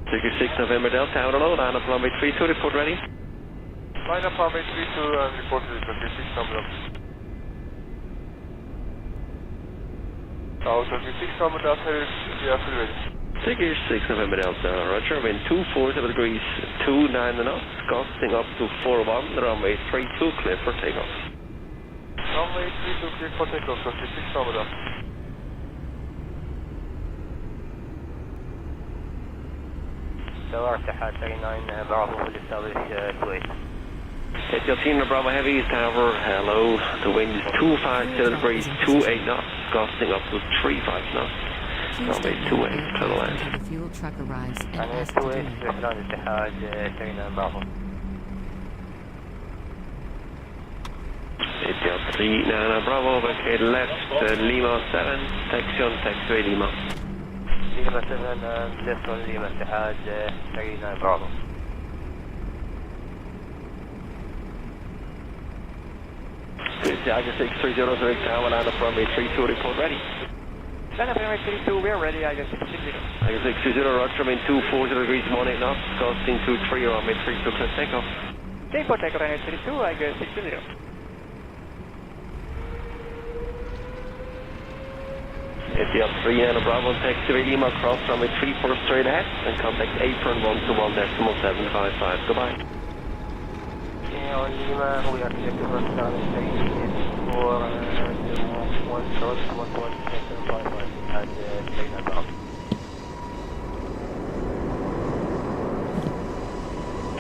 Ticker 6 November Delta, out alone, line up runway 32, report ready. Line up runway 32 and report to the Ticker 6 number. Ticker 6 number Delta, we are fully ready. Ticker 6 November Delta, roger, wind 240 degrees, 29 knots, gusting up to 41, runway 32, clear for takeoff. Runway 32, clear for takeoff, Ticker 6 number Delta. Tower ارتحال 39 Bravo will establish Kuwait. Team Bravo Heavy Tower, hello. The wind is 250 degrees, 28 knots, gusting up to 35 knots. Runway 28, clear the land. The fuel truck arrives and أنا asks to كويت do رحلة ارتحال 39 Bravo. Intel 39 Bravo, vacate left, Lima 7, taxi on taxiway Lima. Lima 7 left on Lima ارتحال 39 Bravo. Tiger 630, direct tower, line up runway 32, report ready. Line up runway 32, we are ready, Tiger 630. Tiger 630, roger, wind 240 degrees, 18 knots, costing 23, runway 32, clear takeoff. Take for takeoff runway 32, Tiger 630. Intel 39 Bravo, taxiway Lima, cross runway 34 straight ahead, and contact apron 121.755. Goodbye. On Lima, we are connected for runway 38 for 1 short, 11755 and 39 Bravo.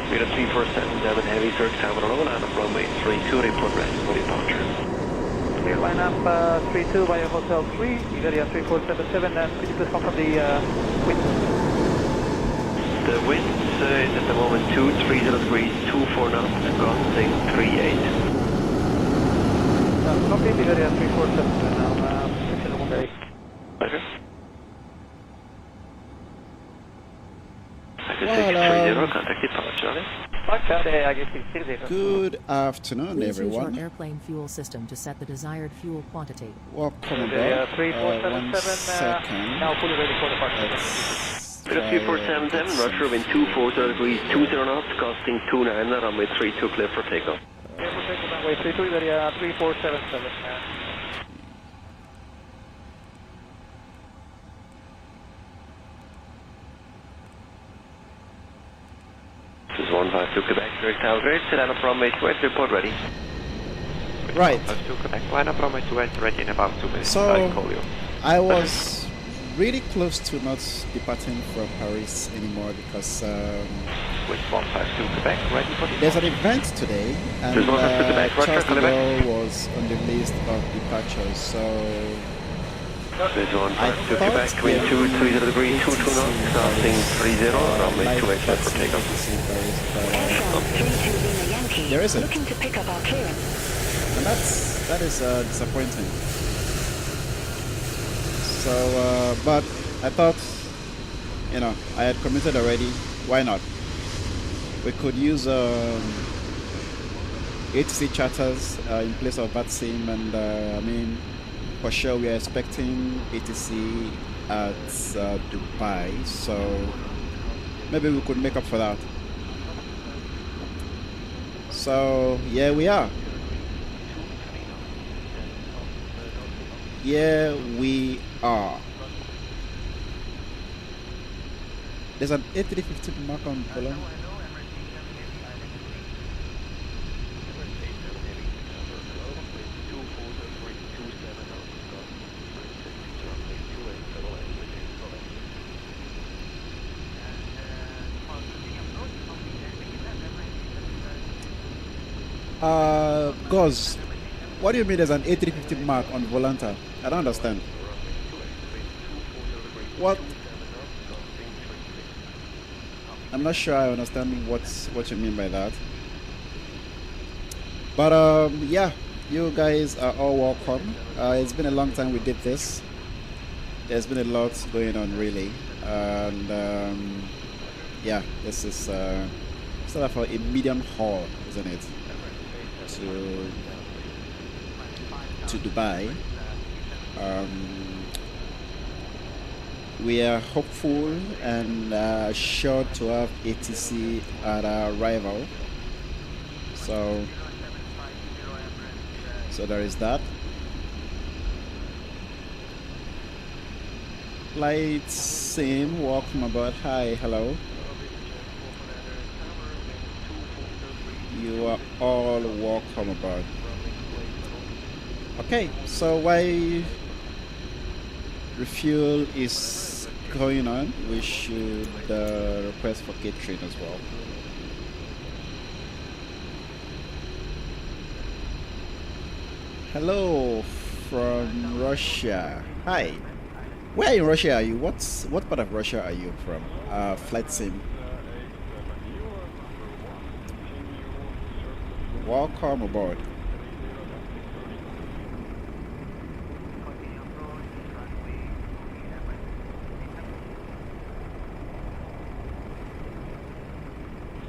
We're at 3477 Heavy Cirque Tower alone, line up runway 32, report ready for departure. Clear line up 32 via Hotel 3, Iberia 3477, and could you please confirm the wind? The wind is at the moment 230 degrees, 24 knots, gusting 38. Copy, Iberia 3477 now, position 1 day. Okay. Hello. Contact departure. Good afternoon, Please use everyone. your airplane fuel system to set the desired fuel quantity. Welcome aboard. 1 second. Now fully ready for departure. Let's 3477, roger, wind 240 degrees, 20 knots, costing 29, runway 32, clear for takeoff. Clear for takeoff, runway 32, Iberia 3477. This is 152 Quebec, direct tower grade, line up runway 28, report ready. Right. 152 Quebec, line up runway 28, ready in about 2 minutes. So, I'll call you. I was really close to not departing from Paris anymore because With 152 Quebec, ready for there's departure. an event today, and There's 152 Quebec, roger, Charles de Quebec. Gaulle was on the list of departures, so There's 152 I Quebec, thought wind they 230 degrees, 22 knots, costing 30, runway 28, clear for takeoff. Air France 32 Lima Yankee. There isn't. Looking to pick up our clearance. And that is disappointing. So, but I thought, you know, I had committed already. Why not? We could use ATC charters in place of Vatsim, and I mean, for sure we are expecting ATC at Dubai, so maybe we could make up for that. So yeah, we are. Yeah, we are. There's an A350 mark on Poland. Gauze, what do you mean there's an A350 mark on Volanta? I don't understand. What? I'm not sure I understand what you mean by that. But yeah, you guys are all welcome. It's been a long time we did this. There's been a lot going on really, and yeah, this is sort of a medium haul, isn't it? To Dubai. we are hopeful and sure to have ATC at our arrival. So there is that. Flight Sim, welcome aboard. Hi, hello. You are all welcome aboard. Okay, so while refuel is going on, we should request for catering as well. Hello from Russia. Hi. Where in Russia are you? What part of Russia are you from? Flight Sim. Welcome aboard.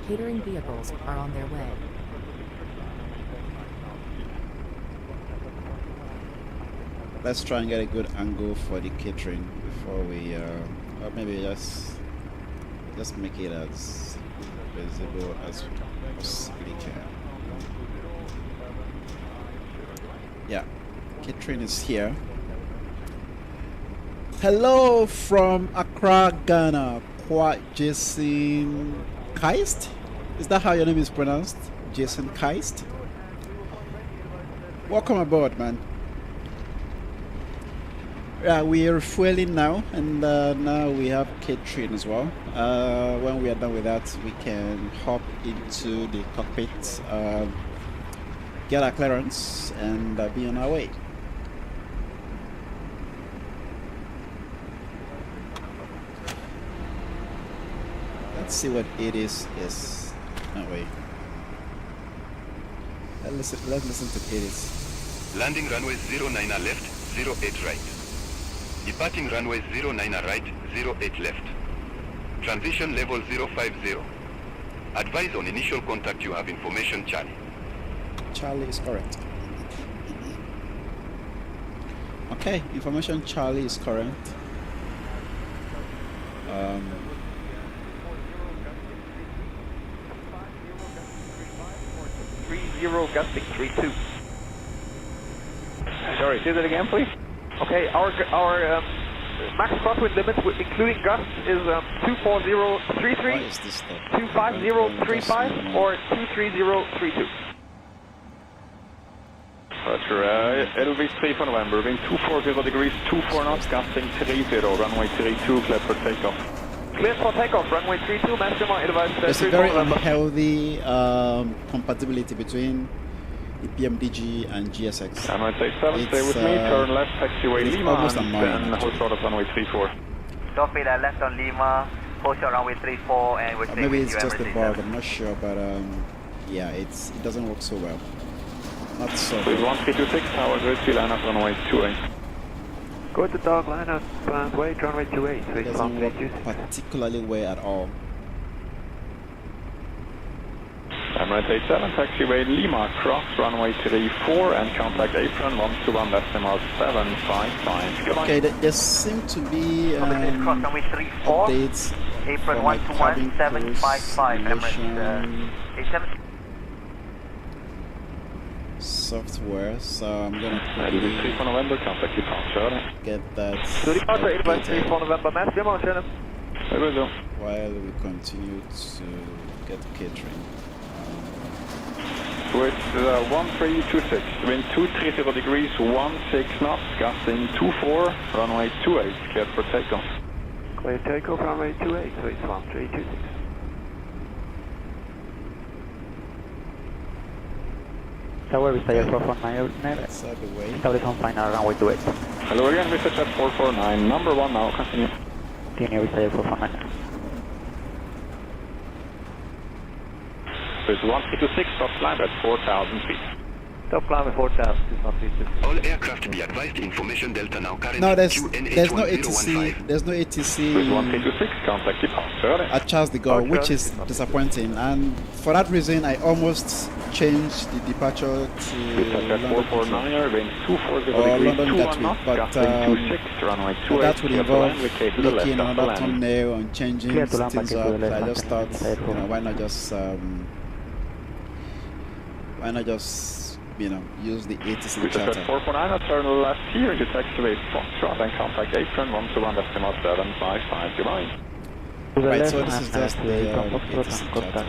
Catering vehicles are on their way. Let's try and get a good angle for the catering before we, or maybe just make it as visible as possibly can. Yeah, catering is here. Hello from Accra, Ghana. Jason Keist? Is that how your name is pronounced? Jason Keist? Welcome aboard, man. Yeah, we are refueling now, and now we have catering as well. When we are done with that, we can hop into the cockpit, get our clearance, and be on our way. Let's see what it is. No way. Let's listen to it is. Landing runway 09 left, 08 right. Departing runway 09 right, 08 left. Transition level 050. Advise on initial contact you have information Charlie. Charlie is correct. Okay, information Charlie is correct. 30 gusting 32. Sorry, say that again, please. Okay, our max crosswind limit, including gusts, is 24033, What is this stuff? 25035, or 23032. Roger, LV3 for November, wind 240 degrees, 24 knots, gusting 30, runway 32, cleared for takeoff. Cleared for takeoff, runway 32, maximum advice. There's a very unhealthy compatibility between the PMDG and GSX. Runway 37, stay with me, turn left, taxiway Lima, and then hold short of runway 34. Stop it at left on Lima, hold short runway 34, and we'll stay Maybe with it's you just the Emirates bug, I'm not sure, but yeah, it doesn't work so well. Not so With good. 1326, tower grid, line up runway 28. Go to dog line up, wait, runway 28, so It it's doesn't work 132. particularly well at all. Emirates 87, taxiway Lima, cross runway 34, and contact apron 121 decimal 755. Good Okay, there seem to be cross runway 34, updates apron for my 121 cabin 755, Emirates simulation 87. software, so I'm gonna LV3 quickly for November, contact departure. get that So departure advice 3 updated for November, mass demo, channel. I will do. while we continue to get catering. With 1326, wind 230 degrees, 16 knots, gusting 24, runway 28, cleared for takeoff. Clear takeoff, runway 28, so it's 1326. Tower, we stay across on my That's out of the way. establish on final runway 28. Hello again, Mr. Chat 449, number 1 now, continue. Continue, we stay across on 9. With 1326, stop climb at 4,000 feet. Top climb 4,000, it's not reached. All aircraft be advised information Delta now currently No, there's no QNH1015. ATC. There's no ATC 1326, contact departure. at Charles de Gaulle, which is disappointing. And for that reason, I almost changed the departure to London 449er, wind 240 or degrees, London 21 Gatwick, knots, but gusting 26, runway 28, that would clear to involve land, vacate to the left making after another landing. thumbnail and changing Clear to land, things back up. into the left, I just thought, after why not just use the ATC With the charter. 449er, turn left here, you taxiway Foxtrot and contact apron 121.755, goodbye. To the Right, left, so this is after just the Foxtrot ATC and charter. contact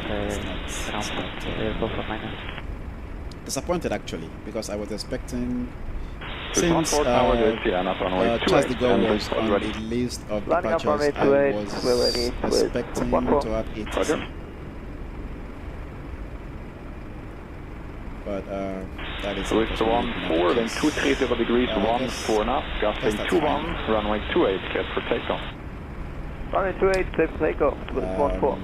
It's ground not disappointed actually, because I was expecting, since Charles de Gaulle was on the list of Landing up departures, on I 28, was we're ready, expecting to have ATC. But that is So it's 14, then 230 degrees, 14 knots, gusting 21, runway 28, cleared for takeoff. Runway 28, clear for takeoff, with 14.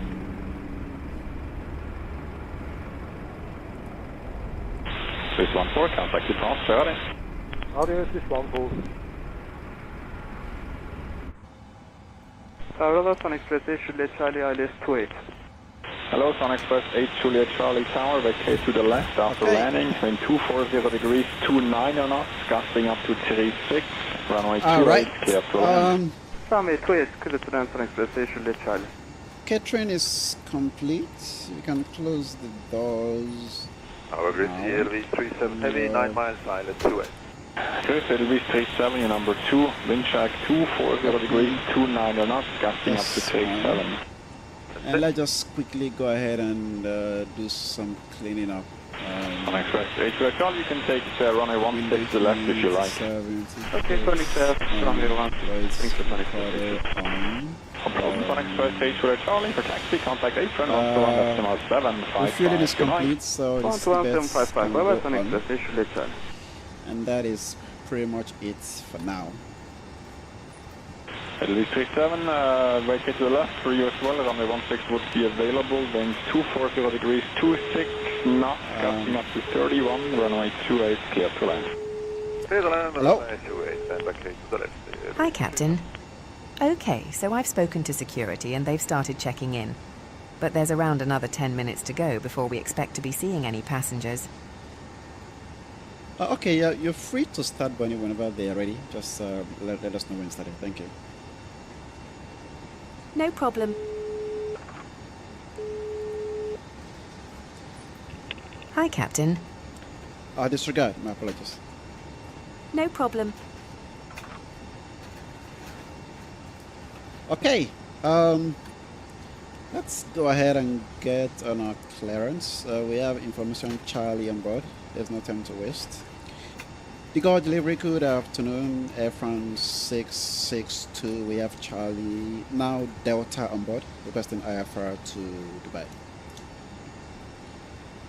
Swiss 14, contact departure. Audio, Swiss 14. London Sun Express 8 Juliet Charlie ILS 28. Hello, Sun Express 8 Juliet Charlie Tower, vacate to the left after landing, wind 240 degrees, 29 knots, gusting up to 36, runway 28, clear to land. Runway 28, clear to land, Sun Express 8 Juliet Charlie. catering is complete. You can close the doors. Our grid LV 37 heavy, 9 miles island 28. Chris, LV 37, your number 2, wind check 240 degrees, 29 knots, gusting up to 37. And let's just quickly go ahead and do some cleaning up. Sun Express 8 Juliet Charlie, you can take runway 16 to the left if you like. Okay, Sun Express, runway 16 to the left. Sun Express 8 Juliet Charlie, for taxi, contact apron, 121.755. Refueling is complete, so it's the best 121.755, can bye-bye, Sun go on. Express 8 Juliet Charlie. And that is pretty much it for now. LV 37, vacate to the left for you as well, runway 16 would be available, wind 240 degrees, 26 knots, gusting up to 31, runway 28, clear to land. Clear to land, Hello? runway 28, stand back to the left. Hi, Captain. Okay, so I've spoken to security and they've started checking in. But there's around another 10 minutes to go before we expect to be seeing any passengers. Okay, yeah, you're free to start burning whenever they are ready. Just let us know when it's started. Thank you. No problem. Hi, Captain. Disregard. My apologies. No problem. Okay. Let's go ahead and get on our clearance. We have information Charlie on board. There's no time to waste. De Gaulle delivery, good afternoon. Air France 662. We have Charlie, now Delta on board, requesting IFR to Dubai.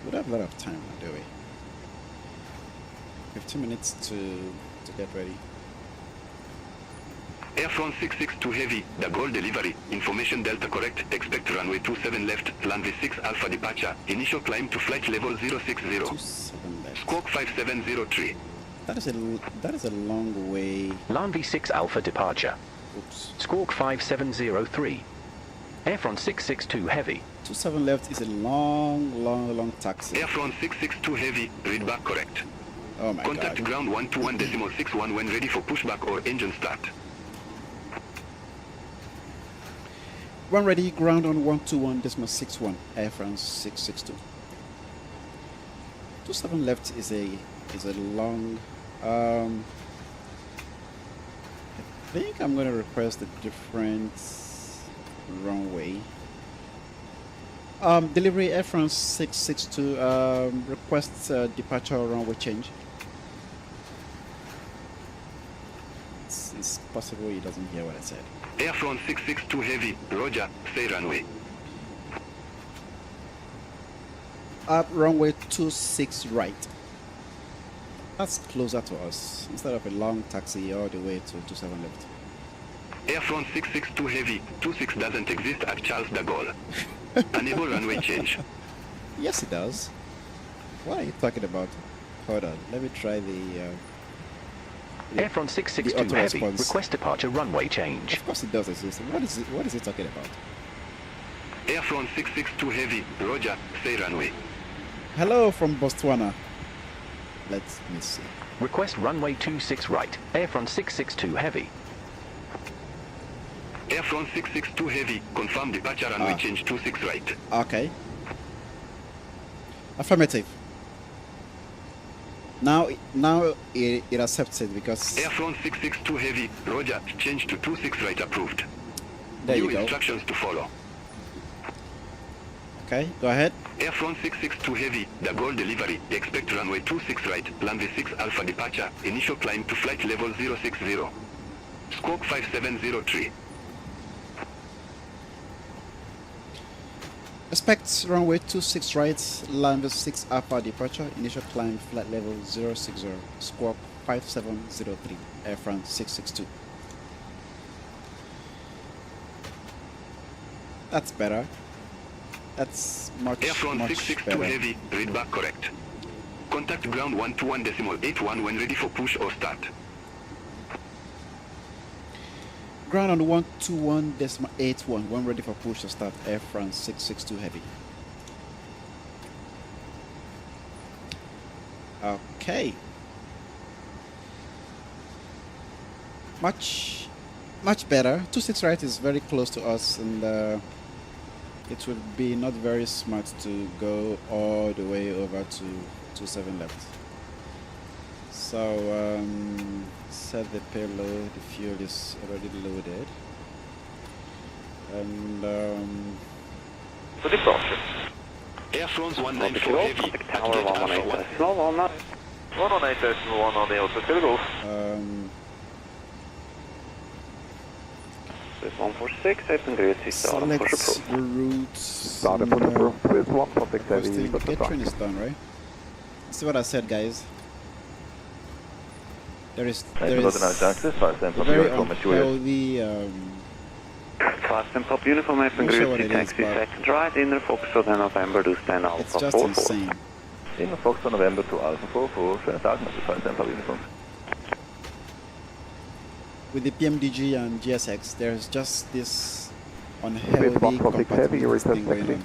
We don't have a lot of time now, do we? 15 minutes to get ready. Air France 662 Heavy, De Gaulle delivery, information Delta correct, expect runway 27 left, runway 6 Alpha departure, initial climb to flight level 060, 27 left. squawk 5703. That is a long way. Land V6 Alpha departure. Oops. Squawk 5703. Air France 662 Heavy. 27 left is a long taxi. Air France 662 Heavy, read back correct. Oh my Contact god. ground 121.61 when ready for pushback or engine start. One ready, ground on 121.61, Air France 662. 27 left is a long. I think I'm gonna request a different runway. Delivery Air France 662. Request departure runway change. It's possible he doesn't hear what I said. Air France 662 Heavy, Roger, say runway. Up runway 26 right. That's closer to us, instead of a long taxi all the way to 27 left. Air France 662 Heavy, 26 doesn't exist at Charles de Gaulle. Enable runway change. Yes, it does. What are you talking about? Hold on. Let me try the Air France 662 Heavy, request departure runway change. Of course it does exist. What is it talking about? Air France 662 Heavy, Roger, say runway. Hello from Botswana. Let me see. Request runway 26 right, Air France 662 Heavy. Air France 662 Heavy, confirm departure runway change 26 right. Okay. Affirmative. Now it accepts it because... Air France 662 Heavy, Roger, change to 26 right approved. There you New go. instructions to follow. Okay, go ahead. Air France 662 Heavy, de Gaulle delivery, expect runway 26 right, runway 6 Alpha departure, initial climb to flight level 060. Squawk 5703. Expect runway 26 right, runway 6 Alpha departure, initial climb, flight level 060, squawk 5703, Air France 662. That's better. That's much, Air France much 662 better. Heavy, read back correct. Contact ground 121.81 when ready for push or start. Ground on 121.81 when ready for push to start, Air France 662 Heavy. Okay. Much better. 26 right is very close to us, and it would be not very smart to go all the way over to 27 left. So set the payload, the fuel is already loaded. And for departure. Air France 194 Heavy, Contact tower 118. Slow 118.1 on the Alps, go. With 146, open grid, select the route. Started for the group with 146 Heavy. The gate train is done, right? See what I said, guys. There is very unhealthy Fast and Pop Uniform open grid, taxi second right, inner Foxtrot and November to stand Alpha 44. It's just insane. Inner Foxtrot November to Alpha 44, schönen Tag noch, Fast and Pop Uniform. With the PMDG and GSX, there's just this unhealthy compatibility thing going on.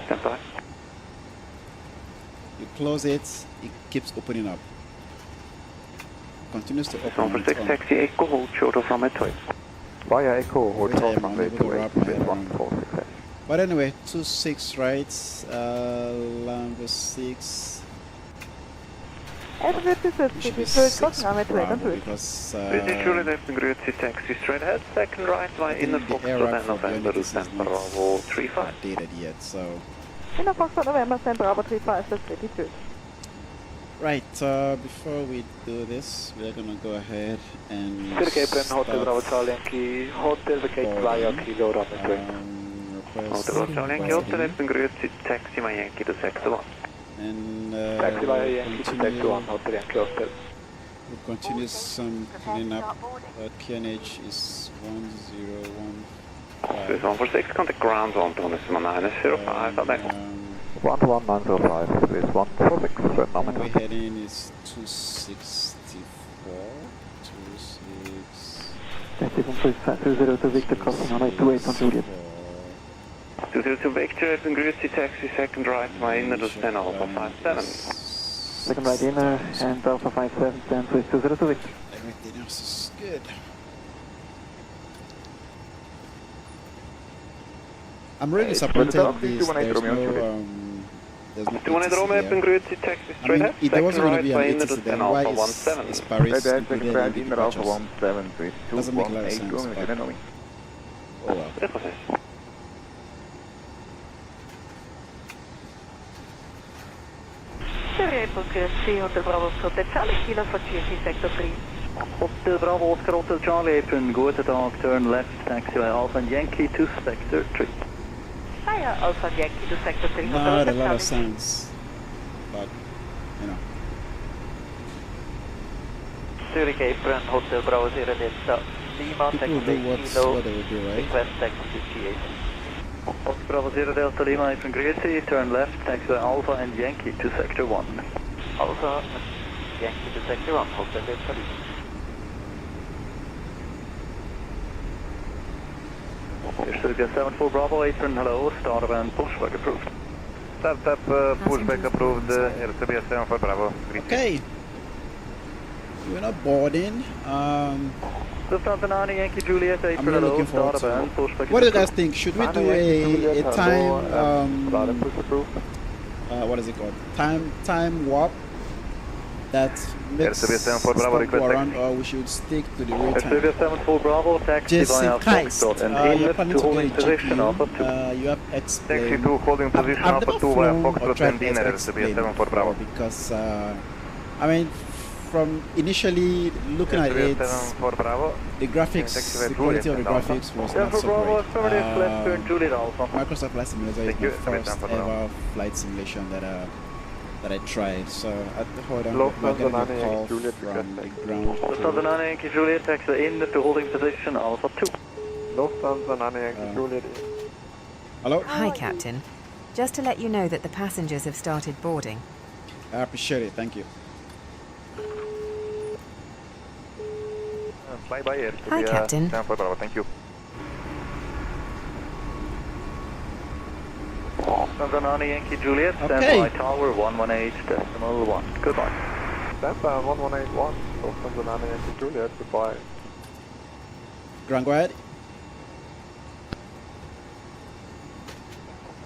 Stand by. You close it, it keeps opening up. Continues to open. 146 taxi Echo, hold short of runway 12. Via Echo, hold Which I short am runway unable to 28 wrap with my head around. 146 Heavy. But anyway, 26 right, number 6. Should be 6 Bravo because Juliet open grid, taxi straight ahead, second right, via inner Foxtrot and November to stand Bravo 35. updated yet, so... Inner Foxtrot November, stand Bravo 35, that's pretty good. Right, before we do this, we're gonna go ahead and Hotel Bravo Charlie Yankee, Hotel vacate via Kilo runway 20. Hotel Charlie Yankee, Hotel open grid, taxi my Yankee to sector 1. And Taxi via Yankee to sector 1, Hotel Yankee Hotel. we'll continue some cleanup. QNH is 1015. This 146, contact ground 12905, bye bye. 11905 with 146, schönen We Nachmittag. head in is 264. 202 Victor crossing runway 28 on Juliet. 202 Victor, open grid, taxi second right, via inner to stand Alpha 57. Second right inner and Alpha 57 stands with 202 Victor. Everything else is good. I'm really disappointed there's no 218 Romeo, open grid, taxi straight ahead, if there second wasn't going to right, be via an inner to ATC, stand then why Alpha is 17. Paris Maybe I included take in the inner Alpha departures? 17 with Doesn't make a lot of 218 sense, going but- to know me. Oh well. Det är precis. Hotel Bravo, Hotel Charlie, Kilo for GSC Sector 3. Hotel Bravo, Oscar Hotel Charlie, open, go to dark, turn left, taxi Alpha Yankee to Sector 3. Hiya, Alpha Yankee to Sector 3. Hotel Not a Hotel lot of Charlie. sense, but you know. Zurich Apron, Hotel Bravo 0 Delta, Lima, People taxi do Kilo, what they would do, right? request taxi to G8. Oscar Bravo 0 Delta Lima, Apron Gracie, turn left, taxiway Alpha and Yankee to sector 1. Alpha, Yankee to sector 1, Hotel Delta Lima. Here's Serbia 74 Bravo, apron, hello, start and pushback approved. Startup, pushback approved, Air Serbia 74 Bravo. Okay. We're not boarding. Lufthansa 9 Yankee Juliet, apron, hello, start and pushback. What do you guys think? Should we do a time, what is it called? Time warp that makes stop around, or we should stick to the real time? Serbia 74 Bravo, taxi Just via in case Foxtrot and inlet to holding position Alpha 2. You have explained. Taxi to holding position I've Alpha never 2 via flown or Foxtrot tried and inlet, to Serbia explain 74 Bravo. because, I mean, from initially looking at it, the graphics, the quality of the graphics was not so great. Microsoft Flight Simulator is my first ever flight simulation that I tried. So hold on, we're going to get a call from the ground. Lufthansa 9 Yankee Juliet, taxi in to holding position Alpha 2. Lufthansa 9 Yankee Juliet. Hello? Hi, Captain. Just to let you know that the passengers have started boarding. I appreciate it, thank you. Fly by Air Hi, Captain. 74 Bravo, thank you. Lufthansa 9 Yankee Juliet, standby tower 118.1. Goodbye. Standby 1181, Lufthansa 9 Yankee Juliet, goodbye. Ground, go ahead.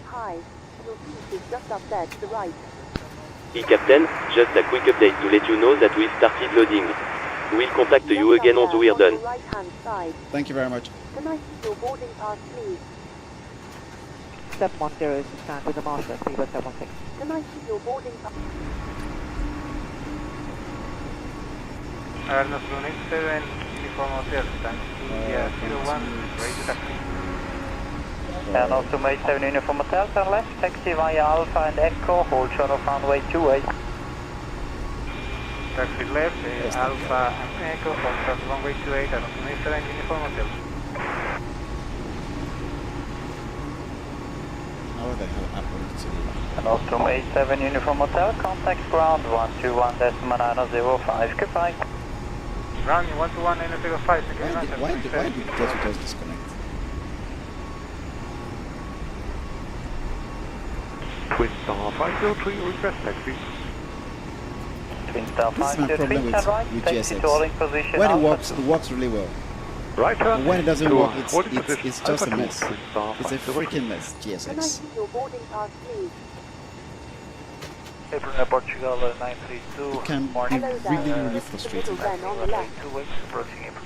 Hi, your seat is just up there to the right. Hey Captain, just a quick update to let you know that we've started loading. We'll contact you again once we're done. Thank you very much. Can I see your boarding pass, please? Step 10 is to stand with the marshal, Viva 716. Can I see your boarding pass? Airnus Unit 7, Uniform Hotel, stand 01, ready to taxi. And also May 7 Uniform Hotel, turn left, taxi via Alpha and Echo, hold short of runway 28. Taxi left, Alpha and Echo, hold short of runway 28, and also May 7 Uniform Hotel. What the hell happened to the... And also May 7 Uniform Hotel, contact ground 121.905, goodbye. Ground 121.905, Why did you just disconnect? Twin Star 503, request taxi. Twin Star This is my 503, problem turn right, with taxi to holding GSX. position When Alpha it works really well. Right turn. But when it doesn't work, it's just a Alpha mess. 2, Twin Star It's a 503. freaking mess, Can I GSX. see your boarding pass, please? April Portugal 932. It can be really frustrating. Then on the left. 2 weeks approaching April.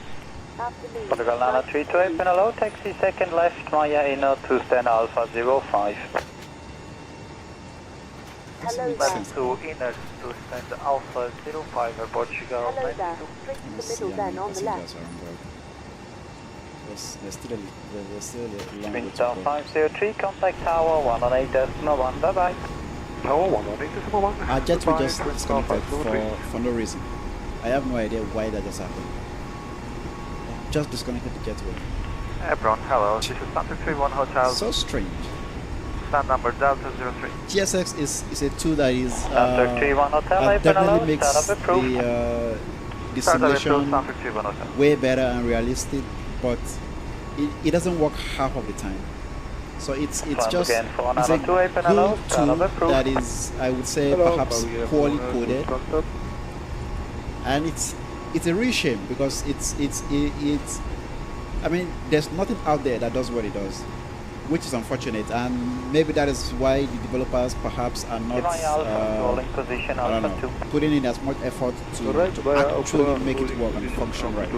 Absolutely. Portugal 932, open hello, taxi second left via inner to stand Alpha 05. Hello Left there. to inner to stand Alpha 05 Portugal Hello there. 932. Straight to the Let's see middle how then many on the passengers left. are on board. There's still a long way Twin to Star go. 503, contact tower 118.1, bye bye. Tower 118.1. Our jet will just Twin Star disconnected 503. for no reason. I have no idea why that just happened. Just disconnected the jetway. Ebron, hello, this is Santa 31 Hotel, So strange. stand number Delta 03. GSX is a tool that is Santa 31 Hotel, open definitely hello, makes start up approved. the Start up simulation Santa 31 Hotel. way better and realistic, but it doesn't work half of the time. So it's just again, it's a 492, open hello, good start up tool approved. that is, I would say, perhaps poorly coded, and it's a real shame because it's I mean, there's nothing out there that does what it does, which is unfortunate, and maybe that is why the developers perhaps are not position I don't Alpha know, 2. putting in as much effort to actually make it work and function right.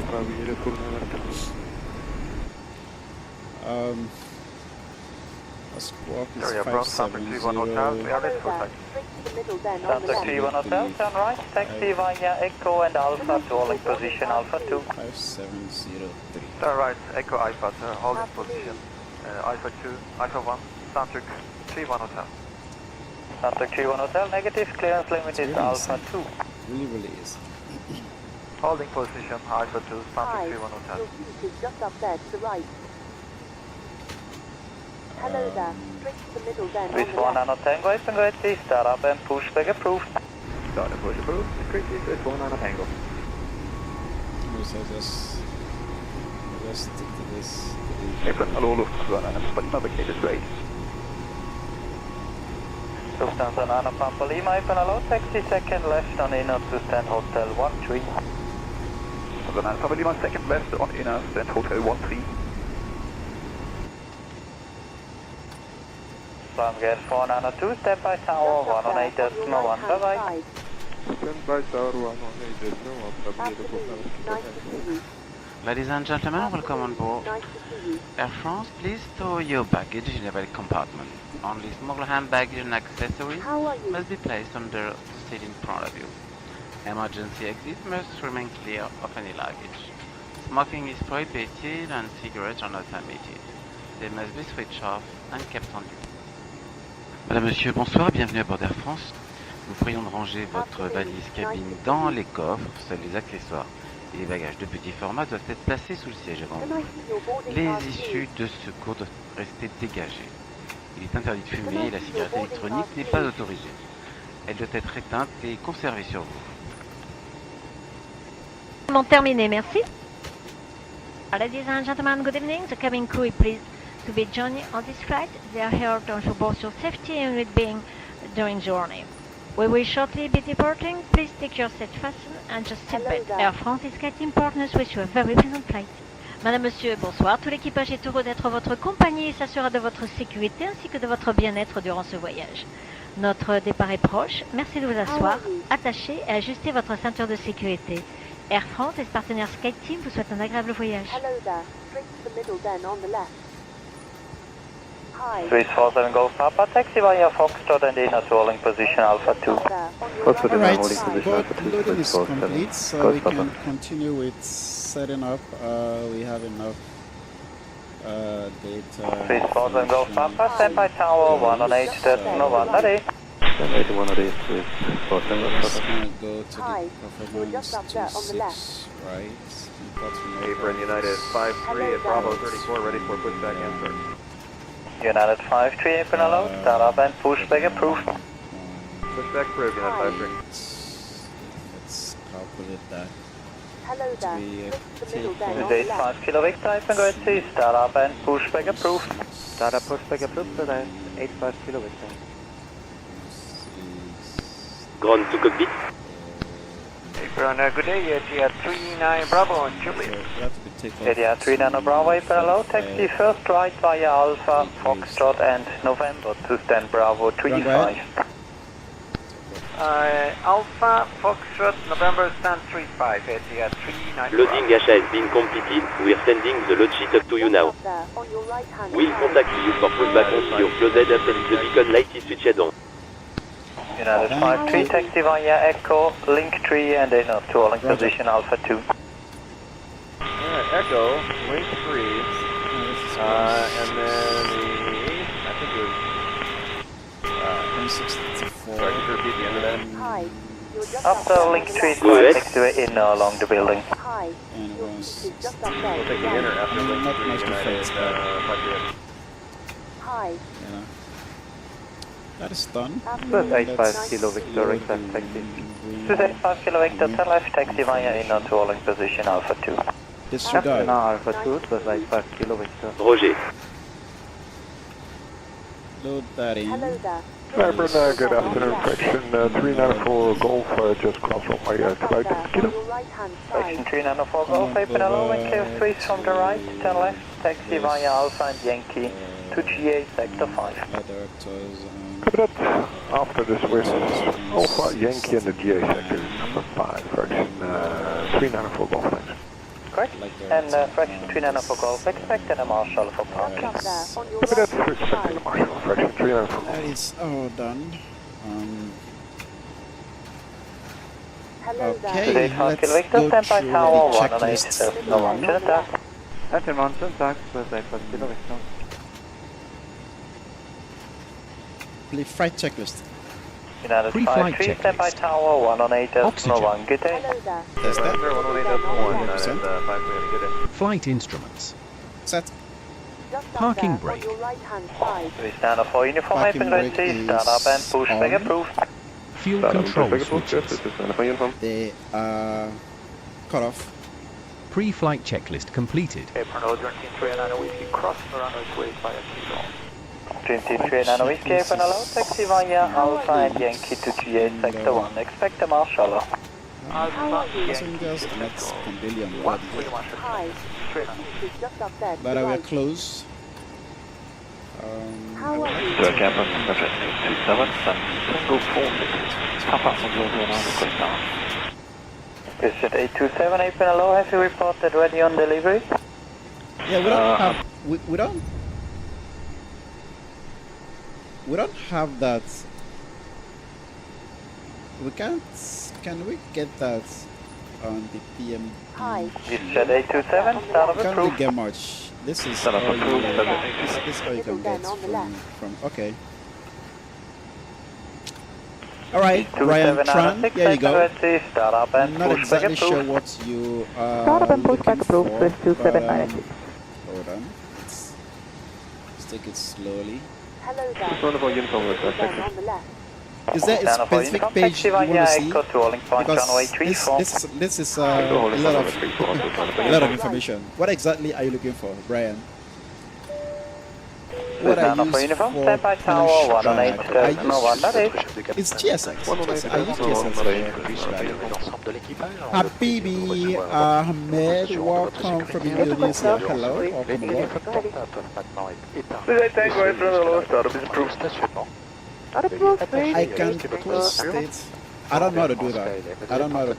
A squawk is Sorry, Ebron, Santa 31 Hotel, we are ready for taxi. Straight to the middle then on the Santa left. 31 Hotel, turn right, taxi via Echo and Alpha to holding position Alpha 2. 5703. Turn right, Echo Alpha, holding position. Alpha 2, Alpha 1, Santa 31 Hotel. Santa 31 Hotel, negative, clearance limit is Alpha 2. Really is. Holding position, Alpha 2, Santa Hi, 31 Hotel. your seat is just up there to the right. Hello there. Straight to the middle then. Swiss 1 Nano Tango, open grade C, start up and pushback approved. Start and push approved. Great C, Swiss 1 Nano Tango. So just stick to this. Apron, hallo Lufthansa, Pampa vacated grade. Lufthansa Nano Pampa Lima, open hello, taxi second left on inner to stand hotel 13. Lufthansa Nano Pampa Lima, second left on inner stand hotel 13. Flying 4 Nano 2, stand by tower 118.1, bye bye. Stand by tower 118.1, bye bye. Ladies and gentlemen, welcome on board Air France. Please store your baggage in a belly compartment. Only small hand baggage and accessories must be placed under the seat in front of you. Emergency exits must remain clear of any luggage. Smoking is prohibited and cigarettes are not permitted. They must be switched off and kept on you. Madame, Monsieur, bonsoir, bienvenue à bord d'Air France. Nous prions de ranger votre valise cabine dans les coffres, seuls les accessoires et les bagages de petit format doivent être placés sous le siège avant vous. Les issues de secours doivent rester dégagées. Il est interdit de fumer et la cigarette électronique n'est pas autorisée. Elle doit être éteinte et conservée sur vous. Terminé, merci. Ladies and gentlemen, good evening. The cabin crew is pleased to be joining on this flight. They are here to ensure both your safety and well-being during the journey. We will shortly be departing. Please take your seat fastened and just sit back. Air France is getting partners with you a very pleasant flight. Madame, Monsieur, bonsoir. Tout l'équipage est heureux d'être votre compagnie et s'assurera de votre sécurité ainsi que de votre bien-être durant ce voyage. Notre départ est proche. Merci de vous asseoir, attacher et ajuster votre ceinture de sécurité. Air France et ses partenaires SkyTeam vous souhaitent un agréable voyage. Hello there. Straight to the middle then on the left. Swiss 47 Golf Papa, taxi via Foxtrot and in a swirling position Alpha 2. Alright, boat loading is complete, so we can continue with setting up. We have enough data. Swiss 47 Golf Papa, stand by tower 118.1, ready. I'm just gonna go to the performance 26, right? Apron United 5-3 at Bravo 34, ready for pushback answer. United 5-3, apron hello, start up and pushback approved. Pushback approved, United 5-3. Let's calculate that. Hello there. Date 5 Kilo Victor, apron grade C, start up and pushback approved. Start up pushback approved, today 85 Kilo Victor. Ground to cockpit. Apron, good day, Edia 39 Bravo and Juliet. Edia 39 Bravo, apron hello, taxi first right via Alpha, Foxtrot and November to stand Bravo 35. Alpha, Foxtrot, November stand 35, Edia 39 Loading H has been completed. We are sending the load sheet up to you now. We'll contact you for pushback once you're closed up and the beacon light is switched on. United 5-3, taxi via Echo, Link 3 and in a twirling position Alpha 2. Alright, Echo, Link 3, and then I think it was, 164. sorry, could you repeat the end of that? After Link 3 is right next to it in along the building. And We'll take the inner after Link 3, United 5-3. That is done. Plus 85 Kilo Victor, exact taxi. Plus 85 Kilo Victor, turn left, taxi via in on twirling position Alpha 2. Disregard. Now Alpha 2, plus 85 Kilo Victor. Roger. Load that in. Melbourne, good afternoon, Fraction 394 Golf, just crossed from my flight. Fraction 394 Golf, apron hello, and clear streets from the right, turn left, taxi via Alpha and Yankee to GA Sector 5. After the Swiss Alpha Yankee and the GA sector, number 5, Fraction 394 Golf, thanks. Correct, and Fraction 394 Golf, expecting a marshal for parking. Expecting a marshal, Fraction 394 Golf. That is all done. Okay, let's go through the checklist. After mountain, tax, plus 85 Kilo Victor. Please, flight checklist. United 5-3, stand by tower 118.1, good day. Test that. 118.1, United 5-3, good day. Flight instruments. Set. Parking brake. We stand up for uniform open, let's see, start up and pushback approved. Fuel control switches. They are cut off. Pre-flight checklist completed. April 23 Whiskey, cross the runway 25 kilo. 23 Whiskey, April taxi via Alpha and Yankee to GA Sector 1. Expect a marshal. Passengers, let's continue on board. But we are close. Captain, 27, Tango 46. Papa on your request now. Is it 827, April hello, have you reported ready on delivery? Yeah, we don't have, we don't have that. We can't, can we get that on the PM? Is it 827, start of Can't approved. we get much? This is all you, this all you can get from okay. Alright, Ryan Tran, there you go. Start up and Not pushback exactly sure approved. what you are Start up and looking pushback approved, for, Swiss 2796. hold on. Let's take it slowly. Hello there. Then on the left. Is there a specific page you want to see? Because this is a lot of information. What exactly are you looking for, Brian? What are you used for? It's GSX. I use GSX for Habibi Ahmed, welcome from Indonesia. Hello, welcome aboard. I can close state. I don't know how to do that. I don't know how to.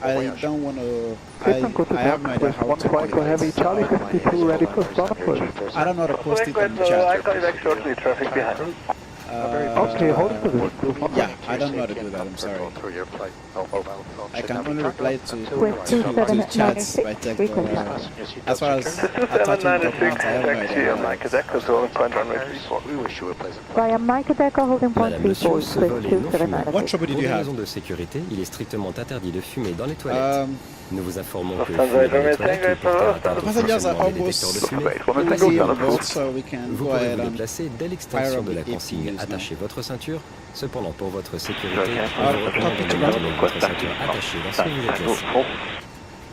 I don't want to. I have no idea how to do Heavy it. Charlie 52 ready for start, please. I don't know how to post it on the chat. Okay, hold it for this. Yeah, I don't know how to do that. I'm sorry. I can only reply to chats by text. As far as attaching documents, I have no idea. Ryan Mike Decker holding point 34, Swiss 2796. What trouble did you have? de sécurité, il est strictement interdit de fumer dans les toilettes. Nous vous informons que fumer dans les toilettes peut porter atteinte aux fonctionnements des détecteurs de fumée. Fully on board, so we can Vous go pouvez ahead vous and déplacer dès l'extinction de la consigne. Attachez votre ceinture. Cependant, pour votre sécurité, nous vous recommandons de maintenir votre ceinture attachée lorsque vous êtes assis.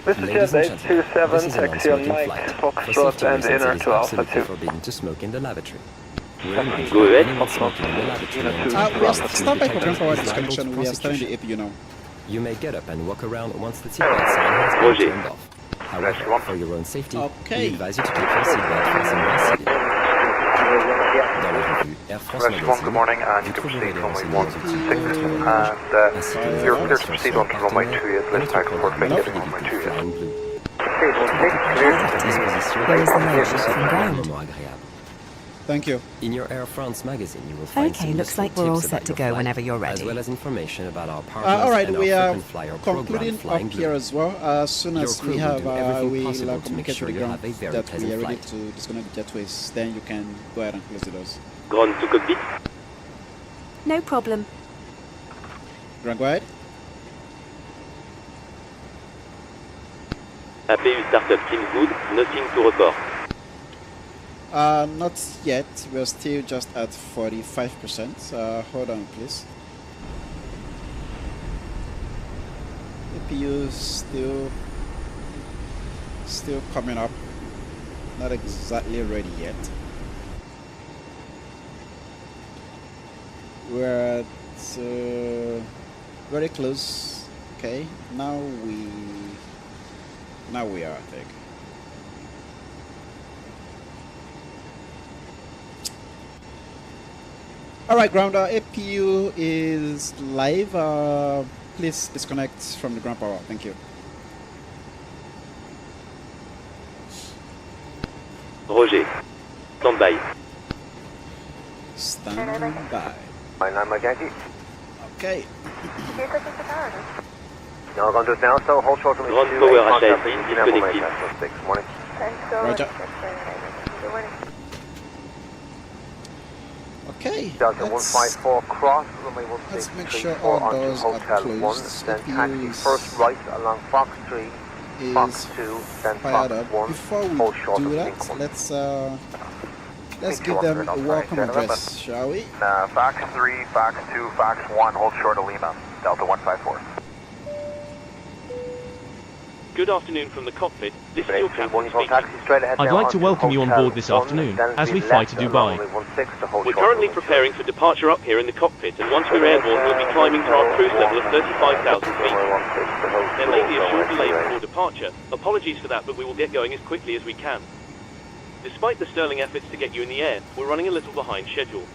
Ladies and gentlemen, this is an unsmoking flight. For safety reasons, it is absolutely forbidden to smoke in the lavatory. We remind you that anyone smoking in the lavatory we are start by program forward disconnection. We are starting the APU now. You may get up and walk around once the seatbelt sign has been turned off. However, for your own safety, we advise you to keep your seatbelt fastened while sitting. Dans la revue Air France Magazine, good morning, and you can proceed runway 16, and you're clear to proceed on runway 2 at left back for vacating runway 2. Thank you. In your Air France magazine, you will find Okay, looks like we're all set to go whenever you're ready. as well as information about our partners All right, and we our are frequent flyer program, concluding Flying up here Blue. as well. As soon Your as crew we will have, do everything we'll possible to communicate make to sure the you ground have a very that we pleasant are ready flight. to disconnect the jetways. Then you can go ahead and close the doors. Ground to cockpit. No problem. Ground, go ahead. APU startup seems good, nothing to report. Not yet. We're still just at 45%. Hold on, please. APU still coming up. Not exactly ready yet. We're at very close. Okay, now we are, I think. All right, ground. APU is live. Please disconnect from the ground power. Thank you. Roger. Stand by. Stand by. My name is Yankee. Okay. No, I'm going to do it now, so hold short for me. Ground power HIT disconnected. Morning. Roger. Okay. Delta 154 cross, runway Let's make 1634 sure all onto doors are Hotel 1, closed. then taxi APU is first right along Fox 3 is fired up. Before we do that, let's give them a welcome address, shall we? Fox 3, Fox 2, Fox 1, hold short of Lima, Delta 154. Good afternoon from the cockpit. This is your captain speaking. I'd like to welcome you on board this afternoon as we fly to Dubai. We're currently preparing for departure up here in the cockpit, and once we're airborne, we'll be climbing to our cruise level of 35,000 feet. There may be a short delay before departure. Apologies for that, but we will get going as quickly as we can. Despite the sterling efforts to get you in the air, we're running a little behind schedule.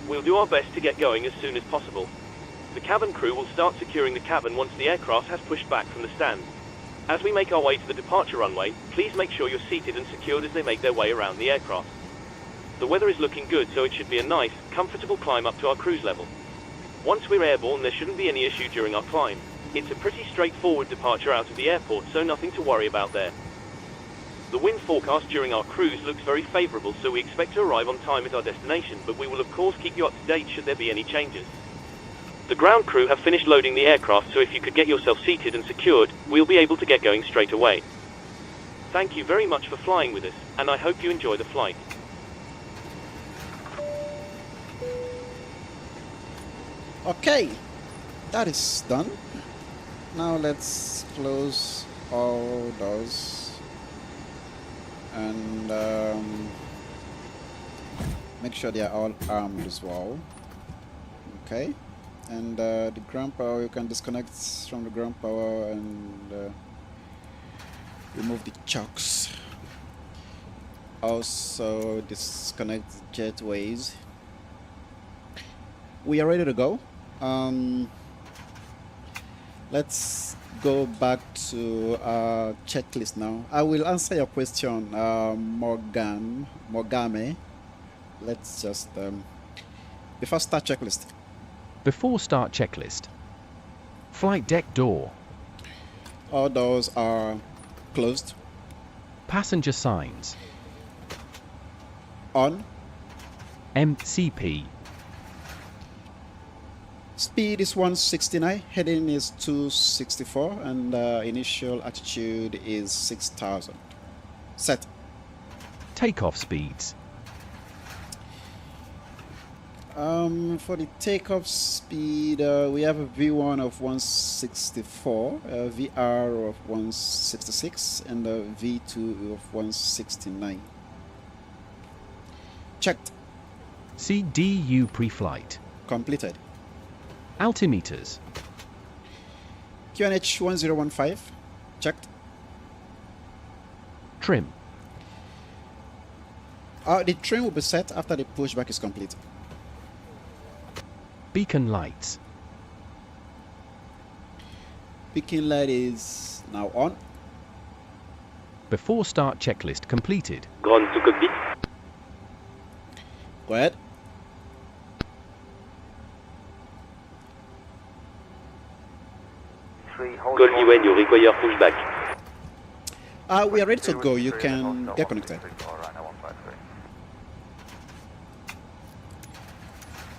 We'll do our best to get going as soon as possible. The cabin crew will start securing the cabin once the aircraft has pushed back from the stand. As we make our way to the departure runway, please make sure you're seated and secured as they make their way around the aircraft. The weather is looking good, so it should be a nice, comfortable climb up to our cruise level. Once we're airborne, there shouldn't be any issue during our climb. It's a pretty straightforward departure out of the airport, so nothing to worry about there. The wind forecast during our cruise looks very favourable, so we expect to arrive on time at our destination, but we will of course keep you up to date should there be any changes. The ground crew have finished loading the aircraft, so if you could get yourself seated and secured, we'll be able to get going straight away. Thank you very much for flying with us, and I hope you enjoy the flight. Okay, that is done. Now let's close all doors and make sure they are all armed as well. Okay. And the ground power, you can disconnect from the ground power and remove the chocks. Also disconnect the jetways. We are ready to go. Let's go back to our checklist now. I will answer your question, Morgame. Let's just before start checklist. Before start checklist. Flight deck door. All doors are closed. Passenger signs. On. MCP. Speed is 169, heading is 264, and initial altitude is 6,000. Set. Takeoff speeds. For the takeoff speed, we have a V1 of 164, a VR of 166, and a V2 of 169. Checked. CDU pre-flight. Completed. Altimeters. QNH 1015. Checked. Trim. The trim will be set after the pushback is complete. Beacon lights. Beacon light is now on. Before start checklist completed. Ground to cockpit. Go ahead. Call me when you require pushback. We are ready to go. You can get connected.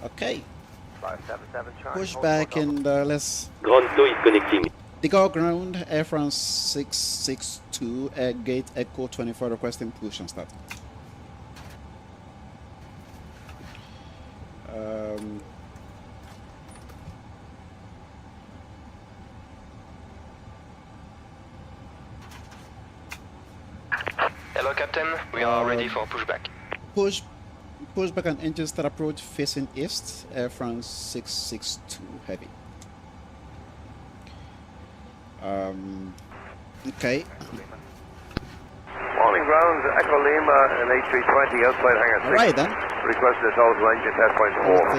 Okay. Push back and let's... Ground 2 is connecting. De Gaulle ground, Air France 662, Air Gate Echo 24 requesting push and start. Hello Captain, we are ready for pushback. Pushback and engine start approach facing east, Air France 662 heavy. Okay. Morning ground, Echo Lima and A320 outside hangar 6. Alright then. Request this auto engine test point 4.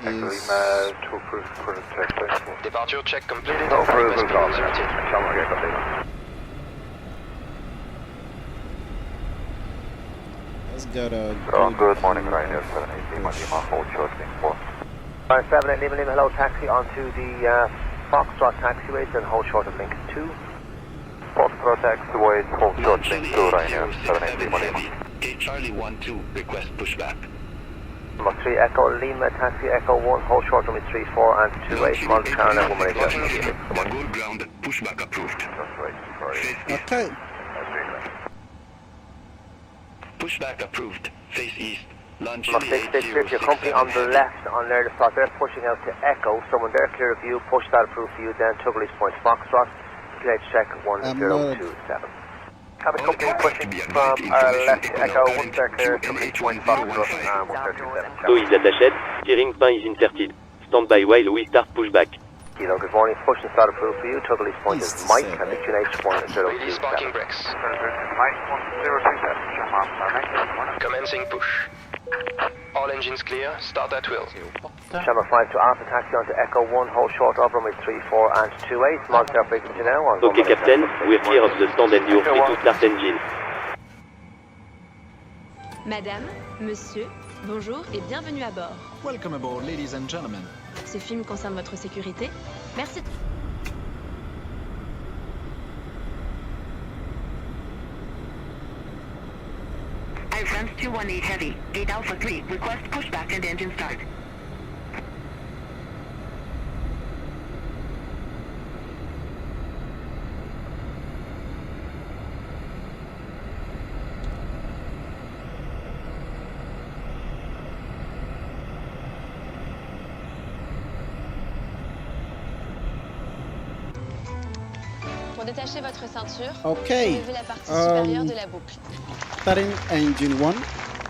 Everything is... to approve current check point 4. Departure check completed. No approval Request call. speed 17. Let's get a... Good morning, Ryanair 780 Lima, hold short wing 4. 78 Lima Lima, hello, taxi onto the Foxtrot taxiways and hold short of link 2. Foxtrot taxiways, hold short link 2, Ryanair 780 Lima. Charlie 12, request pushback. Number 3 Echo Lima, taxi Echo 1, hold short runway 34 and 28 Monte Carlo, 1 Good ground, pushback approved. That's right. Okay. Pushback approved. Face east. Launch Mark 663, your company on the left on there, the spot there, pushing out to Echo. Someone there, clear of you, push that approved for you, then Tuggerly's Point Foxtrot, clear to check 1027. Have a company pushing from left to Echo, 1 star clear, Tuggerly's Point Foxtrot, 1027. Louis attaché, steering fin is inverted. Stand by while we start pushback. Kilo, good morning, push and start approved for you, Tuggerly's Point is Mike, and the QNH 1027. Release parking brakes. Mike 1027, Commencing push. All engines clear, start at will. Channel 5 to Alpha, taxi on to Echo 1, hold short of runway 34 and 28, small tail frequency now on. Okay, Captain, we're clear of the stand and you're free to start engine. Madame, monsieur, bonjour et bienvenue à bord. Welcome aboard, ladies and gentlemen. Ce film concerne votre sécurité. Merci. Air France 218 Heavy, Gate Alpha 3, request pushback and engine start. Pour détacher votre ceinture, okay. soulevez la partie supérieure de la boucle. Starting engine 1.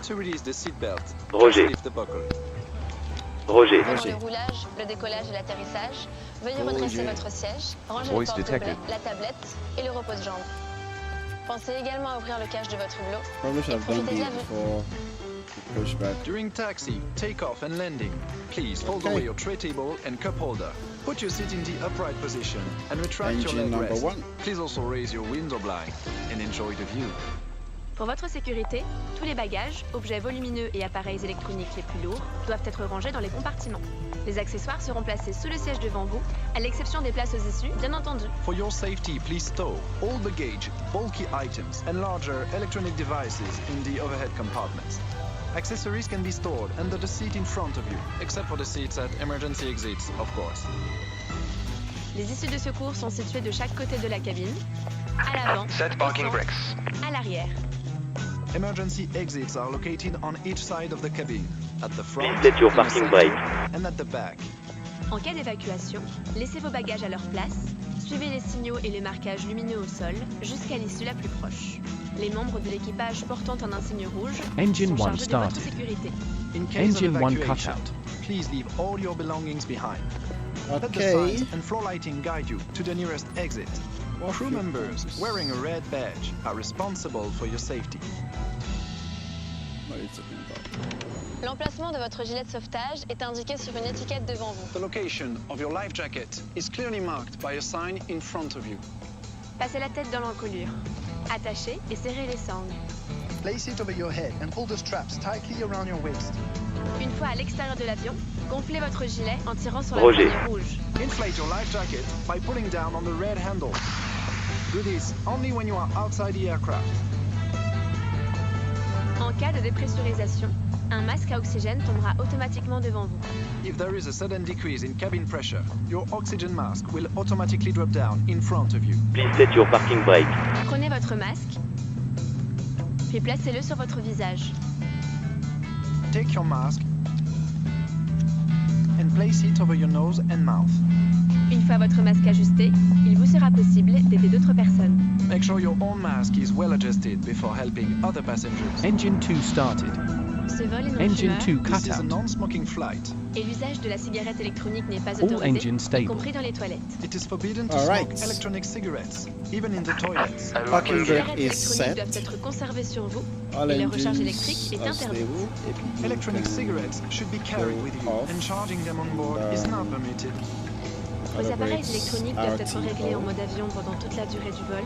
To release the seatbelt, Roger. lift the buckle. Roger. Pendant le roulage, le décollage et l'atterrissage, veuillez redresser votre siège, ranger les portes de blé, la tablette et le repose-jambes. Pensez également à ouvrir le cache de votre hublot et profitez de la vue. Pushback. During taxi, takeoff and landing, please fold away your tray table and cup holder. Put your seat in the upright position and retract your leg rest. Please also raise your window blind and enjoy the view. Pour votre sécurité, tous les bagages, objets volumineux et appareils électroniques les plus lourds doivent être rangés dans les compartiments. Les accessoires seront placés sous le siège devant vous, à l'exception des places aux issues, bien entendu. For your safety, please stow all baggage, bulky items and larger electronic devices in the overhead compartments. Accessories can be stored under the seat in front of you, except for the seats at emergency exits, of course. Les issues de secours sont situées de chaque côté de la cabine, à l'avant, Set parking brakes. à l'arrière. Emergency exits are located on each side of the cabin, at the front, Please set your in the parking center, brake. and at the back. En cas d'évacuation, laissez vos bagages à leur place, suivez les signaux et les marquages lumineux au sol jusqu'à l'issue la plus proche. Les membres de l'équipage portant un insigne rouge Engine sont 1 chargés de votre started. sécurité. In case Engine of 1 evacuation, cut out. please leave all your belongings behind. Let the Okay. signs and floor lighting guide you to the nearest exit. Crew members wearing a red badge are responsible for your safety. What are you talking about? L'emplacement de votre gilet de sauvetage est indiqué sur une étiquette devant vous. The location of your life jacket is clearly marked by a sign in front of you. Passez la tête dans l'encolure. Attachez et serrez les sangles. Place it over your head and pull the straps tightly around your waist. Une fois à l'extérieur de l'avion, gonflez votre gilet en tirant sur la Roger. poignée rouge. Inflate your life jacket by pulling down on the red handle. Do this only when you are outside the aircraft. En cas de dépressurisation, un masque à oxygène tombera automatiquement devant vous. If there is a sudden decrease in cabin pressure, your oxygen mask will automatically drop down in front of you. Please set your parking brake. Prenez votre masque, puis placez-le sur votre visage. Take your mask and place it over your nose and mouth. Une fois votre masque ajusté, il vous sera possible d'aider d'autres personnes. Make sure your own mask is well adjusted before helping other passengers. Engine 2 started. Ce vol est non Engine fumeur 2 This cut is a out. non-smoking flight. et l'usage de la cigarette électronique n'est pas All autorisé, engines y stable. compris dans les toilettes. It is forbidden to Alright. smoke electronic cigarettes, even in the toilets. Parking Les brake cigarettes is électroniques set. doivent être conservées sur vous All et leur recharge engines électrique est are interdite. stable. Et puis, Electronic cigarettes should be carried with you, off. and charging them on board is not permitted. Vos appareils brakes électroniques are doivent être réglés en T-O. mode avion pendant toute la durée du vol,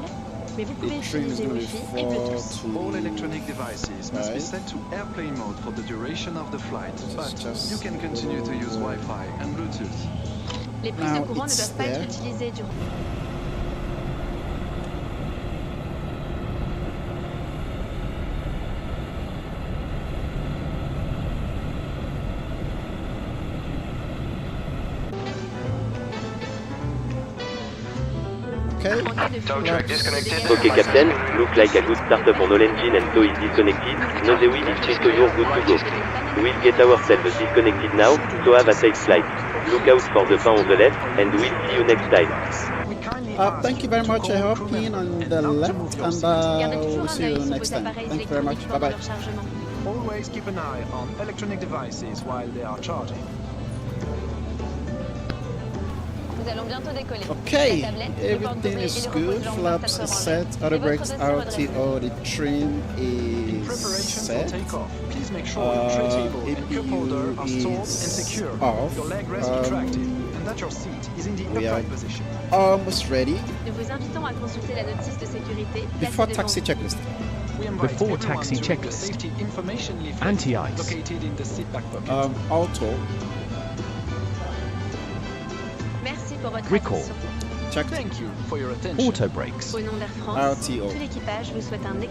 mais vous pouvez The train is utiliser going Wi-Fi to et fall Bluetooth. to All electronic devices must be Right. set to airplane mode for the duration of the flight, but you can continue to use Wi-Fi and Bluetooth. Les prises de Now courant ne it's doivent pas there. être utilisées durant... Okay. Okay, Captain. Look like a good startup on all engine and tow is disconnected. Nose wheel is free, so you're good to go. We'll get ourselves disconnected now, so have a safe flight. Look out for the pan on the left, and we'll see you next time. Thank you very much. I hop in on the left, and we'll see you next time. Thank you very much. Bye-bye. Always keep an eye on electronic devices while they are charging. Okay, everything is good. Flaps is set, auto brakes, RTO, the trim is set. Please make sure your tray table and cup holder are stored and secure. Off. Your leg rest retracted, and that your seat is in the upright position. Almost ready. Before taxi checklist. Before taxi checklist. Anti-ice. Auto. Recall. Check. Thank you for your attention. Auto brakes. RTO.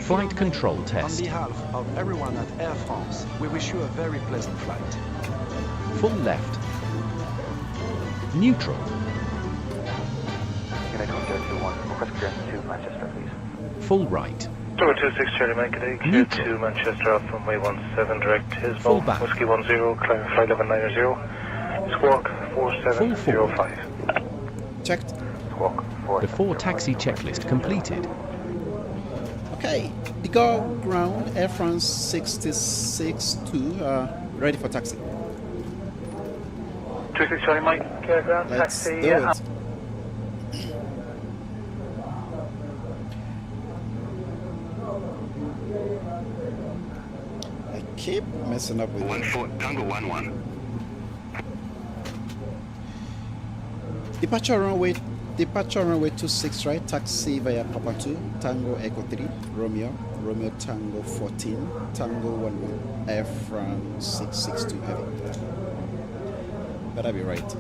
Flight control test. On behalf of everyone at Air France, we wish you a very pleasant flight. Full left. Neutral. Full right. 26 Charlie Mike, clear to Manchester off runway 17 direct Hisbo, Whiskey 10, climb flight 1190, squawk 4705. Checked. Squawk 4705. Before taxi checklist completed. Okay, the go ground Air France 66-2, ready for taxi. 26 Charlie Mike, clear ground, Let's taxi. do it. Keep messing up with 14 Tango 11. Departure runway 26 right, taxi via Papa 2, Tango Echo 3, Romeo Tango 14, Tango 11, Air France 662 heavy. Better be right.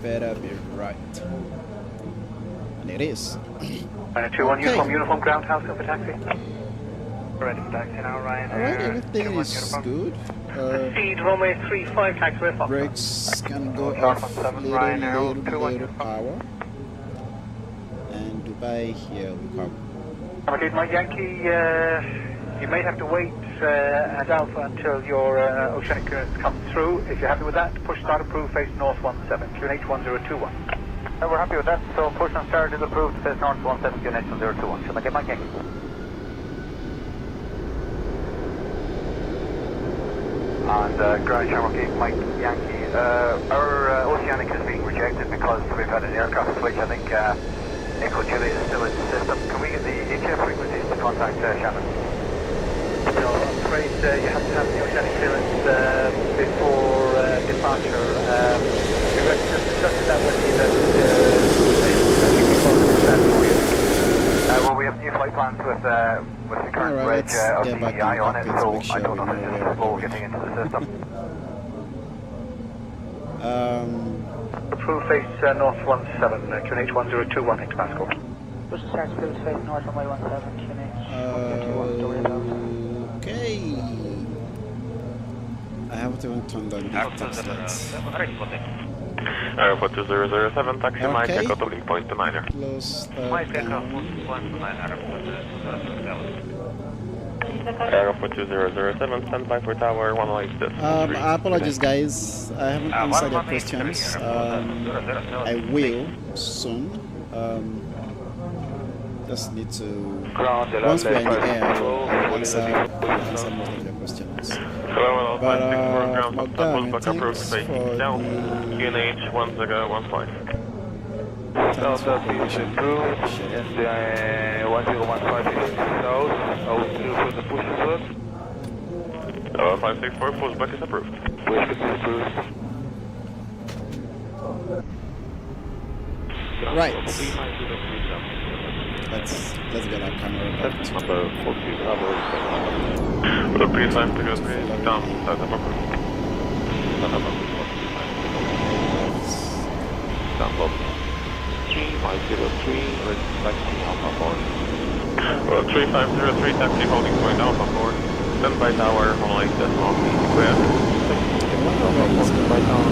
Better be right. And it is. 921 uniform ground house for taxi. Ready for taxi now, Ryan. Alright, everything is good. Proceed runway 35, taxiway Fox. Brakes can go off little power. And Dubai, here we come. Okay, Mike Yankee, you may have to wait at Alpha until your oceanic clearance comes through. If you're happy with that, push start approved, face north 17, QNH 1021. We're happy with that, so push and start is approved, face north 17, QNH 1021. Should I get Mike Yankee? And ground Shamrock 8, Mike Yankee. Our oceanic is being rejected because we've had an aircraft switch. I think Echo Juliet is still in the system. Can we get the HF frequencies to contact Shannon? No, I'm afraid you have to have the oceanic clearance before departure. We just discussed that with you that I think we've got for you. Well, we have new flight plans with the current reg of the EI on it, so I don't know if it's just slow getting into the system. Approved face north 17, QNH 1021, into Pascal. Push start approved, face north runway 17, QNH 1021, okay. I have to turn down the tax lights. Airport 2007, taxi Mike, Echo to link point to Niner. Close Mike, Echo, point to Niner. Airport 2007, stand by for tower 186. I apologize, guys. I haven't answered your questions. I will soon. Just need to. Once we're in the air, I'll answer most of your questions. But Morgan, thanks for the... QNH 1015. South Aviation Crew, and 1015 is south, out for the push as well. 564, pushback is approved. Pushback is approved. Right. Let's get our camera back. The pre-time to go down, south of down low. 3503, taxi Alpha 4. 3503, taxi holding point Alpha 4. Stand by tower, only decimal, clear. By tower,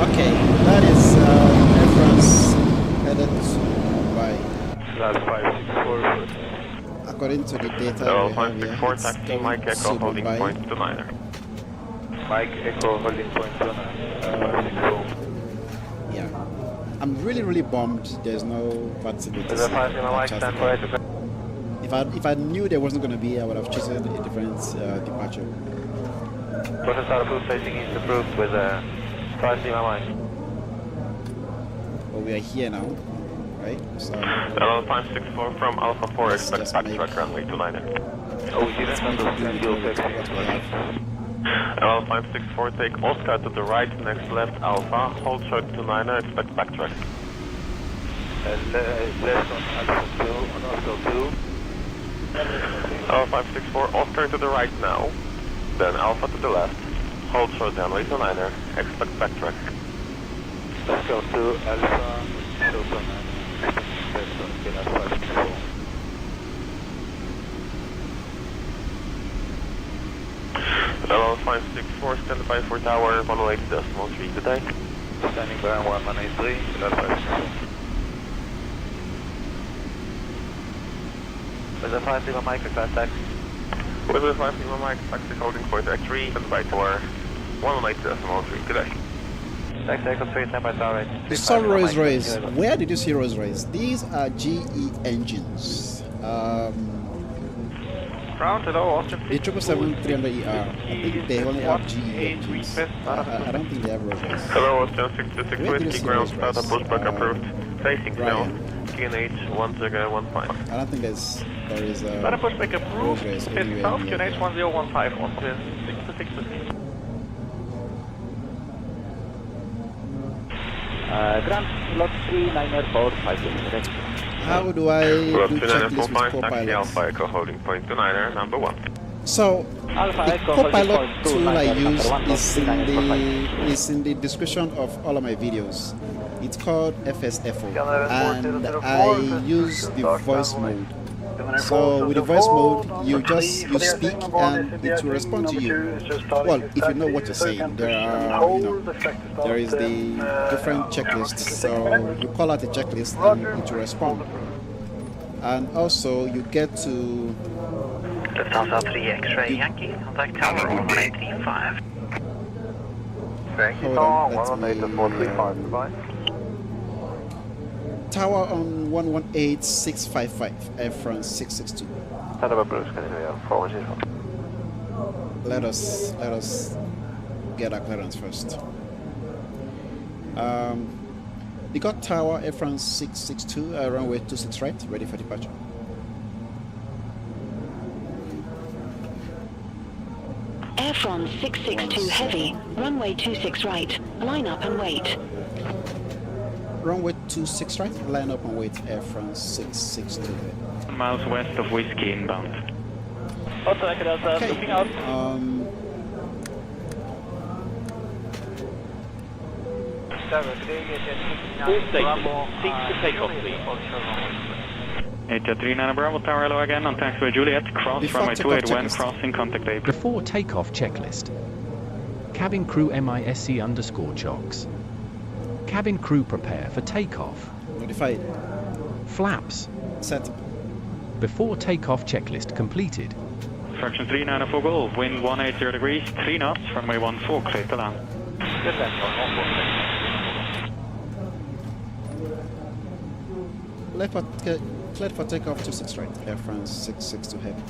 Okay, that is Air France headed to Dubai. That's 564. According to the data Hello, we have here, 564, it's taxi going Mike to Echo holding Dubai. point to Niner. Mike Echo holding point 564. Yeah. I'm really bummed there's no Vatsim. If I knew there wasn't going to be, I would have chosen a different departure. Process out approved, facing east approved with 5 Mike. But we are here now, right? So Hello, 564 from Alpha 4, expect backtrack runway to Niner. Oh, we didn't understand fuel taxi. Hello, 564, take Oscar to the right, next left Alpha, hold short to Niner, expect backtrack. Left on Alpha 2, on Oscar 2. Hello, 564, Oscar to the right now, then Alpha to the left, hold short downway to Niner, expect backtrack. Oscar 2, Alpha, short on Niner, left on Pinot 564. Hello, 564, stand by for tower, 108.3 today. Standing by on 1183, Pinot 564. With a 5 Mike, request taxi. With a 5 Mike, taxi holding point X3, stand by tower, 108.3 today. Taxi Echo 3, stand by tower 8. you saw Rolls Royce. Where did you see Rolls Royce? These are GE engines. Ground, hello, Austrian. The 777-300ER. I think they only have GE engines. I don't think they have Rolls Royce. Hello, Austrian 626 Whiskey, ground start up, pushback approved, facing south, QNH 1015. I don't think there is Starter pushback approved, Rolls Royce face anywhere south, near QNH 1015, on to 626. Ground, lot 3945. How do I do checklist with taxi Alpha Echo holding point to Niner, number 1. So the co-pilot tool I use is in the description of all of my videos. It's called FSFO, and I use the voice mode. So with the voice mode, you speak and it will respond to you. Well, if you know what you're saying, there is the different checklists. So you call out a checklist and it will respond. And also you get to Lufthansa 3 X-ray Yankee, contact tower 1835. Thank you, tower 118.435, goodbye. Tower on 118655, Air France 662. Let us get our clearance first. We got tower Air France 662, runway 26 right, ready for departure. Air France 662 heavy, runway 26 right, line up and wait. Runway 26 right, line up and wait, Air France 662. Miles west of Whiskey inbound. Okay. Looking out. All stations, seats to takeoff, please. 839 Bravo Tower, hello again, on taxiway Juliet, cross runway 28 when crossing, contact April. Before takeoff checklist. Cabin crew MISC_chocks. Cabin crew prepare for takeoff. Notified. Flaps. Set. Before takeoff checklist completed. Fraction 394 Golf, wind 180 degrees, 3 knots, runway 14, clear to land. Cleared for takeoff 26 right, Air France 662 heavy.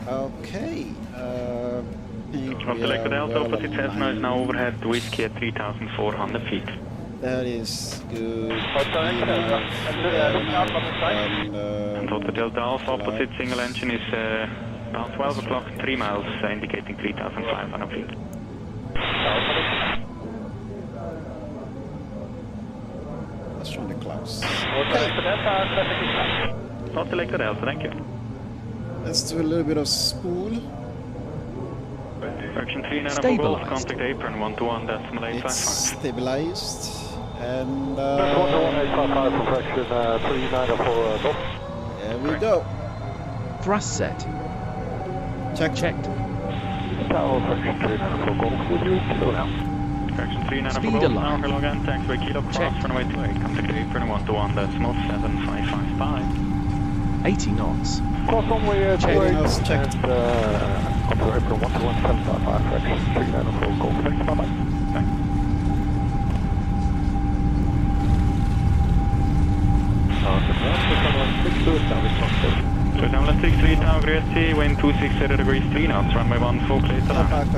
Okay. Select the Delta, opposite Cessna is now overhead, Whiskey at 3,400 feet. That is good. And Hotel Delta Alpha, opposite single engine is about 12 o'clock, 3 miles, indicating 3,500 feet. Let's run the clouds. Okay. Not select the Delta, thank you. Let's do a little bit of spool. Fraction 394 Golf, contact apron 121.855. It's stabilized. And That's 11855 for fraction 394 Golf. There we go. Thrust set. Checked. Checked. Tower fraction 394 Golf, would you slow down? Correction 39 Speed for aligned. now, hello again, taxiway Kilo cross, runway 28, contact apron 121, decimal 7555. 80 knots. Cross runway Check. 28 checked. and onto apron 121.755, correction 39 Golf. Thanks, bye-bye. So down 63 Tower Gracie, wind 260 degrees 3 knots, runway 14 clear to land.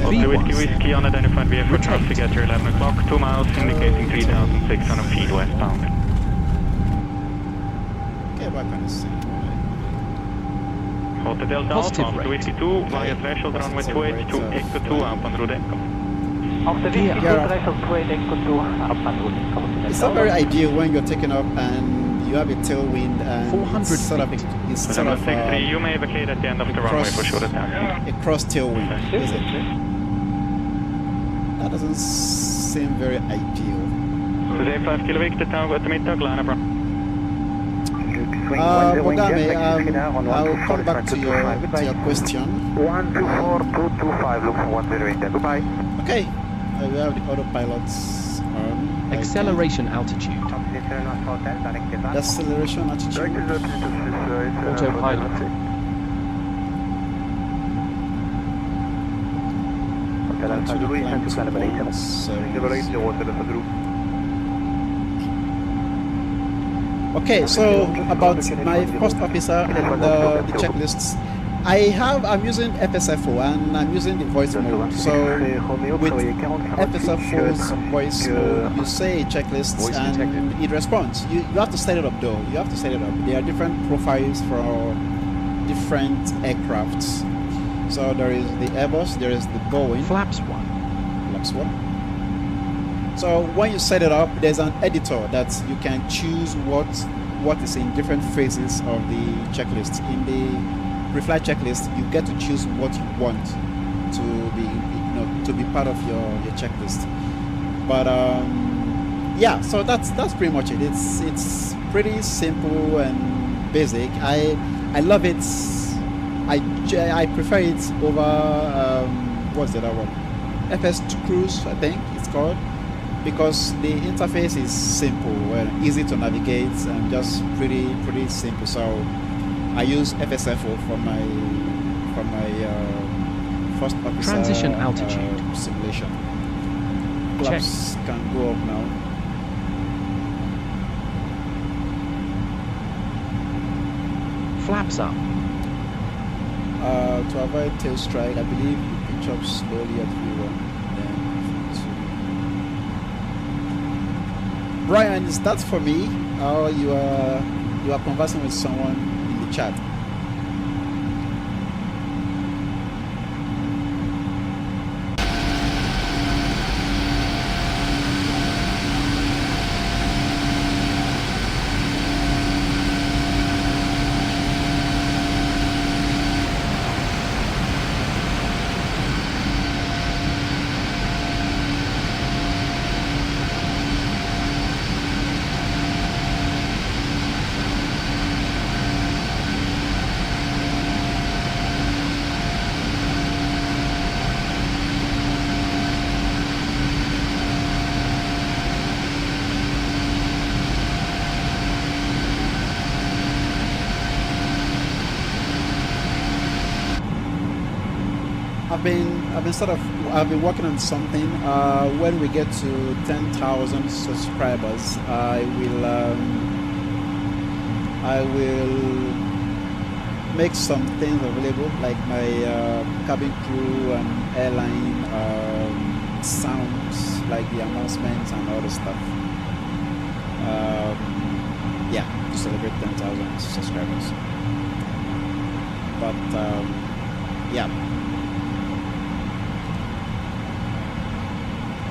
Okay, Whiskey unidentified vehicle traffic at your 11 o'clock, 2 miles indicating 3,600 feet westbound. Okay, back on the same. Hotel Delta Alpha, to Whiskey 2, via threshold runway 28 to Echo 2, up on route Echo. After Whiskey 2, threshold 28, Echo 2, up on route Echo. It's not very ideal when you're taking up and you have a tailwind and 400 it's sort of you may vacate at the end of the runway for sure attack. a cross tailwind, is it? That doesn't seem very ideal. Today 5 kilo Victor Tower at the middle line of Bogame, I'll come back to your question. 124225, look for 10 goodbye. Okay, we have the autopilots on. Acceleration altitude. Acceleration altitude. Autopilot. Okay, so about my first officer and the checklists. I'm using FSFO and I'm using the voice mode. So with FSFO's voice mode, you say checklists and it responds. You have to set it up though. You have to set it up. There are different profiles for different aircrafts. So there is the Airbus, there is the Boeing. Flaps 1. Flaps 1. So when you set it up, there's an editor that you can choose what is in different phases of the checklist. In the pre-flight checklist, you get to choose what you want to be part of your checklist. But yeah, so that's pretty much it. It's pretty simple and basic. I love it. I prefer it over what's the other one? FS2 Cruise, I think it's called, because the interface is simple and easy to navigate and just pretty simple. So I use FSFO for my first officer transition altitude simulation. Flaps can go up now. Flaps up. To avoid tail strike, I believe you pitch up slowly at V1. Brian, is that for me, or you are conversing with someone in the chat? I've been working on something. When we get to 10,000 subscribers, I will make some things available, like my cabin crew and airline sounds, like the announcements and all the stuff. Yeah, to celebrate 10,000 subscribers. But yeah.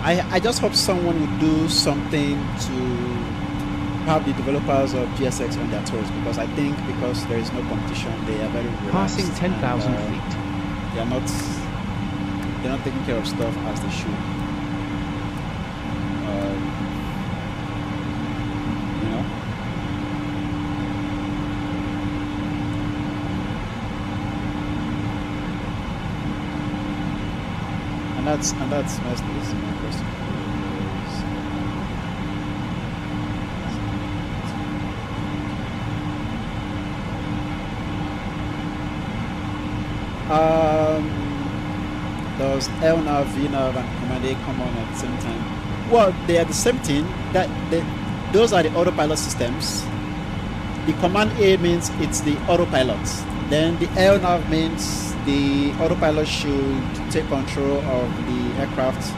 I just hope someone would do something to have the developers of GSX on their toes, because I think because there is no competition, they are very relaxed. Passing 10,000 feet. They're not taking care of stuff as they should. You know. that's my question. Does LNAV, VNAV, and Command A come on at the same time? Well, they are the same thing. Those are the autopilot systems. The Command A means it's the autopilot. Then the LNAV means the autopilot should take control of the aircraft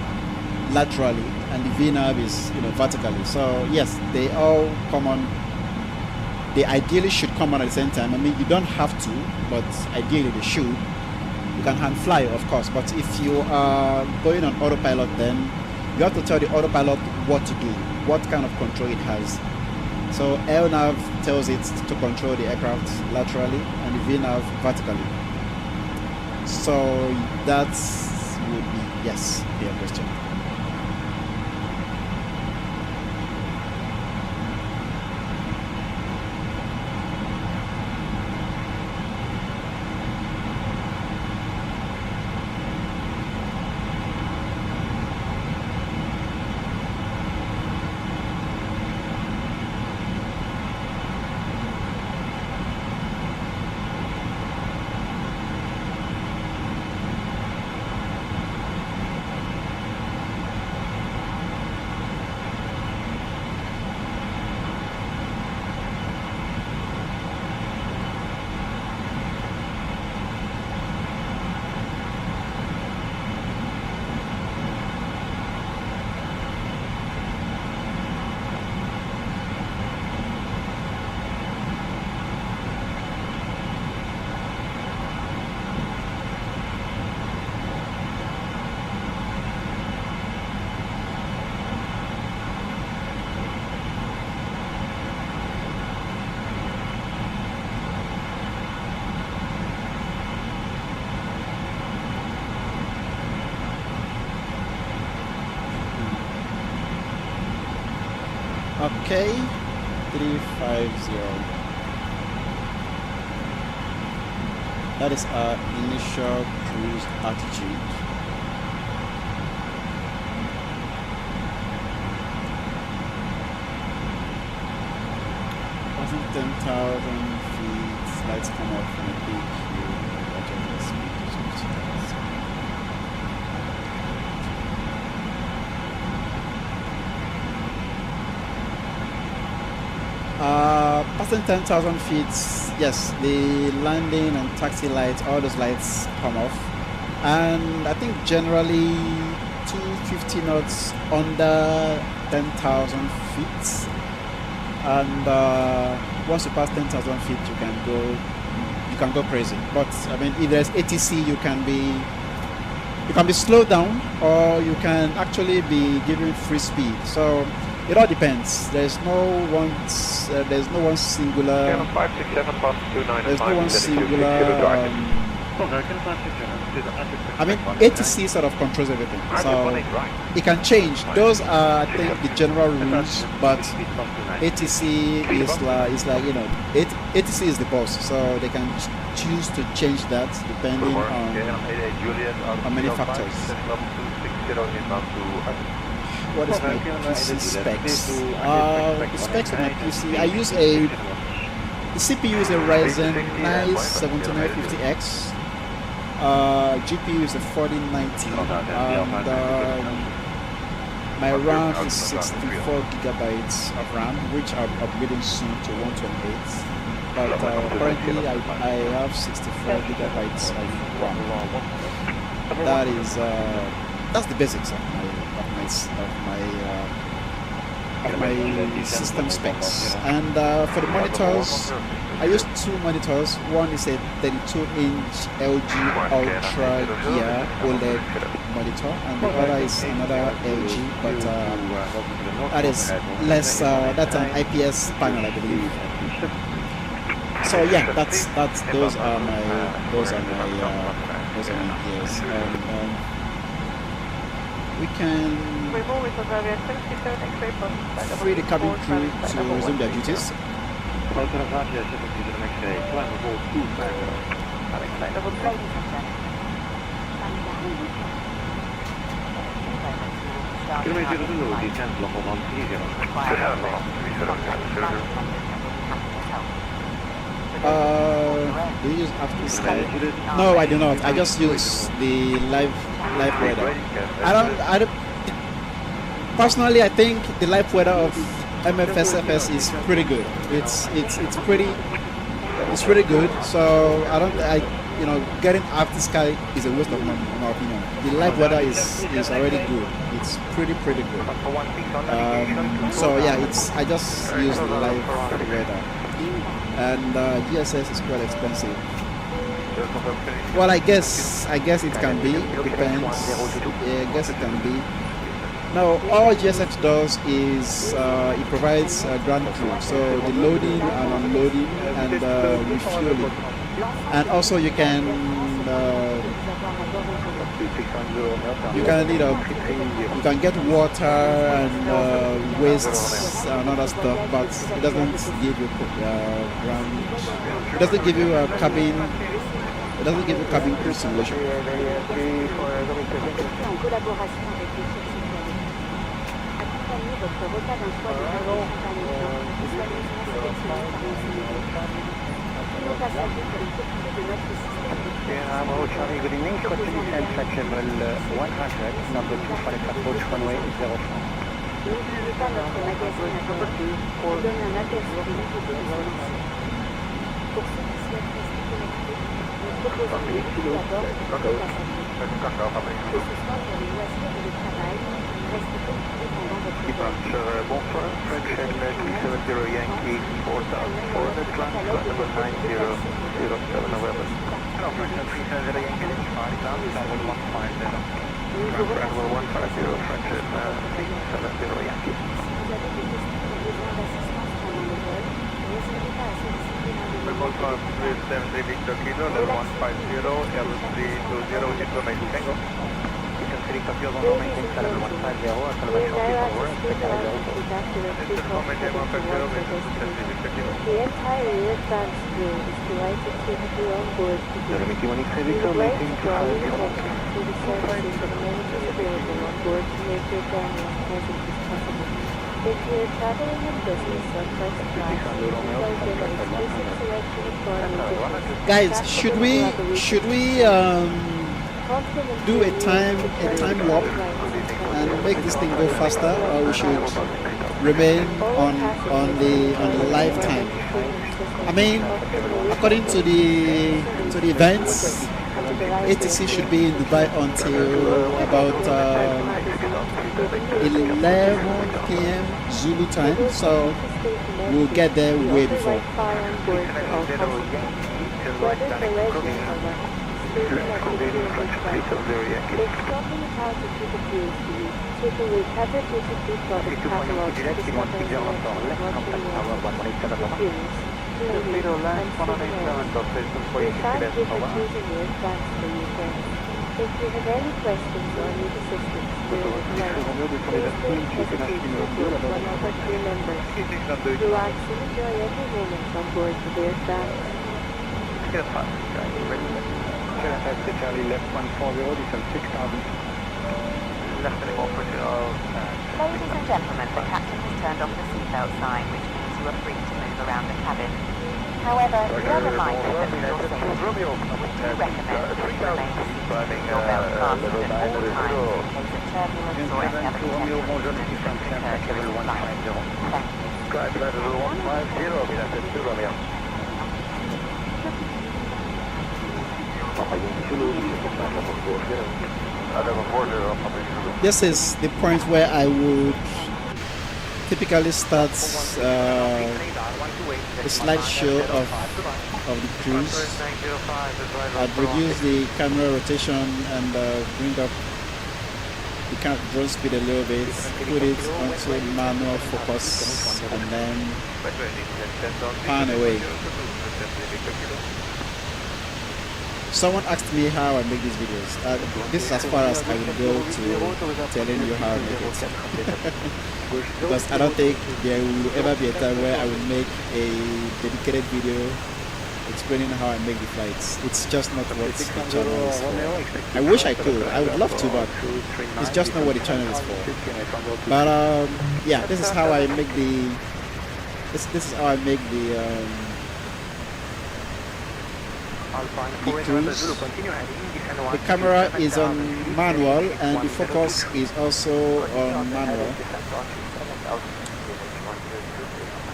laterally, and the VNAV is vertically. So yes, they all come on. They ideally should come on at the same time. I mean, you don't have to, but ideally they should. You can hand fly, of course, but if you are going on autopilot, then you have to tell the autopilot what to do, what kind of control it has. So LNAV tells it to control the aircraft laterally and the VNAV vertically. So that would be yes, your question. Okay, 350. That is our initial cruise altitude. Passing 10,000 feet, lights come off from a big hill. Passing 10,000 feet, yes, the landing and taxi lights, all those lights come off. And I think generally 250 knots under 10,000 feet. And once you pass 10,000 feet, you can go crazy. But I mean, if there's ATC, you can be slowed down, or you can actually be given free speed. So it all depends. There's no one singular. There's no one singular. I mean, ATC sort of controls everything, so it can change. Those are, I think, the general rules, but ATC is like ATC is the boss, so they can choose to change that depending on many factors. What is my PC specs? The specs of my PC, I use the CPU is a Ryzen 9 7950X. GPU is a 4090, and my RAM is 64 gigabytes of RAM, which I'm upgrading soon to 128. But currently I have 64 gigabytes of RAM. That's the basics of my system specs. And for the monitors, I use two monitors. One is a 32-inch LG Ultra Gear OLED monitor, and the other is another LG, but that is less. That's an IPS panel, I believe. So yeah, those are my gears. We can free the cabin crew to resume their duties. Do you use after sky? No, I do not. I just use the live weather. I don't. Personally, I think the live weather of MSFS is pretty good. It's pretty good. So getting after sky is a waste of money, in my opinion. The live weather is already good. It's pretty good. So yeah, I just use the live weather. And GSS is quite expensive. Well, I guess it can be. Depends. Yeah, I guess it can be. Now, all GSX does is it provides ground crew, so the loading and unloading and refueling, and also you can get water and wastes and other stuff, but it doesn't give you ground. It doesn't give you a cabin. It doesn't give you cabin crew simulation. Charlie, good evening. Squad to descend flight level 100, number 2 for approach runway 05. Departure, bonsoir, French L370 Yankee 4400, climb flight level 9007 November. Hello, French L370 Yankee, climb level 150. Climb level 150, French L370 Yankee. Bonsoir, 370 Victor Kilo, level 150, L320 information, Tango. Helicopter on maintain level 150, acceleration over, The entire aircraft crew is delighted to have you on board today. We would like to draw your attention to the services and amenities available on board to make your journey as pleasant as possible. If you are traveling in business or first class, you can plug in an exclusive selection of foreign guys, should we do a time warp and make this thing go faster, or we should remain on the live time? I mean, according to the events, ATC should be in Dubai until about 11 p.m. Zulu time, so we'll get there way before. If you have any questions or need assistance during the flight, please don't hesitate to approach one of our crew members. Relax and enjoy every moment on board the aircraft. Charlie left 140, descend 6,000. Left any more for Ladies and gentlemen, the captain has turned off the seatbelt sign, which means you are free to move around the cabin. However, we are reminded that for your safety, we do recommend that you remain seated with your belt fastened at all times in case of turbulence or any other potential incidents that occur during the flight. Thank you. Sky level 150, United 2 Romeo. This is the point where I would typically start a slideshow of the cruise. I'd reduce the camera rotation and bring up the drone speed a little bit, put it onto manual focus, and then pan away. Someone asked me how I make these videos. This is as far as I will go to telling you how I make it. Because I don't think there will ever be a time where I will make a dedicated video explaining how I make the flights. It's just not what the channel is for. I wish I could. I would love to, but it's just not what the channel is for. But yeah, this is how I make the. This is how I make the cruise. The camera is on manual and the focus is also on manual.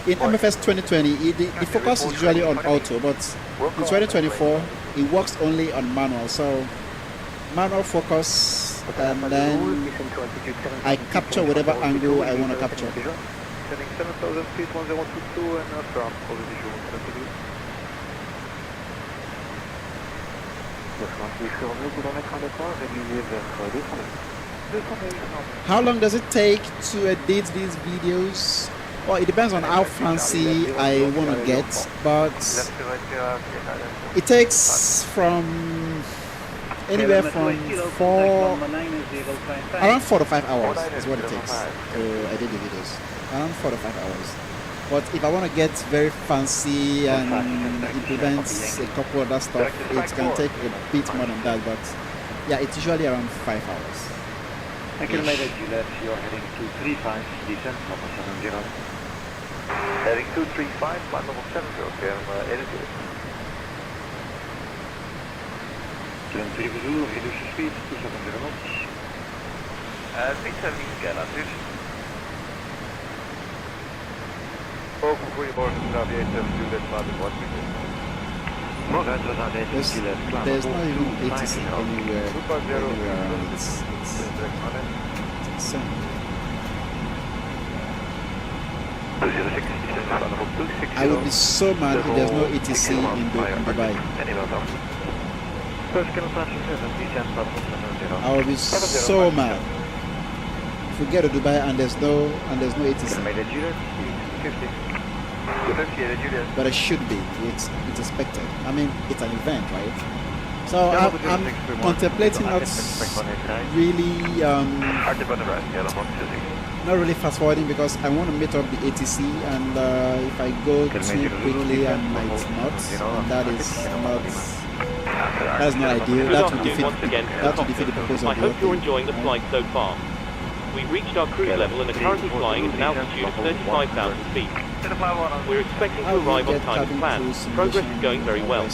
In MFS 2020, the focus is usually on auto, but in 2024, it works only on manual. So manual focus, and then I capture whatever angle I want to capture. Sending 7,000 feet, 1022 and from position 22. How long does it take to edit these videos? Well, it depends on how fancy I want to get, but it takes from anywhere from around 4 to 5 hours is what it takes to edit the videos. Around 4 to 5 hours. But if I want to get very fancy and implement a couple of that stuff, it can take a bit more than that. But yeah, it's usually around 5 hours. Thank you, Juliet. You're heading 235, descent level 70. Heading 235, flight level 70, attitude. Climb 3 Zulu, reduce your speed, 270 knots. Speed 70 again, attitude. Open for your board, aviator, Juliet, Flight 1 minute. There's not even ATC anywhere around. It's insane. I would be so mad if there's no ATC in Dubai. I would be so mad if we get to Dubai and there's no ATC. But it should be. It's expected. I mean, it's an event, right? So I'm contemplating not really fast forwarding because I want to meet up the ATC, and if I go too quickly I might not, and that's not ideal. That would defeat the purpose of I hope you're enjoying the flight so far. We've reached our cruise level and are currently flying at an altitude of 35,000 feet. We're expecting to arrive on time as planned. Progress is going very well.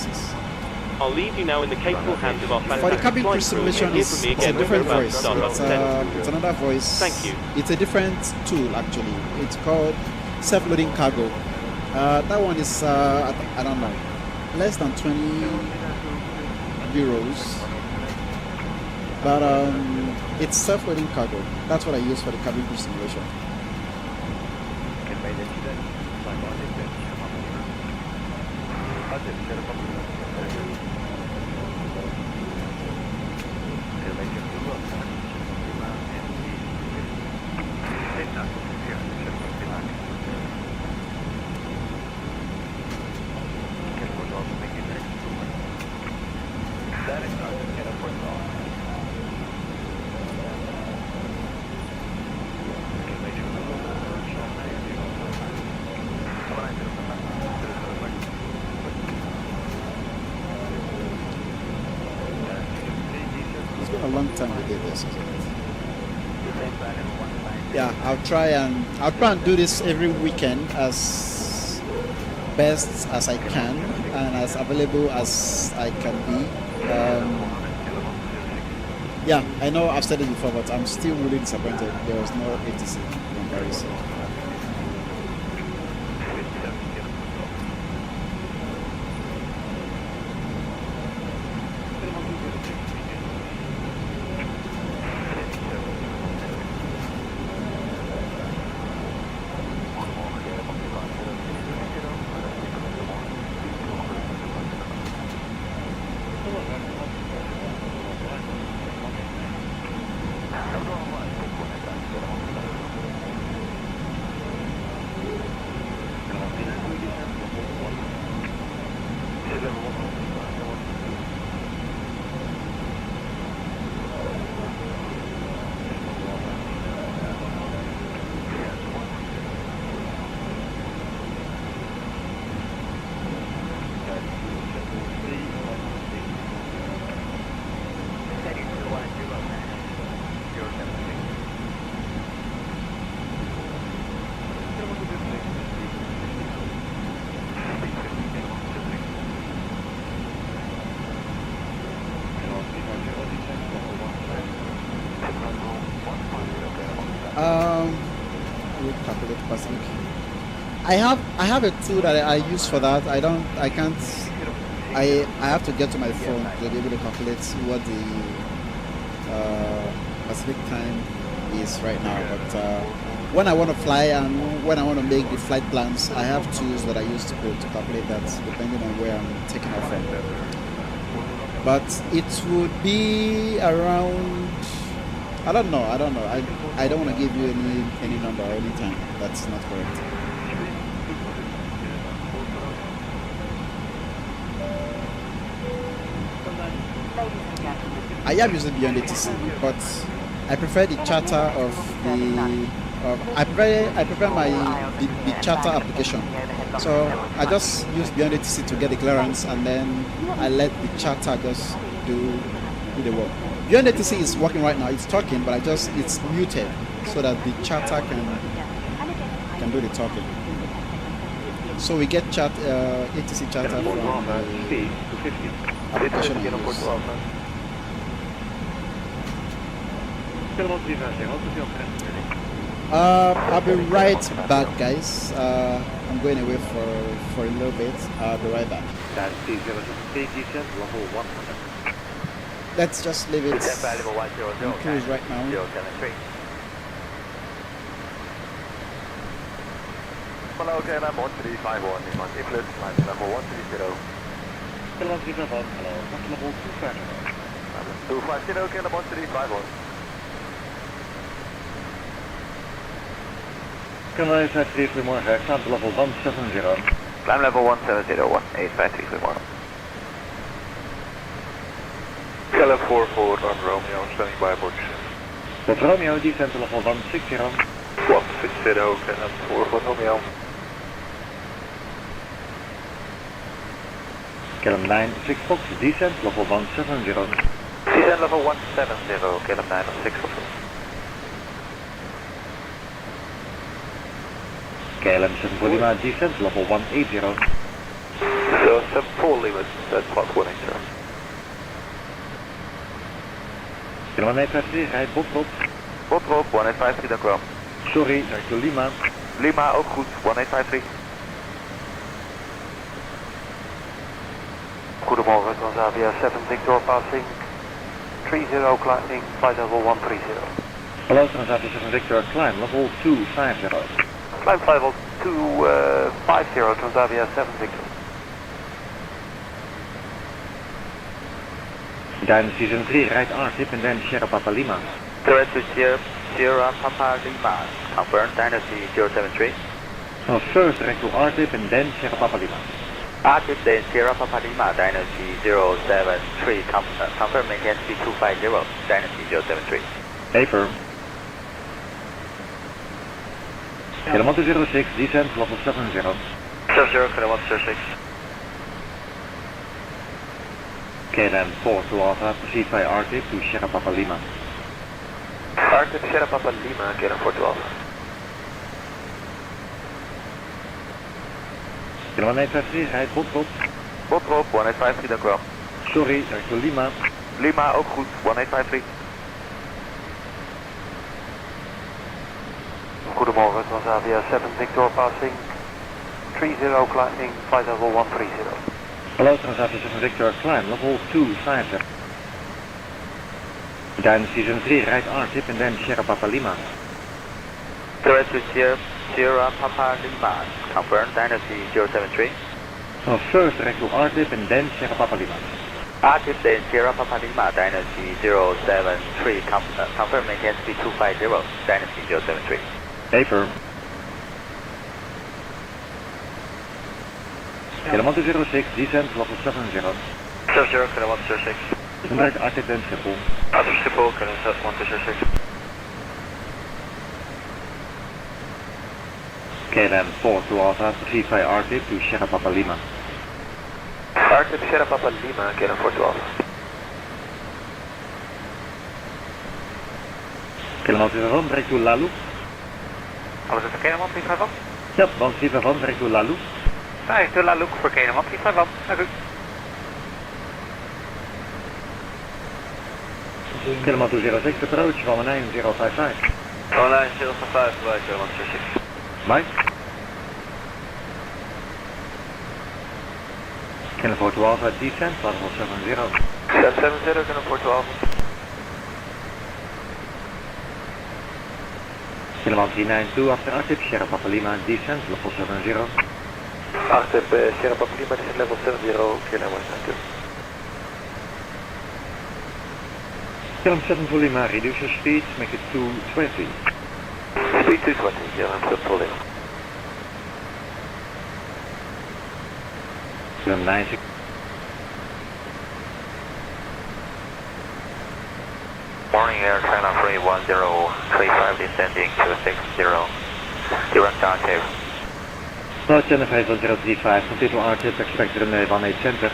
I'll leave you now in the capable hands of our fantastic flight crew, and hear from me again when we're about to start our descent. It's another voice. Thank you. It's a different tool actually. It's called self-loading cargo. That one is I don't know, less than 20 euros. But it's self-loading cargo. That's what I use for the cabin crew simulation. A long time we did this, isn't it? Yeah, I'll try and do this every weekend as best as I can and as available as I can be. Yeah, I know I've said it before, but I'm still really disappointed there was no ATC in Paris. I have a tool that I use for that. I have to get to my phone to be able to calculate what the Pacific time is right now. But when I want to fly and when I want to make the flight plans, I have tools that I use to calculate that depending on where I'm taking off from. But it would be around, I don't know. I don't want to give you any number or any time. That's not correct. I am using Beyond ATC, but I prefer the charter of the. I prefer the charter application. So I just use Beyond ATC to get the clearance, and then I let the charter just do the work. Beyond ATC is working right now. It's talking, but it's muted so that the charter can do the talking. So we get ATC charter from the application. I'll be right back, guys. I'm going away for a little bit. I'll be right back. Let's just leave it in cruise right now. Hello, KLM 1351, Nissan Eclipse, line level 130. KLM 351, hello, level 250. 250, KLM 1351. KLM 853, goedemorgen, ik sta op level 170. Climb level 170, 1853, goedemorgen. KLM 44 on Romeo, standing by board. Tot Romeo, descent to level 160. 160, KLM 4 Romeo. KLM 96 Fox, descent level 170. Descent level 170, KLM 96 Fox. KLM 74 Lima, descent level 180. So 74 Lima, that's plus 180. KLM 153, rijd Botrop. Botrop, 1853, dank u wel. Sorry, dank u Lima. Lima, ook goed, 1853. Goedemorgen, Transavia 7 Victor passing 30 climbing, flight level 130. Hello, Transavia 7 Victor, climb level 250. Climb flight level 250, Transavia 7 Victor. Dynasty 73, right R-tip and then Sierra Papa Lima. Direct to Sierra Papa Lima, confirm Dynasty 073. So first direct to R-tip and then Sierra Papa Lima. R-tip then Sierra Papa Lima, Dynasty 073, confirm maintain speed 250, Dynasty 073. Affirm. KLM 106, descent level 70. 70, KLM 106. KLM 42 Alpha, proceed by R-tip to Sierra Papa Lima. R-tip Sierra Papa Lima, KLM 42 Alpha. KLM 153, rijd Botrop. Botrop, 1853, dank u wel. Sorry, dank u Lima. Lima, ook goed, 1853. Goedemorgen, Transavia 7 Victor passing 30 climbing, flight level 130. Hello, Transavia 7 Victor, climb level 250. Dynasty 73, right R-tip and then Sierra Papa Lima. Direct to Sierra Papa Lima, confirm Dynasty 073. So first direct to R-tip and then Sierra Papa Lima. R-tip then Sierra Papa Lima, Dynasty 073, confirm maintain speed 250, Dynasty 073. Affirm. KLM 106, descent level 70. 70, KLM 106. Direct R-tip en Schiphol. R-tip Schiphol, KLM 106. KLM 42 Alpha, proceed by R-tip to Sierra Papa Lima. R-tip Sierra Papa Lima, KLM 42 Alpha. KLM 131, direct to La Loup. Alles is KLM 131? Ja, 131, direct to La Loup. Direct to La Loup voor KLM 131, dank u. KLM 206, approach van 9055. Van 9055 bij KLM 206. Mike? Kilo 412 at descent, level 70. 770, Kilo 412. Kilo 1392 after RTIP, Sierra Papa Lima, descent, level 70. RTIP, Sierra Papa Lima, descent level 70, Kilo 192. Kilo 7 for Lima, reduce your speed, make it 220. Speed 220, Kilo 7 for Lima. Kilo 96. Morning Air China Free 1035 descending to 60. Direct RTIP. Flight China 51035, from Titel RTIP, expect runway 18 center.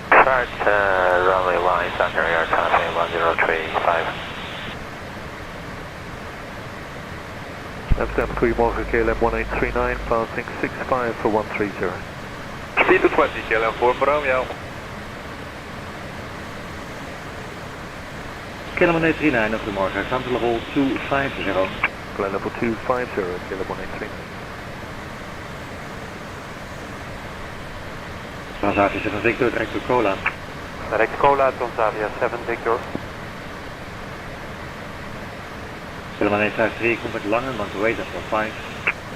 Start runway 1 center Air China Free 1035. Left down 3 morgen KLM 1839, passing 65 for 130. Speed 220, KLM 4 for Romeo. KLM 1839, goedemorgen, gaan to level 250. Flight level 250, KLM 1839. Transavia 7 Victor, direct to Cola. Direct Cola, Transavia 7 Victor. KLM 1853, contact Langen, 128, that's 5.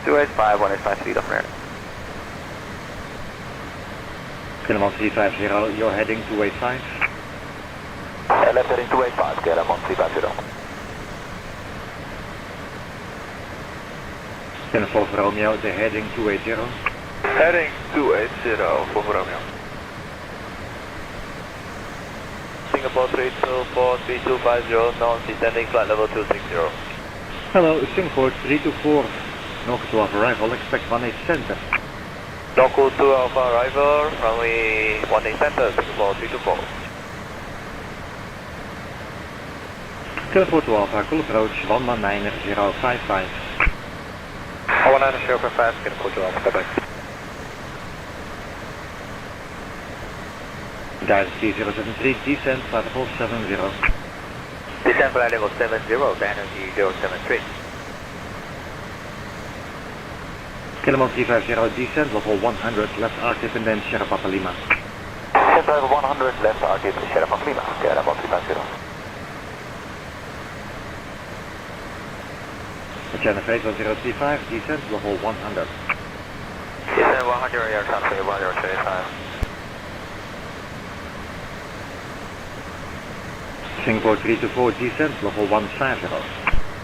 285, 1853, that's right. KLM 1350, you're heading 285. Left heading 285, KLM 1350. KLM 4 for Romeo, they're heading 280. Heading 280 for Romeo. Singapore 324, 3250, non-descending flight level 260. Hello, Singapore 324, Norco 12 arrival, expect 18 center. Norco 12 arrival, runway 18 center, Singapore 324. KLM 412, call approach 119.055. 19055, KLM 412, Quebec. Guys, T073, descent, flight level 70. Descent flight level 70, energy 073. KLM 350, descent, level 100, left RTIP and then Sierra Papa Lima. Descent level 100, left RTIP, Sierra Papa Lima, KLM 350. Jennifer 1035, descent, level 100. Descent 100, air transfer 1035. Singapore 324, descent, level 150.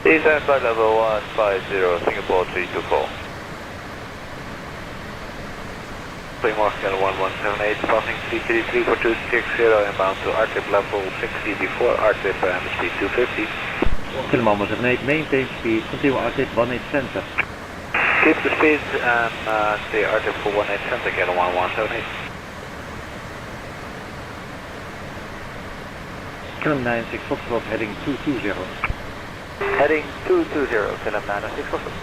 Descent flight level 150, Singapore 324. Claymore scale 1178, passing 333 for 260, inbound to RTIP level 60 before RTIP and speed 250. KLM 178, maintain speed, continue RTIP 18 center. Keep the speed and stay RTIP for 18 center, KLM 1178. KLM 96 Foxtrot heading 220. Heading 220, KLM 96 Foxtrot.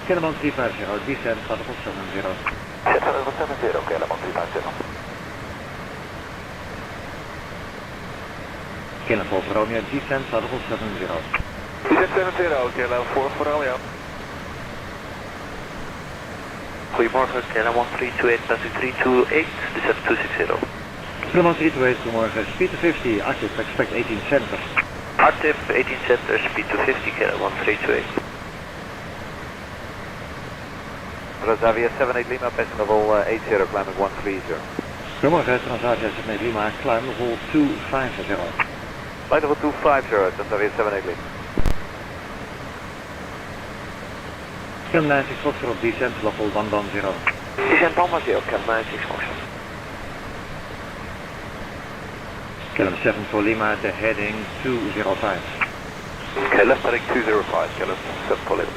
KLM 1350, descent, flight level 70. Descent level 70, KLM 1350. KLM 4 for Romeo, descent, flight level 70. Descent 70, KLM 4 for Romeo. Goedemorgen, KLM 1328, passing 328, descent 260. KLM 1328, goedemorgen, speed to 50, RTIP, expect 18 center. RTIP 18 center, speed to 50, KLM 1328. Transavia 78 Lima, passing level 80, climbing 130. Goedemorgen, Transavia 78 Lima, climb level 250. Flight level 250, Transavia 78 Lima. KLM 96 Foxtrot, descent, level 110. Descent 110, KLM 96 Foxtrot. KLM 7 for Lima, they're heading 205. Okay, left heading 205, KLM 7 for Lima.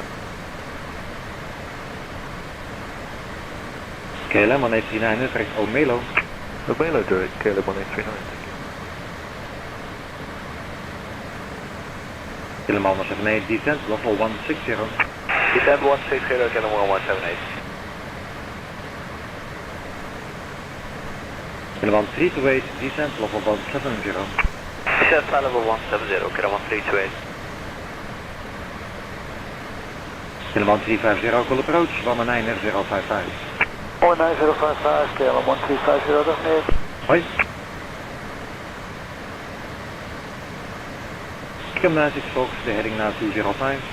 KLM 1839, direct Omelo. Omelo direct, KLM 1839. KLM 178, descent, level 160. Descent 160, KLM 1178. KLM 1328, descent, level 170. Descent level 170, KLM 1328. KLM 1350, call approach, 19055. 19055, KLM 1350, dag meneer. Hoi. KLM 96 Fox, the heading now 205.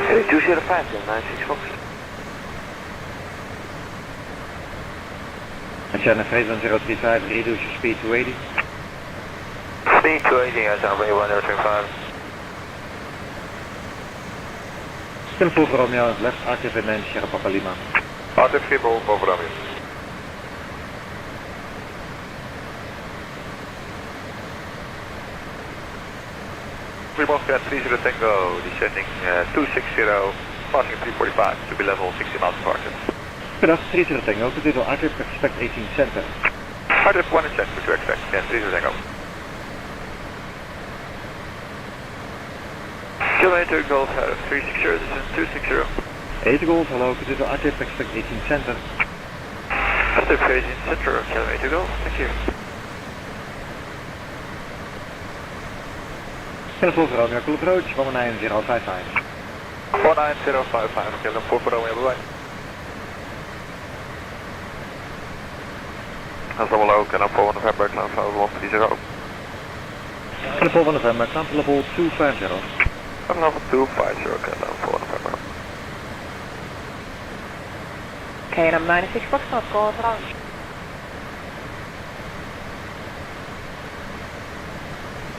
Heading 205, KLM 96 Fox. And China Freight 1035, reduce your speed to 80. Speed to 80, I sound 1035. Still full for Romeo, left active and then Sierra Papa Lima. Active Fibo, over Romeo. Pushback 30 Tango, descending 260, passing 345 to be level 60 miles per hour. Good afternoon, 30 Tango, continue active, expect 18 center. Active 1 and 10, to expect, yeah, 30 Tango. Kilometer Golf, 360, this is 260. 8 Golf, hello, continue active, expect 18 center. Active 18 center, kilometer Golf, thank you. Telephone for Romeo, call approach, 19055. 19055, KLM 4 for Romeo, bye-bye. Dat is allemaal ook, en dan voor November, klant van 130. Telephone van November, klant level 250. Level 250, KLM 4 November. KLM 96 Foxtrot, call approach.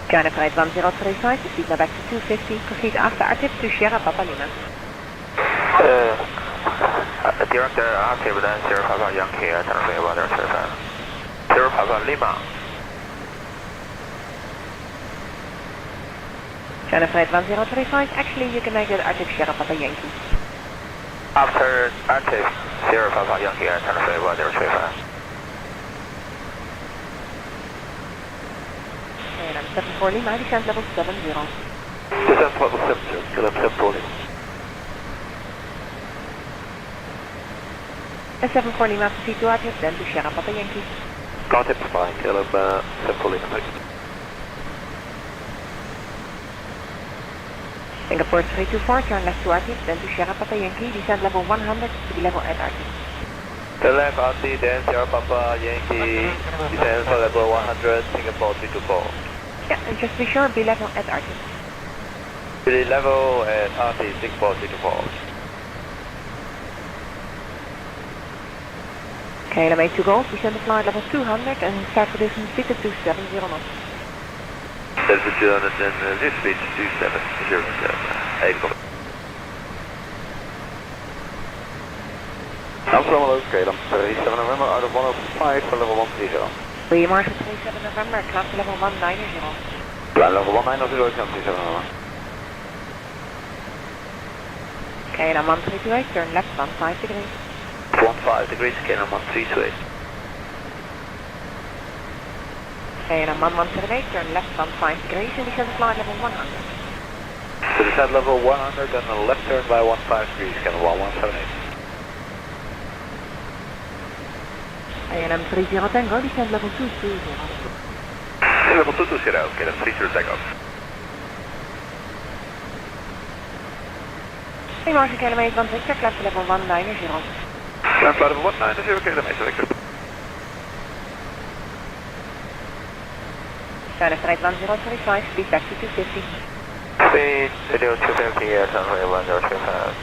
China Freight 1035, proceed now back to 250, proceed after our tip to Sierra Papa Lima. Director active then Sierra Papa Yankee, Tanfei 1035. Sierra Papa Lima. China Freight 1035, actually you can make it Arctic Sierra Papa Yankee. After active Sierra Papa Yankee, Tanfei 1035. And I'm 74 Lima, descent level 70. Descent level 70, KLM 74 Lima. And 74 Lima, proceed to Arctic, then to Sierra Papa Yankee. Contact fine, KLM 74 Lima, thank you. Singapore 324, turn left to Arctic, then to Sierra Papa Yankee, descent level 100 to be level at Arctic. The left RT, then Sierra Papa Yankee, descent for level 100, Singapore 324. Yeah, and just be sure, be level at Arctic. Be level at RT, Singapore 324. KLM 82 Golf, descend to flight level 200 and start for distance speed at 270 knots. That is 200 and this speed 270, 8 Golf. Amsterdam Hello, KLM 37 November, out of 105 for level 130. Goedemorgen, 37 November, climb to level 190. Climb level 190, KLM 37 November. KLM 1328, turn left 15 degrees. 15 degrees, KLM 1328. KLM 1178, turn left 15 degrees and descend to flight level 100. So descend level 100 and a left turn by 15 degrees, KLM 1178. KLM 30 Tango, descend level 220. Level 220, KLM 30 Tango. Goedemorgen, KLM 81 Victor, climb to level 190. Climb to level 190, KLM 81 Victor. China Freight 1035, speed back to 250. Speed 250, yes, runway 1035.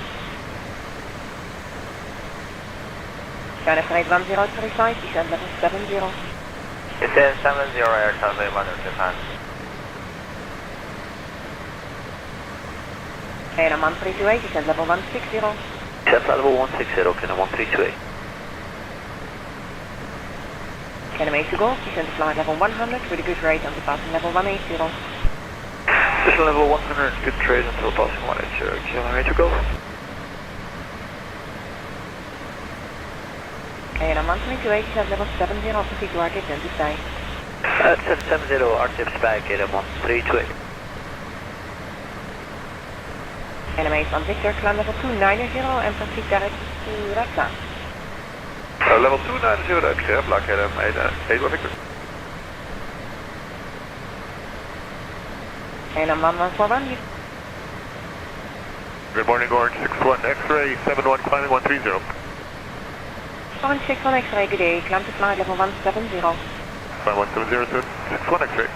China Freight 1035, descend level 70. Descend 70, air runway 1035. KLM 1328, descend level 160. Descend level 160, KLM 1328. KLM 82 Golf, descend to flight level 100 with a good rate until passing level 180. Descend level 100, good trade until passing 180, KLM 82 Golf. KLM 1328, descend level 70, proceed to Arctic, then to stay. 770, Arctic back, KLM 1328. KLM 81 Victor, climb level 290 and proceed direct to Raksa. Level 290, direct, yeah, black KLM 81 Victor. KLM 1141, Good morning, Orange 61 X-ray, 71 climbing 130. Orange 61 X-ray, good day, climb to flight level 170. Flight 170, sir. 61 X-ray.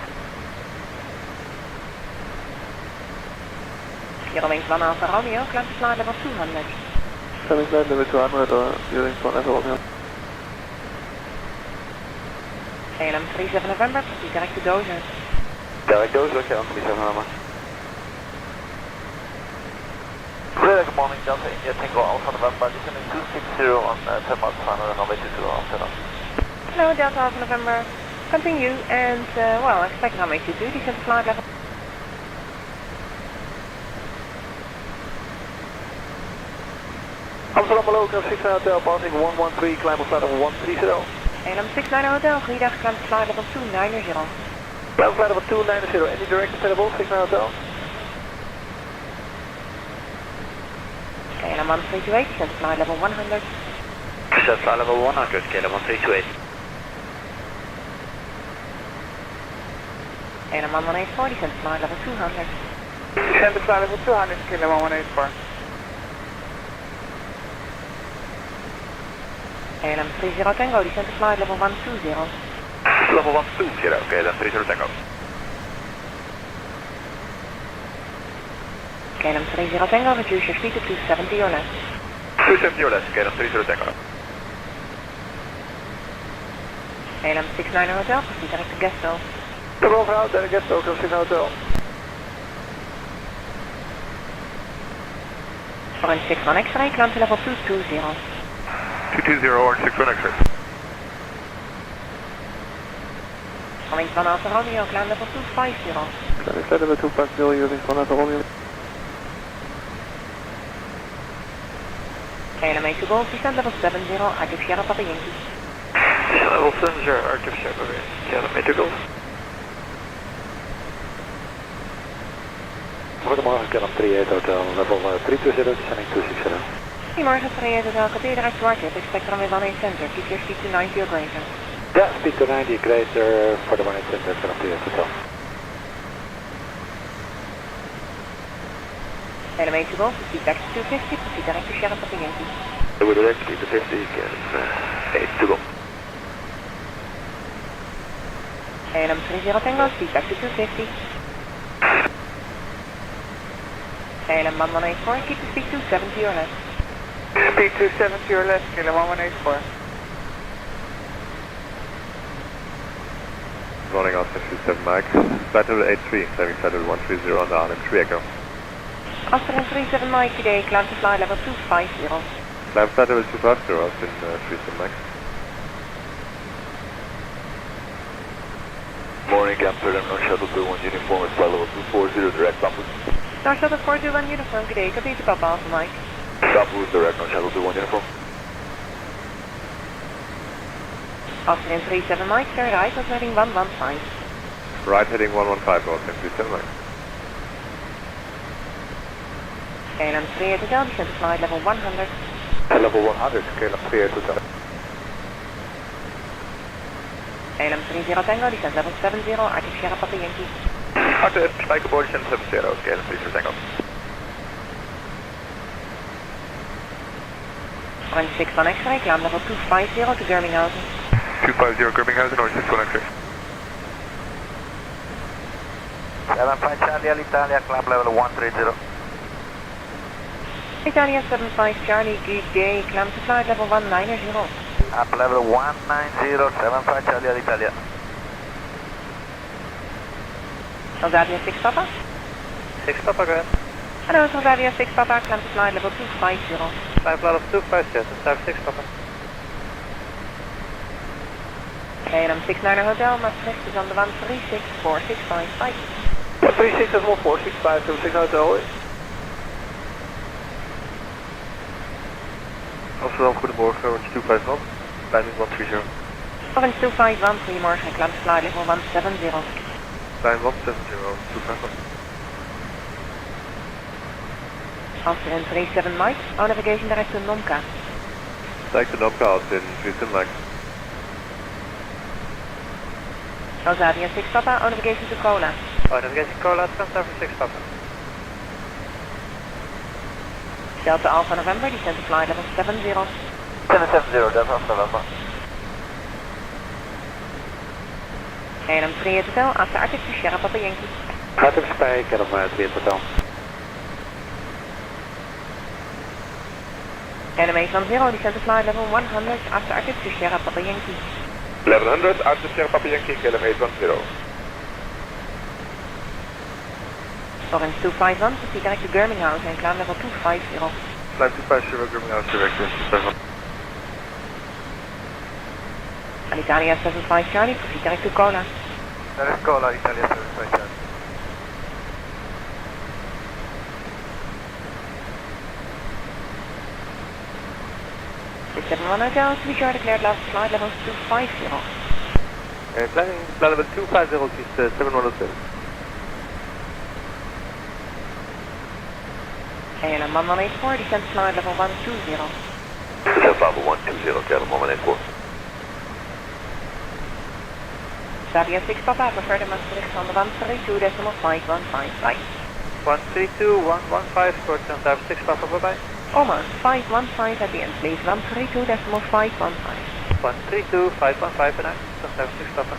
Euro wings 1 Alpha Romeo, climb to flight level 200. Coming flight level 200, Euro wings 1 Alpha Romeo. KLM 37 November, proceed direct to Dozer. Direct Dozer, KLM 37 November. Good morning, Delta India, Tango Alpha November, descending 260 on 10 miles per hour, runway 20 Amsterdam. Hello, Delta Alpha November. Continue and, well, expect runway 22, descend to flight level. Amsterdam local 69 Hotel, passing 113, climb on flight level 130. KLM 69 Hotel, goeiedag, climb to flight level 290. Climb flight level 290, any direct available, 69 Hotel. KLM 1328, descend to flight level 100. Descend flight level 100, KLM 1328. KLM 1184, descend to flight level 200. Descend to flight level 200, KLM 1184. KLM 30 Tango, descend to flight level 120. Level 120, KLM 30 Tango. KLM 30 Tango, reduce your speed to 270 or less. 270 or less, KLM 30 Tango. KLM 69 Hotel, proceed direct to Guestville. Double overhoud, direct Guestville, 69 Hotel. Orange 61 X-ray, climb to level 220. 220, Orange 61 X-ray. Orange 1 Alpha Romeo, climb level 250. Climb flight level 250, Orange 1 Alpha Romeo. KLM 82 Golf, descend level 70, active Sierra Papa Yankee. Level 70, active Sierra Papa Yankee, KLM 82 Golf. Goedemorgen, KLM 38 Hotel, level 320, descending 260. Goedemorgen, 38 Hotel, continue direct to Artip, expect runway 18 center, keep your speed to 90 or greater. Yeah, speed to 90 greater for the 18 center, KLM 38 Hotel. KLM 82 Golf, proceed back to 250, proceed direct to Sierra Papa Yankee. We would like speed to 50, KLM 82 Golf. KLM 30 Tango, speed back to 250. KLM 1184, keep the speed 270 or less. Speed 270 or less, KLM 1184. Morning, Austin 27 Mike. Flight level 83, climbing flight level 130 on the Arnhem 3 Echo. Austin 37 Mike today, climb to flight level 250. Climb flight level 250, Austin 37 Mike. Morning, Amsterdam, North Shuttle 21 uniform with flight level 240, direct Bamboo. North Shuttle 421 uniform, good day, continue to Papa Alpha Mike. Bamboo, direct North Shuttle 21 uniform. Austin 37 Mike, turn right, was heading 115. Right heading 115, Austin 37 Mike. KLM 38 Hotel, descend to flight level 100. Level 100, KLM 38 Hotel. KLM 30 Tango, descend level 70, active Sierra Papa Yankee. Active, spike aboard, descend 70, KLM 30 Tango. Orange 61 X-ray, climb level 250 to Germinghausen. 250 Germinghausen, Orange 61 X-ray. KLM 5 Charlie Alitalia, climb level 130. Italia 75 Charlie, good day, climb to flight level 190. Up level 190, 75 Charlie Alitalia. Alzavia 6 Papa? 6 Papa, go ahead. Hello, Alzavia 6 Papa, climb to flight level 250. Climb flight level 250, that's 6 Papa. KLM 69 Hotel, Maastricht is on the 1364655. 136 is 1465, 26 Hotel. Amsterdam, goedemorgen, Orange 251, landing 130. Orange 251, goedemorgen, climb to flight level 170. Line 170, Orange 251. Austin 37 Mike, our navigation direct to Nomka. Direct to Nomka, Austin 37 Mike. Alzavia 6 Papa, our navigation to Kola. Oh, navigation Kola, transfer for 6 Papa. Delta Alpha November, descend to flight level 70. 770, Delta Alpha November. KLM 3 Hotel, after Arctic to Sierra Papa Yankee. Gaat even bij, KLM 3 Hotel. KLM 810, descend to flight level 100, after Arctic to Sierra Papa Yankee. 1100, after Sierra Papa Yankee, KLM 810. Orange 251, proceed direct to Birmingham and climb level 250. Climb 250, Birmingham, direct to 250. Italia 75 Charlie, proceed direct to Cola. That is Cola, Italia 75 Charlie. This 71 Hotel, to be sure declared last flight level 250. Climbing flight level 250 is 7107. KLM 1184, descend to flight level 120. Descent level 120, KLM 1184. Italia 6 Papa, prefer to Maastricht on the 132.515 flight. 132.115, short turn time 6 Papa, bye bye. Almost 515 at the end, please. 132.515. 132.515 bedankt, turn time 6 Papa.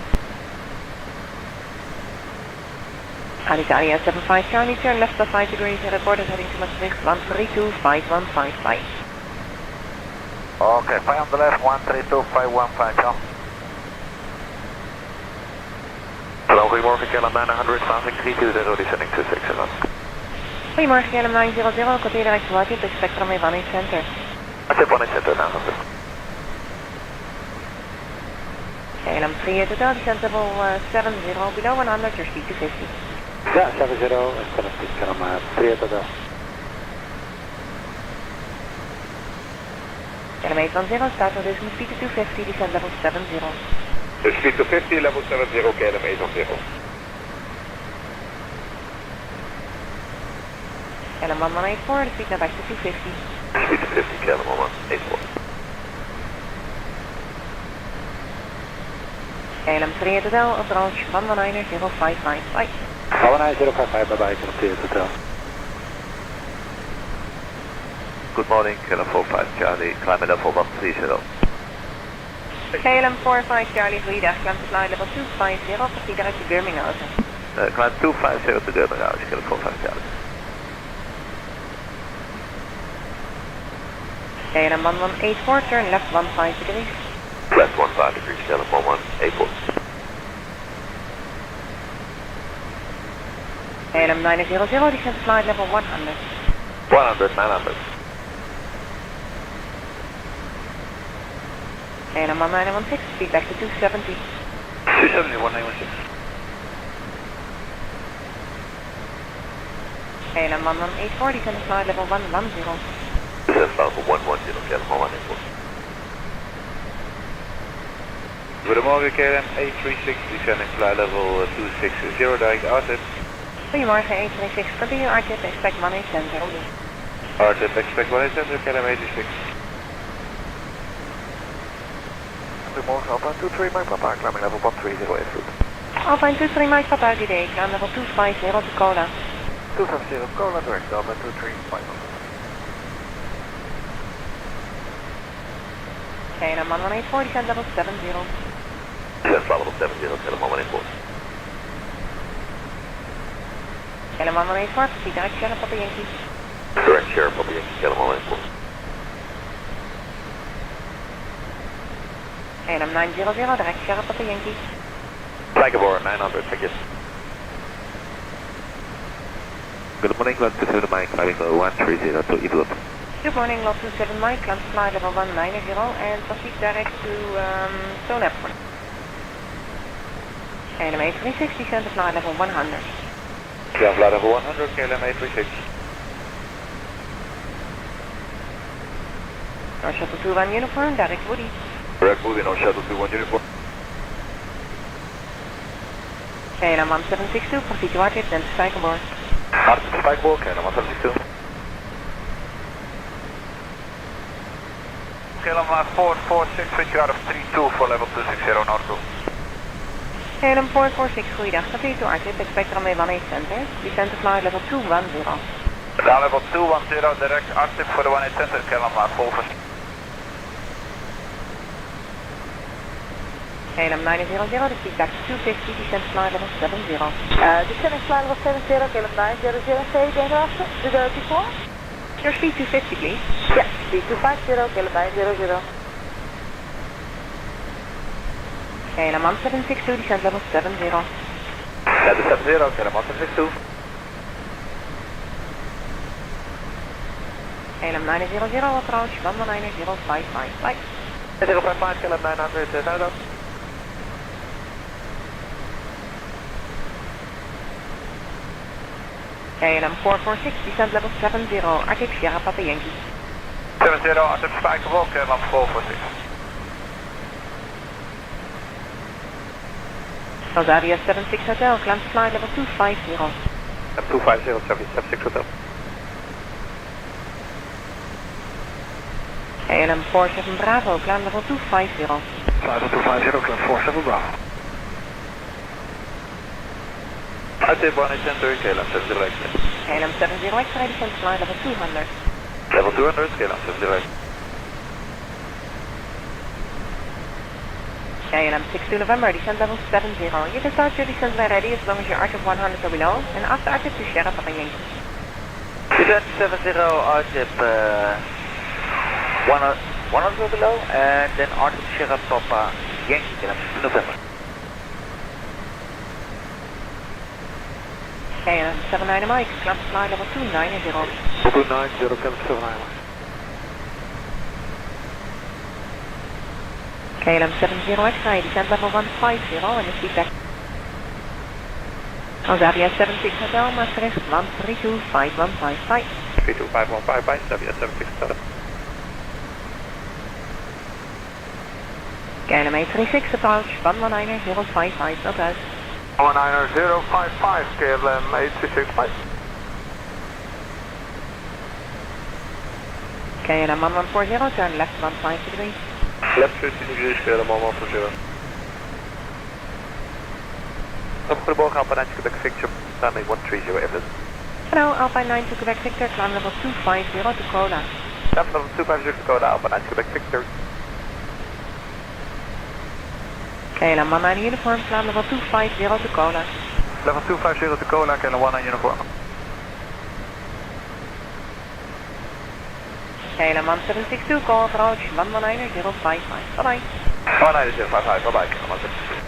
Italia 75 Charlie, turn left by 5 degrees and reported heading to Maastricht, 132.515 flight. Okay, 5 on the left, 132.515, Charlie. Hallo, goedemorgen, KLM 900, passing 320, descending to 611. Goedemorgen, KLM 900, côté direct to Vatsim, expect runway 18 center. Vatsim 18 center, 900. KLM 3 Hotel, descent level 70, below 100, your speed to 50. Yeah, 70, and connected KLM 3 Hotel. KLM 810, start reducing speed to 250, descent level 70. Speed to 50, level 70, KLM 810. KLM 1184, the speed now back to 250. Speed to 50, KLM 1184. KLM 3 Hotel, approach 119.055, bye. 19055, bye bye, KLM 3 Hotel. Good morning, KLM 45 Charlie, climb level 130. KLM 45 Charlie, goeiedag, climb to flight level 250, proceed direct to Birmingham. Climb 250 to Birmingham, KLM 45 Charlie. KLM 1184, turn left 15 degrees. Left 15 degrees, KLM 1184. KLM 900, descend to flight level 100. 100, 900. KLM 1916, speed back to 270. 270, 1916. KLM 1184, descend to flight level 110. Descent level 110, KLM 184. Goedemorgen, KLM 836, descending flight level 260, direct RTIP. Goedemorgen, 836, continue RTIP, expect 18 center. RTIP, expect 18 center, KLM 836. Goedemorgen, Alpha 23, Mike Papa, climbing level 130, route. Alpha 23, Mike Papa, good day, climb level 250 to Cola. 250, Cola, direct, Alpha 23, 500. KLM 1184, descend level 70. Descent level 70, KLM 184. KLM 1184, proceed direct Sierra Papa Yankee. Direct Sierra Papa Yankee, KLM 184. KLM 900, direct Sierra Papa Yankee. Flag aboard, 900, thank you. Good morning, Lot 27 Mike, climbing level 130 to Evelyn. Good morning, Lot 27 Mike, climb to flight level 190 and proceed direct to Stone Airport. KLM 836, descend to flight level 100. Yeah, flight level 100, KLM 836. North Shuttle 21 uniform, direct Woody. Direct Woody, North Shuttle 21 uniform. KLM 1762, proceed to RTIP, then to Spijkerboord. RTIP Spijkerboord, KLM 1762. KLM 446, switch out of 32 for level 260 North. KLM 446, goeiedag, proceed to RTIP, expect runway 18 center, descend to flight level 210. Down level 210 direct active for the 18 center, KLM full for... KLM 900, the feedback 250, descent flight level 70. Descending flight level 70, KLM 900, stay after, to the before. Your speed 250, please. Yes, speed 250, KLM 900. KLM 1762, descent level 70. Yeah, the 70, KLM 1762. KLM 900, approach, 119.055, bye. 055, KLM 900, Zuidoost. KLM 446, descent level 70, Arctic Sierra Papa Yankee. 70, Arctic Spijkerwolk, KLM 446. Rosaria 76 Hotel, climb to flight level 250. 250, 76 Hotel. KLM 47 Bravo, climb level 250. Flight 250, climb 47 Bravo. Active 180, KLM 70 X-ray. KLM 70 X-ray, descent flight level 200. Level 200, KLM 70 X-ray. KLM 62 November, descent level 70. You can start your descent when ready as long as you're active 100 or below, and after active to Sierra Papa Yankee. Descent 70, active 100 or below, and then active Sierra Papa Yankee, KLM 62 November. KLM 79 Mike, climb to flight level 290. 290, KLM 79. KLM 70 X-ray, descent level 150, and the feedback. Rosaria 76 Hotel, Maastricht 1325155, bye. 32515, bye, Rosaria 76 Hotel. KLM 836 approach, 119.055, not uit. 19055, KLM 836, bye. KLM 1140, turn left 150 degrees. Left 15 degrees, KLM 1140. Op Goedemorgen, Alpine 9 Quebec Victor, timing 130 Everett. Hello, Alpine 9 to Quebec Victor, climb level 250 to Coda. Climb level 250 to Coda, Alpine 9 Quebec Victor. KLM 19 uniform, climb level 250 to Cola. Level 250 to Cola, KLM 19 uniform. KLM 1762, call approach, 119.055, bye bye. 190.055, bye bye, KLM 1762.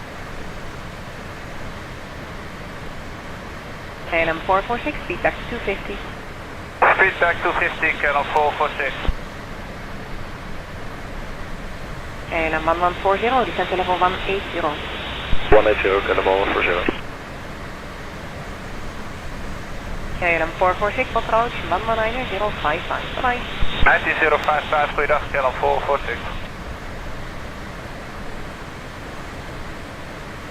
KLM 446, feedback 250. Feedback 250, KLM 446. KLM 1140, descent to level 180. 180, KLM 1140. KLM 446, approach, 119.055, bye bye. 19055, goeiedag, KLM 446.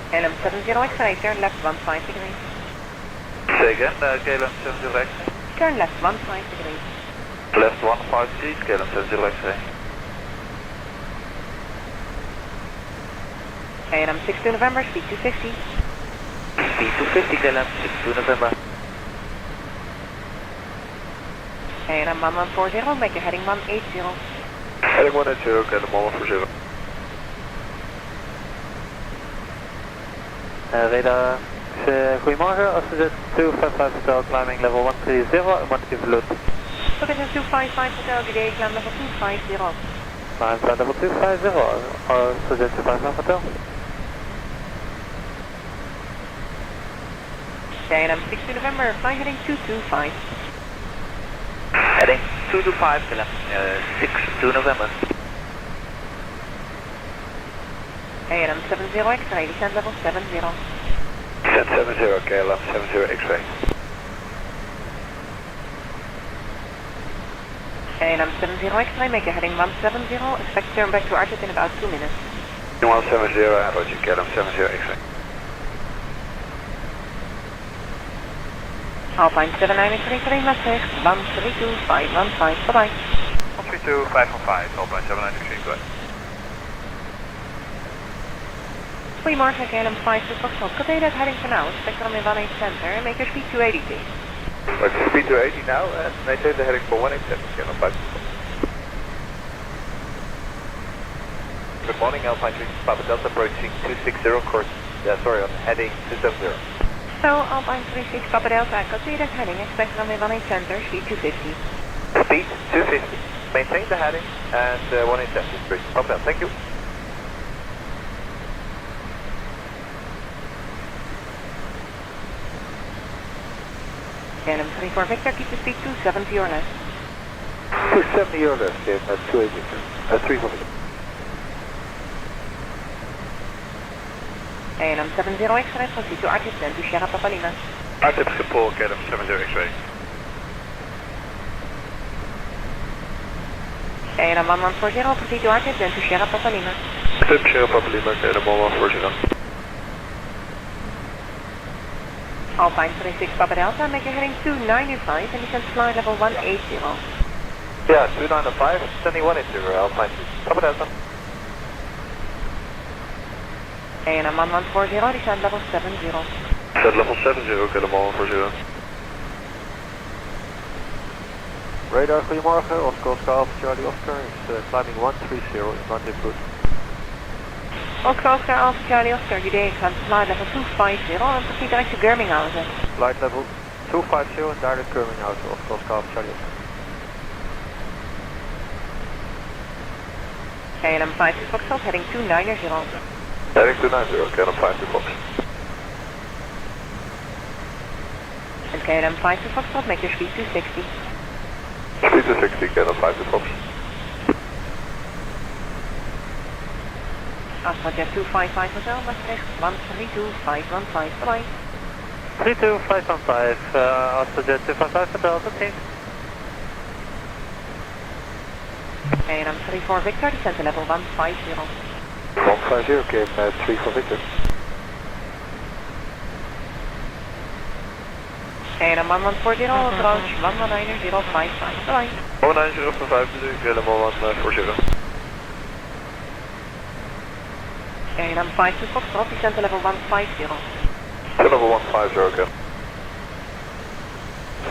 KLM 70 X-ray, turn left 150 degrees. Say again, KLM 70 X. Turn left 150 degrees. Left 150, KLM 70 X-ray. KLM 62 November, speed 250. Speed 250, KLM 62 November. KLM 1140, make your heading 180. Heading 180, KLM 1140. Radar, goedemorgen, Ocean 255 Hotel, climbing level 130 and 1 loop. Ocean 255 Hotel, good day, climb level 250. Climb flight level 250, Ocean 255 Hotel. KLM 62 November, fly heading 225. Heading 225, KLM 62 November. KLM 70 X-ray, descent level 70. Descent 70, KLM 70 X-ray. KLM 70 X-ray, make your heading 170, expect to turn back to Arctic in about 2 minutes. 170, Roger, KLM 70 X-ray. Alpine 7933, Maastricht, 132515, bye bye. 132515, Alpine 7933, go ahead. Goedemorgen, KLM 52 Foxtrot. Good day, that's heading for now. Spectrum in 18 center, make your speed 280 please. Right, speed to 80 now and maintain the heading for 187, channel 5. Good morning, Alpine 3, Papa Delta approaching 260 course, on heading 270. So, Alpine 36, Papa Delta, consider heading, expect runway 18 center, speed 250. Speed 250, maintain the heading and 187, please. Papa Delta, thank you. KLM 34 Victor, keep the speed 270 or less. 270 or less, yes, 280, 3 for Victor. KLM 70 X-ray, proceed to RTIP 10 to Sierra Papa Lima. RTIP support, KLM 70 X-ray. KLM 1140, proceed to RTIP 10 to Sierra Papa Lima. RTIP Sierra Papa Lima, KLM 1140. Alpine 36 Papa Delta, make your heading 295 and descend flight level 180. Yeah, 295, sending 180, Alpine 3, Papa Delta. KLM 1140, descend level 70. Descend level 70, KLM 1140. Radar, goedemorgen, Oscar Alpha Charlie Oscar is climbing 130 in rendezvous. Oscar Alpha Charlie Oscar, good day, climb to flight level 250 and proceed direct to Germinghausen. Flight level 250 and direct Germinghausen, Oscar Alpha Charlie Oscar. KLM 52 Foxtrot, heading 290. Heading 290, KLM 52 Fox. And KLM 52 Foxtrot, make your speed 260. Speed 260, KLM 52 Fox. Astrojet 255 Hotel, Maastricht 132515, bye-bye. 32515, Astrojet 255 Hotel, tot ziens. KLM 34 Victor, descend to level 150. 150, KLM 34 Victor. KLM 1140, approach 19055, bye-bye. 19055, KLM 1140. KLM 52 Foxtrot, descend to level 150. To level 150, okay.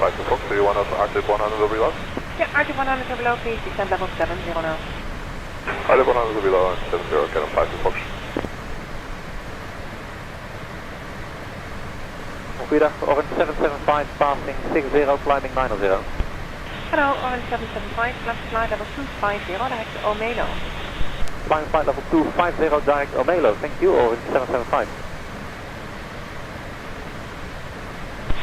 52 Fox, do you want us RTIP 100 will be low? Yeah, RTIP 100 will be low, please, descend level 70 now. RTIP 100 will be low and 70, KLM 52 Fox. Goedendag, Orange 775, passing 60, climbing 90. Hello, Orange 775, climb to flight level 250, direct to Omelo. Flying flight level 250, direct Omelo. Thank you, Orange 775.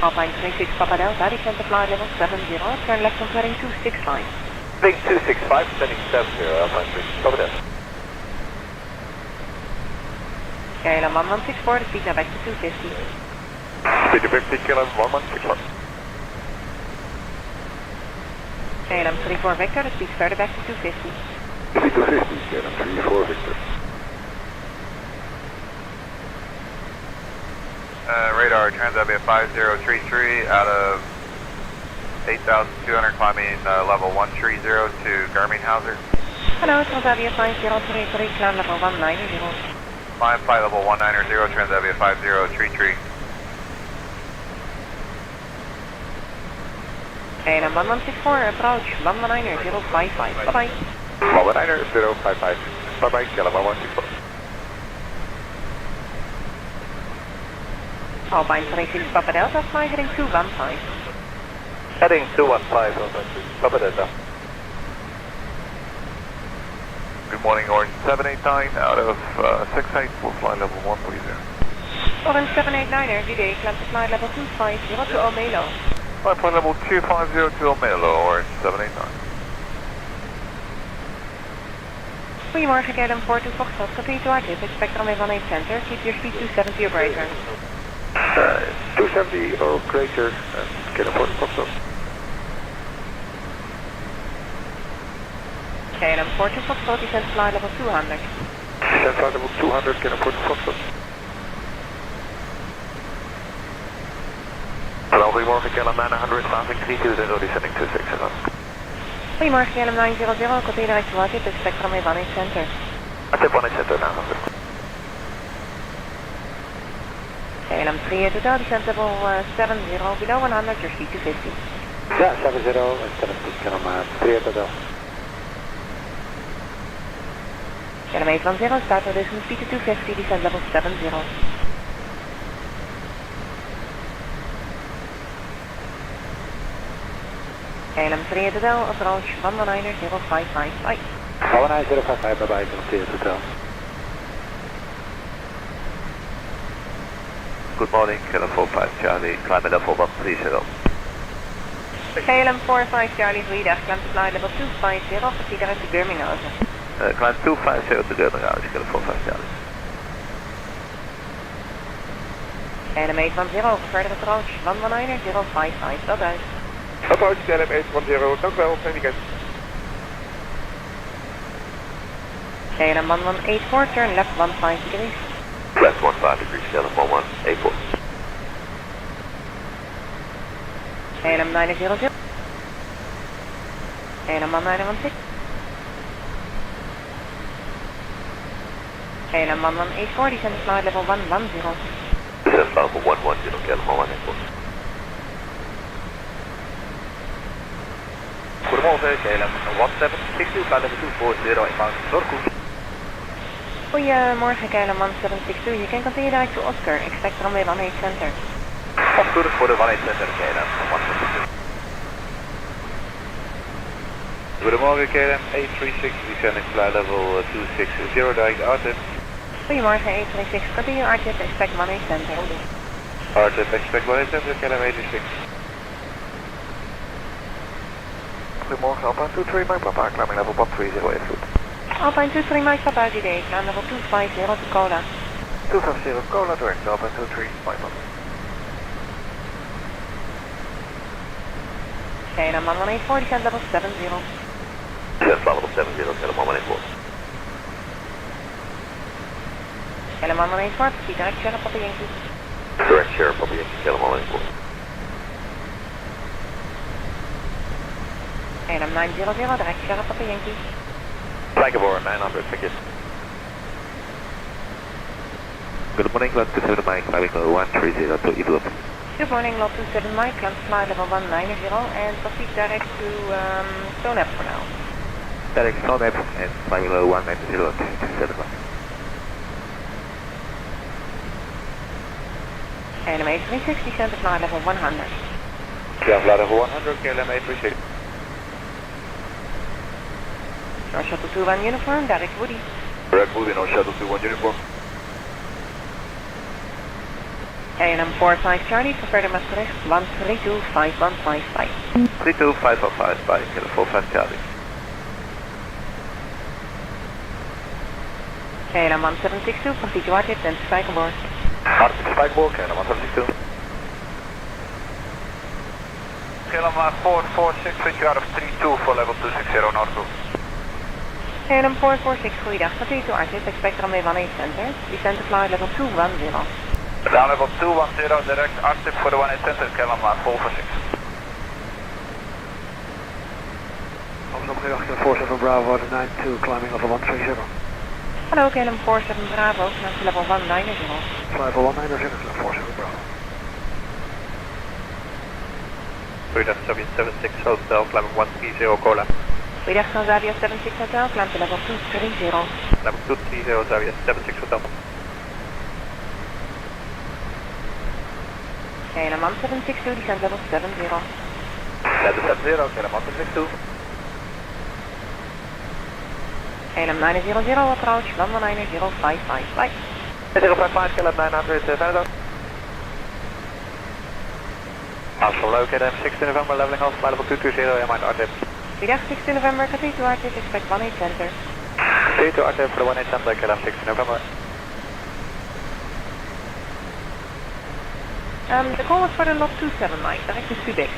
Alpine 36 Papa Delta, descend to flight level 70, turn left on heading 265. Heading 265, descending 70, Alpine 36 Papa Delta. KLM 1164, the speed now back to 250. Speed to 50, KLM 1164. KLM 34 Victor, the speed further back to 250. Speed to 50, KLM 34 Victor. Radar, Transavia 5033 out of 8,200 climbing level 130 to Germinghausen. Hello, Transavia 5033, climb level 190. Climb flight level 190, Transavia 5033. KLM 1164, approach 190-055, bye-bye. 190-055, bye-bye, KLM 1164. Alpine 36 Papa Delta, fly heading 215. Heading 215, Papa Delta. Good morning, Orange 789 out of 68 for flight level 130. Orange 789er, good day, climb to flight level 250 to Omelo. Flight level 250 to Omelo, Orange 789. Goedemorgen, KLM 42 Foxtrot, continue to RTIP, expect runway 18 center, keep your speed 270 or greater. 270 or greater, and KLM 42 Foxtrot. KLM 42 Foxtrot, descend flight level 200. Descend flight level 200, KLM 42 Foxtrot. Hello, goedemorgen, KLM 900, passing 320, descending 260. Goedemorgen, KLM 900, continue direct to RTIP, expect runway 18 center. RTIP 18 center, 900. KLM 38 Hotel, descent level 70, below 100, your speed 250. Yeah, 70, steady KLM 38 Hotel. KLM 810, start audition, speed to 250, descent level 70. KLM 38 Hotel, approach 119.055, bye. 19055, bye-bye, KLM 38 Hotel. Good morning, KLM 45 Charlie, climb level 130. KLM 45 Charlie, goeiedag, climb to flight level 250, proceed direct to Birmingham. Climb 250 to Birmingham, KLM 45 Charlie. KLM 810, further approach 119.055, dat uit. Approach KLM 810, dank wel, fijn weekend. KLM 1184, turn left 15 degrees. Left 15 degrees, KLM 1184. KLM 900. KLM 1916. KLM 1184, descend to flight level 110. Descend flight level 110, KLM 1184. Goedemorgen, KLM 1762, flight level 240, inbound Noordkoers. Goedemorgen, KLM 1762. You can continue direct to Oscar. Expect runway 18 center. Oscar voor de 18 center, KLM 162. Goedemorgen, KLM 836, descending flight level 260, direct RTIP. Goedemorgen, 836. Continue RTIP, expect 18 center. RTIP, expect 18 center, KLM 836. Goedemorgen, Alpine 23, Mike Papa, climbing level 130, foot. Alpine 23, Mike Papa, good day, climb level 250 to Cola. 250, Cola, direct, Alpine 23, Mike Papa. KLM 1184, descent level 70. Descent level 70, KLM 1184. KLM 1184, proceed direct share Papa Yankee. Direct share Papa Yankee, KLM 1184. KLM 900, direct share Papa Yankee. Flag aboard 900, thank you. Good morning, lot 27 Mike, climbing level 130 to Evelyn. Good morning, lot 27 Mike, climb to flight level 190 and proceed direct to Stoneham for now. Direct Stoneham and climbing level 190 to 27 Mike. KLM 836, descent to flight level 100. Yeah, flight level 100, KLM 836. North Shuttle 21 uniform, direct Woody. Direct Woody, North Shuttle 21 uniform. KLM 45 Charlie, for further Maastricht, 1325155. 32555, bye, KLM 45 Charlie. KLM 1762, proceed to RTIP, then to Spijkerboord. RTIP Spijkerboord, KLM 1762. KLM 446, switch out of 32 for level 260 North. KLM 446, goeiedag, continue to RTIP, expect runway 18 center, descend to flight level 210. Down level 210, direct RTIP for the 18 center, KLM 446. Omroep 47 Bravo, 92, climbing level 130. Hello, KLM 47 Bravo, climb to level 190. Level 190, KLM 47 Bravo. Goeiedag, Soviet 76 Hotel, climbing 130, Cola. Goeiedag, Xavier 76 Hotel, climb to level 230. Level 230, Xavier 76 Hotel. KLM 1762, descent level 70. Level 70, KLM 1762. KLM 900, approach 119.055, bye. 055, KLM 900, verder. Alpha low, KLM 16 November, leveling off, flight level 220, and mind RTIP. Goeiedag, 16 November, continue to RTIP, expect 18 center. Continue to RTIP for the 18 center, KLM 16 November. The call was for the lot 27 Mike, direct to Pushback.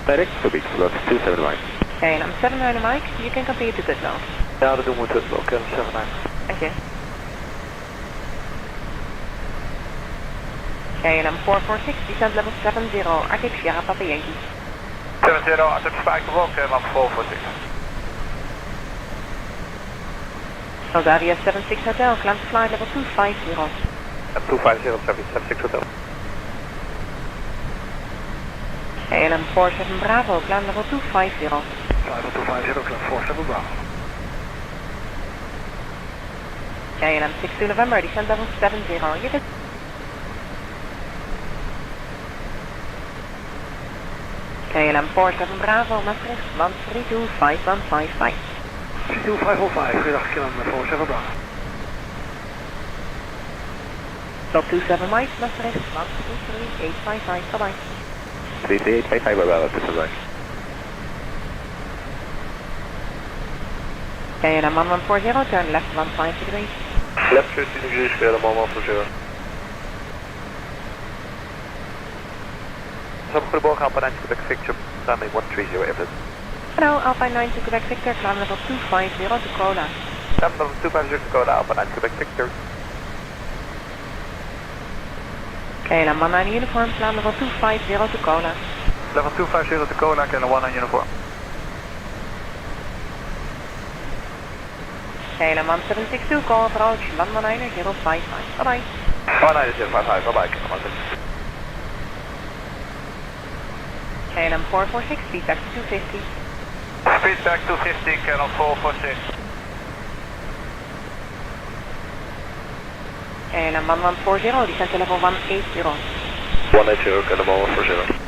Direct Pushback, lot 27 Mike. KLM 79 Mike, you can continue to Tutlo. Ja, dat doen we Tutlo, KLM 79. Thank you. KLM 446, descent level 70, RTIP Sierra Papa Yankee. 70, RTIP Spijkerboord, KLM 446. Xavier 76 Hotel, climb to flight level 250. 250 traffic 76 Hotel. KLM 47 Bravo, climb level 250. 5250, climb 47 Bravo. KLM 62 November, descend level 70. You did. KLM 47 Bravo, Maastricht, 1325155. 32505, goedendag, KLM 47 Bravo. Stop 27 Mike, Maastricht, 1238555, bye bye. 33855 Bravo, Pushback. KLM 1140, turn left 150 degrees. Left 15 degrees, KLM 1140. Goedemorgen, Alpine 9 Quebec Victor, runway 130 Everett. Hello, Alpine 9 to Quebec Victor, climb level 250 to Cola. Climb level 250 to Cola, Alpine 9 Quebec Victor. KLM 19 uniform, climb level 250 to Cola. Level 250 to Cola, KLM 19 uniform. KLM 1762, call approach, 19055, bye bye. 19055, bye bye, KLM 1762. KLM 446, feedback 250. Feedback 250, KLM 446. KLM 1140, descend to level 180. 180, KLM 1140.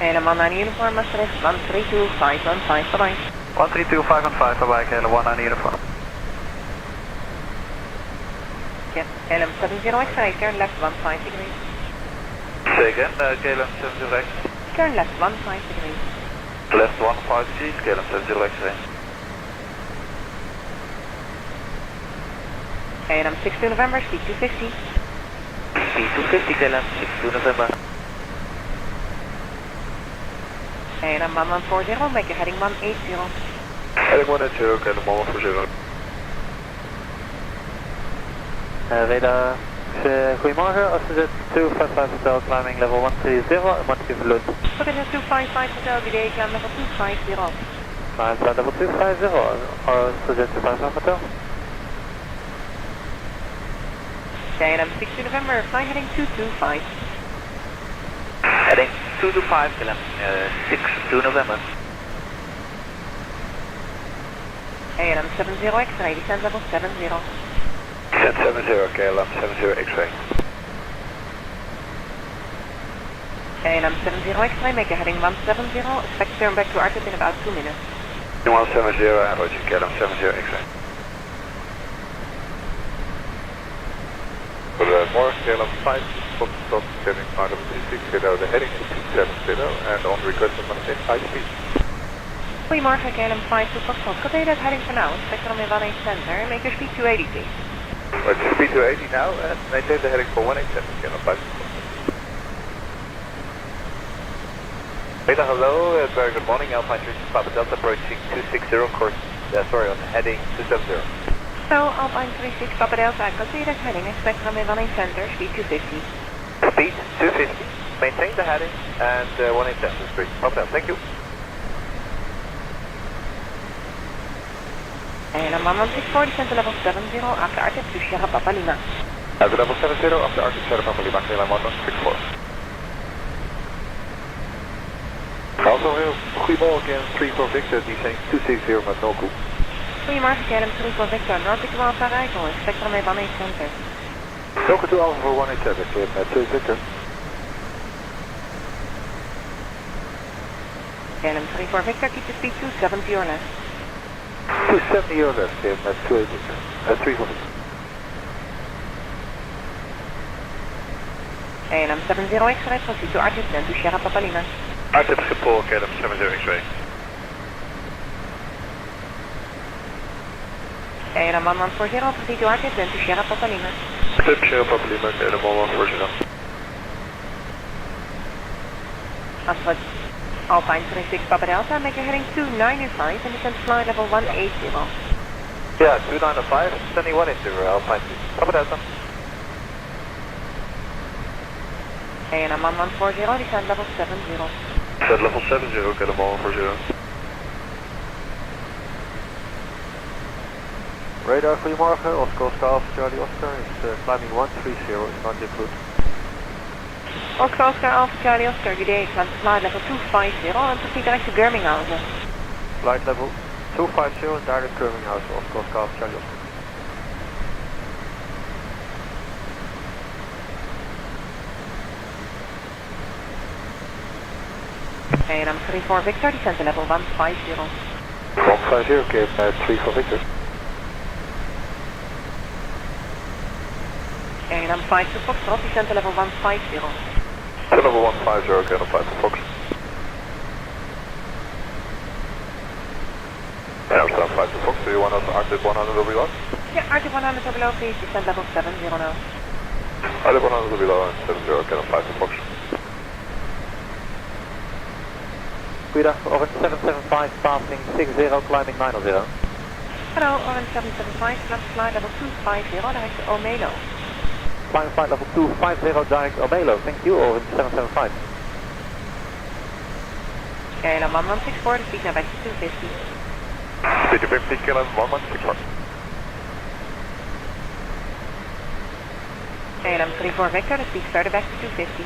KLM 19 uniform, Maastricht, 132515, bye bye. 132515, bye bye, KLM 19 uniform. KLM 70X, right, turn left 15 degrees. Say again, KLM 70X. Turn left 15 degrees. Left 150, KLM 70X. KLM 62 November, speed 250. Speed 250, KLM 62 November. KLM 1140, make your heading 180. Heading 180, KLM 140. Radar, goedemorgen, Osset 255 Hotel, climbing level 130 and 1 Lund. Put in a 255 Hotel, today, climb level 250. Climb level 250, or Osset 255 Hotel. KLM 62 November, fly heading 225. Heading 225, KLM 62 November. KLM 70 X-ray, descend level 70. Descend 70, KLM 70 X-ray. KLM 70 X-ray, make your heading 170, expect to turn back to Arctic in about 2 minutes. 170, roger, KLM 70 X-ray. Goedemorgen, KLM 5, stop, setting part of 360, the heading is 270, and on request of maintain high speed. Goedemorgen, KLM 5 to Foxtrot. Copy that heading for now, expect runway 18 center, make your speed 280 please. Right, speed 280 now, and maintain the heading for 187, KLM 5. Radar, hello, very good morning, Alpine 3 Papa Delta approaching 260, course, sorry, on heading 270. So, Alpine 36 Papa Delta, copy that heading, expect runway 18 center, speed 250. Speed 250, maintain the heading, and 187 street. Papa Delta, thank you. And I'm on 164, descend to level 70, after Arctic to Sierra Papa Lima. After level 70, after Arctic Sierra Papa Lima, KLM 1164. Also, goedemorgen, 3 for Victor, descending 260 met Noku. Goedemorgen, KLM 3 for Victor, Nordic to Alpha Rijssel, expect runway 18 center. Noku to Alpha for 187, met 2 Victor. KLM 3 for Victor, keep the speed 270 or less. 270 or less, met 2 Victor. 3 for Victor. KLM 70 X-ray, proceed to Arctic, then to Sierra Papa Lima. Arctic Schiphol, KLM 70 X-ray. KLM 1140, proceed to Arctic, then to Sierra Papa Lima. Sierra Papa Lima, KLM 1140. Astrid, Alpine 36 Papa Delta, make your heading 295 and descend fly level 180. Yeah, 295, sending 180, Alpine 3 Papa Delta. KLM 1140, descend level 70. Descend level 70, KLM 1140. Radar, goedemorgen. Oscar Alpha Charlie Oscar is climbing 130, is not yet good. Oscar Alpha Charlie Oscar, good day. Climb to flight level 250 and proceed direct to Germinghausen. Flight level 250 and direct Germinghausen, Oscar Alpha Charlie Oscar. And I'm 34 Victor, descend to level 150. 150, okay, 3 for Victor. And I'm 5 to Foxtrot, descend to level 150. To level 150, again, apply for Fox. Yeah, I'm 5 to Fox, do you want us RTIP 100 or below? Yeah, RTIP 100 or below, please, descend level 70 now. RTIP 100 or below and 70, again, apply for Fox. Goedendag, Orange 775, passing 60, climbing 90. Hello, Orange 775, climb to flight level 250, direct to Omelo. Climb flight level 250, direct Omelo, thank you, Orange 775. KLM 1164, speed now back to 250. Speed to 50, KLM 1164. KLM 34 Victor, the speed further back to 250.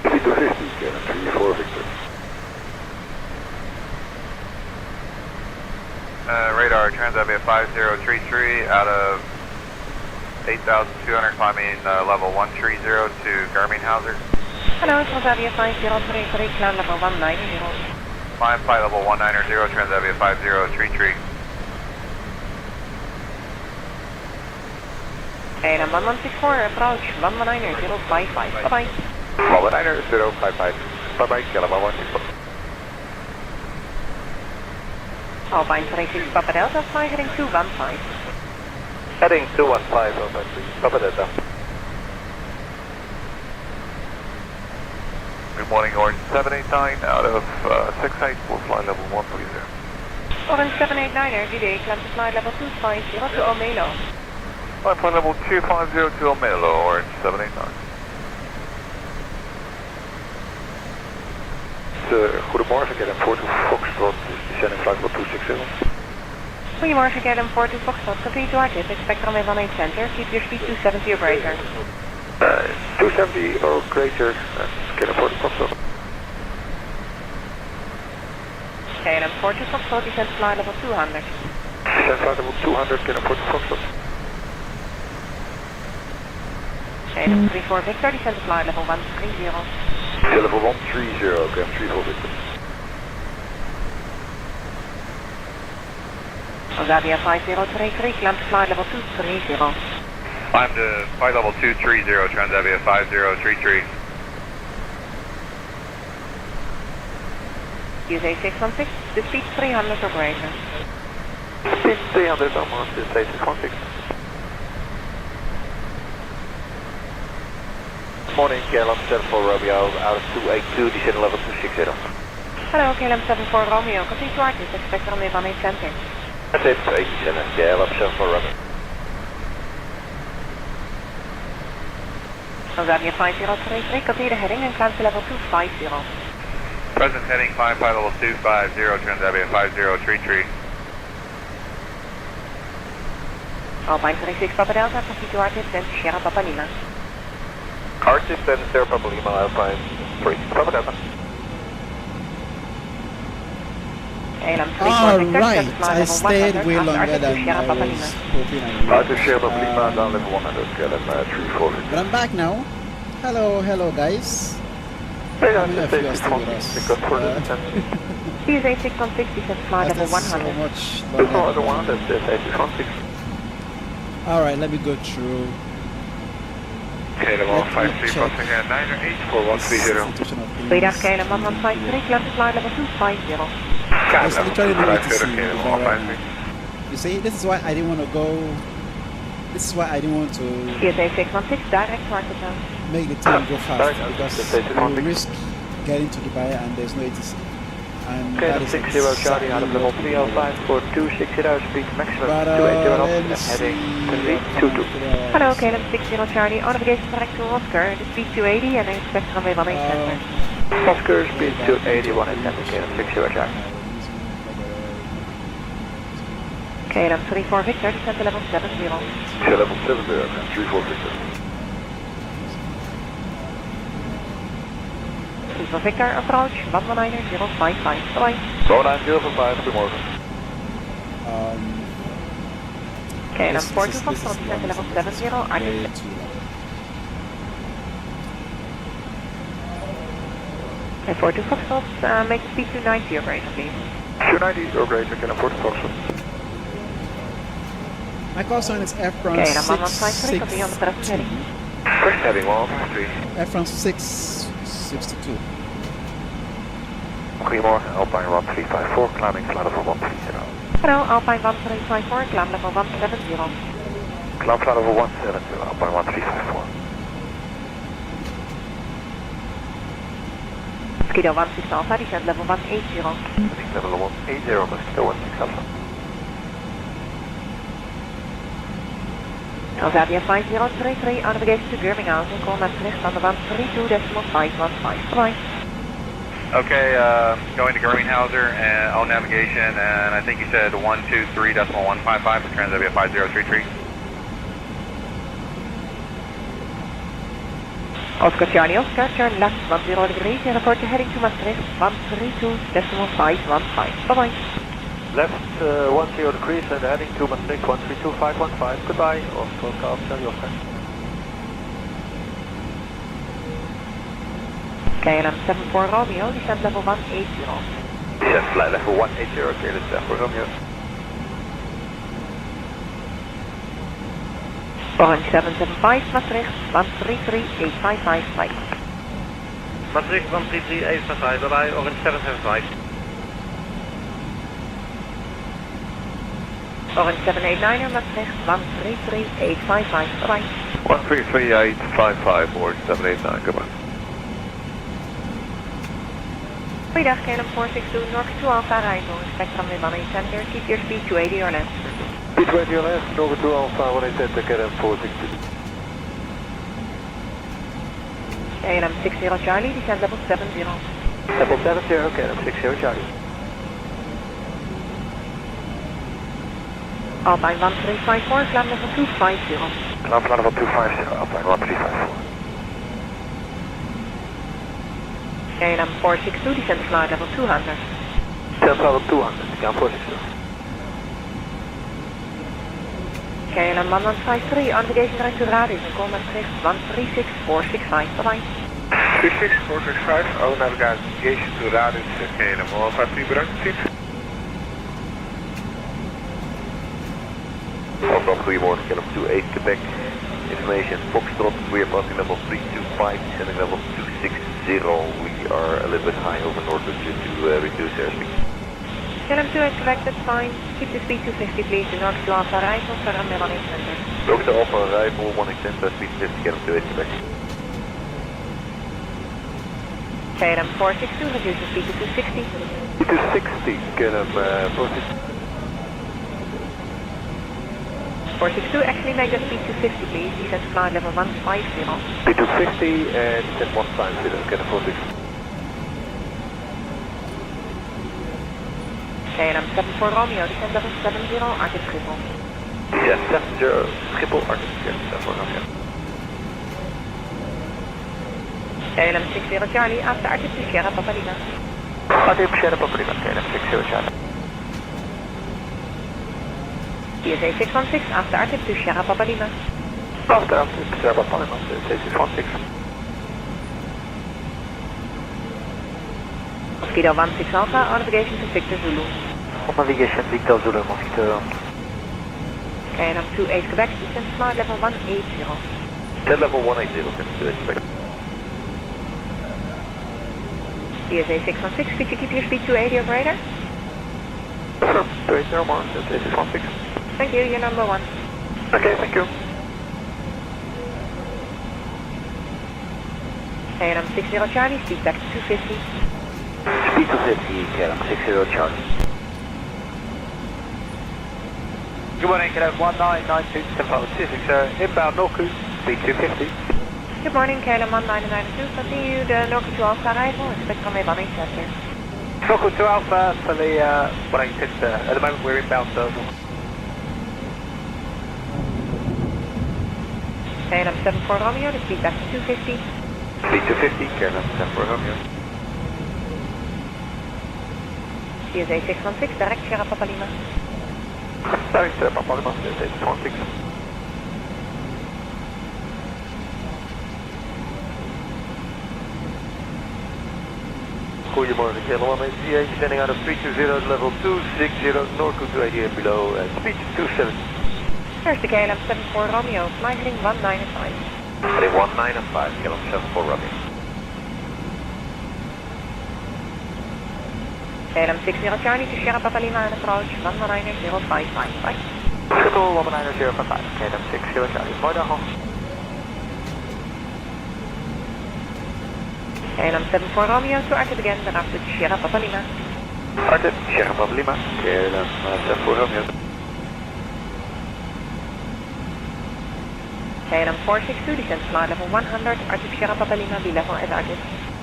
Speed to 50, KLM 34 Victor. Radar, Transavia 5033 out of 8,200 climbing level 130 to Germinghausen. Hello, Transavia 5033, climb level 190. Climb flight level 190, Transavia 5033. And I'm 1164, approach 190, 055. Bye-bye. 190, 055. Bye-bye, KLM 1164. Alpine 36 Papa Delta, fly heading 215. Heading 215, Alpine 3, Papa Delta. Good morning, Orange 789 out of 68 for flight level 130. Orange 789er, good day, climb to flight level 250 to Omelo. Flight level 250 to Omelo, Orange 789. Goedemorgen, KLM 42 Foxtrot, descending flight level 260. Goedemorgen, KLM 42 Foxtrot, complete to RTIP, expect runway 18 center, keep your speed 270 or greater. 270 or greater, KLM 42 Foxtrot. KLM 42 Foxtrot, descend to flight level 200. Descend flight level 200, KLM 42 Foxtrot. KLM 34 Victor, descend to flight level 130. Level 130, KLM 34 Victor. Transavia 5033, climb to flight level 230. Climb to flight level 230, Transavia 5033. USA 616, the speed 300 or greater. Speed 300, almost, USA 616. Morning, KLM 74 Romeo, out of 282, descend level 260. Hello, KLM 74 Romeo, complete to RTIP, expect runway 18 center. That's it, 87, KLM 74 Romeo. Transavia 5033, complete the heading and climb to level 250. Present heading, climb flight level 250, Transavia 5033. Alpine 36 Papa Delta, complete to RTIP, then to Sierra Papa Lima. RTIP and Sierra Papa Lima, Alpine 3, Papa Delta. Alright, I stayed way longer than I was hoping I would. RTIP Sierra Papa Lima, down level 100, KLM 34. But I'm back now. Hello guys. I'm if you are still with us. USA 616, descend to flight level 100. So much longer. Alright, let me go through. KLM 153, passing 908 for 130. Goeiedag KLM 1153, climb to flight level 250. I was literally waiting to see the right. You see, this is why I didn't want to go. This is why I didn't want to USA 616, direct market now. make the time go fast because we risk getting to Dubai and there's no ATC. And that is 60 Charlie out of level 305 for 260 speed maximum 280 knots and heading 22. Hello, KLM 60 Charlie, on navigation direct to Oscar, the speed 280 and expect runway 18 center. Oscar, speed 280, 18 center, KLM 60 Charlie. KLM 34 Victor, descend to level 70. Level 70 and 34 Victor. 34 Victor, approach, 119.055. Bye-bye. 19055, goedemorgen. KLM 42 Foxtrot, descend to level 70, Arctic. Okay, 42 Foxtrot, make speed to 90 or greater, please. 290 or greater, KLM 42 Foxtrot. My call sign is Air France Okay, I'm 153, copy on the present heading. First heading 153. Air France 662. Goedemorgen, Alpine 1354, climbing flight level 130. Hello, Alpine 1354, climb level 170. Climb flight level 170, Alpine 1354. Mosquito 16 Alpha, descend level 180. Level 180, Mosquito 16 Alpha. Transavia 5033, on navigation to Birmingham, call Maastricht on the 132.515. Bye-bye. Okay, going to Germinghauser and on navigation, and I think you said 123.155 for Transavia 5033. Oscar Charlie Oscar, turn left 10 degrees and report to heading to Maastricht 132.515. Bye-bye. Left 10 degrees and heading to Maastricht 132.515. Goodbye. Oscar Charlie Oscar. KLM 74 Romeo, descend level 180. Yes, flight level 180, okay, let's for Romeo. Orange 775, Maastricht 133855. Bye. Maastricht 133855, bye-bye. Orange 775. Orange 789er, Maastricht 133855. Bye-bye. 133855, Orange 789, goodbye. Goeiedag, KLM 462, North 2 Alpha arrival, spectrum in 18 center, keep your speed 280 or less. Speed 280 or less, North 2 Alpha 18 center, KLM 462. KLM 60 Charlie, descend level 70. Level 70, KLM 60 Charlie. Alpine 1354, climb level 250. Climb level 250, Alpine 1354. KLM 462, descend to flight level 200. Descend level 200, KLM 462. KLM 1153, on navigation direct to radius, call Maastricht 136465. Bye-bye. 36465, our navigation to radius, KLM 1153, bedankt, ziet. Welkom, goedemorgen, KLM 28 Quebec. Information, Foxtrot, we are passing level 325, descending level 260. We are a little bit high over Northwood due to reduce airspeed. KLM 28 Quebec, that's fine. Keep the speed 250 please, do not to Alpha arrival, for runway 18 center. Dr. Alpha arrival, 18 center, speed 50, KLM 28 Quebec. KLM 462, reduce the speed to 260. 260, KLM 462. 462, actually make the speed 250 please, descend to flight level 150. Speed 250 and descend 150, KLM 462. KLM 74 Romeo, descend level 70, Arctic Schiphol. Yes, 70, Schiphol, Arctic, 74 Romeo. KLM 60 Charlie, after Arctic to Sierra Papa Lima. Arctic Sierra Papa Lima, KLM 60 Charlie. PSA 616, after Arctic to Sierra Papa Lima. After Arctic to Sierra Papa Lima, PSA 616. Mosquito 16 Alpha, on navigation to Victor Zulu. On navigation, Victor Zulu, Mosquito. KLM 28 Quebec, descend to flight level 180. Descend level 180, KLM 28 Quebec. PSA 616, could you keep your speed 280 or greater? Sure, 280 more, PSA 616. Thank you, you're number 1. Okay, thank you. KLM 60 Charlie, speed back to 250. Speed 250, KLM 60 Charlie. Good morning, KLM 1992, Central Pacific, inbound Norku, speed 250. Good morning, KLM 1992, continue the Norku to Alpha arrival, expect runway 18 center. Norku to Alpha for the 18 center, at the moment we're inbound Circle. KLM 74 Romeo, the speed back to 250. Speed 250, KLM 74 Romeo. CSA 616, direct Sierra Papa Lima. Direct Sierra Papa Lima, CSA 616. Goedemorgen, KLM 188, sending out of 320 level 260, Norco to 80 and below, and speed 270. There's the KLM 74 Romeo, flying heading 195. Heading 195, KLM 74 Romeo. KLM 60 Charlie to Sierra Papa Lima and approach 119.055. Bye. Schiphol 119.055, KLM 60 Charlie. Mooi dag nog. KLM 74 Romeo to Arctic again, then after to Sierra Papa Lima. Arctic, Sierra Papa Lima, KLM 74 Romeo. KLM 462, descent flight level 100, Arctic Sierra Papa Lima, be level at Arctic.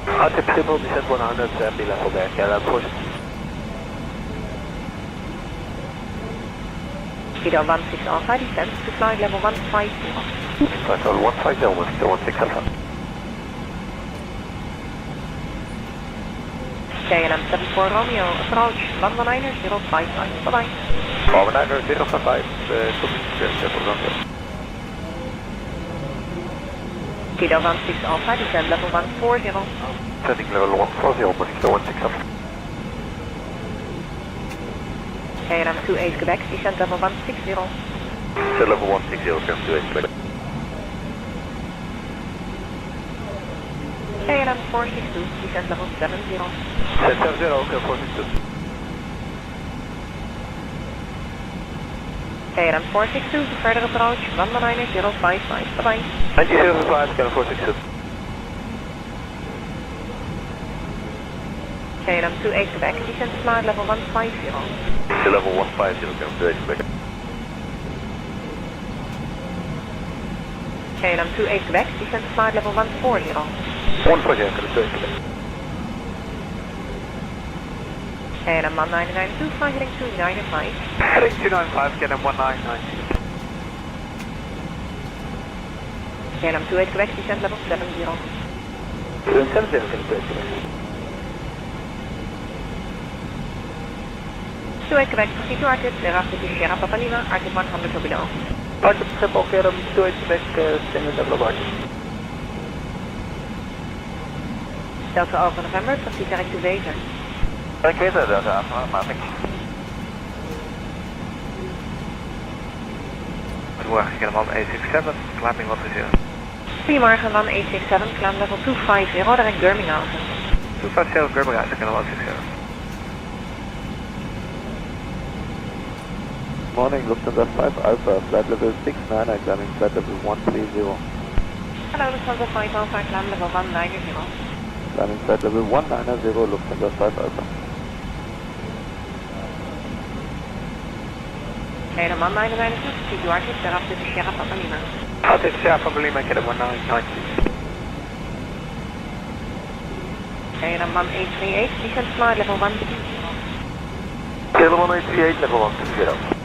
Arctic Schiphol, descent 100, be level there, KLM 462. Kilo 16 Alpha, descent to flight level 150. Flight level 150, Mosquito 16 Alpha. KLM 74 Romeo, approach 119.055. Bye-bye. 119.055, tot Schiphol Romeo. Kilo 16 Alpha, descent level 140. Descending level 140, Mosquito 16 Alpha. KLM 28 Quebec, descent level 160. Descent level 160, KLM 28 Quebec. KLM 462, descent level 70. Descent 70, KLM 462. KLM 462, further approach 119.055. Bye-bye. 90.05, KLM 462. KLM 28 Quebec, descent to flight level 150. To level 150, KLM 28 Quebec. KLM 28 Quebec, descent to flight level 140. 140, KLM 28 Quebec. KLM 1992, flight heading 295. Heading 295, KLM 1992. KLM 28 Quebec, descent level 70. 70, KLM 28 Quebec. 28 Quebec, proceed to Arctic, thereafter to Sierra Papa Lima, Arctic 100 or below. Arctic Schiphol, KLM 28 Quebec, standing level of Arctic. Delta Alpha November, proceed direct to Wezer. Ik weet het, Delta Alpha, maat ik. Goedemorgen, KLM 867, climbing 130. Goedemorgen, 1867, climb level 250, direct Birminghausen. 250, Birminghausen, KLM 867. Morning, Lufthansa 5 Alpha, flight level 69, climbing flight level 130. Hello, Lufthansa 5 Alpha, climb level 190. Climbing flight level 190, Lufthansa 5 Alpha. KLM 1992, proceed to Arctic, thereafter to Sierra Papa Lima. Arctic Sierra Papa Lima, KLM 1990. KLM 1838, descent flight level 120. KLM 1838, level 120.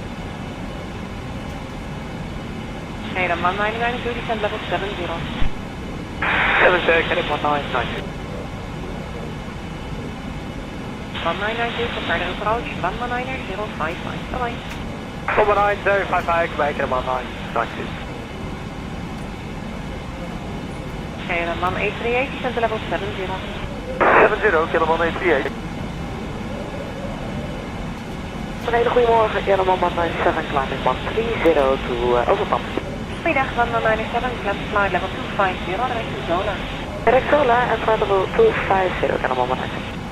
KLM 1992, descent level 70. 70, KLM 1990. 1992 for further approach, 119.055. Bye-bye. 119.055, Quebec, KLM 1990. KLM 1838, descent to level 70. 70, KLM 1838. Een hele goede morgen, KLM 197, climbing 130 to Overpump. Goeiedag, 197, climb flight level 250, direct to Zola. Direct Zola and flight level 250, KLM 197.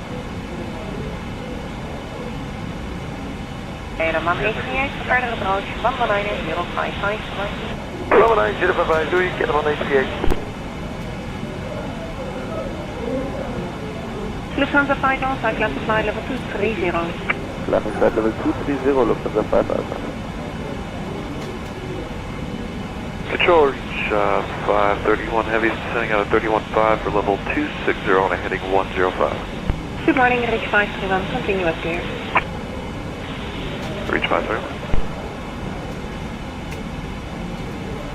KLM 1838, further approach, 119.055. 119.055, doei, KLM 1838. Lufthansa 5 Alpha, climb to flight level 230. Climbing flight level 230, Lufthansa 5 Alpha. Control reach 531 heavy, sending out a 31.5 for level 260 on a heading 105. Good morning, reach 531, continue as clear. Reach 531.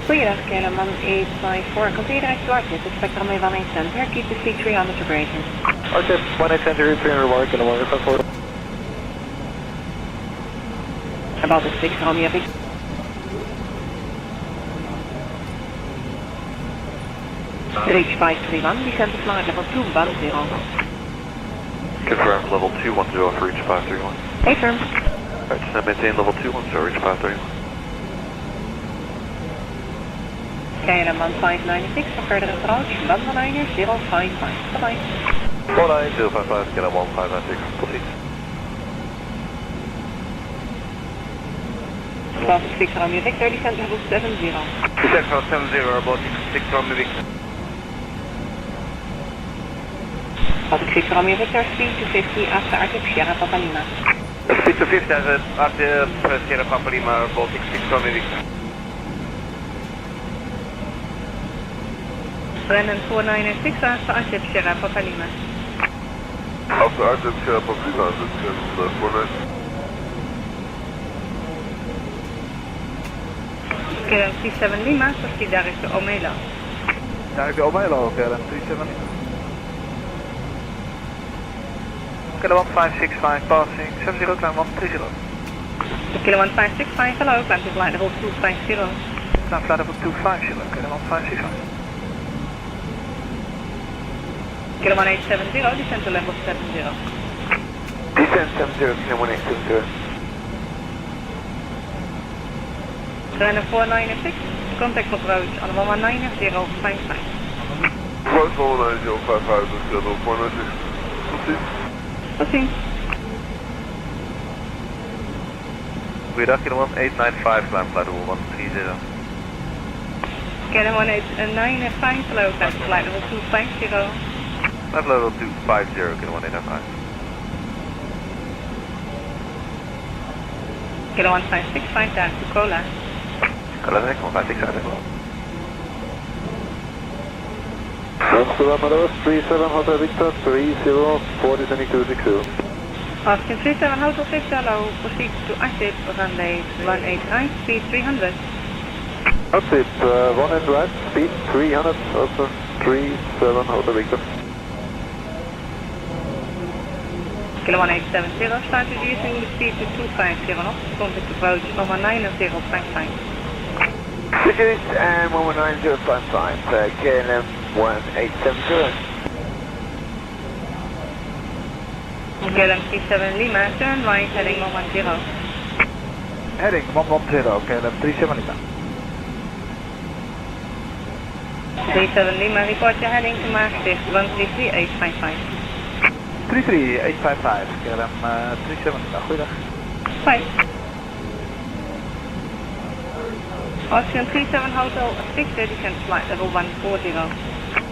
Goeiedag, Kellerman 854. Continue direct to Artip. Expect runway 18 center. Keep the speed 300 to braking. Artip 18 center, 300 mark, and 154. About the 6 Romeo Victor. Reach 531, descend to flight level 2, 10. Confirm level 210 for reach 531. Affirm. Alright, just now maintain level 210, reach 531. KLM 1596 for further approach, 119 055. Bye-bye. 19055, KLM 1596, proceed. Baltic 6 Romeo Victor, descend level 70. Descent level 70, Baltic 6 Romeo Victor. Baltic 6 Romeo Victor, speed 250 after Artip Sierra Papa Lima. Speed 250 after Sierra Papa Lima, Baltic 6 Romeo Victor. Brennan 496 after Artip Sierra Papa Lima. After Artip Sierra Papa Lima, that's 496. KLM 37 Lima, proceed direct to Omelo. Direct to Omelo, KLM 37 Lima. KLM 1565, passing 70, climb 130. KLM 1565, hello, climb to flight level 250. Climb flight level 250, KLM 1565. KLM 1870, descend to level 70. Descend 70, KLM 1870. Brennan 496, contact approach on 19055. Approach 19055, that's level 496. Proceed. Proceed. Goeiedag, KLM 895, climb flight level 130. KLM 1895, hello, climb to flight level 250. Flight level 250, KLM 895. KLM 1565, down to Cola. KLM 156, Amsterdam Meadows, 37 Hotel Victor, 30, 40, 2262. Austin 37 Hotel Victor, hello, proceed to Artip, runway 18 right, speed 300. Artip, 18 right, speed 300, Austin 37 Hotel Victor. KLM 1870, start reducing the speed to 250 knots, contact approach 19055. Reduced and 119055, KLM 1870. KLM 37 Lima, turn right, heading 110. Heading 110, KLM 37 Lima. 37 Lima, report your heading to Maastricht, 133855. 33855, KLM 37 Lima, goeiedag. Bye. Austrian 37 Hotel Victor, descend flight level 140.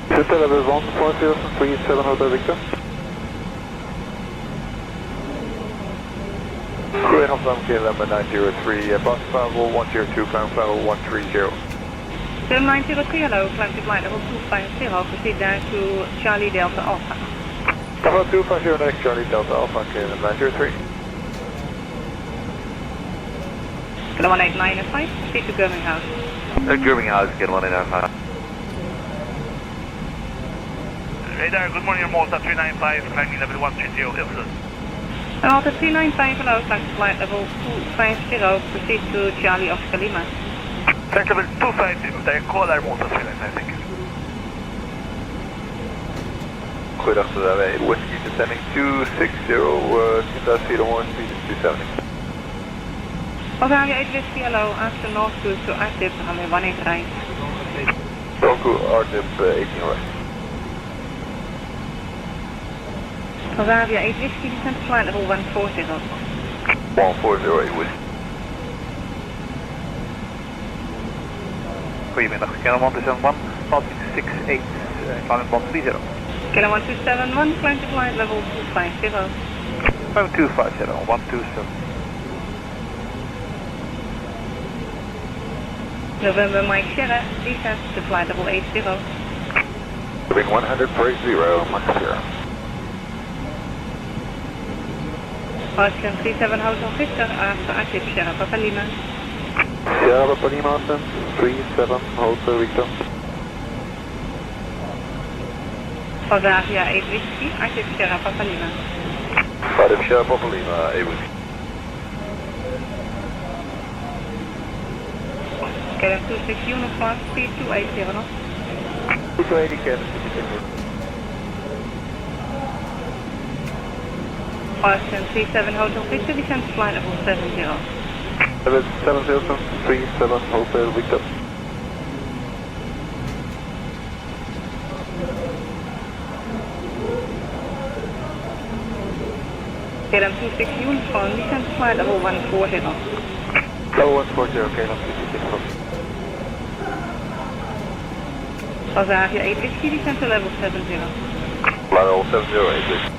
Center level 140, 37 Hotel Victor. Goeiedag, Amsterdam, KLM 903, bus level 102, climb flight level 130. Turn 903, hello, climb to flight level 250, proceed down to Charlie Delta Alpha. Level 250, next Charlie Delta Alpha, KLM 903. KLM 1895, proceed to Birmingham. Birmingham, KLM 1895. Radar, good morning, Malta 395, climbing level 130, Ilford. Malta 395, hello, climb to flight level 250, proceed to Charlie Oscar Lima. Flight level 250, direct caller, Malta 395, thank you. Goeiedag, wij Whiskey descending 260, 2001, speed is 270. Bavaria 8 Whiskey, hello, after North Cruise to Artip, runway 18 right. Doku, Artip 18 right. Bavaria 8 Whiskey, descend to flight level 140. 140, 8 Whiskey. Goedemiddag, KLM 171, 1468, climbing 130. KLM 1271, climb to flight level 250. Climb 250, 127. November Mike Sierra, descend to flight level 80. Moving 100 for 0, Mike Sierra. Austrian 37 Hotel Victor, after Artip Sierra Papa Lima. Sierra Papa Lima, 37, Hotel Victor. Valdavia 8 Whiskey, active Sierra Papa Lima. Active Sierra Papa Lima, 8 Whiskey. KLM 26 uniform, speed 280 knots. 280 KLM 26. Austrian 37 Hotel Victor, descend to flight level 70. 37 Hotel Victor. KLM 26 uniform, descend to flight level 140. Level 140, KLM 26. Valdavia 8 Whiskey, descend to level 70. Level 70, 8 Whiskey.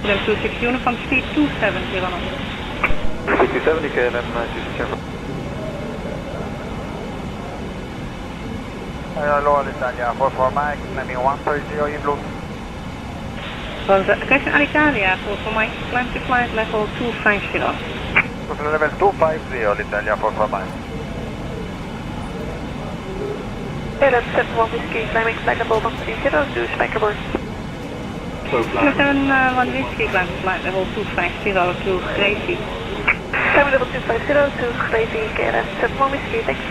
KLM 26 uniform, speed 270 knots. 270 KLM 26. Hello, Italia 44 Mike, landing 130 in blue. Correction Alitalia, for Mike, climb to flight level 250. Level 250, Italia 44 Mike. KLM 71 Whiskey, climbing flight level 130 to Spijkerborg. KLM 71 Whiskey, climb to flight level 250 to Gracie. Climbing level 250 to Gracie, KLM 71 Whiskey, thanks.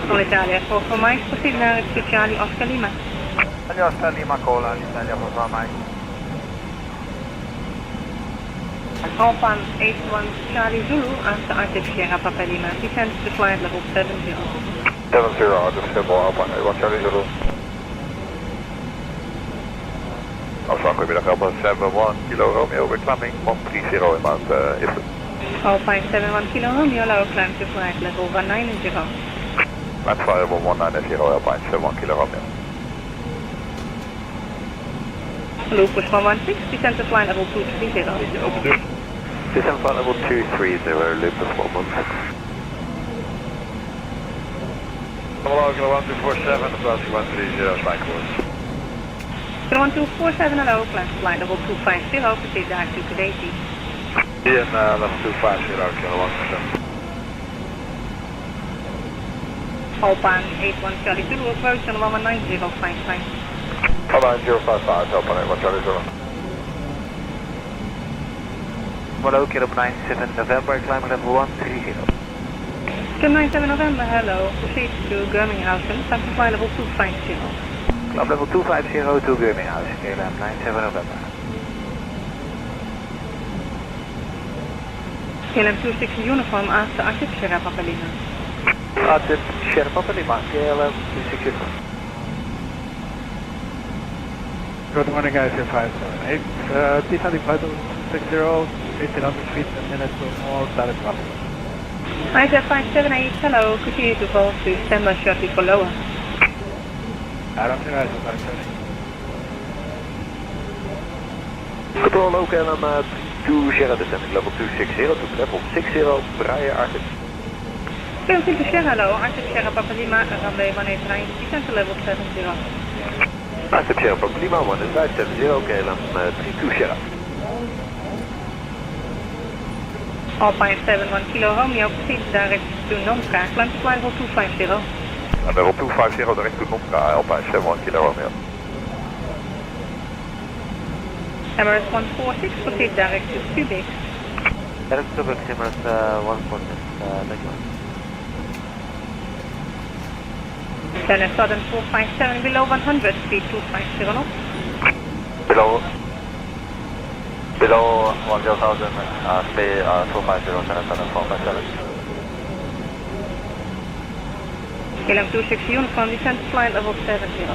Italia, for Mike, proceed naar het Charlie Oscar Lima. Italia Oscar Lima, Cola, Italia 44 Mike. Alpine 81 Charlie Zulu after active Sierra Papa Lima, descend to flight level 70. 70, active Sierra Alpine 81 Charlie Zulu. Afspraak, goedemiddag, Alpine 71 Kilo Romeo, we're climbing 130 inbound, Islip. Alpine 71 Kilo Romeo, low climb to flight level 190. That's flight level 190, Alpine 71 Kilo Romeo. Lupus 116, descend to flight level 230. Descend flight level 230, Lupus 116. Hello, Kilo 1247, approaching 130, Spijkerborg. Kilo 1247, hello, climb to flight level 250, proceed direct to Daisy. Ian, level 250, Kilo 1%. Alpine 81 Charlie Zulu, approach on 19055. 19055, Alpine 81 Charlie Zulu. Hello, Kilo 97 November, climbing level 130. Kilo 97 November, hello, proceed to Birminghausen, climb to flight level 250. Climb level 250 to Birminghausen, KLM 97 November. KLM 26 uniform after active Sierra Papa Lima. Active Sierra Papa Lima, KLM 26 uniform. Good morning, guys. Here 578. Descending flight level 60, 1800 feet a minute or more, status up. ISF 578, hello, continue to fall to stand by shortly for lower. Adam to ISF 578. Control local KLM 2 Sierra descending level 260 to level 60, Brian Arctic. KLM 2 Sierra, hello, active Sierra Papa Lima, runway 189, descend to level 70. Active Sierra Papa Lima, 18570, KLM 32 Sierra. Alpine 71 Kilo Romeo, proceed direct to Nomka, climb to flight level 250. Level 250 direct to Nomka, Alpine 71 Kilo Romeo. Emirates 146, proceed direct to Pushback. Direct to Pushback, Emirates 146, thank you. Then Southern 457 below 100, speed 250 knots. Below 1000, stay 250, Southern 457. KLM 26 uniform, descend to flight level 70.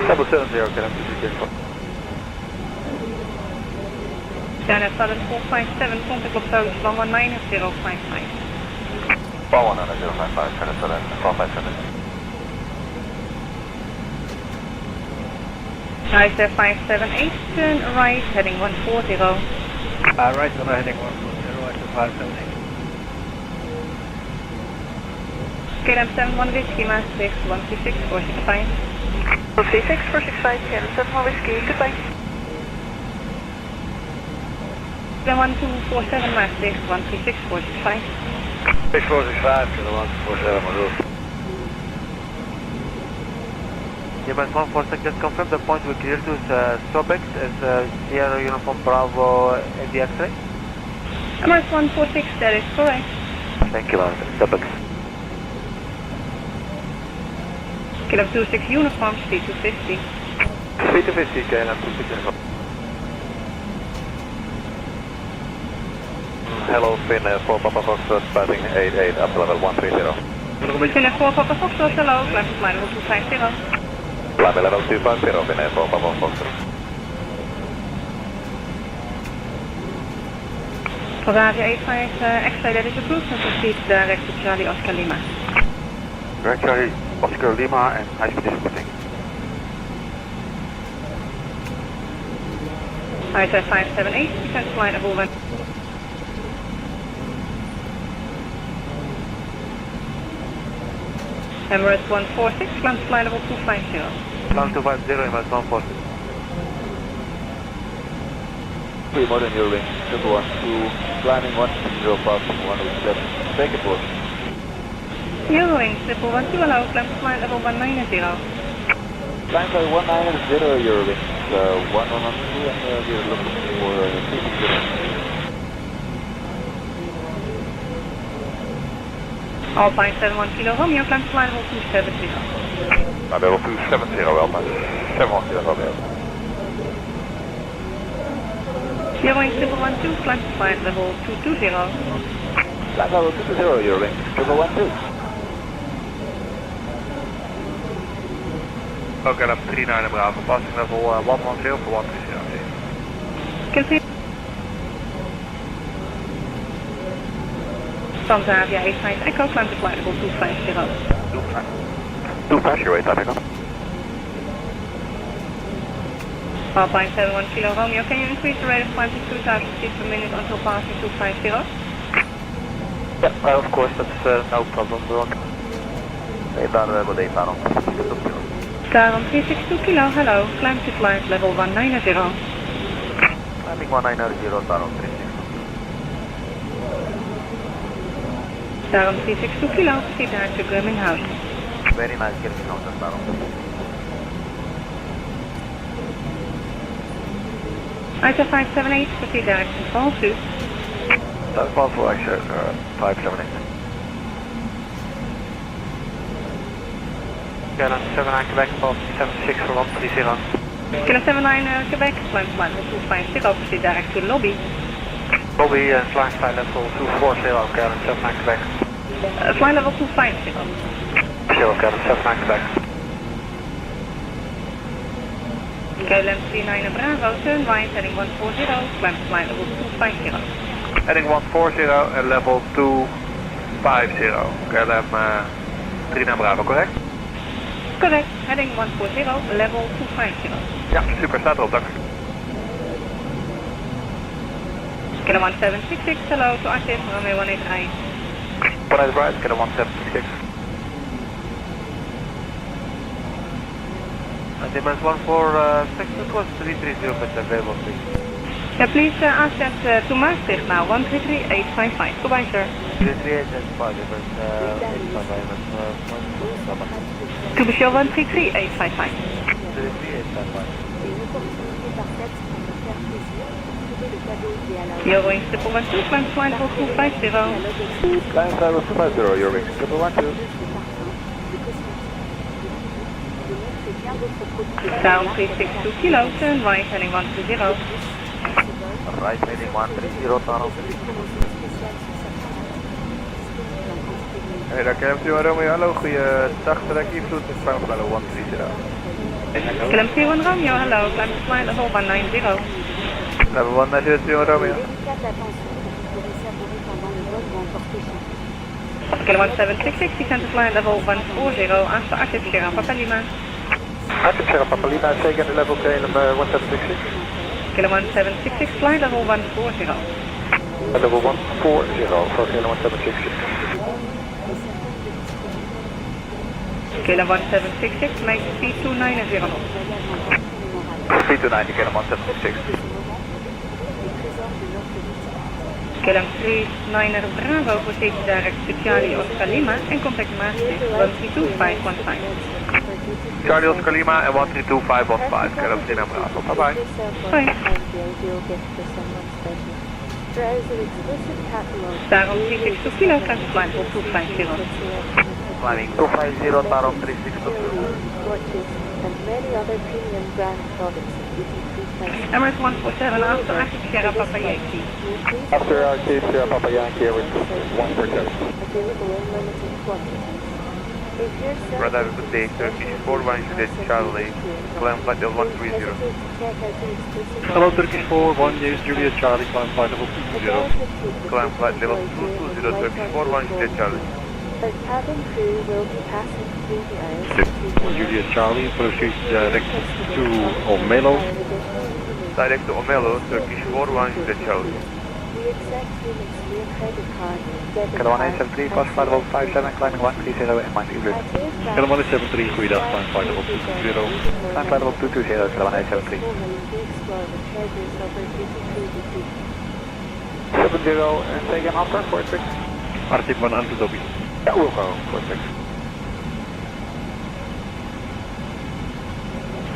Level 70, KLM 26 uniform. Then Southern 457, contact approach 119055. 119055, Southern 457. ISF 578, turn right, heading 140. Right, heading 140, ISF 578. KLM 71 Whiskey, Maastricht 136 465. 136 465, KLM 71 Whiskey, goodbye. Kilo 1247 Maastricht, 136465. 6465, Kilo 1247 Maastricht. MS 146, just confirm the point we clear to Sobex as Sierra Uniform Bravo in the X-ray. MS 146, that is correct. Thank you, Sobex. Kilo 26 Uniform, speed 250. Speed 250, KLM 26 Uniform. Hello, Finn 4 Papa Foxtrot, passing 88 up level 130. Finn 4 Papa Foxtrot, hello, climb to flight level 250. Climb level 250, Finn 4 Papa Foxtrot. Bavaria 85, X-ray that is approved and proceed direct to Charlie Oscar Lima. Direct Charlie Oscar Lima and high speed is moving. ISA 578, descent flight level 1. Emirates 146, climb to flight level 250. Climb 250, Emirates 146. Free modern Eurowing, 112, climbing 160, passing 107, take it board. Eurowing, 112, hello, climb to flight level 190. Climb by 190 Eurowing, 112, and we're looking for 360. Alpine 71 Kilo Romeo, climb to flight level 270. Level 270, Alpine 71 Kilo Romeo. Eurowing 112, climb to flight level 220. Climb level 220, Eurowing 112. Okay, I'm 39 Bravo, passing level 110 for 130. Continue. Transavia 85 Echo, climb to flight level 250. 250, wait, Echo. Alpine 71 Kilo Romeo, can you increase the rate of climb to 2,000 feet per minute until passing 250? Yeah, of course, that's no problem. Taron 362 Kilo, hello, climb to flight level 190. Climbing 190, Taron 362. Taron 362 Kilo, proceed direct to Grimminghausen. Very nice Grimminghausen, Taron. ISA 578, proceed direct to Valsu. That's possible, actually, 578. Kilo 79 Quebec, 76 for 130. Kilo 79 Quebec, climb to flight level 250, proceed direct to Lobby. Lobby and flying flight level 240, Kilo 79 Quebec. Flight level 250. Kilo 79 Quebec. KLM 39 Bravo, turn right, heading 140, climb to flight level 250. Heading 140 and level 250. KLM 39 Bravo, correct? Correct, heading 140, level 250. Ja, super, staat erop, dank. Kilo 1766, hello, to active, Romeo 183. 180 right, Kilo 1766. Dimension 146, it was 330, but available, please. Yeah, please ask that to Maastricht now, 133855. Goodbye, sir. 33855, To Michelle 133855. 33855. Eurowing 112, climb flight level 250. Climb level 250, Eurowing 112. Down 362 Kilo, turn right, heading 120. Right, heading 130, Taron. Hey, daar KLM 2 Romeo, hallo, goeiedag, direct invloed met flight level 130. KLM 2 Romeo, hello, climb to flight level 190. Level 190, 2 Romeo. KLM 1766, descent to flight level 140, after active Sierra Papa Lima. Active Sierra Papa Lima, second level KLM 1766. KLM 1766, flight level 140. Level 140 for KLM 1766. KLM 1766, make speed 290 knots. Speed 290, KLM 1766. KLM 39 Bravo, proceed direct to Charlie Oscar Lima and contact Maastricht 132515. Charlie Oscar Lima and 132515, KLM 39 Bravo. Bye bye. Bye. Tarom 362 kilo, climb to climb 250. Climbing 250, Tarom 362. Emirates 147 after Arctic Sierra Papa Yankee. After Arctic Sierra Papa Yankee, Emirates 147. Brother, good day, Turkish 41 Juliet Charlie, climb flight level 130. Hello, Turkish 41 Juliet Charlie, climb flight level 220. Climb flight level 220, Turkish 41 Juliet Charlie. The cabin crew will be passing through the ice. Juliet Charlie, proceed direct to Omelo. Direct to Omelo, Turkish 41 Juliet Charlie. We accept humans via credit card, debit Kilo card, 173, fast flight level 57, climbing 130 and mind England. Kilo 173, goeiedag, climb flight level 220. Climb flight level 220, Kilo 173. 70 and take an after, 46. Artip 100 Dobby. Yeah, we'll go, 46.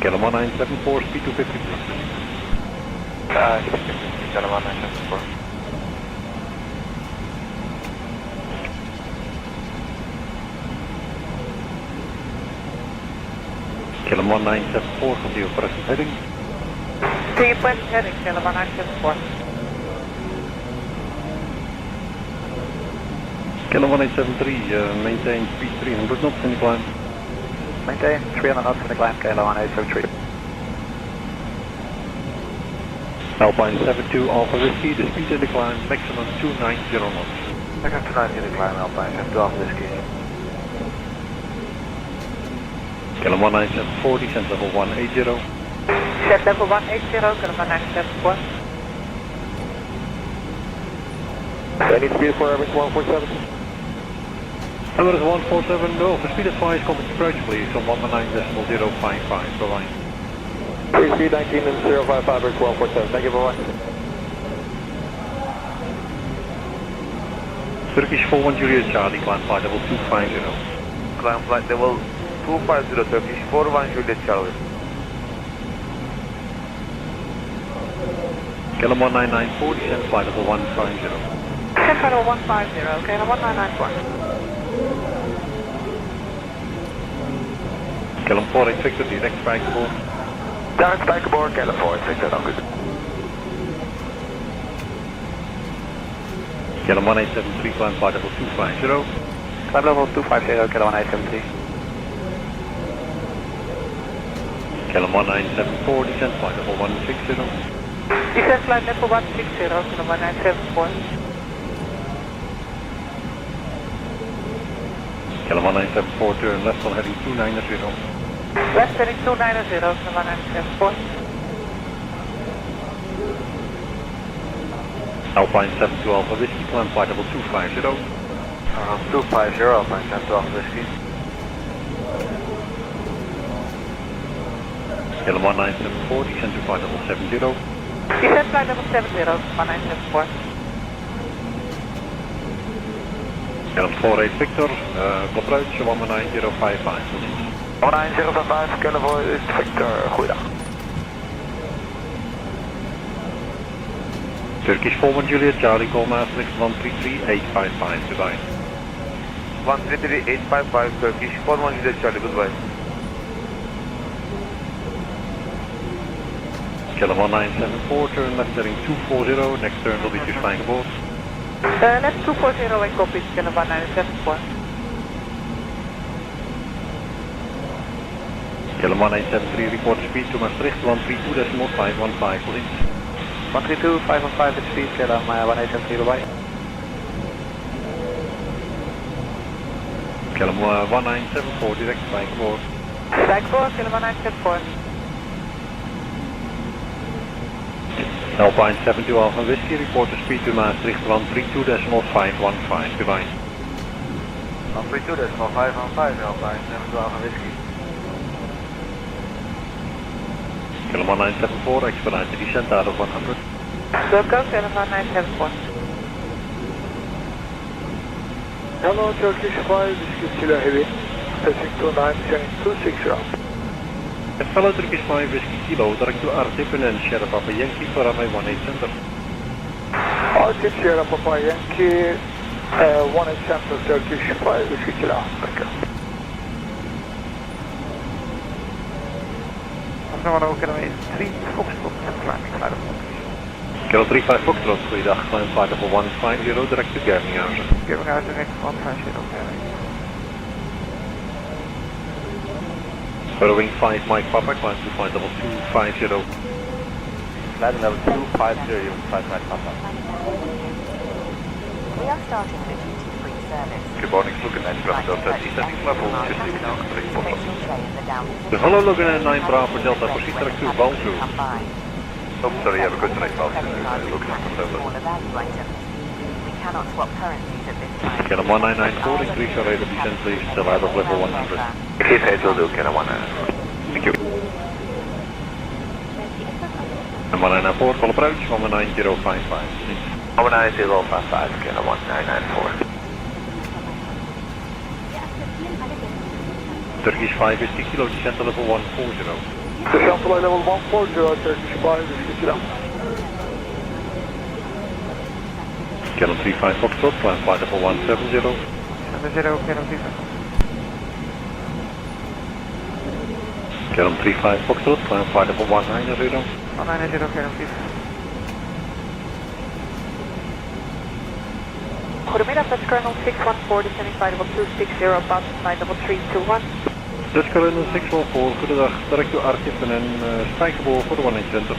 Kilo 1974, speed 250, please. Kilo 1974. Kilo 1974, continue present heading. Continue present heading, Kilo 1974. Kilo 1873, maintain speed 300 knots in the climb. Maintain 300 knots in the climb, Kilo 1873. Alpine 72 Alpha Whiskey, the speed in the climb, maximum 290 knots. Maximum 290 in the climb, Alpine 72 Alpha Whiskey. Kilo 1974, descent level 180. Descent level 180, Kilo 1974. Any speed for Emirates 147? Emirates 147, no, for speed advice, comment approach please on 119.055, bye-bye. Free speed 19 and 055, Emirates 147, thank you, bye-bye. Turkish 41 Juliet Charlie, climb flight level 250. Climb flight level 250, Turkish 41 Juliet Charlie. Kilo 199.40, descent flight level 150. Descent flight level 150, okay, 1994. Kilo 48 Victor, direct spijkerboord. Direct spijkerboord, Kilo 48 Victor, dank u. Kilo 1873, climb flight level 250. Climb level 250, Kilo 1873. Kilo 1974, descent flight level 160. Descent flight level 160, Kilo 1974. Kilo 1974, turn left on heading 290. Left heading 290, Kilo 1974. Alpine 72 Alpha Whiskey, climb flight level 250. 250, Alpine 72 Alpha Whiskey. Kilo 1974, descent to flight level 70. Descent flight level 70, 1974. Kilo 48 Victor, approach 19055. 19055, Kilo 48 Victor, goeiedag. Turkish 41 Juliet Charlie, call Maastricht 133855, goodbye. 133855, Turkish 41 Juliet Charlie, goodbye. Kilo 1974, turn left heading 240, next turn will be to Spijkerboord. Left 240 and copy, Kilo 1974. Kilo 1873, report speed to Maastricht 132.515, please. 132.515 at speed, Kilo 1873, bye-bye. Kilo 1974, direct Spijkerboord. Spijkerboord, Kilo 1974. Alpine 72 Alpha Whiskey, report to speed to Maastricht 132.515, goodbye. 132.515, Alpine 72 Alpha Whiskey. Kilo 1974, expedite descent out of 100. Go, Kilo 1974. Hello, Turkish 5, Whiskey Kilo Heavy, passing 29, descending 260. Hello, Turkish 5, Whiskey Kilo, direct to RTIP and then Sierra Papa Yankee for runway 18 center. RTIP Sierra Papa Yankee, 18 center, Turkish 5, Whiskey Kilo. Thank you. Bravo, Academy 3 Foxtrot and climbing flight of Kilo 35 Foxtrot, goeiedag, climb flight of 150, direct to Germinghausen. Germinghausen, direct 150, okay. Following 5 Mike Papa, climb to flight level 250. Flight level 250, flight Mike Papa. We are starting the duty-free service. Good morning, looking at Delta, descending level 26 now, The Hello Logan 9 Bravo Delta, proceed direct to Valvloer. Oh, sorry, I have a good night, looking at the level. We cannot swap currencies at this time. Kilo 1994, increase your rate of descent please, till out of level 100. If it will do, Kilo 1994. Thank you. And 1994, call approach, 19055. 19055, Kilo 1994. Turkish 5 is Kilo, descent to level 140. Descent to level 140, Turkish 5, Whiskey Kilo. Kilo 35 Foxtrot, climb flight level 170. 70, Kilo 35. Kilo 35 Foxtrot, climb flight level 190. 190, Kilo 35. Goedemiddag, dat is Colonel 614, descending flight level 260, pass flight level 321. Dat is Colonel 614, goedendag, direct to RTIP en Spijkerboor voor de 18 center.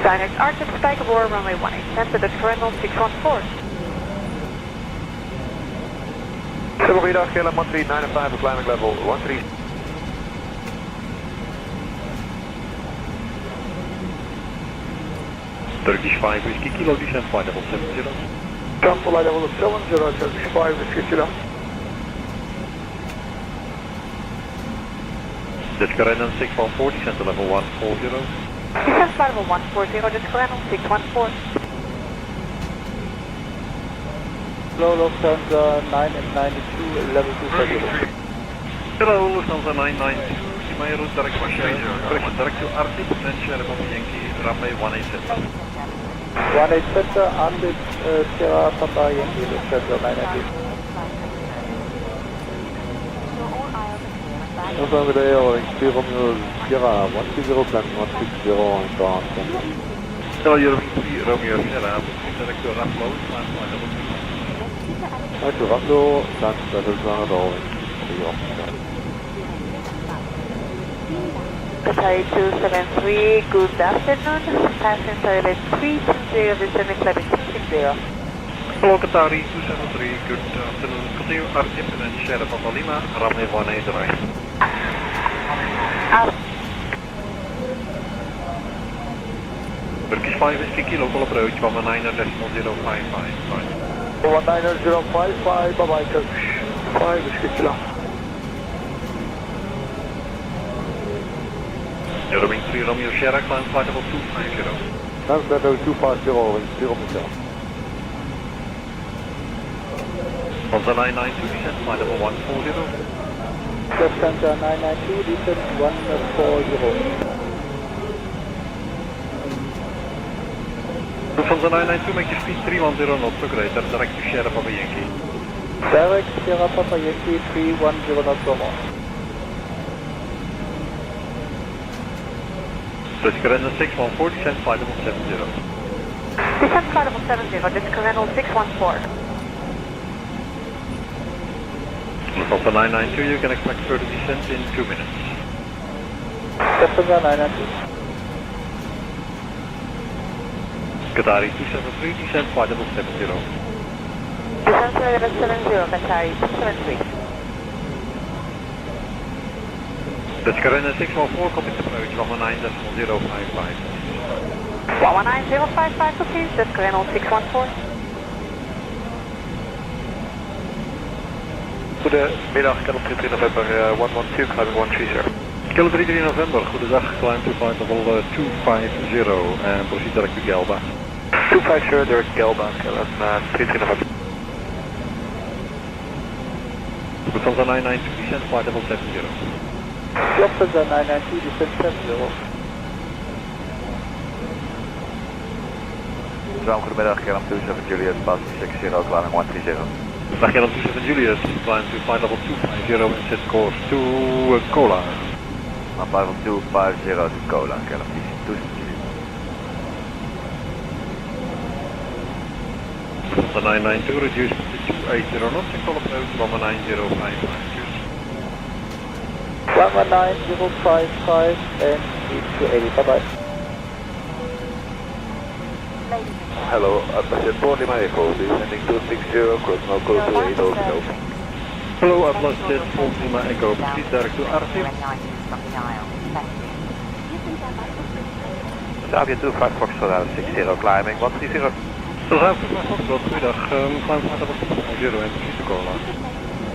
Direct RTIP, Spijkerboor, runway 18 center, dat is Colonel 614. Goedemiddag, Kilo 1395, climbing level 13. Turkish 5 Whiskey Kilo, descent flight level 70. Descent flight level 70, Turkish 5, Whiskey Kilo. That's Colonel 614, descent to level 140. Descent flight level 140, that's Colonel 614. Hello, Lufthansa 9 and 92, level 230. Hello, Lufthansa 992, my route direct to RTIP and then Sierra Papa Yankee, runway 18 center. 18 center, RTIP, Sierra Papa Yankee, Lufthansa 992. November Day, X3 Romeo Sierra 130, climbing 160 on ground. Hello, you're 3 Romeo Sierra, direct to Raflo, climb flight level 2. Right to Raflo, land level 200 over 3 off. Qatari 273, good afternoon. Passenger Toilet 320, descending flight 260. Hello, Qatari 273, good afternoon. Continue RTIP and then Sierra Papa Lima, runway 18 right. Turkish 5 Whiskey Kilo, call approach, 190.055. 19055, bye-bye, Turkish 5, Whiskey Kilo. Eurowing 3 Romeo Sierra, climb flight level 250. Climb level 250, Ring 3 Romeo Sierra. On the 992, descent flight level 140. Lufthansa 992, descent 140. Lufthansa 992, make your speed 310 knots or greater, direct to Sierra Papa Yankee. Direct Sierra Papa Yankee 310 knots or more. Dutch Colonel 614, descent flight level 70. Descent flight level 70, Dutch Colonel 614. Lufthansa 992, you can expect further descent in 2 minutes. Lufthansa 992. Qatari 273, descent flight level 70. Descent flight level 70, Qatari 273. Dutch Carolina 614, copy to approach 119.055. 119.055, please, Dutch Carolina 614. Goedemiddag, Kilo 33 November 112, climbing 130. Kilo 33 November, goedendag, climb to flight level 250 and proceed direct to Gelba. 250, direct Gelba, Kilo 33 November. Lufthansa 992, descent flight level 70. Lufthansa 992, descent 70. Goedemiddag, KLM 27 Juliet, Paris 60, climbing 130. Dag KLM 27 Juliet, climb to flight level 250 and set course to Cola. Flight level 250 to Cola, KLM 27 Juliet. The 992 reduced to 280 knots and call approach 19055. 19055 and 280, bye bye. Hello, Atlas 4 Lima Echo, descending 260, cross now close to 8 also. Hello, Atlas 4 Lima Echo, proceed direct to Arctic. Davia 25 Foxtrot out 60, climbing 130. Davia 25 Foxtrot, goeiedag, climb flight level 250 and proceed to Cola.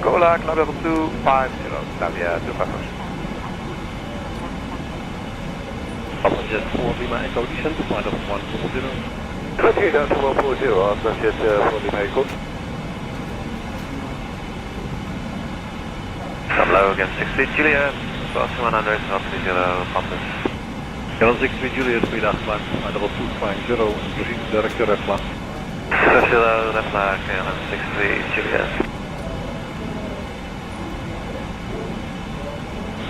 Cola, climb level 250, Davia 25 Foxtrot. Atlas 4 Lima Echo, descent to flight level 140. Okay, down to 140, Atlas 4 Lima Echo. Hello, again 63 Juliet, cross 100, 30, compass. KLM 63 Juliet, goeiedag, climb flight level 250 and proceed direct to Refla. 60, Refla, KLM 63 Juliet.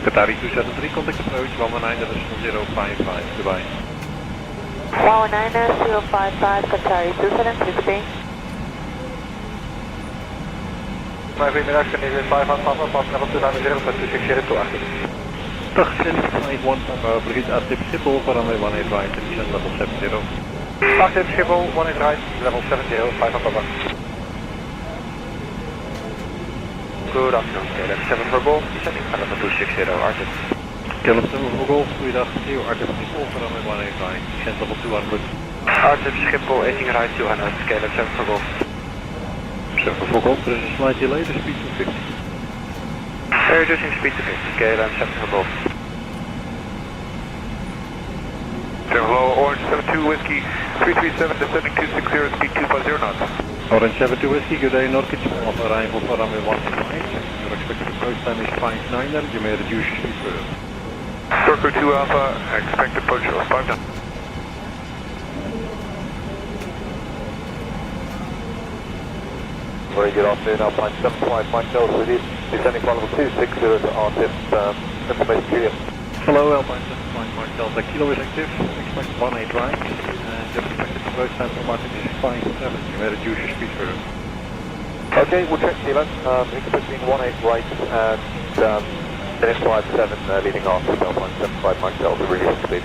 Qatari 273, contact approach, 190.055, goodbye. 19055, Qatari 273. Goedemiddag, Canadian 5 on Papa, pass level 290 for 260 to Arctic. Dag, Canadian 51 Papa, proceed Arctic Schiphol, runway 18 right, descent level 70. Arctic Schiphol, 18 right, level 70, 5 on Papa. Good afternoon, KLM 7 for Golf, descending level 260, Arctic. KLM 7 voor Golf, goeiedag, Theo Arctic Schiphol, runway 18 right, descent level 200. Arctic Schiphol, 18 right, 200, KLM 7 for Golf. 7 for Golf, there is a slight delay, the speed to 50. Reducing speed to 50, KLM 7 for Golf. 7 Orange 72 Whiskey, 337 descending 260, speed 250 knots. Orange 72 Whiskey, good day, North Kitchen, off arrival for runway 18 right. Your expected approach time is 59, and you may reduce your speed further. Circle 2 Alpha, expected approach of 5 knots. Very good afternoon, Alpine 75 Mike Delta with you, descending flight level 260 to RTIP, information Juliet. Hello, Alpine 75 Mike Delta, Kilo is active, expect 18 right, and your expected approach time for Martin is 57, you may reduce your speed further. Okay, we'll check Kilo, expecting 18 right and then it's 57 leading off with Alpine 75 Mike Delta, really good speed.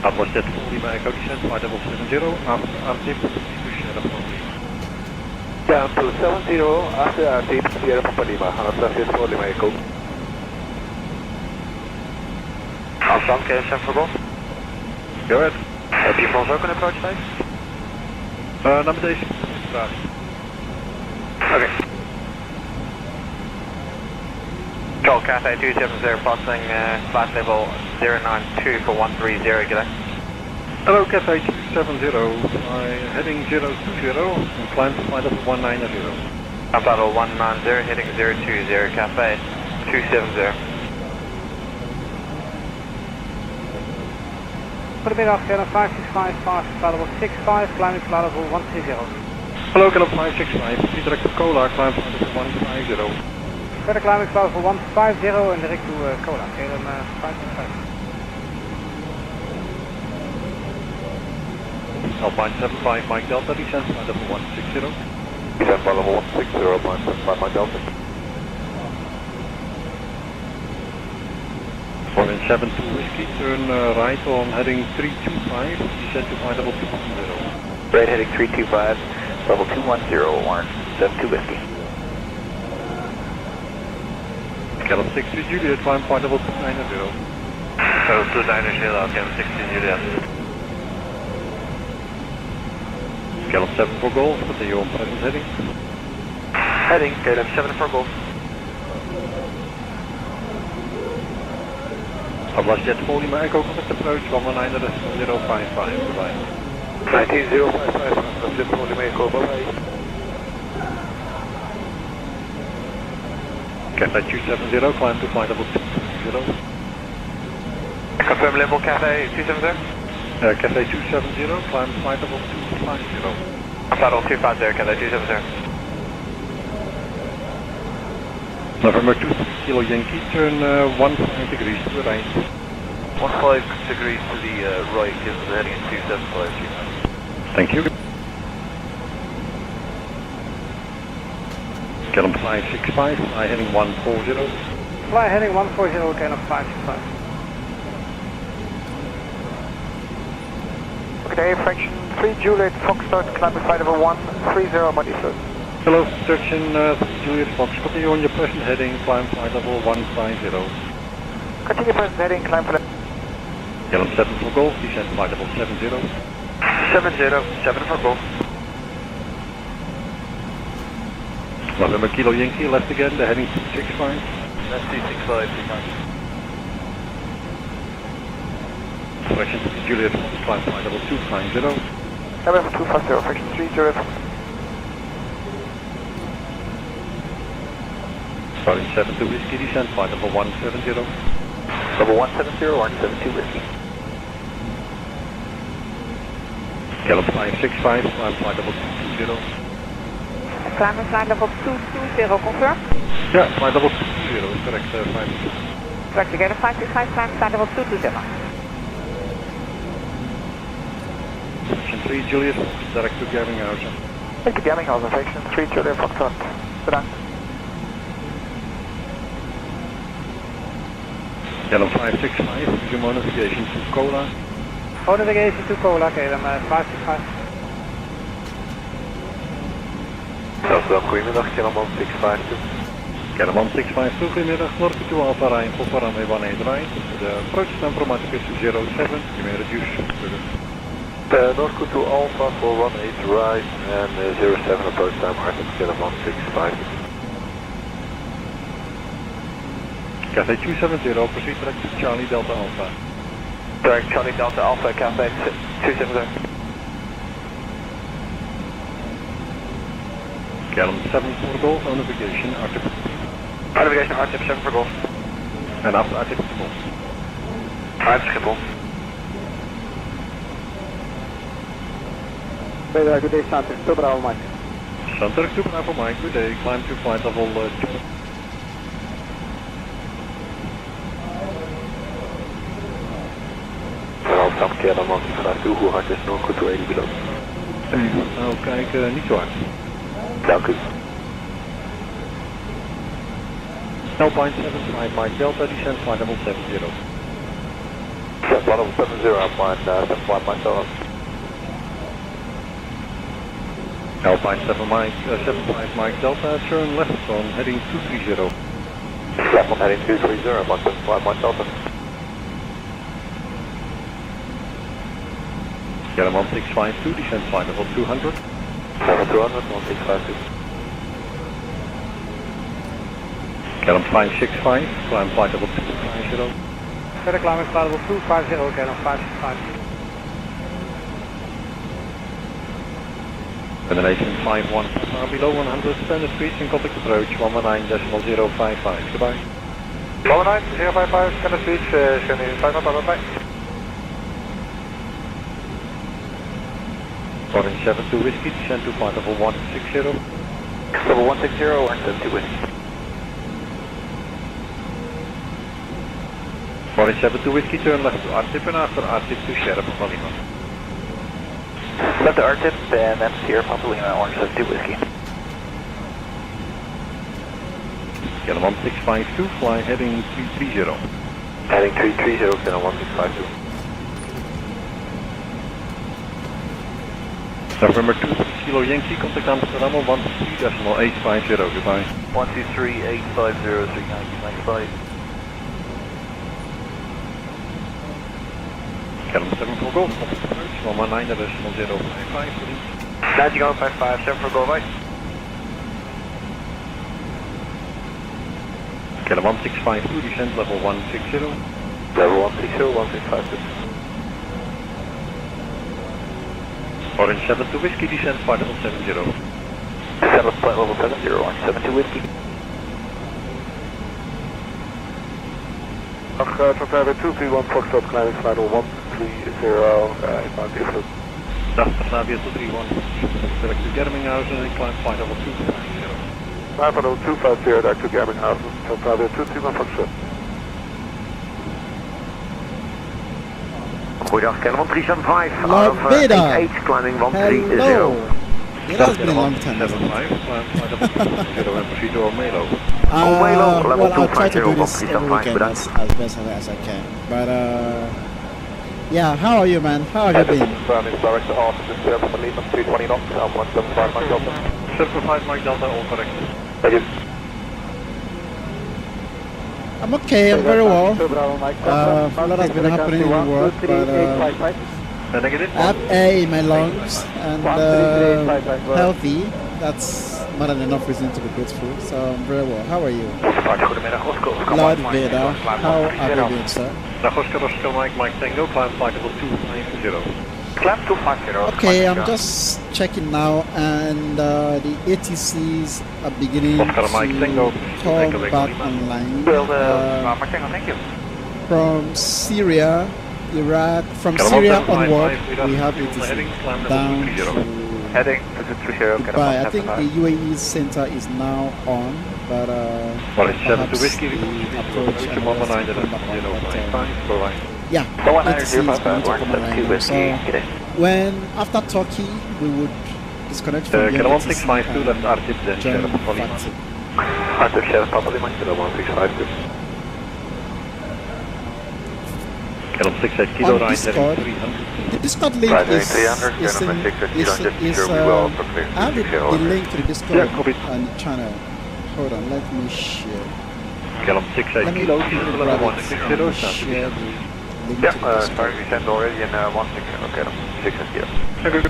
Atlas 4 Lima Echo, descent flight level 70, after RTIP, down to 70 after RTIP, Sierra Papa Lima, Atlas 4 Lima Echo. Afstand, KLM 7 for Golf. Go ahead. Heb je voor ons ook een approach time? Naar deze vraag. Oké. Control Cathay 270, passing flight level 092 for 130, good day. Hello, Cathay 270, heading 020 and climb to flight level 190. Flight level 190, heading 020, Cathay 270. Goedemiddag, KLM 565, fast flight level 65, climbing flight level 130. Hello, KLM 565, proceed direct to Cola, climb flight level 150. Further climbing flight level 150 and direct to Cola, KLM 565. Alpine 75 Mike Delta, descent flight level 160. Descent flight level 160, Alpine 75 Mike Delta. Orange 72 Whiskey, turn right on heading 325, descent to flight level 210. Right heading 325, level 210, Orange 72 Whiskey. KLM 63 Juliet, climb flight level 290. So 290, KLM 63 Juliet. KLM 7 for Golf, continue on present heading. Heading, KLM 7 for Golf. Atlas Jet 4 Lima Echo, contact approach 190.055, goodbye. 19055, Atlas Jet 4 Lima Echo, bye bye. Cathay 270, climb to flight level 250. Confirm level Cathay 270. Cathay 270, climb to flight level 250. Flight level 250, Cathay 270. November 2 Kilo Yankee, turn 15 degrees to the right. 15 degrees to the right, is heading at 275. Thank you. Kelm 565, fly heading 140. Fly heading 140, Kelm 565. Okay, fraction 3 Juliet Foxtrot, climbing flight level 130, body first. Hello, section Juliet Fox, continue on your present heading, climb flight level 150. Continue present heading, climb flight. Kelm 7 for Golf, descend flight level 70. 7 for Golf. November Kilo Yankee, left again, the heading 265. That's 265, 290. Fraction 3 Juliet Fox, climb flight level 250. November 250, fraction 3 Juliet Fox. Starting 72 Whiskey, descend flight level 170. Level 170, 172 Whiskey. Kelm 565, climb flight level 220. Climbing flight level 220, confirm? Yeah, flight level 220 is correct, 565. Correct again, 565, climb flight level 220. Section 3 Juliet Fox, direct to Germinghausen. Thank you, Germinghausen, fraction 3 Juliet Foxtrot. Bedankt. Kelm 565, resume on navigation to Cola. On navigation to Cola, Kelm 565. Zelfdam, goedemiddag, Kelm 1652. Kelm 1652, goedemiddag, North to Alpha Ryan, for runway 18 right. The approach number is 07, you may reduce. North to Alpha for 18 right and 07 approach time, Arctic Kelm 1652. Cathay 270, proceed direct to Charlie Delta Alpha. Direct Charlie Delta Alpha, Cathay 270. Kelm 7 for Golf, on navigation, Arctic. On navigation, Arctic 7 for Golf. En after Arctic Schiphol. Arctic Schiphol. Good day, Santer. To Bravo Mike. Santer to Bravo Mike, good day, climb to flight level 2. Welcome, Kelm 1652, hoe hard is North to 80 below? Nou, kijk, niet zo hard. Dank u. Alpine 75 Mike Delta, descend flight level 70. Descent flight level 70, Alpine 75 Mike Delta. Alpine 75 Mike Delta, turn left on heading 230. Left on heading 230, Alpine 75 Mike Delta. Kelm 1652, descend flight level 200. Level 200, 1652. Kelm 565, climb flight level 250. Verder climbing flight level 250, Kelm 565. Termination 51, below 100, standard speeds and contact approach 119.055, goodbye. 119.055, standard speeds, sending 500, bye. Orange 72 Whiskey, descend to flight level 160. Level 160, Orange 72 Whiskey. Orange 72 Whiskey, turn left to RTIP and after RTIP to Sheriff of Lima. Left to RTIP and then Sierra Papa Lima, Orange 72 Whiskey. Kelm 1652, fly heading 330. Heading 330, Kelm 1652. November 2 Kilo Yankee, contact Amsterdam 123.850, goodbye. 123.850, Kelm 7 for Golf, contact approach 119.055, please. 90.55, 7 for Golf, right? Kelm 1652, descend level 160. Level 160, 1652. Orange 72 Whiskey, descend flight level 70. Descend flight level 70, Orange 72 Whiskey. Transavia 231 Foxtrot, climbing flight 130, inbound Tiflo. Transavia 231, direct to Germinghausen and climb flight level 250. 50250, direct to Germinghausen, Transavia 231 Foxtrot. Goeiedag, Canon 375, Lord out of Vader. 88, climbing 130. Hello. It has been a long time. Well, I'll try to do this every weekend as best as I can. But yeah, how are you, man? How have you been? Director officer, Server Lima, 320 knots, 175 Mike Delta. 75 Mike Delta, all correct. Thank you. I'm okay, I'm very well. A lot has been happening in the world, but I have air in my lungs and healthy. That's more than enough reason to be grateful, so I'm very well. How are you? Lord Vader, how have you been, sir? Oscar Mike Tango, climb flight level 250. Climb 250. Okay, I'm just checking now, and the ATCs are beginning to come back online. Thank you. From Syria, Iraq, from Syria onward, we have ATC down to Heading to 30, Dubai. I think the UAE center is now on, but perhaps the approach and yeah, ATC is going to come online. So when after Turkey, we would disconnect from the ATC and join Vatsim. Arctic Sheriff Papa Lima, 1652. On Discord, the Discord link is I have the link to the Discord and the channel. Hold on, let me share. Let me grab it. Share the link to the Discord. Sorry, we sent already in 160. Okay, 660.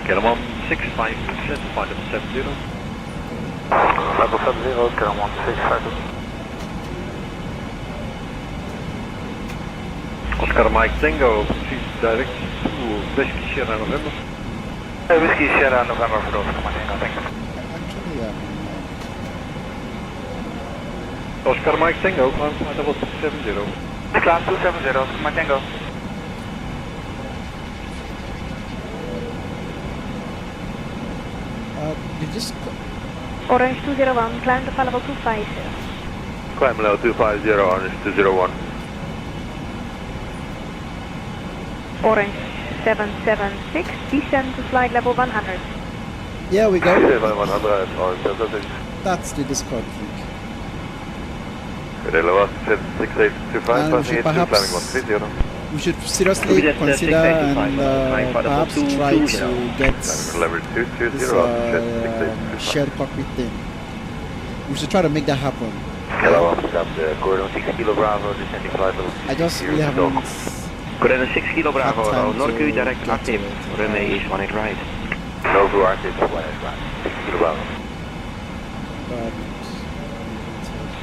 Kellerman 65, flight level 70. Level 70, Kellerman 650. Oscar Mike Tango, direct to Whiskey Sierra November. Whiskey Sierra November for Oscar Mike Tango, thank you. Oscar Mike Tango, climb flight level 270. Class 270, Oscar Mike Tango. Orange 201, climb to level 250. Climb level 250, Orange 201. Orange 776, descend to flight level 100. Yeah, we go. 100, Orange. That's the Discord link. We should seriously consider and perhaps try to get this shared cockpit thing. We should try to make that happen. I just really haven't. Coordinate 6 Kilo Bravo, Norcu direct active, runway is 18 right. Norcu active, 18 right, 6 Kilo Bravo.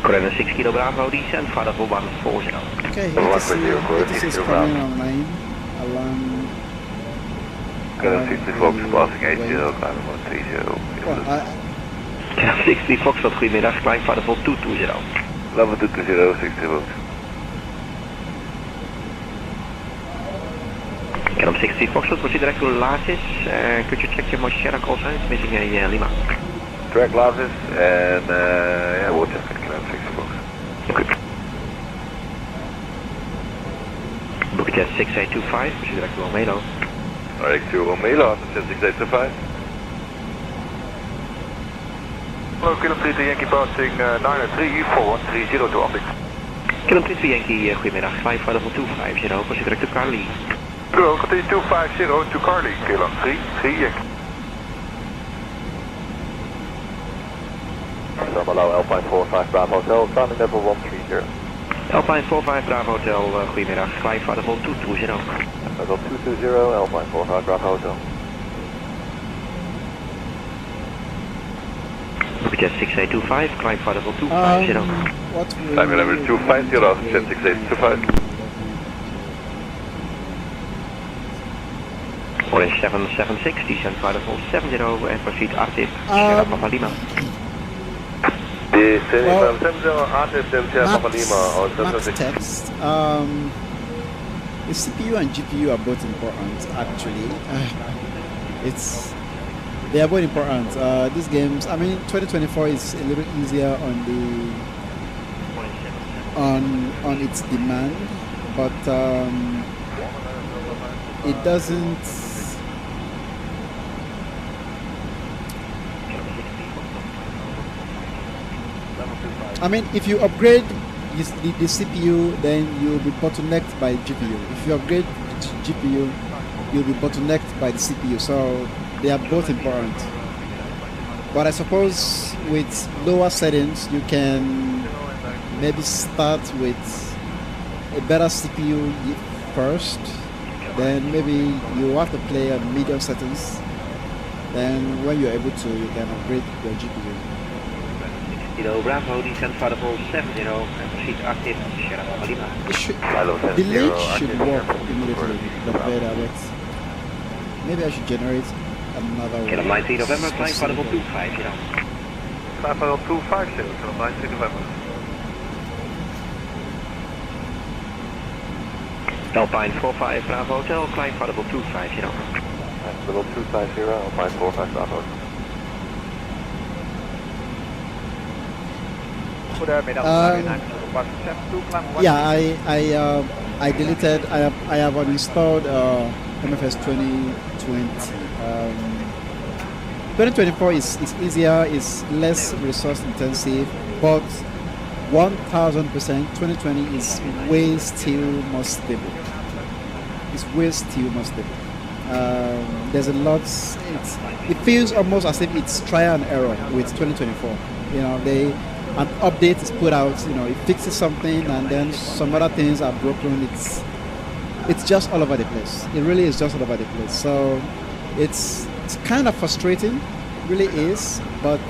Coordinate 6 Kilo Bravo, descent, flight level 140. Okay, ATC is coming online along... Coordinate 60 Fox, passing 80, climbing 130. 60 Foxtrot, goedemiddag, climb flight level 220. Level 220, 60 Fox. Canon 60 Foxtrot, proceed direct to Lasis. Could you check your Moschera call sign? It's missing a Lima. Track Lasis and yeah, we'll check Canon 60 Fox. Okay. Book jet 6825, proceed direct to Omelo. Direct to Omelo, jet 6825. Hello, Kilo 33 Yankee passing 903 4130 to Optic. Kilo 33 Yankee, goedemiddag, climb flight level 250, proceed direct to Carly. Hello, continue 250 to Carly, Kilo 33 Yankee. Allow Alpine 45 Bravo Hotel, climbing level 130. Alpine 45 Bravo Hotel, goedemiddag, climb flight level 220. Level 220, Alpine 45 Bravo Hotel. Jet 6825, climb flight level 250. Climbing level 250, jet 6825. Orange 776, descent flight level 70 and proceed active, Sierra Papa Lima. Max text. The CPU and GPU are both important, actually. They are both important. These games, I mean, 2024 is a little easier on its demand, but it doesn't. I mean, if you upgrade the CPU, then you'll be bottlenecked by GPU. If you upgrade GPU, you'll be bottlenecked by the CPU. So they are both important. But I suppose with lower settings, you can maybe start with a better CPU first. Then maybe you have to play on medium settings. Then when you're able to, you can upgrade your GPU. Bravo, descent for the full 70 and proceed active Sierra Papa Lima. The lead should work immediately, the beta, but maybe I should generate another one. Kilo 19 November, flying for the full 25, Flying for the 250, Kilo 19 November. Alpine 45 Bravo Hotel, flying for the full 250. Level 250, Alpine 45 Bravo. Yeah, I deleted. I have uninstalled MFS 2020. 2024 is easier, is less resource intensive, but 1000%. 2020 is way still more stable. It's way still more stable. There's a lot. It feels almost as if it's trial and error with 2024. You know, an update is put out, you know, it fixes something and then some other things are broken. It's just all over the place. It really is just all over the place. So it's kind of frustrating, it really is. But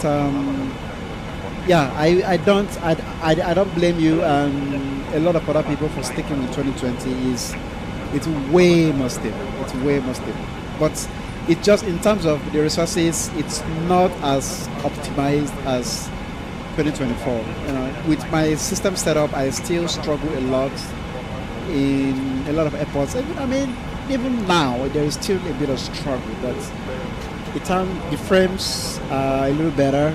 yeah, I don't blame you and a lot of other people for sticking with 2020. It's way more stable. It's way more stable. But it just, in terms of the resources, it's not as optimized as 2024. You know, with my system setup, I still struggle a lot in a lot of airports. Even now, there is still a bit of struggle. But the frames are a little better.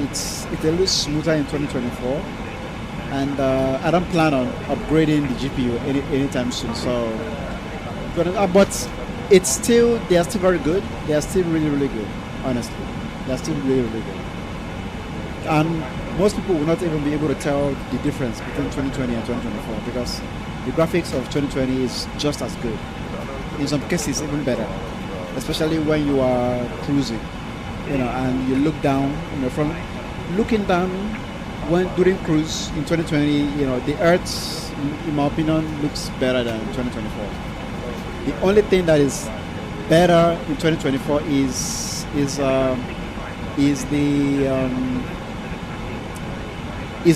It's a little smoother in 2024, and I don't plan on upgrading the GPU anytime soon. So, but they are still very good. They are still really, really good. Honestly, they are still really, really good. And most people will not even be able to tell the difference between 2020 and 2024 because the graphics of 2020 is just as good. In some cases, even better, especially when you are cruising, you know, and you look down. You know, from looking down during cruise in 2020, you know, the Earth, in my opinion, looks better than 2024. The only thing that is better in 2024 is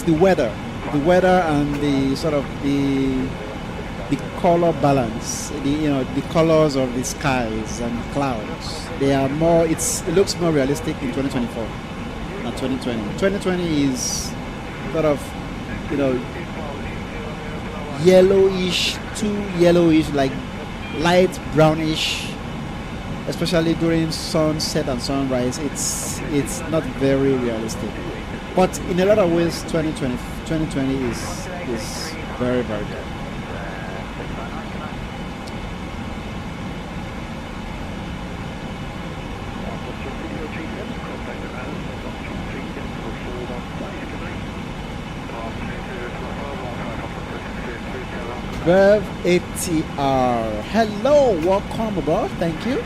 the weather. The weather and the sort of the color balance, the colors of the skies and clouds. They are more. It looks more realistic in 2024 than 2020. 2020 is sort of, you know, yellowish, too yellowish, like light brownish, especially during sunset and sunrise. It's not very realistic. But in a lot of ways, 2020 is very, very good. Rev ATR. Hello, welcome aboard. Thank you.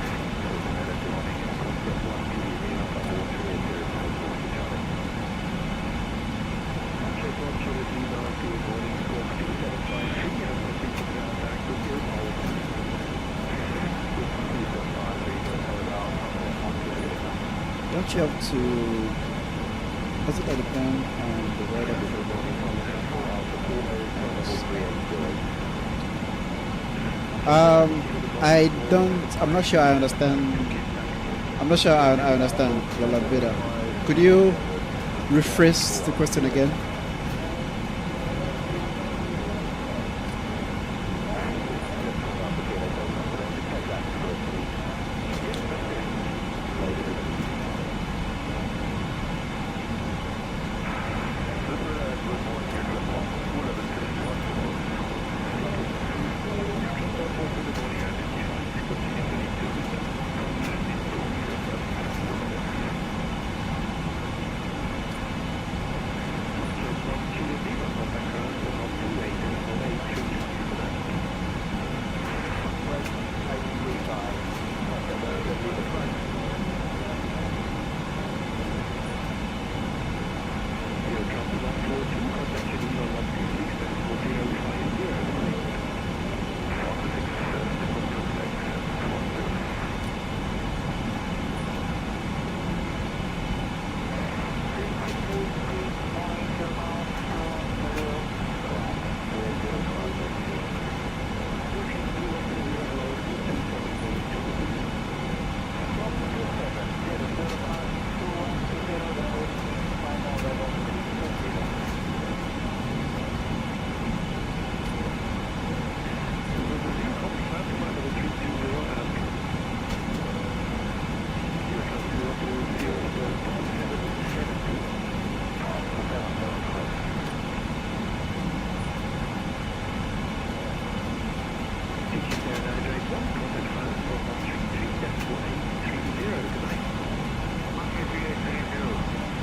Don't you have to? Does it depend on the weather? I'm not sure I understand. I'm not sure I understand Lola Beta. Could you rephrase the question again?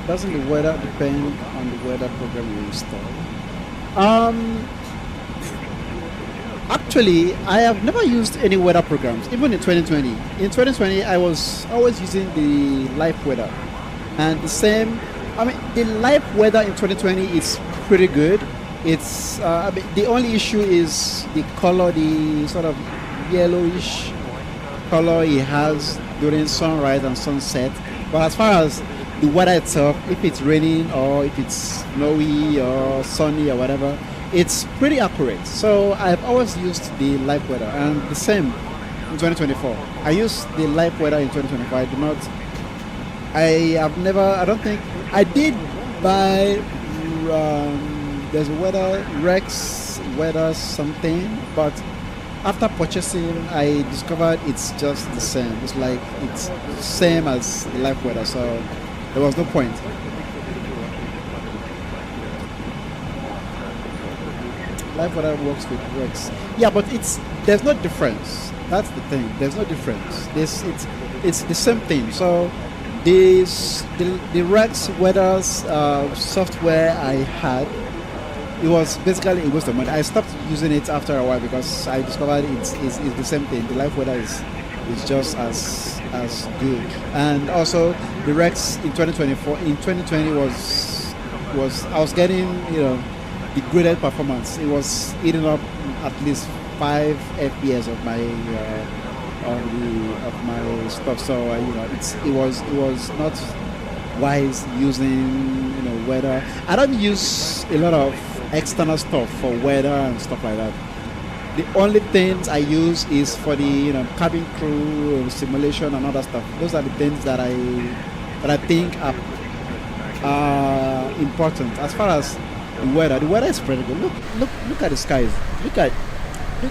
Doesn't the weather depend on the weather program you install? Actually, I have never used any weather programs, even in 2020. In 2020, I was always using the live weather. And the same, I mean, the live weather in 2020 is pretty good. It's, I mean, the only issue is the color, the sort of yellowish color it has during sunrise and sunset. But as far as the weather itself, if it's raining or if it's snowy or sunny or whatever, it's pretty accurate. So I've always used the live weather, and the same in 2024. I used the live weather in 2025. I don't think I did buy there's a weather Rex weather something, but after purchasing I discovered it's just the same. It's like it's the same as the live weather, so there was no point. Live weather works with Rex. Yeah, but there's no difference. That's the thing. There's no difference. It's the same thing. So the Rex weather software I had, it was basically a waste of money. I stopped using it after a while because I discovered it's the same thing. The live weather is just as good. And also the Rex in 2020 was I was getting, you know, the graded performance. It was eating up at least 5 FPS of my of my stuff. So you know, it was not wise using, you know, weather. I don't use a lot of external stuff for weather and stuff like that. The only things I use is for the, you know, cabin crew simulation and other stuff. Those are the things that I think are important. As far as the weather is pretty good. Look at the skies.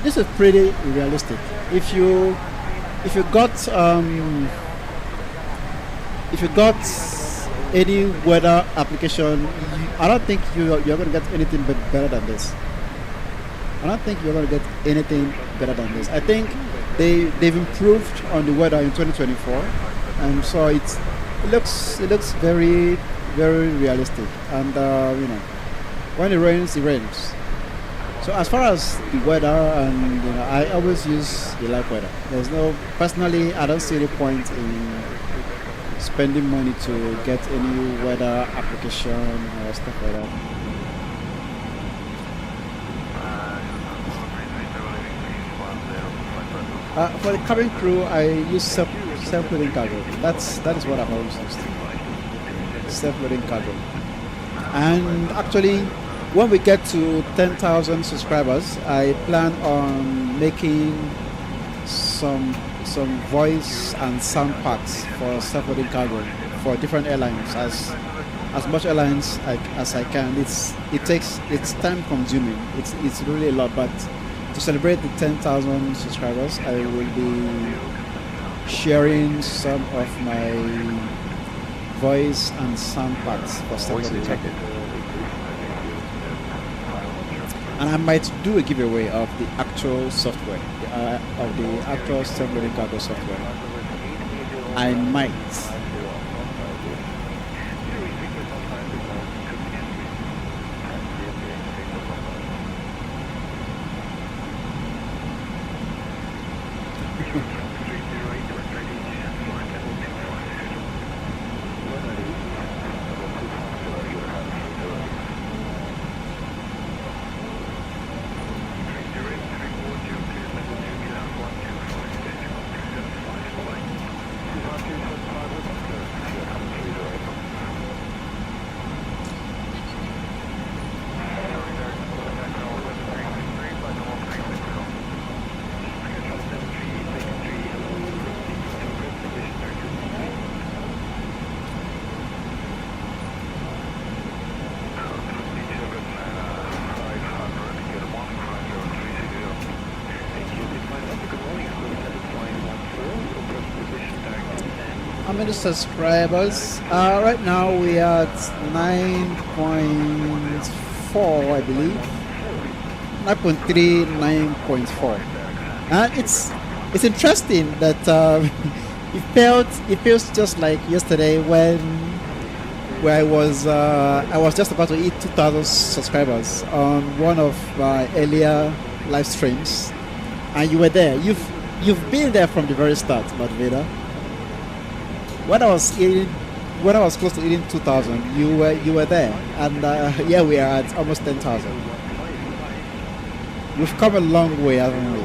This is pretty realistic. If you got any weather application, I don't think you're going to get anything better than this. I don't think you're going to get anything better than this. I think they've improved on the weather in 2024, and so it looks very, very realistic. And you know, when it rains, it rains. So as far as the weather, and you know, I always use the live weather. Personally, I don't see any point in spending money to get any weather application or stuff like that. For the cabin crew, I use self-loading cargo. That is what I've always used. Self-loading cargo. And actually, when we get to 10,000 subscribers, I plan on making some voice and sound packs for self-loading cargo for different airlines, as much airlines as I can. It's time consuming. It's really a lot. But to celebrate the 10,000 subscribers, I will be sharing some of my voice and sound parts for somebody. And I might do a giveaway of the actual software, of the actual self-loading cargo software. I might. How many subscribers? Right now we are at 9.4, I believe. 9.3, 9.4. And it's interesting that it feels just like yesterday when I was just about to hit 2,000 subscribers on one of my earlier live streams, and you were there. You've been there from the very start, Lord Vader. When I was close to hitting 2,000, you were there, and yeah, we are at almost 10,000. We've come a long way, haven't we?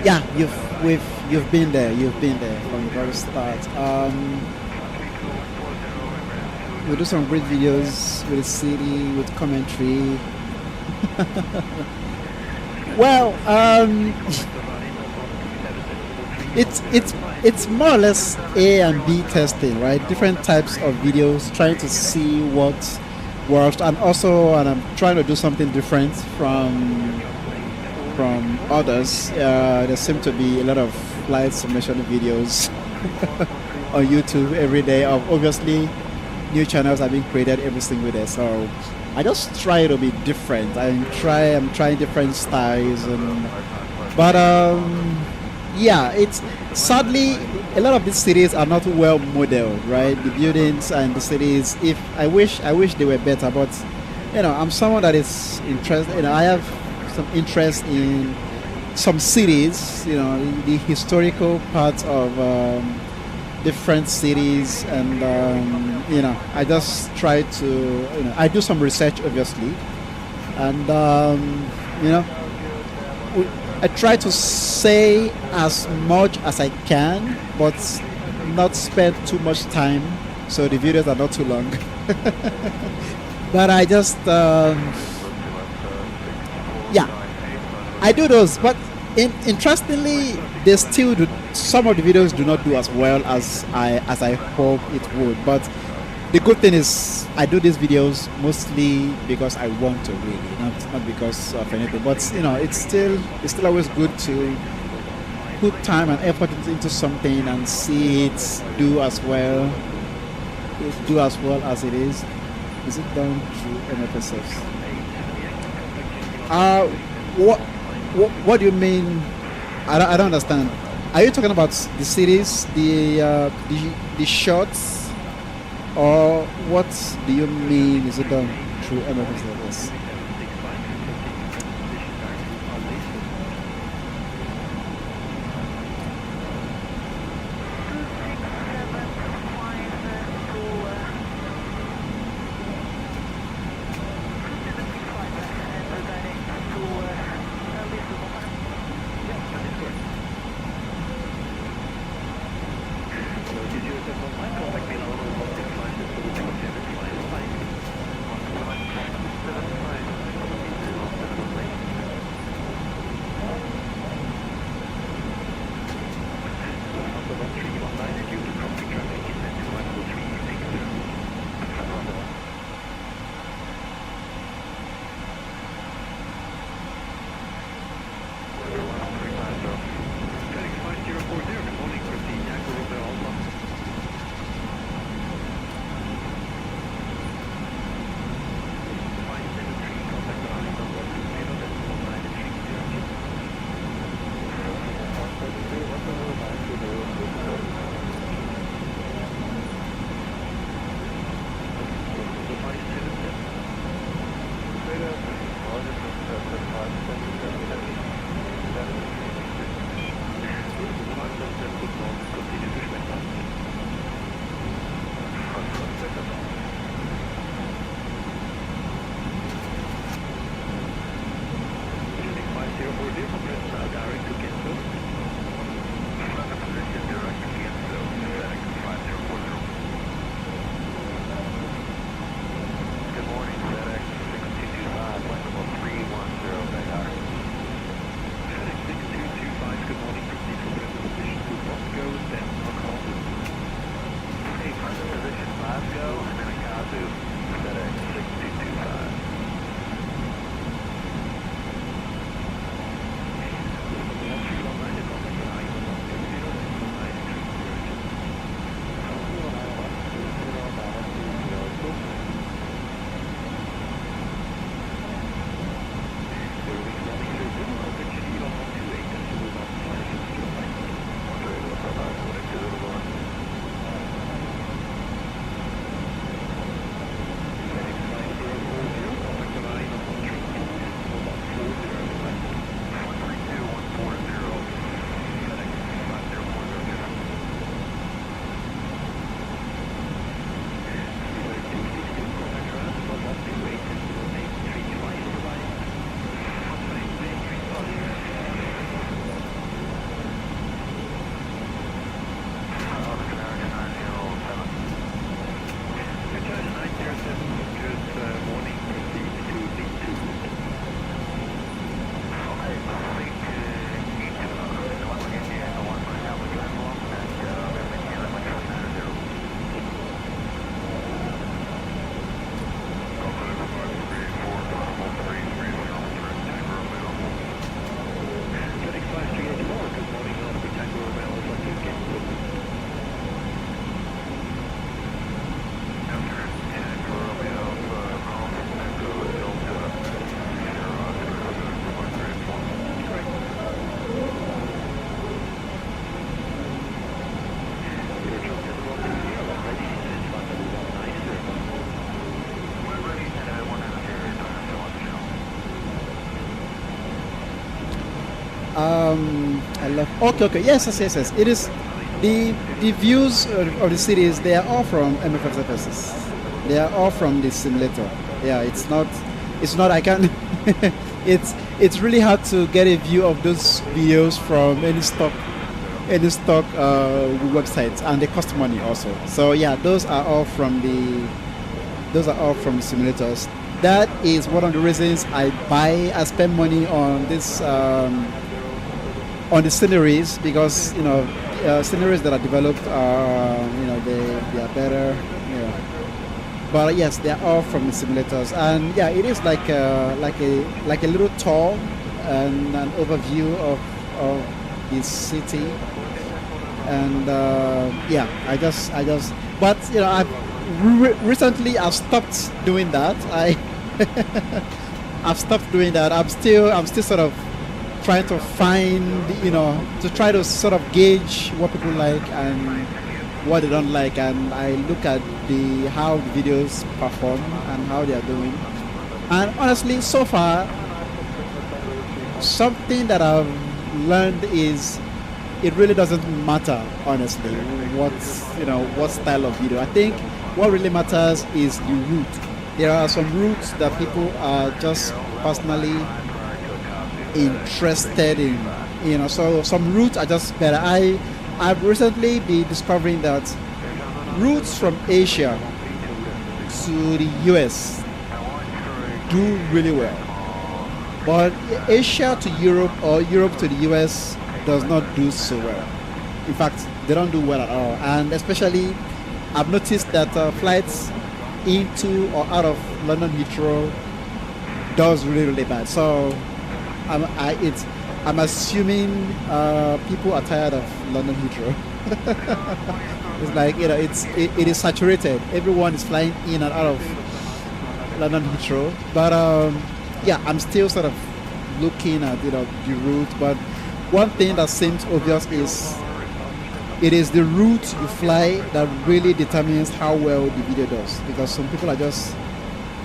Yeah, you've been there. You've been there from the very start. We do some great videos with the city, with commentary. Well, it's more or less A and B testing, right? Different types of videos, trying to see what works, and I'm trying to do something different from others. There seem to be a lot of flight simulation videos on YouTube every day. Obviously, new channels are being created every single day, so I just try to be different. I'm trying different styles, but yeah, it's sadly a lot of these cities are not well modeled, right? The buildings and the cities. I wish they were better, but I'm someone that is interested. I have some interest in some cities. The historical parts of different cities, and I just try to I do some research, obviously, and I try to say as much as I can, but not spend too much time, so the videos are not too long. But I just I do those, but interestingly, they still do. Some of the videos do not do as well as I hope it would. But the good thing is, I do these videos mostly because I want to, really, not because of anything. But it's still always good to put time and effort into something and see it do as well as it is. Is it done through MSFS? What do you mean? I don't understand. Are you talking about the cities, the shots, or what do you mean? Is it done through MSFS? I love. Okay. Yes. It is the views of the cities. They are all from MSFS. They are all from the simulator. Yeah, it's not. I can't. it's really hard to get a view of those videos from any stock websites, and they cost money also. So yeah, those are all from the simulators. That is one of the reasons I spend money on this on the sceneries, because sceneries that are developed are they are better. But yes, they are all from the simulators, and yeah, it is like a little tour and an overview of the city. And yeah, I just but I've recently I've stopped doing that. I've stopped doing that. I'm still sort of trying to find, to try to sort of gauge what people like and what they don't like, and I look at how the videos perform and how they are doing. And honestly, so far, something that I've learned is it really doesn't matter, honestly, what style of video. I think what really matters is the route. There are some routes that people are just personally interested in, so some routes are just better. I've recently been discovering that routes from Asia to the US do really well, but Asia to Europe or Europe to the US does not do so well. In fact, they don't do well at all, and especially I've noticed that flights into or out of London Heathrow does really bad. So I'm assuming people are tired of London Heathrow. It's like it is saturated. Everyone is flying in and out of London Heathrow. But yeah, I'm still sort of looking at the route. But one thing that seems obvious is it is the route you fly that really determines how well the video does. Because some people are just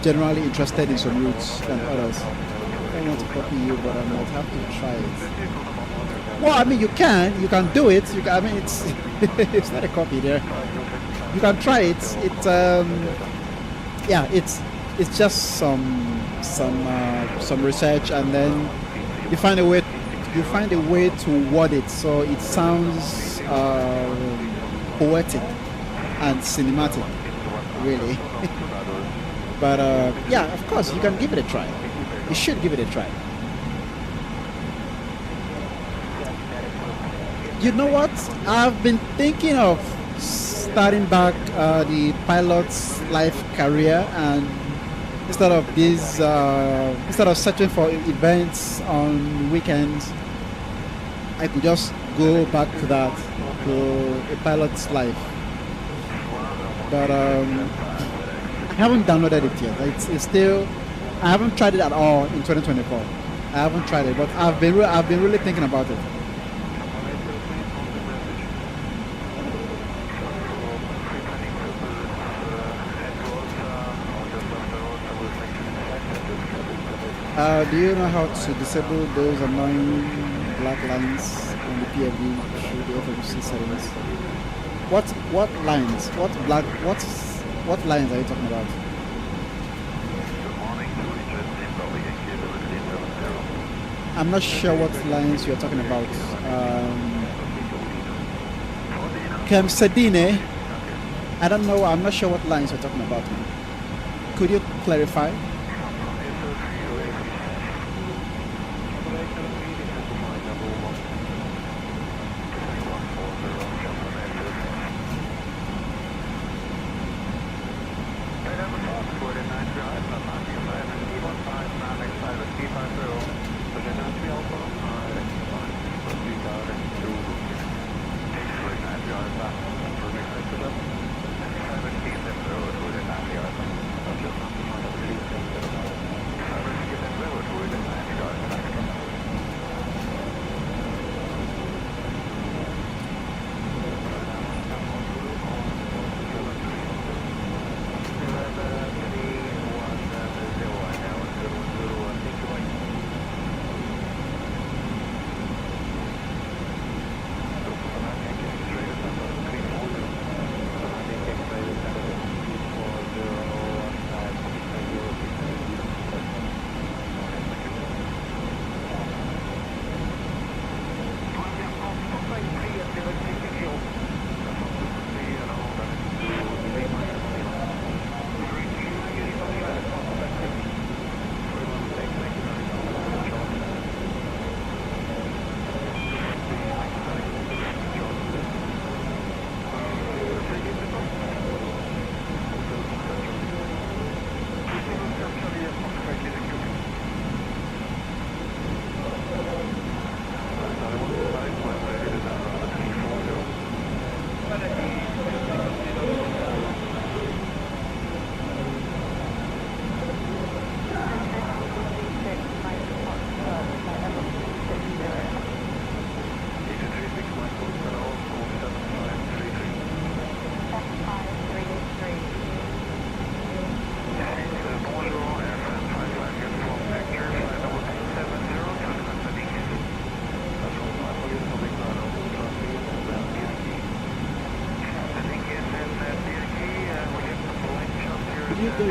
generally interested in some routes than others. I don't want to copy you, but I might have to try it. Well, I mean, you can do it. It's it's not a copy there. You can try it. Yeah, it's just some research, and then you find a way to word it so it sounds poetic and cinematic, really. But yeah, of course, you can give it a try. You should give it a try. You know what? I've been thinking of starting back the pilot's life career, and instead of searching for events on weekends, I could just go back to that, to a pilot's life. But I haven't downloaded it yet. It's still. I haven't tried it at all in 2024. I haven't tried it, but I've been really thinking about it. Do you know how to disable those annoying black lines on the PFD through the FMC settings? What lines? What lines are you talking about? I'm not sure what lines you're talking about. Kemsedine, I don't know. I'm not sure what lines you're talking about. Could you clarify?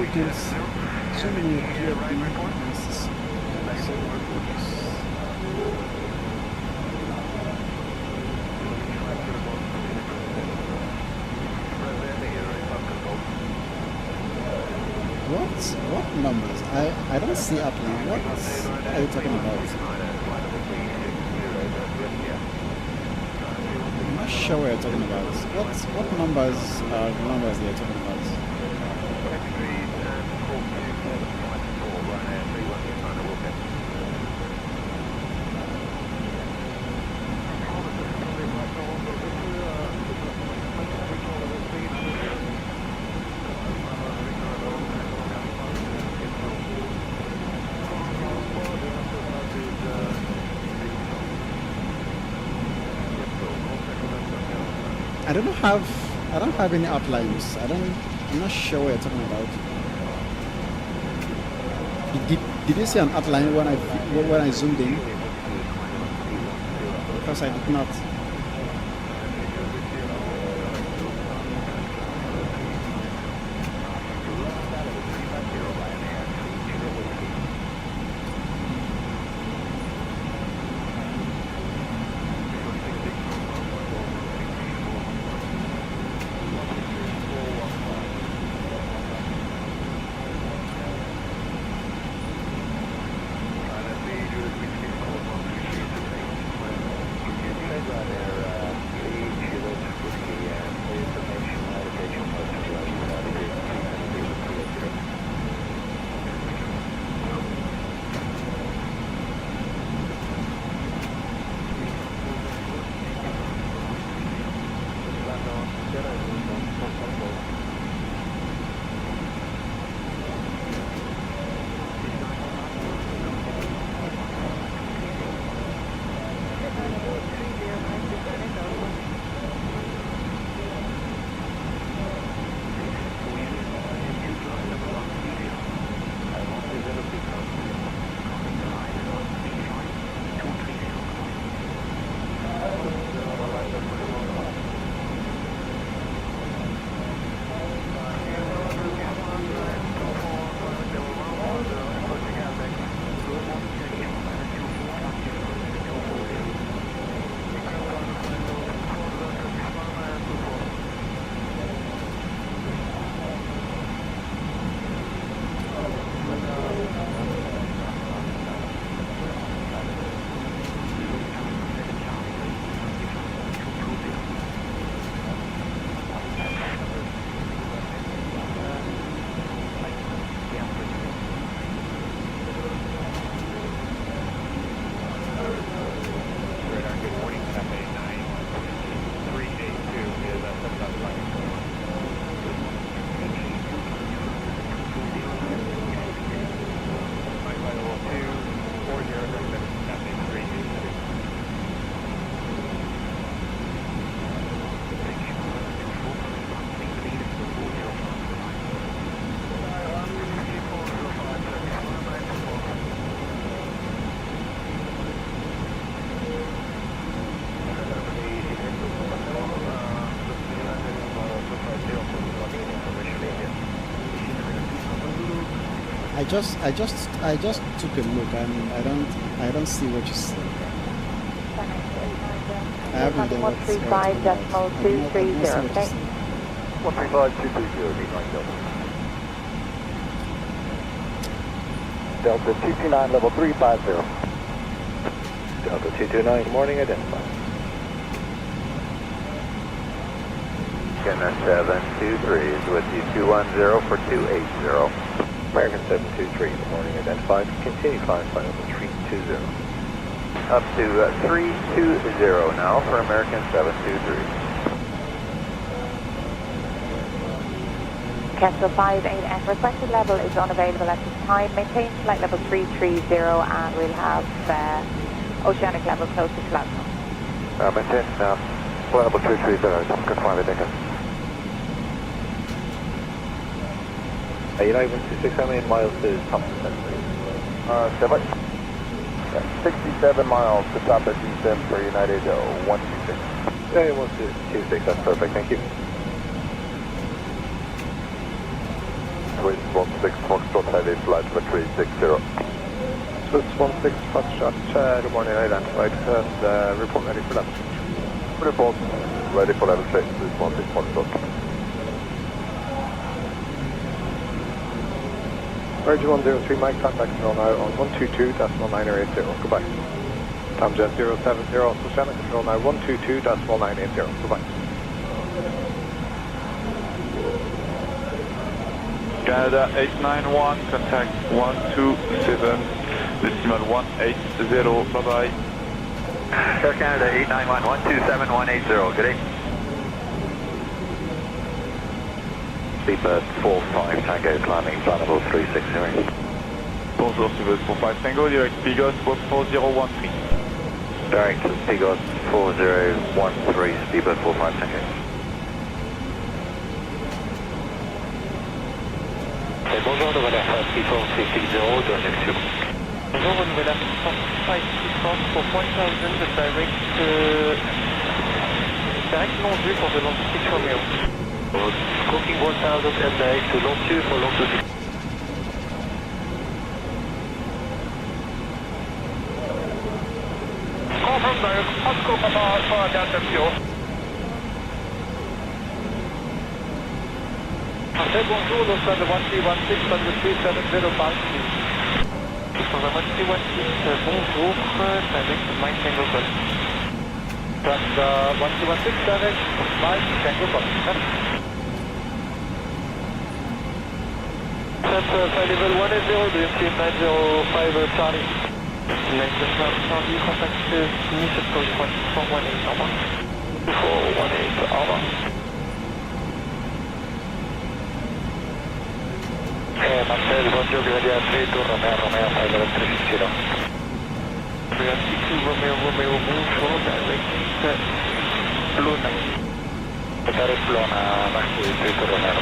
vehicles, so many vehicles. What numbers? I don't see upline. What are you talking about? I'm not sure what you're talking about. What numbers are the numbers that you're talking about? I don't have any outlines. I'm not sure what you're talking about. Did you see an outline when I zoomed in? Because I did not. I just took a look and I don't see what you see. I haven't done what 135.230, okay? 135.230, Delta 229, level 350. Delta 229, morning, identified. Canada 723 is with you 210 for 280. American 723, good morning, identified. Continue climb, final level 320. Up to 320 now for American 723. Castle 58F, requested level is unavailable at this time. Maintain flight level 330 and we'll have oceanic level close to Glasgow. Maintain flight level 330, confirm it, Deacon. United 126, how many miles to Thompson, please? 67 miles to top of D7 for United 126. Yeah, 126, that's perfect, thank you. Swiss 16 Foxtrot Heavy Flight number 360. Swiss 16 Foxtrot, good morning, identified, and report ready for level change. Report, ready for level change, Swiss 16 Foxtrot. Virgin 103, Mike, contact now on 122.980, goodbye. Tamjet 070, also channel control now 122.980, goodbye. Canada 891, contact 127, decimal 180, bye-bye. Air Canada 891, 127, 180, good day. Seabird 45 Tango climbing flight level 360. Bonjour, Seabird 45 Tango, direct Pigos 4013. Direct Pigos 4013, Seabird 45 Tango. Bonjour, nouvelle Air France 360, direction. Bonjour, nouvelle Air France 56 for 1000, direct Longevue for the Longevue 6 Romeo. Booking 1000 and direct to Longevue for Longevue 6. Confirm direct, Oscar Papa for Delta Pure. Bonjour, nous sommes 1316 on the 370 Paris. Nous sommes à 1316, bonjour, direct Mike Tango Golf. That's 1316 direct Mike Tango Golf. That's flight level 180, do you see 905 Charlie? 905 Charlie, contact initial code 418 Alpha. 418 Alpha. Marcel, bonjour, Grenadier 3, to Romeo 5 Romeo, bonjour, direct Luna. Direct Luna, Marco 3 to Romeo.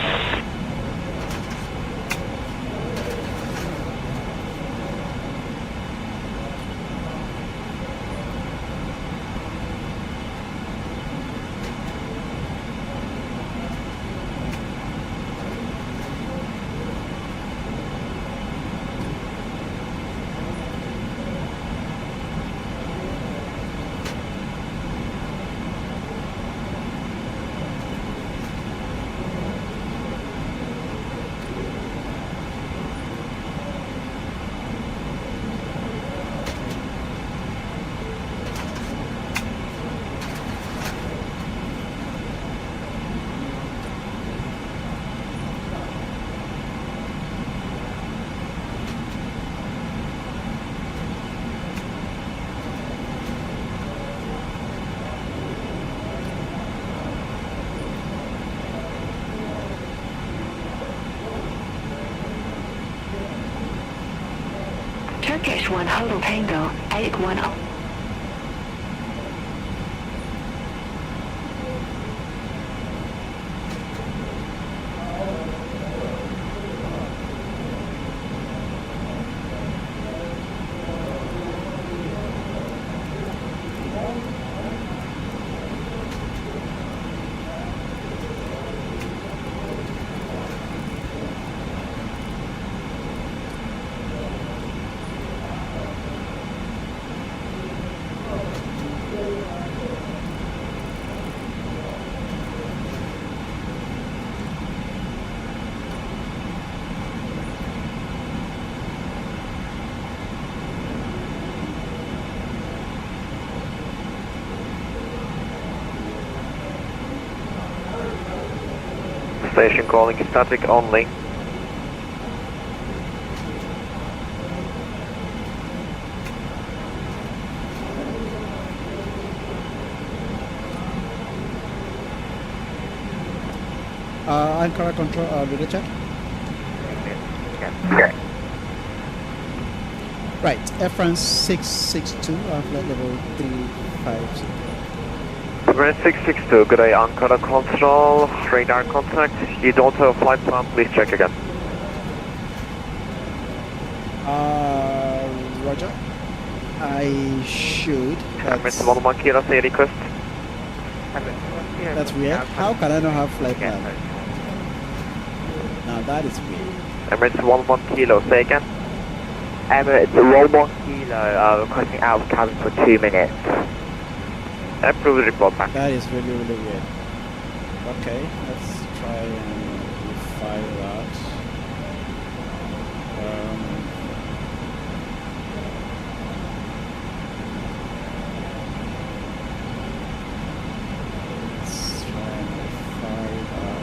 Turkish 1 Hotel Tango 810. Station calling static only. Ankara control, video check. Okay. Right, Air France 662, flight level 350. Red 662, good day, Ankara control, radar contact. You don't have a flight plan, please check again. Roger. I should. Mr. Monomakira, say request. That's weird. How can I not have flight plan? Now that is weird. Emirates 11 Kilo, say again. Emirates 11 Kilo, requesting out of cabin for 2 minutes. Approved, report back. That is really, really weird. Okay, let's try and refile that. Let's try and refile that.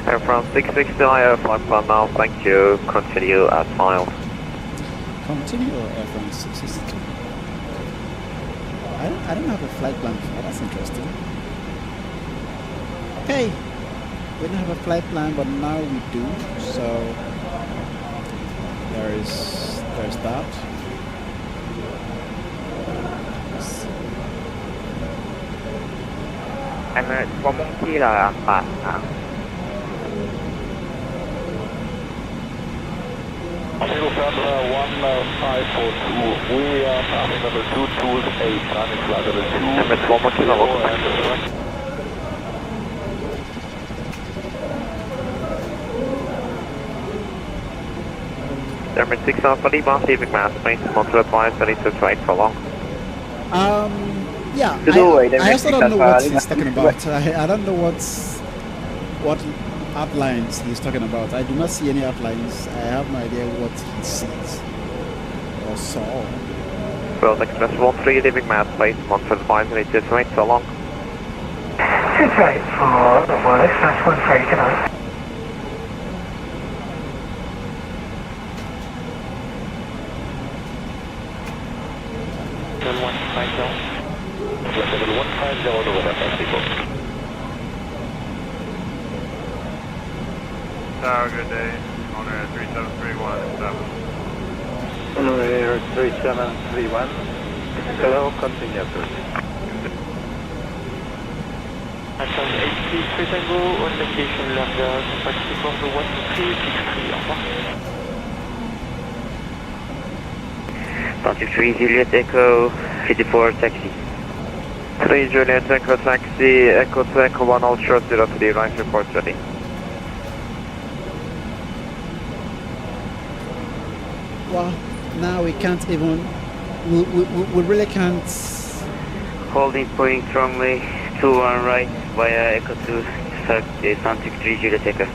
Air France 660 IO, flight plan now, thank you. Continue as filed. Continue Air France 662. I don't have a flight plan before, that's interesting. Okay, we don't have a flight plan, but now we do, so there's that. Emirates 11 Kilo, I'm back now. Single Sandra 1542, we are passing number 228, climbing flight level 2. Emirates 1 Kilo, welcome back. Emirates 6 Alpha Lima, leaving mass space, want to advise that it's right for long. Yeah, I also don't know what he's talking about. I don't know what outlines he's talking about. I do not see any outlines. I have no idea what he sees or saw. World Express 13, leaving mass space, want to advise that it's right for long. It's right for World Express 13 tonight. Level 150 to West people. Tower, good day. On air 3731. On air 3731. Hello, continue, sir. Atom 83 Tango on location Lambda, contact report 12363, au revoir. 23 Juliet Echo, 54 taxi. 3 Juliet Echo taxi, Echo to Echo 1 all short 03, right report ready. Well, now we can't even, we really can't. Holding point strongly, 2-1 right via Echo 2, Santic 3 Juliet Echo.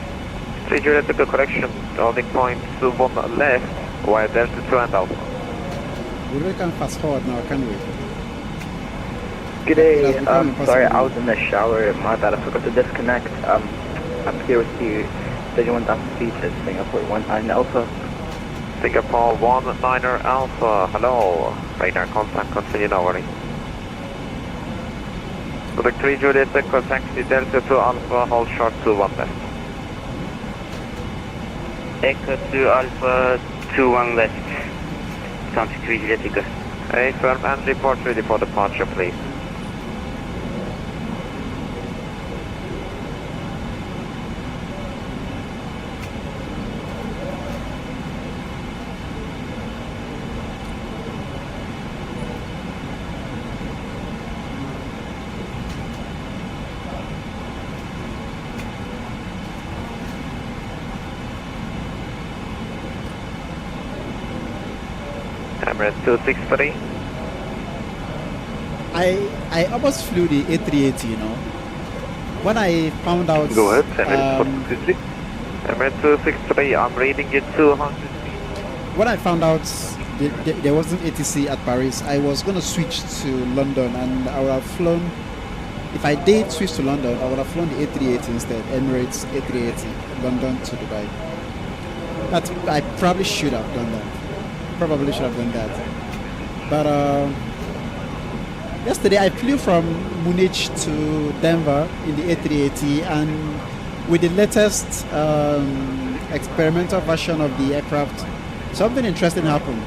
3 Juliet Echo correction, holding point 2-1 left via Delta 2 and Alpha. We really can't fast forward now, can we? Good day, sorry, I was in the shower, my bad, I forgot to disconnect. I'm here with you, 31,000 feet at Singapore 19 Alpha. Singapore 19 Alpha, hello. Radar contact, continue now, worry. Quebec 3 Juliet Echo taxi Delta 2 Alpha, hold short 2-1 left. Echo 2 Alpha, 2-1 left. Santic 3 Juliet Echo. Hey, firm and report ready for departure, please. Emirates 263. I almost flew the A380, you know. When I found out. Go ahead, Emirates 263, I'm reading you 200 feet. When I found out there wasn't ATC at Paris, I was going to switch to London, and I would have flown. If I did switch to London, I would have flown the A380 instead. Emirates A380, London to Dubai. But I probably should have done that. But yesterday I flew from Munich to Denver in the A380, and with the latest experimental version of the aircraft, something interesting happened.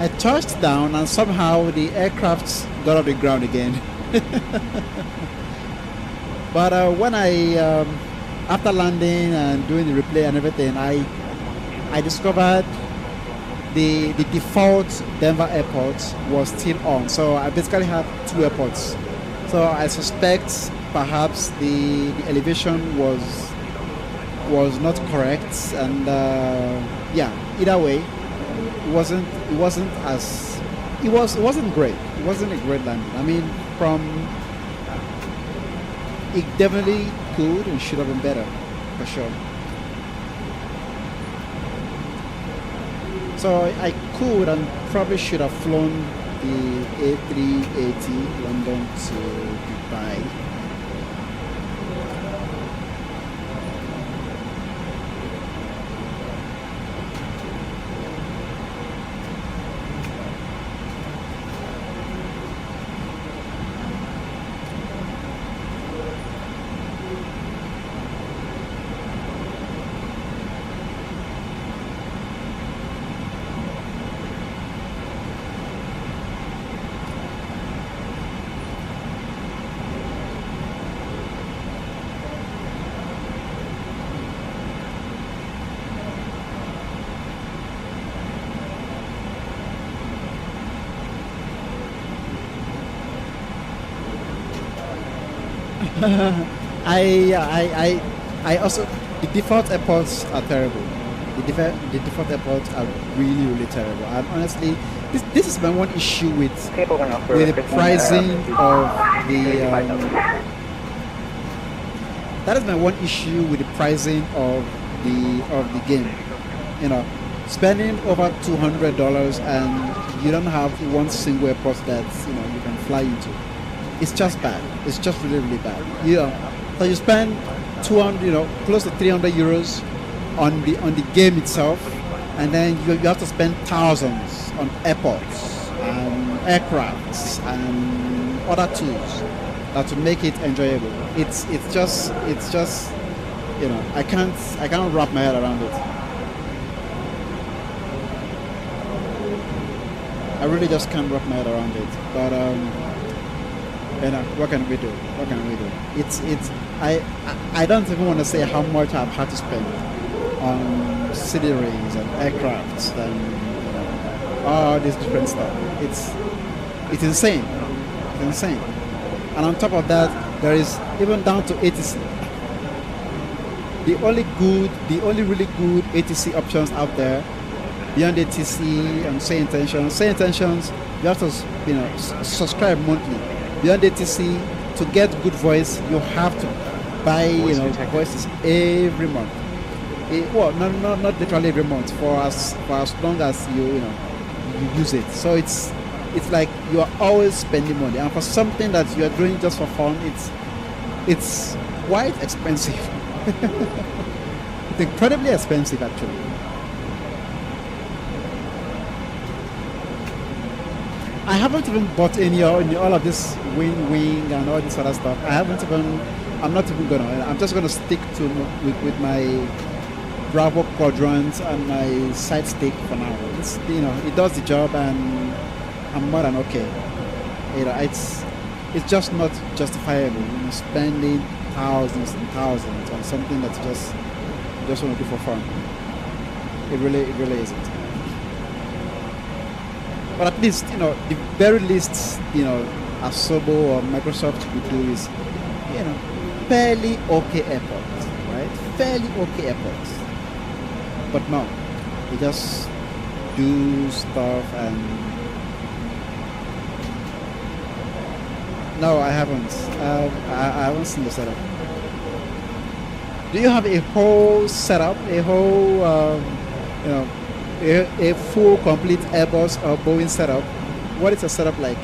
I touched down and somehow the aircraft got off the ground again. But when I, after landing and doing the replay and everything, I discovered the default Denver airport was still on. So I basically have two airports. So I suspect perhaps the elevation was not correct, and yeah, either way, it wasn't great. It wasn't a great landing. I mean, it definitely could and should have been better, for sure. So I could and probably should have flown the A380 London to Dubai. I also, the default airports are terrible. The default airports are really, really terrible. And honestly, this is my one issue with the pricing of the. That is my one issue with the pricing of the game. You know, spending over $200 and you don't have one single airport that you can fly into. It's just bad. It's just really, really bad. So you spend 200, close to 300 euros on the game itself, and then you have to spend thousands on airports and aircrafts and other tools to make it enjoyable. It's just I can't wrap my head around it. I really just can't wrap my head around it. But what can we do? I don't even want to say how much I've had to spend on subsidiaries and aircrafts and all this different stuff. It's insane. It's insane. And on top of that, there is even down to ATC. The only really good ATC options out there beyond ATC and Say Intentions. Say Intentions, you have to subscribe monthly. Beyond ATC, to get good voice, you have to buy voices every month. Not literally every month, for as long as you use it. So it's like you are always spending money, and for something that you are doing just for fun, it's quite expensive. It's incredibly expensive, actually. I haven't even bought any all of this wing and all this other stuff. I'm just gonna stick with my Bravo quadrant and my side stick for now. It does the job, and I'm more than okay. It's just not justifiable spending thousands and thousands on something that you just want to do for fun. It really isn't. But at least, the very least, Asobo or Microsoft could do is, fairly okay airports, right? Fairly okay airports. But no, they just do stuff and... No, I haven't. I haven't seen the setup. Do you have a whole setup, a whole, a full complete Airbus or Boeing setup? What is a setup like?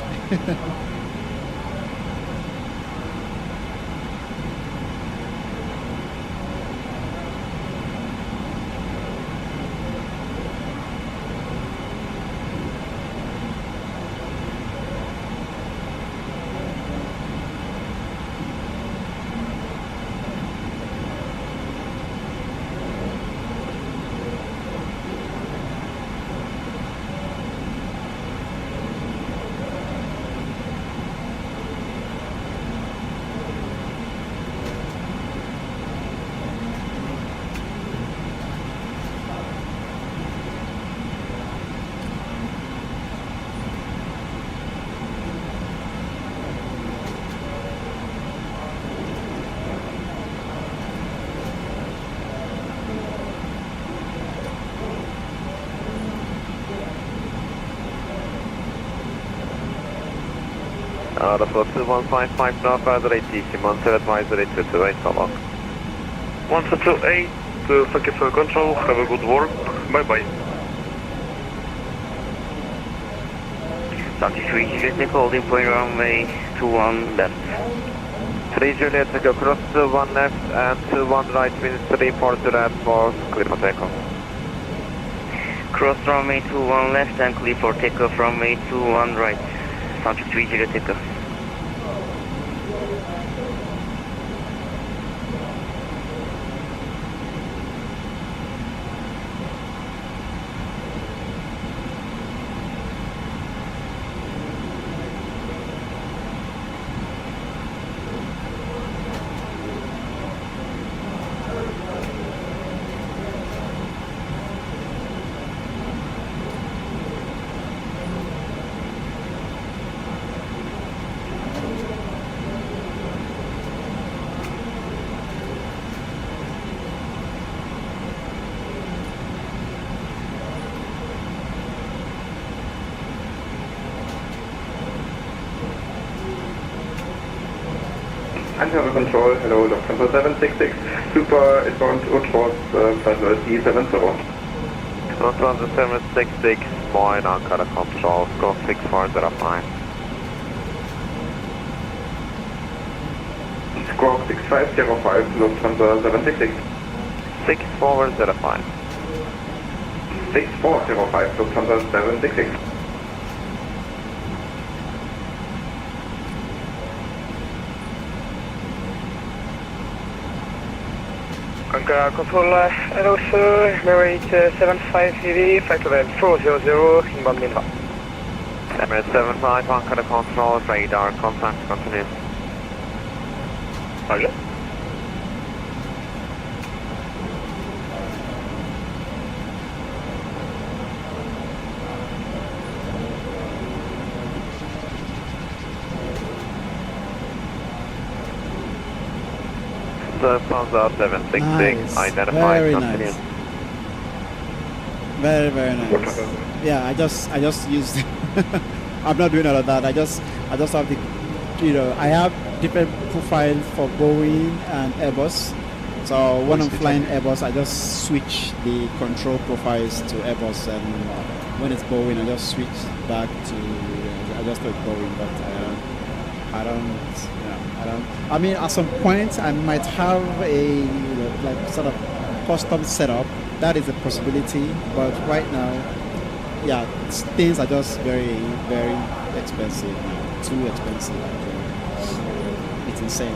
Dat was 2155 now, further ATC, Monster advisory 228, so long. 1228, thank you for your control, have a good work, bye bye. Santi 3 Juliet Echo, holding point runway 21 left. 3 Juliet Echo, cross 1 left and 1 right, wind 340 at for clear for takeoff. Cross runway 21 left and clear for takeoff, runway 21 right. Santi 3 Juliet Echo. Anti control, hello, Lufthansa 766, super advanced Ultros, flight noise E70. Lufthansa 766, Moin, Ankara control, go 6405. Squawk 6505, Lufthansa 766. 6405. 6405, Lufthansa 766. Ankara control, hello sir, Merit 75EV, flight level 400, inbound Minva. Emirates 75, Ankara control, radar contact, continue. Roger. Lufthansa 766, Nice. identified, Very continue. nice. Very, very nice. Yeah, I just used. I'm not doing all of that. I just have the, I have different profile for Boeing and Airbus. So when I'm flying Airbus, I just switch the control profiles to Airbus, and when it's Boeing, I just switch back to. I just do it Boeing, but I don't. I mean, at some point, I might have a like sort of custom setup. That is a possibility, but right now, yeah, things are just very, very expensive now. Too expensive. It's insane.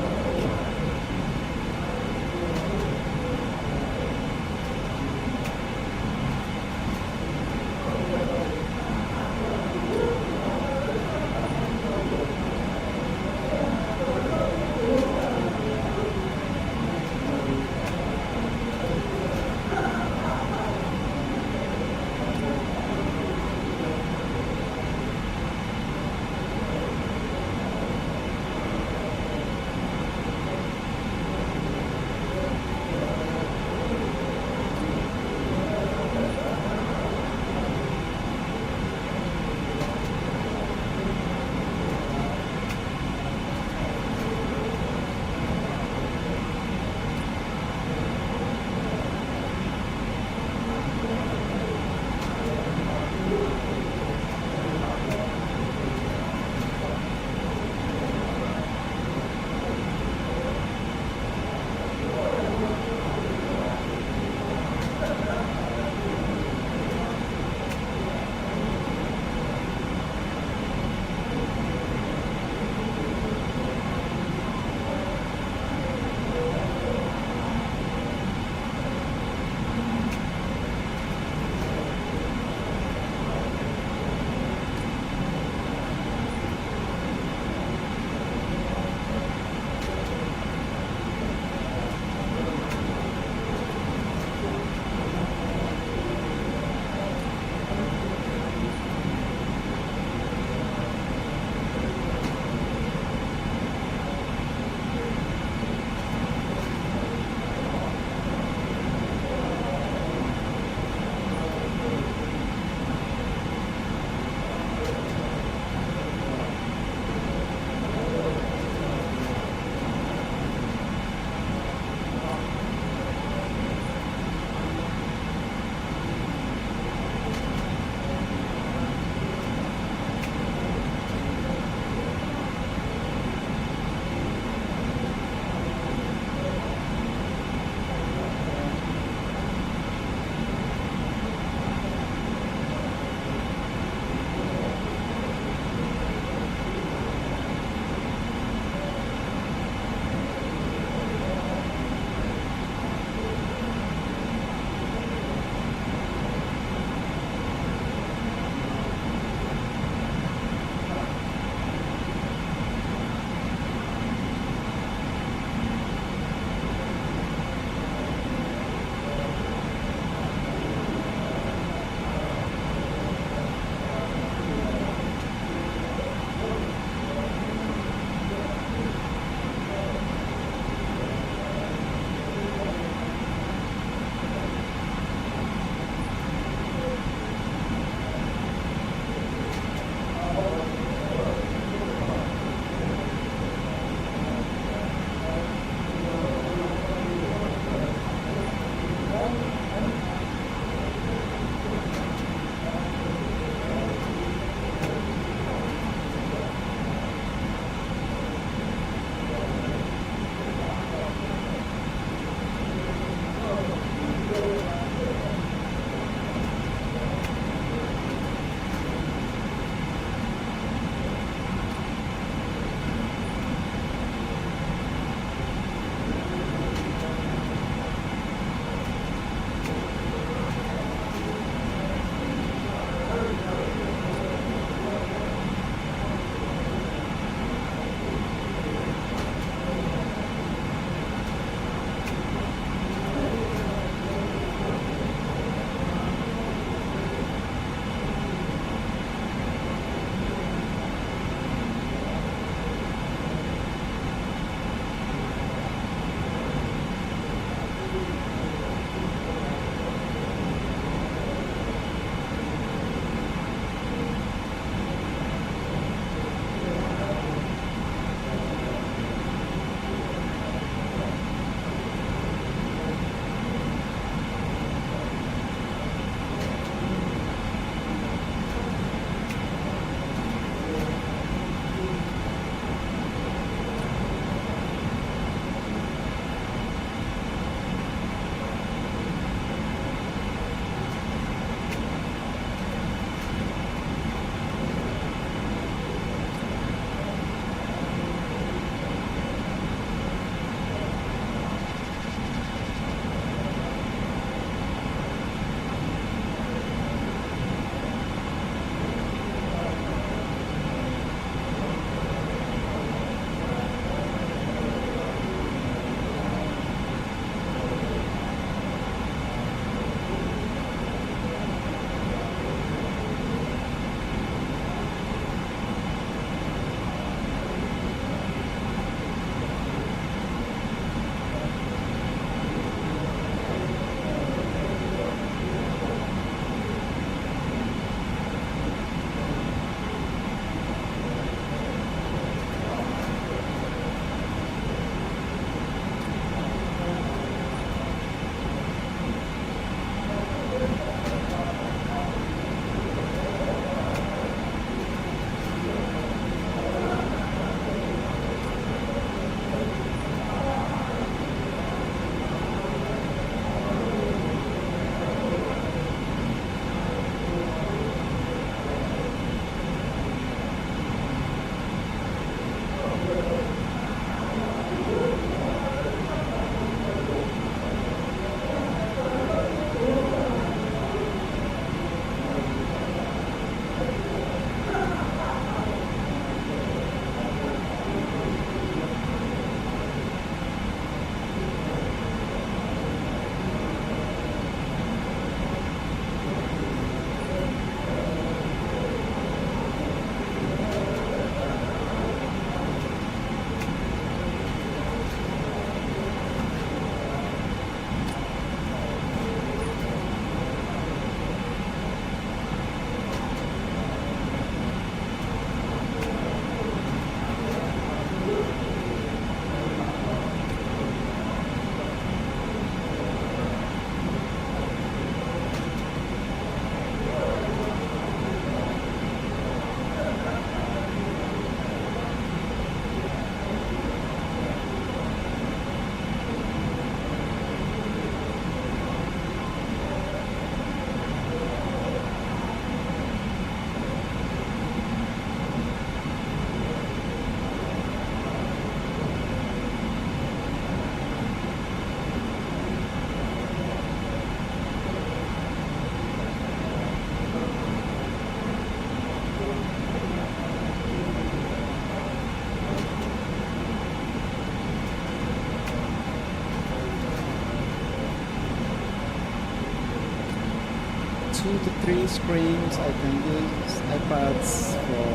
2 to 3 screens. I can use iPads for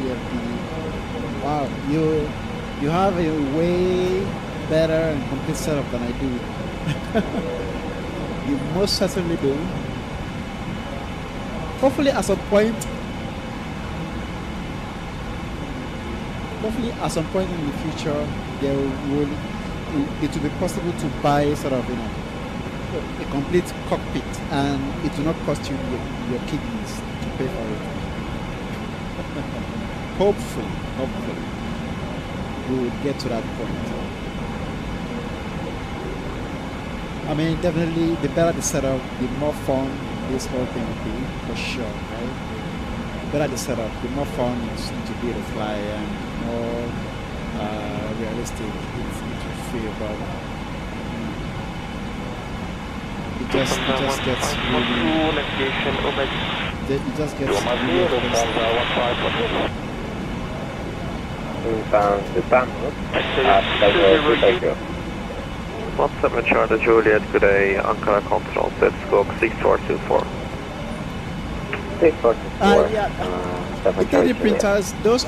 EFD. Wow, you have a way better and complete setup than I do. You most certainly do. Hopefully at some point in the future it will be possible to buy sort of, a complete cockpit, and it will not cost you your kidneys to pay for it. Hopefully we will get to that point. I mean, definitely the better the setup, the more fun this whole thing will be, for sure, right? The better the setup, the more fun it's going to be to fly, and more realistic it will feel. But it just gets really, it just gets really 17 Charlie Juliet, good day, Ankara Control, set scope 6424. 6424. Yeah. The 3D printers, that's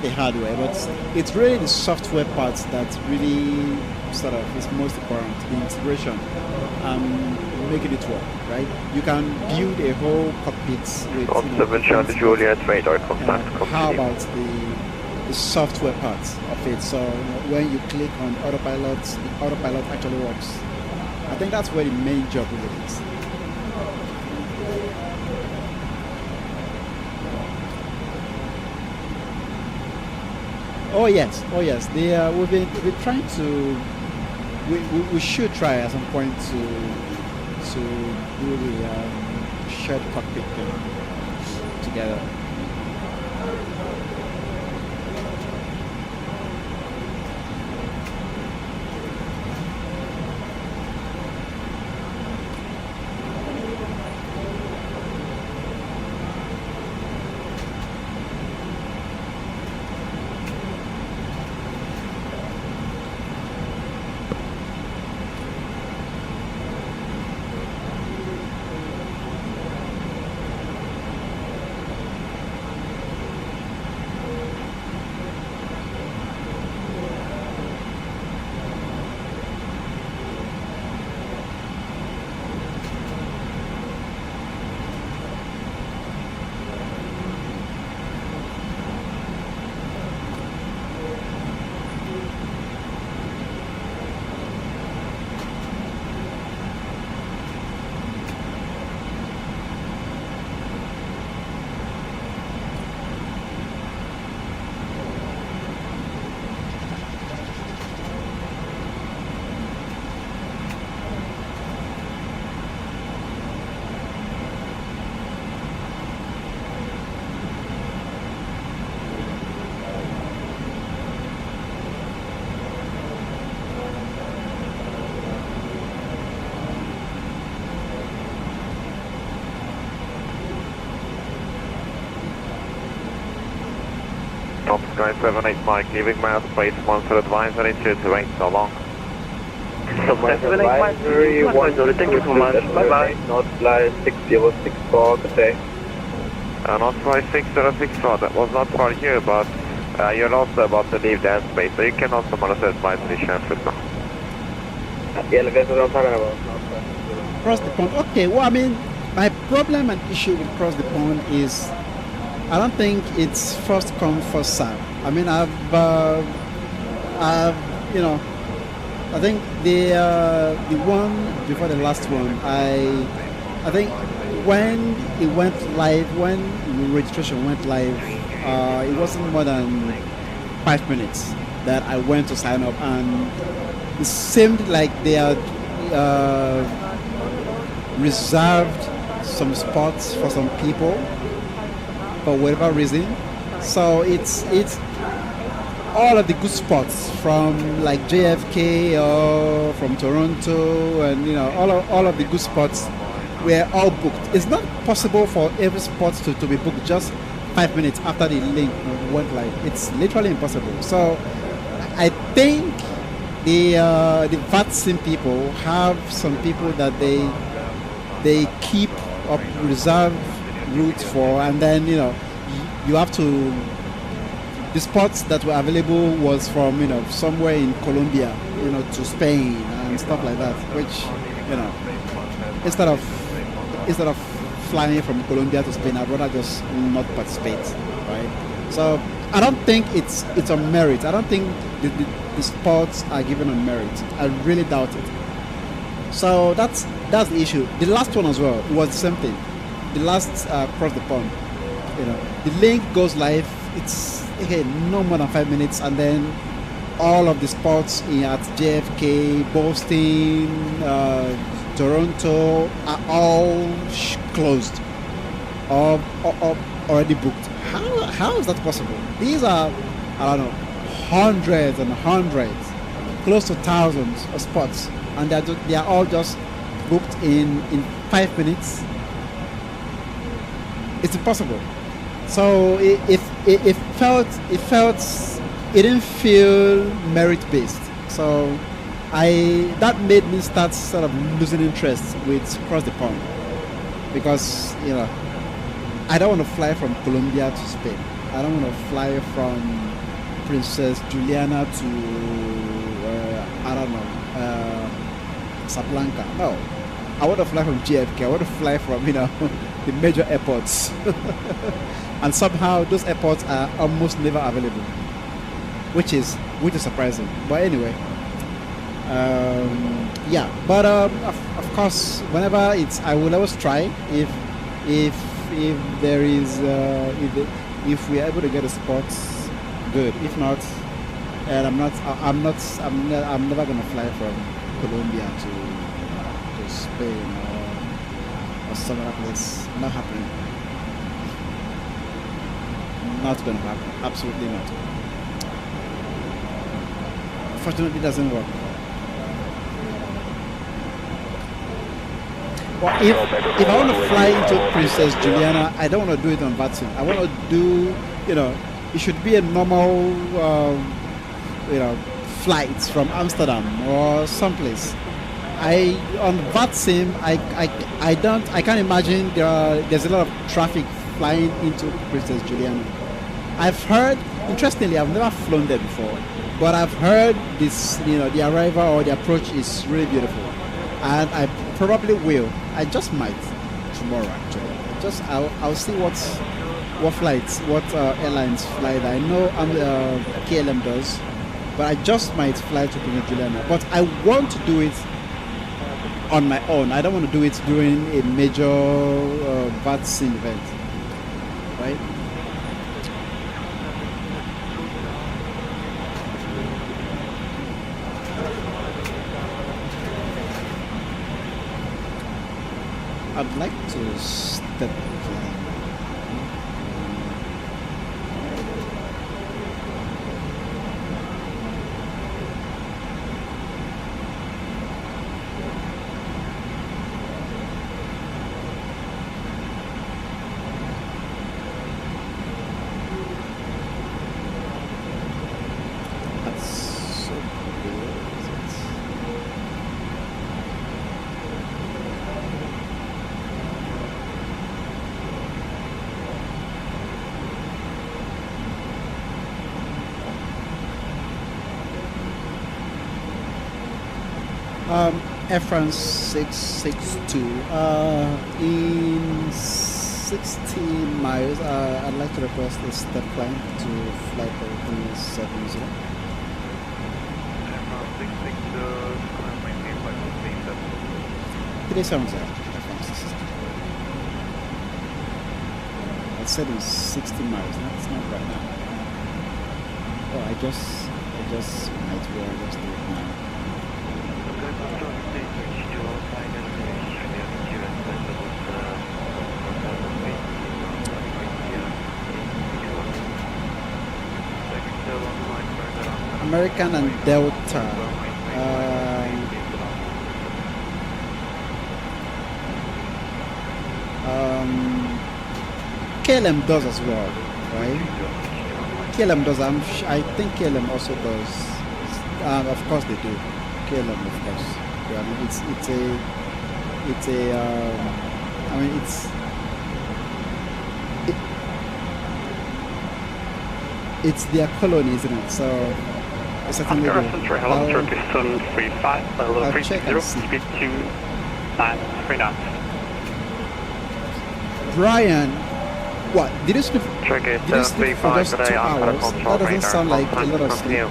the hardware, but it's really the software parts that really sort of is most important, the integration, making it work, right? You can build a whole cockpit with 17 Charlie Juliet, radar contact. How about the software parts of it? So when you click on autopilot, the autopilot actually works. I think that's where the main job really is. Oh yes. We've been trying to. We should try at some point to do the shared cockpit thing together. Top Sky 78 Mike, leaving miles place 1 for advisory to wait so long. Advisory 1, thank you so much. Bye bye. Not fly 6064, good day. Not fly 6064, that was not for you, but you're also about to leave the airspace, so you can also monitor advisory Shanford now. Yeah, that's what I'm talking about. Cross the pond. Okay, well, I mean, my problem and issue with cross the pond is I don't think it's first come, first serve. I mean, I think the one before the last one, I think when it went live, when the registration went live, it wasn't more than 5 minutes that I went to sign up, and it seemed like they had reserved some spots for some people for whatever reason. So it's all of the good spots from like JFK or from Toronto, and all of the good spots were all booked. It's not possible for every spot to be booked just 5 minutes after the link went live. It's literally impossible. So I think the Vatsim people have some people that they keep up reserve routes for, and then you have to. The spots that were available was from somewhere in Colombia, to Spain and stuff like that. Which instead of flying from Colombia to Spain, I'd rather just not participate, right? So I don't think it's on merit. I don't think the spots are given on merit. I really doubt it. So that's the issue. The last one as well was the same thing. The last cross the pond, the link goes live. It's no more than 5 minutes, and then all of the spots at JFK, Boston, Toronto are all closed or already booked. How is that possible? These are, I don't know, hundreds and hundreds, close to thousands of spots, and they are all just booked in 5 minutes. It's impossible. So it didn't feel merit based. So that made me start sort of losing interest with Cross the Pond, because I don't want to fly from Colombia to Spain. I don't want to fly from Princess Juliana to Casablanca. No, I want to fly from JFK. I want to fly from the major airports, and somehow those airports are almost never available, which is surprising. But anyway, yeah. But of course, whenever I will always try if there is if we are able to get a spot, good. If not, and I'm never gonna fly from Colombia to Spain or some other place. Not happening. Not gonna happen. Absolutely not. Fortunately, it doesn't work. Well, if I want to fly into Princess Juliana, I don't want to do it on Vatsim. I want to do, it should be a normal, flights from Amsterdam or someplace. On Vatsim, I can't imagine there's a lot of traffic flying into Princess Juliana. I've heard, interestingly, I've never flown there before, but I've heard this, the arrival or the approach is really beautiful, and I probably will. I just might tomorrow actually. I'll see what flights, what airlines fly there. I know KLM does, but I just might fly to Princess Juliana. But I want to do it on my own. I don't want to do it during a major Vatsim event, right? I'd like to step Air France 662 in 60 miles. I'd like to request a step climb to flight 370. Air France 662, maintain flight 370. Air France 662. I said it's 60 miles. That's not right now. Oh, I just might well just do it now. American and Delta. KLM does as well, right? KLM does. I think KLM also does Of course they do. KLM, of course. Yeah, I mean, it's their colony, isn't it? So certainly do. I'll check and see. Brian, what? Did you sleep for just 2 hours? That doesn't sound like a lot of sleep.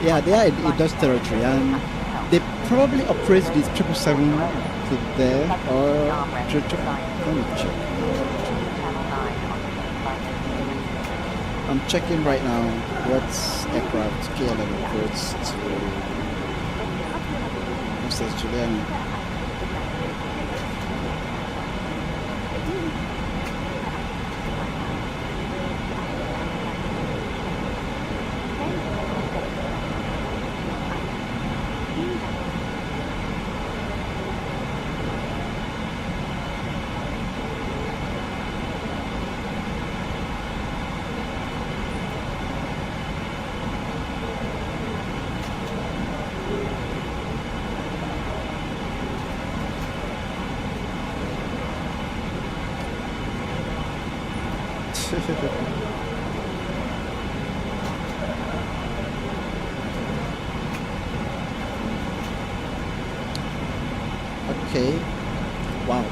Yeah, they are in Dutch territory, and they probably operate this 777 to there, or let me check. I'm checking right now what aircraft KLM codes to Mr. Julian. Okay. Wow,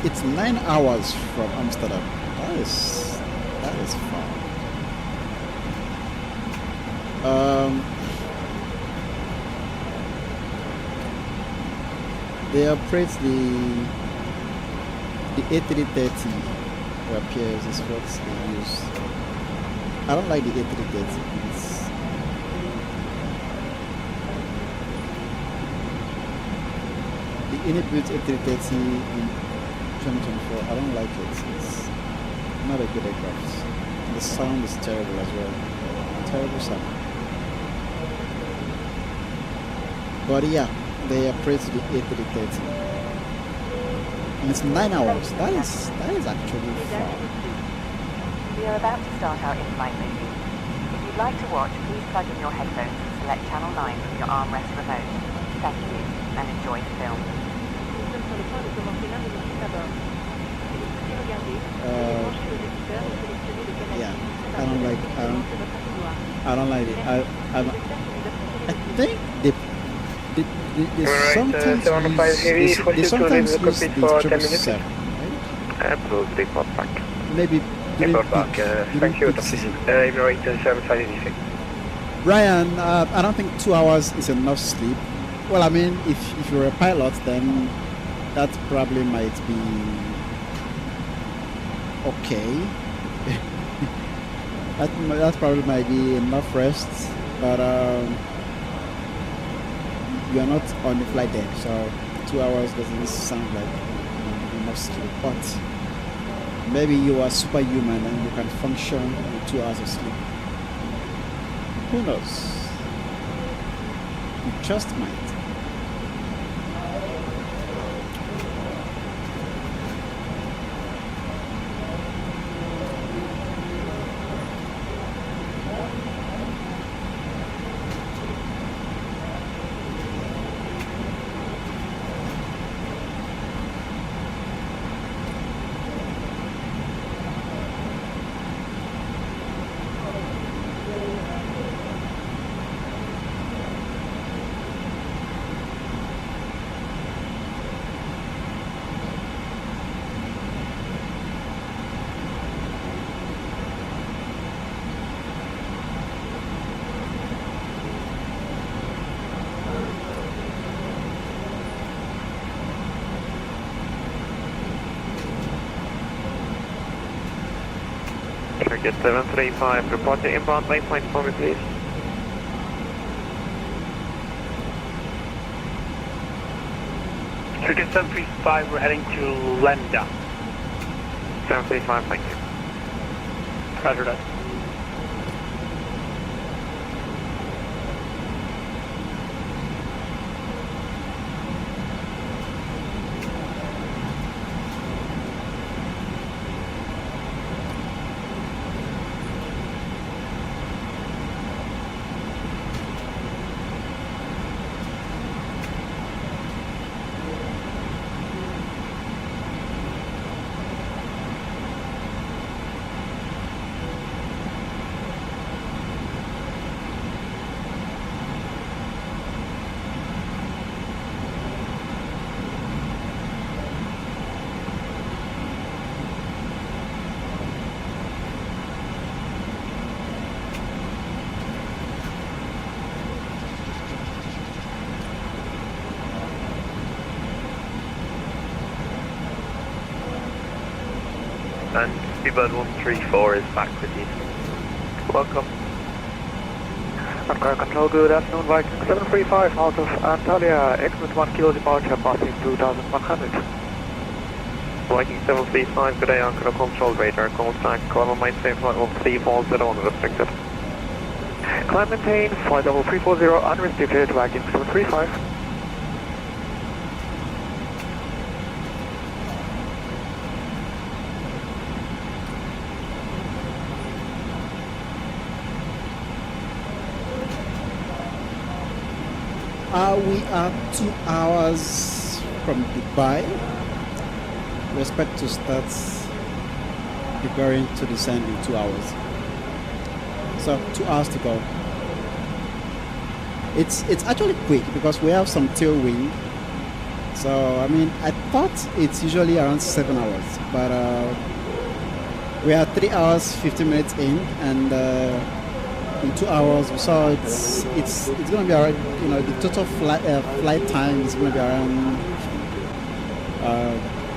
it's 9 hours from Amsterdam. That is far. They operate the A330 appears is what they use. I don't like the A330. The inbuilt A330 in 2024, I don't like it. It's not a good aircraft. The sound is terrible as well. Terrible sound. But yeah, they operate the A330. And it's 9 hours. That is actually far. We are about to start our in-flight movie. If you'd like to watch, please plug in your headphones and select channel 9 from your armrest remote. Thank you, and enjoy the film. Yeah, I don't like it. I think they sometimes use the 777, right? Absolutely, Pushback. Maybe Pushback, thank you. Emirates 756. Brian, I don't think 2 hours is enough sleep. Well, I mean, if you're a pilot, then that probably might be okay. that probably might be enough rest, but you're not on the flight then, so 2 hours doesn't sound like enough sleep. But maybe you are superhuman and you can function with 2 hours of sleep. Who knows? You just might. Target 735, report the inbound waypoint for me, please. Target 735, we're heading to Lenda. 735, thank you. Roger that. Speedbird 134 is back with you. Welcome. Air Control, good afternoon, Viking 735 out of Antalya, exit 1 kilo departure, passing 2100. Viking 735, good day, Anchor Control, radar, contact, climb maintain flight level 340 unrestricted. Climb maintain, flight level 340 unrestricted, Viking 735. We are 2 hours from Dubai. We expect to start preparing to descend in 2 hours. So 2 hours to go. It's actually quick because we have some tailwind. So I mean, I thought it's usually around 7 hours, but we are 3 hours 15 minutes in, and in 2 hours, so it's going to be around, you know, the total flight time is going to be around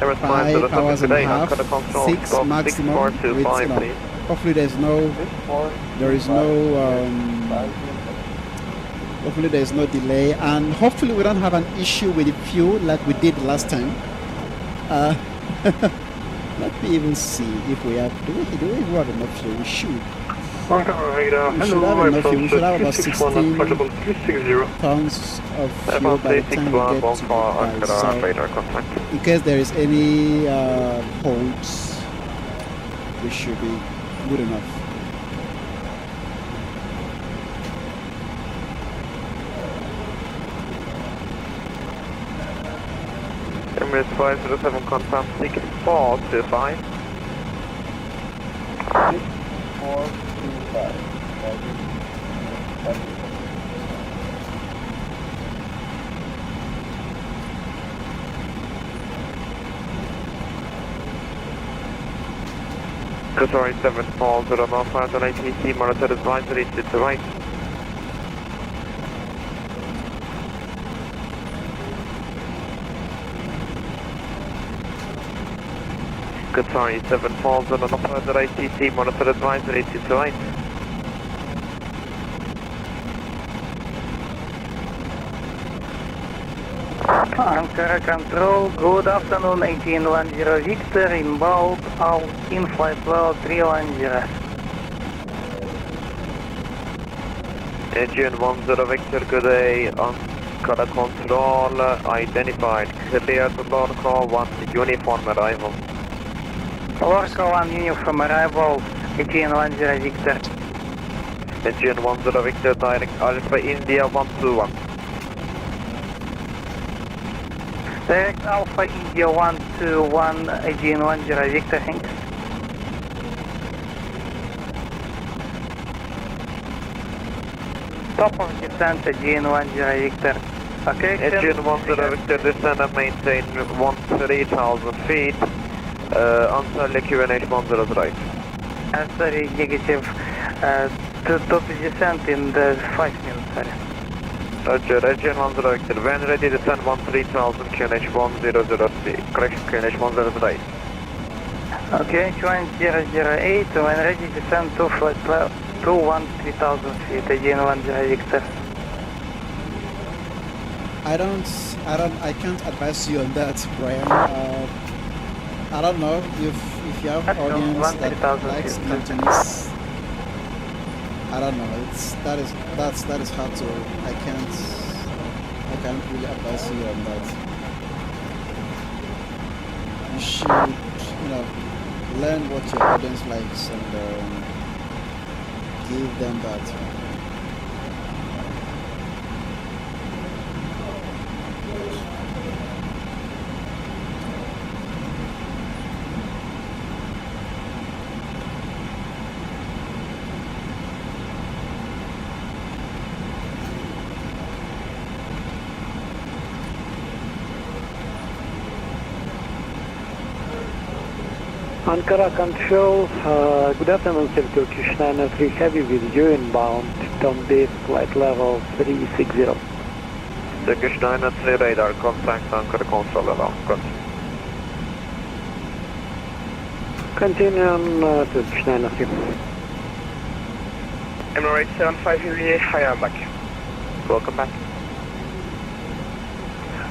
5 hours and a half, 6 maximum. With, you know, hopefully there's no delay, and hopefully we don't have an issue with the fuel like we did last time. Let me even see if we have. Do we have enough fuel? We should. We should have enough fuel. We should have about 16 tons of fuel by the time we get to Dubai. So, in case there is any holds, we should be good enough. Emirates 507 confirm 6425. 6425. Qatar 7 falls at about 5 on ATC, monitor advisory to the right. Qatar 7 falls on a further ATC, monitor advisory to the right. Ankara Control, good afternoon, 1810 Victor, inbound, out, in flight level 310. Engine 10 Victor, good day, Ankara Control, identified, clear to Lorca 1 uniform arrival. Lorca 1 uniform arrival, 1810 Victor. Engine 10 Victor, direct Alpha India 121. Direct Alpha India 121, 1810 Victor, thanks. Top of descent, 1810 Victor. Okay. Engine 10 Victor, descend and maintain 13,000 feet. Answer the QNH 10 right. Sorry, negative. Top descent in the 5 minutes, sorry. Roger, Engine 10 Victor, when ready descend 13,000 QNH 1003. Correction, QNH 10 right. Okay, 2008, when ready descend to flight level 213,000 feet, 1810 Victor. I can't advise you on that, Brian. I don't know if you have audience that likes mountains. I don't know. That is hard to. I can't really advise you on that. You should, learn what your audience likes and give them that. Ankara Control, good afternoon, Sir Turkish 903 Heavy with you inbound, Tom Base, flight level 360. Turkish 903 radar, contact Ankara Control alarm, Continue on to push 9 of you. Emirates 750, hi, I'm back. Welcome back.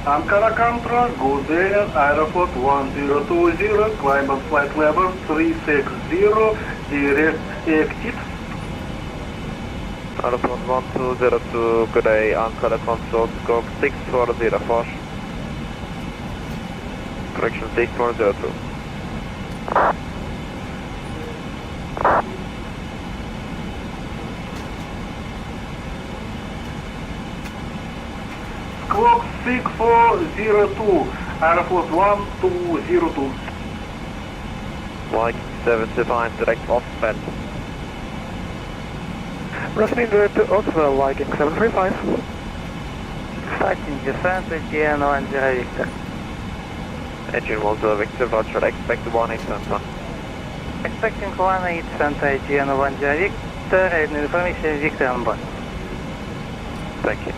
Ankara Control, good day, Airport 1020, climb on flight level 360, direct exit. Airport 1202, good day, Ankara Control, scope 6404. Correction 6402. Clock 6402, Airport 1202. Viking 75, direct off bend. Russian direct to Oxford, Viking 735. Starting descent, ATN 10 Victor. Engine 10 Victor, Roger, expect 1871. Expecting 18 ATN 10 Victor, and information Victor on board. Thank you.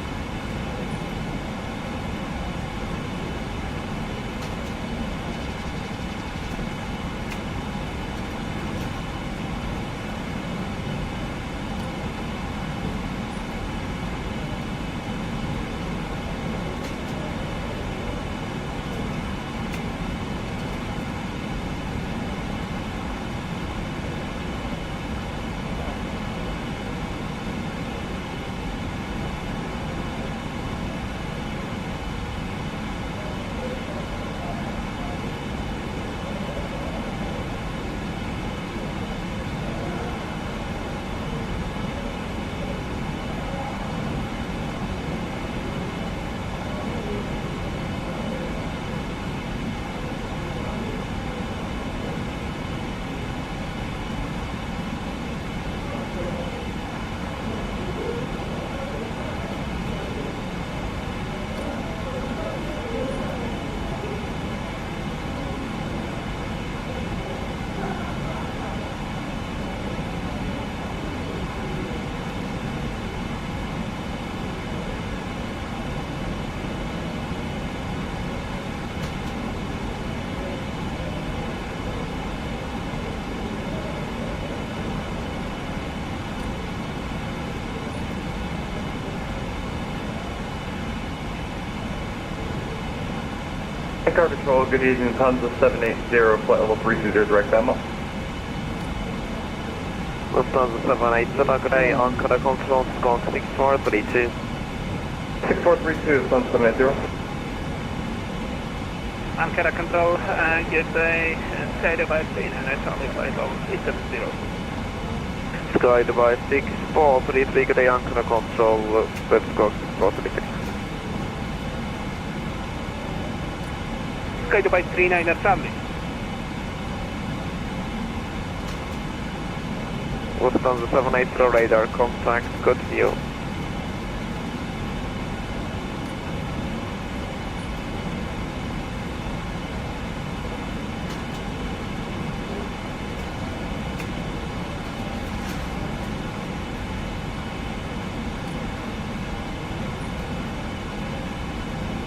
Car Control, good evening, Lufthansa 780, flight level 320, direct demo. Lufthansa 780, good day, Ankara Control, scope 6432. 6432, Lufthansa 780. Ankara Control, good day, Sky Dubai 39, Charlie flight level 370. Sky Dubai 6433, good day, Ankara Control, web scope 6436. Sky Dubai 39 Charlie. Lufthansa 780 radar contact, good view.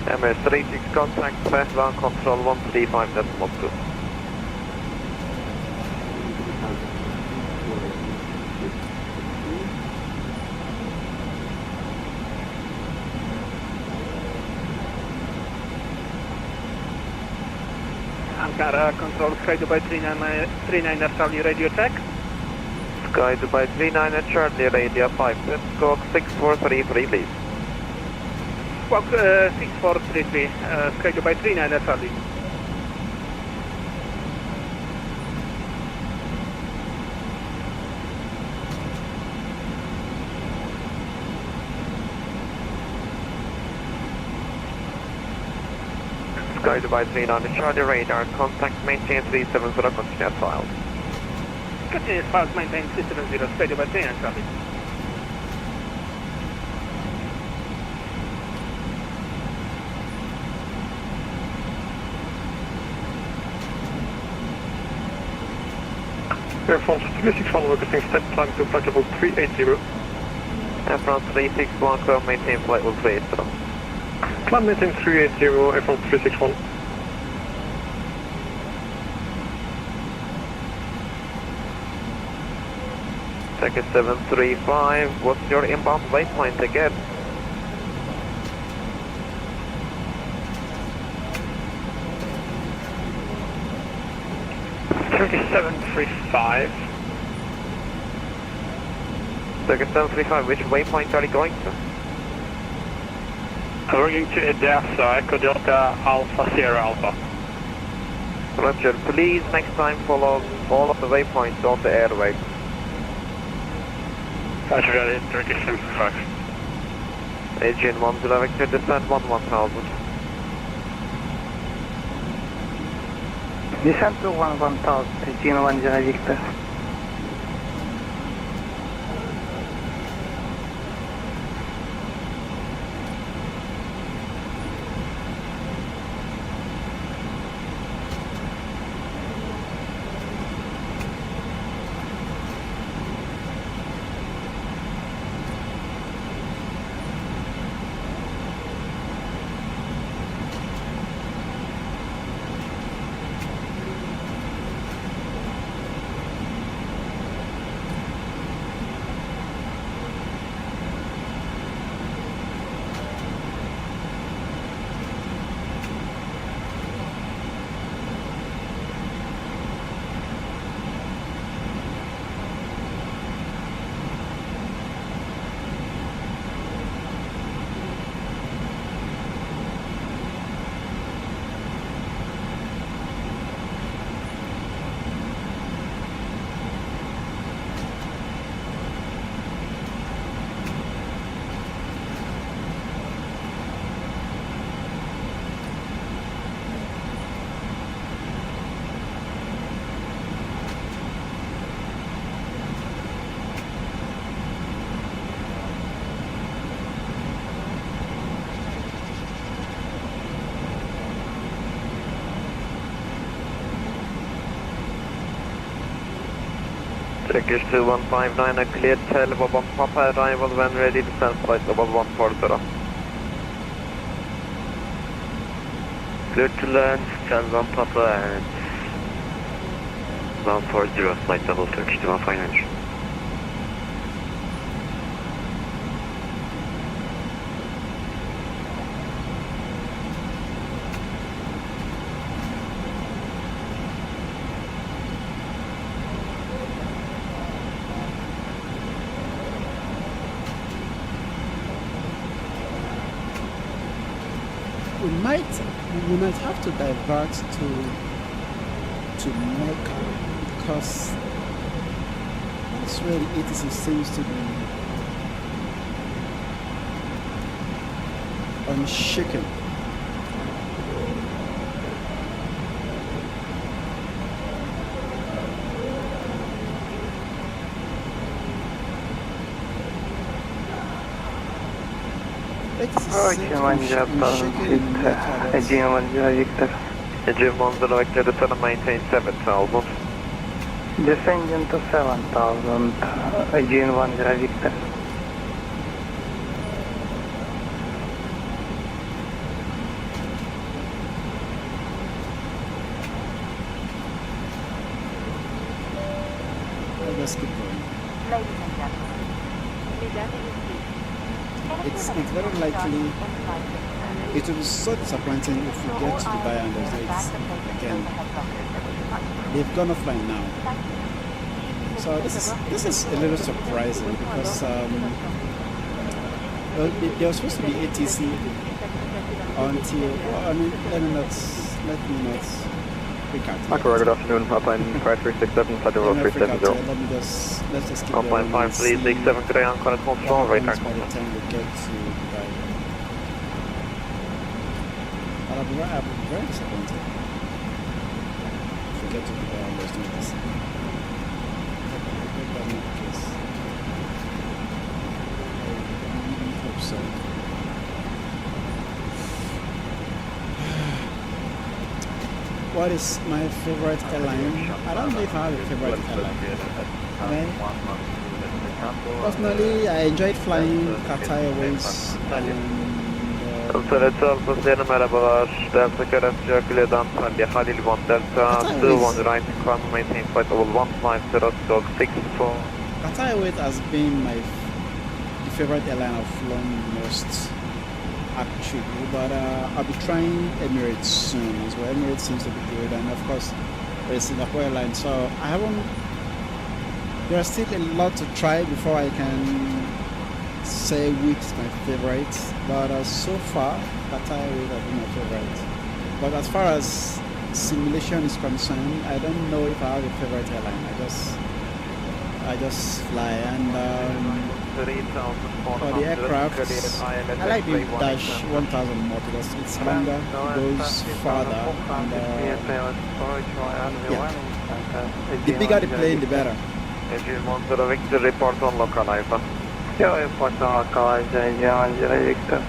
MS36 contact, fastbound control 135.2. Ankara Control, Sky Dubai 39 Charlie radio check. Sky Dubai 39 Charlie radio 5, squawk 6433 please. Squawk 6433, Sky Dubai 39 Charlie. Sky Dubai 39 Charlie radar, contact maintain 370, continuous filed. Continuous files, maintain 370, Sky Dubai 39 Charlie. Air France 361, requesting step climb to flight level 380. Air France 361, climb maintain flight level 380. Climb maintain 380, Air France 361. Takeoff 735, what's your inbound waypoint again? Takeoff 735. Takeoff 735, which waypoint are you going to? We're going to Edessa, Echo Delta Alpha Sierra Alpha. Roger, please next time follow all of the waypoints on the airway. Roger, ready, Turkish 75. Agent 10 Vector, descent 1000. Descent to 1000, Agent 10 Victor. Turkish 2159, a cleared tail level 1 Papa arrival when ready, descent flight level 140. Clear to land, stand 1 Papa and 140, flight level Turkish 2159. We might have to divert to Mecca because that's where the ATC seems to be unshaken. Agent 10 Victor. Agent 10 Vector, descend and maintain 7000. Descending to 7000, Agent 10 Victor. Let's keep going. Ladies and gentlemen, It's very likely it will be so disappointing if we get to Dubai and there's no again. They've gone offline now. So this is a little surprising because well, there was supposed to be ATC until let me not freak out. Aqua, good afternoon. Upline 5367, flight level 370. Let's just keep Upline 5367, today on climate control, right by the time we get to Dubai. I'll be very disappointed if we get to Dubai and there's no ATC. I hope so. What is my favorite airline? I don't know if I have a favorite airline. Personally, I enjoyed flying Qatar Airways and Alpha merhabalar. Delta Karachi Akıled Antalya Halil 1 Delta 21 right, climb maintain flight level 150, stroke 64. Qatar Airways has been the favorite airline I've flown most actually, but I'll be trying Emirates soon as well. Emirates seems to be good, and of course there's Singapore Airlines. So I haven't. There's still a lot to try before I can say which is my favorite. But so far, Qatar Airways has been my favorite. But as far as simulation is concerned, I don't know if I have a favorite airline. I just fly, and for the aircraft, I like the Dash 1000 more because it's longer, it goes farther, and yeah. The bigger the plane, the better. Engine 10 Victor, report on local Alpha. Yeah, report on local Alpha, Engine Victor.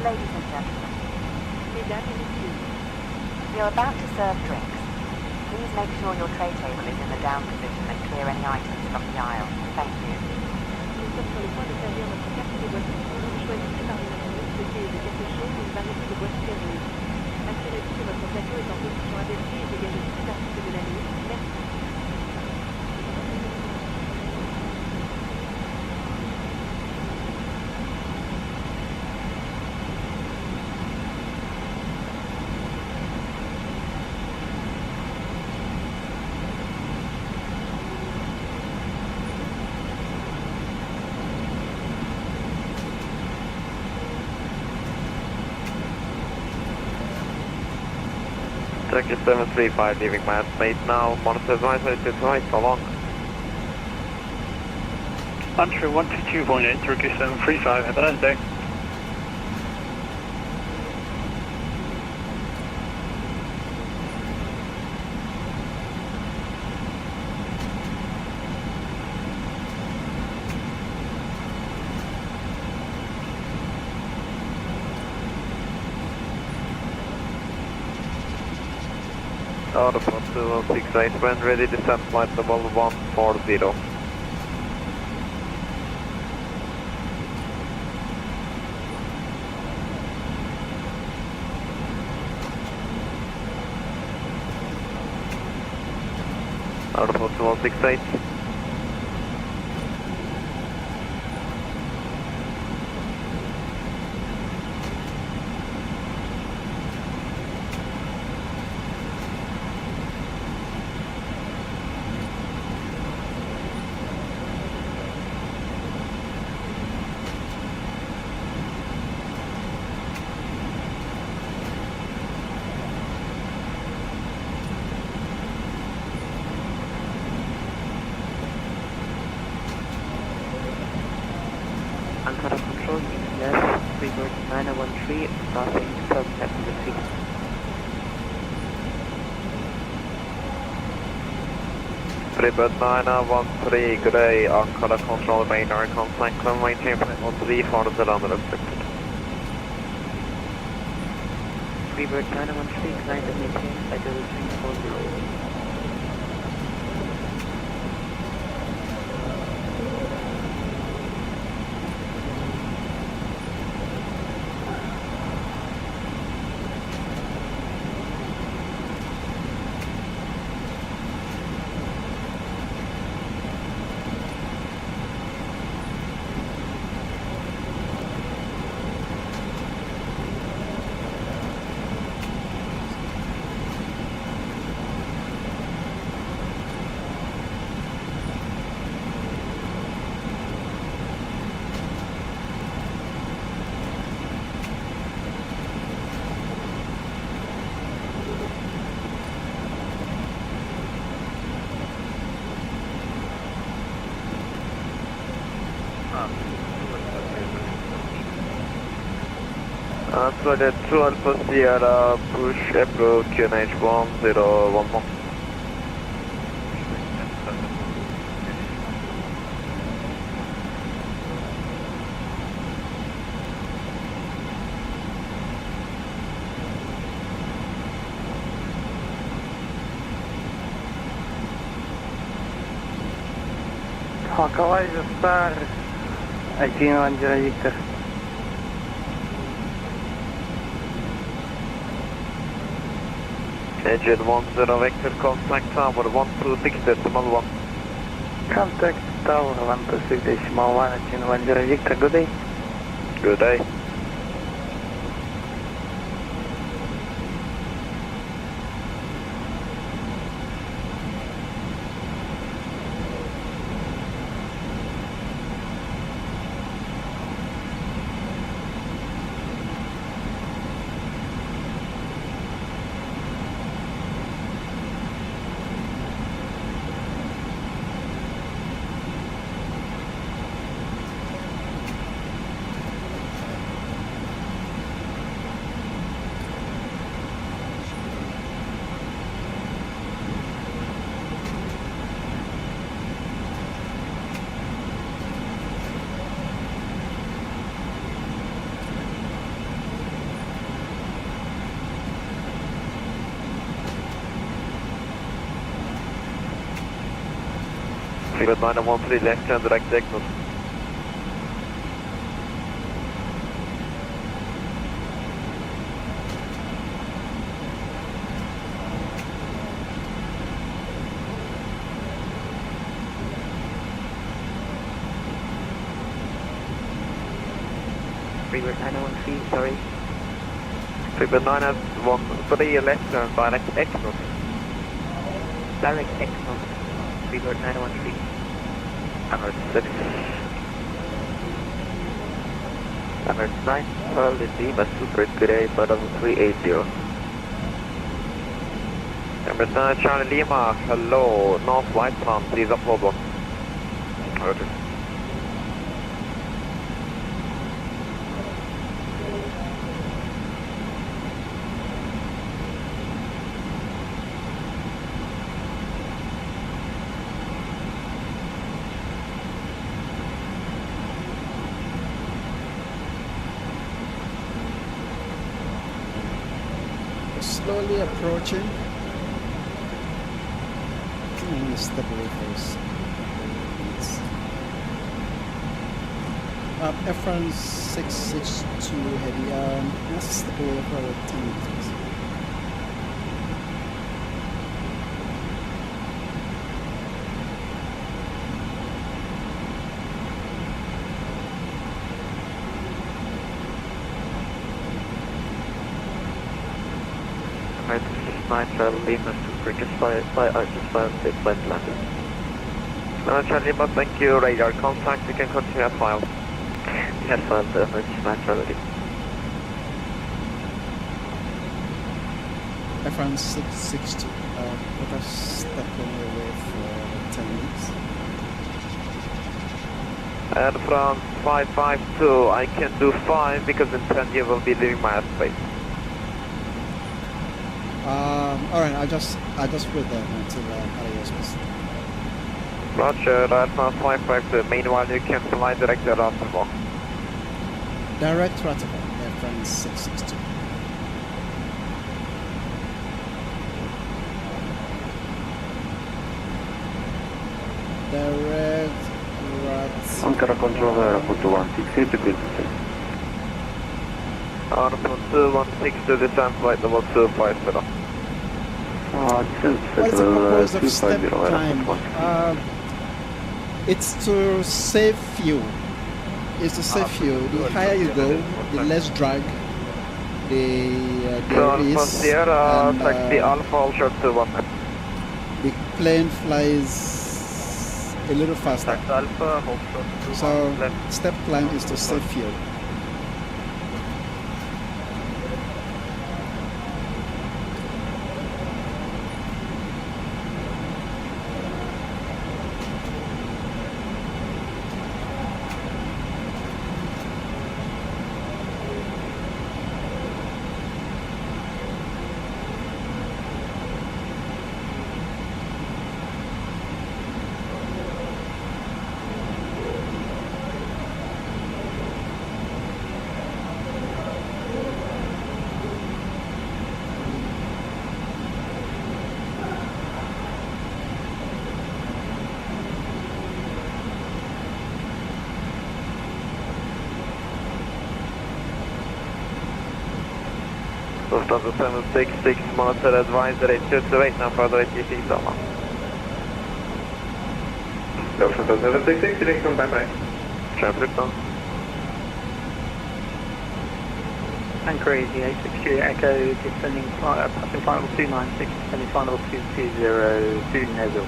Ladies and gentlemen, you're about to serve drinks. Please make sure your tray table is in the down position and clear any items from the aisle. Thank you. Turkish 735 leaving my space now. Monitor advisory to right, so long. Entry 122.8, Turkish 735, have a nice day. Out of 2068, when ready, descent flight level 140. Out of 2068. Ankara Control, yes, Freebird 913, passing 1270 feet. Freebird 913, Grey, Ankara Control, main air contact, climb maintain flight 13 for the land restricted. Freebird 913, climb and maintain flight level 340. So the 2 Alpha Sierra push approach QNH 1011. Acabáis de estar aquí en Angela Victor. Engine 10 Vector, contact tower 126.1. Contact tower 126.1 at Angela Victor. Good day. Good day. Freeway 913 left hand direct signal. Freeway 913, sorry. Freeway 913 left hand direct exit. Direct exit. Freeway 913. Emirates 6. Emirates 9, Charles de Lima, Super Good Day, Bottom 380. Emirates 9, Charlie Lima, hello, north flight plan, please upload one. Roger. Slowly approaching. I'm going to step away first. Air France 662 heavy. Let's step away for about 10 minutes. Charlie Lima, Super, just fly six left landing. Charlie Lima, thank you, radar contact, you can continue at file. You have filed the emergency match already. Air France 662, let us step away for 10 minutes. Air France 552, I can do 5 because in 10 you will be leaving my airspace. Alright, I just wait there until airspace. Roger, Air France 552, meanwhile you can fly direct to Rotterdam. Direct Rotterdam, Air France 662. Direct Rotterdam. Ankara controller, airport 216, to good to Airport 216 to descend flight level 250. What is the purpose of step climb? It's to save fuel. It's to save fuel. The higher you go, the less drag there is. Sierra, taxi Alpha, all short to 1. The plane flies a little faster. Alpha, hold short to so 1. Step climb is to save fuel. Delta 766, monitor advisory 228, now further ATC, so on. Delta 766, direction, bye-bye. Traffic down. Anchor Easy 863 Echo, descending passing final 296, descending final 220 to Neville.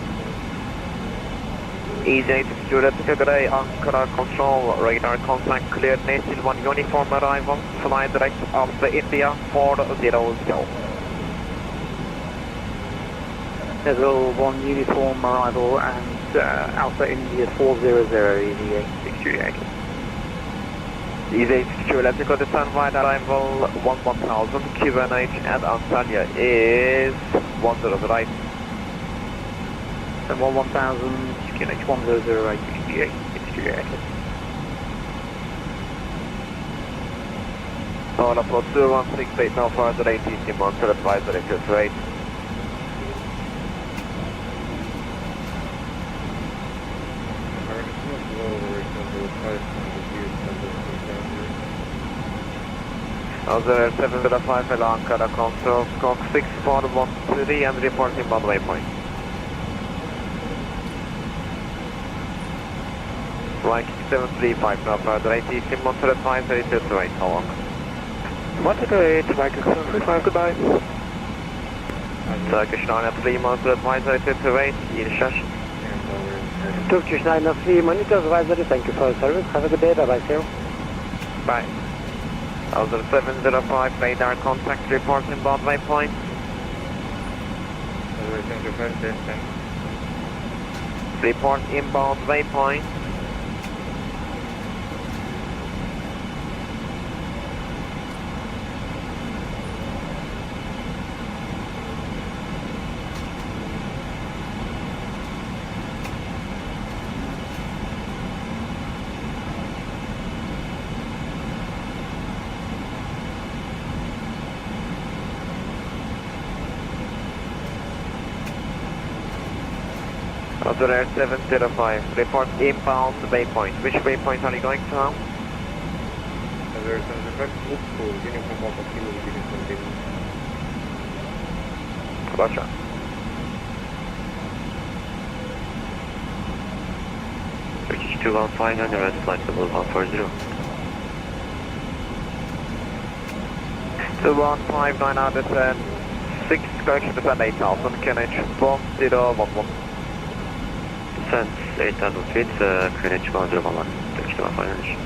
Easy 862, Replica Grey, Ankara Control, radar contact cleared, National 1 uniform arrival, fly direct Alpha India 400. Neville 1 uniform arrival and Alpha India 400, Easy 863 Echo. Easy 862, Replica descend wide arrival 1000, QNH at Antalya is 10 right. And 1000, QNH 100, 868, 63 Echo. On approach 2168, now further ATC, monitor advisory 228. Other 705 Ankara Control, Skok 6413 and reporting on waypoint. Flight 735 now further ATC, monitor advisory 228, how long? Monitor 8, flight 735, goodbye. Turkish 903, monitor advisory 228, in session. Turkish 903, monitor advisory, thank you for the service, have a good day, bye-bye, see you. Bye. Other 705, radar contact reporting bound waypoint. Report inbound waypoint. Other Air 705, report inbound waypoint. Which waypoint are you going to now? Other 705, uniform Papa Kilo, uniform Kilo. Russia. British 215, under flight level 140. 215, 906, correction descend 8000, QNH 1011. Descent 8000 feet, QNH 1011, British 215.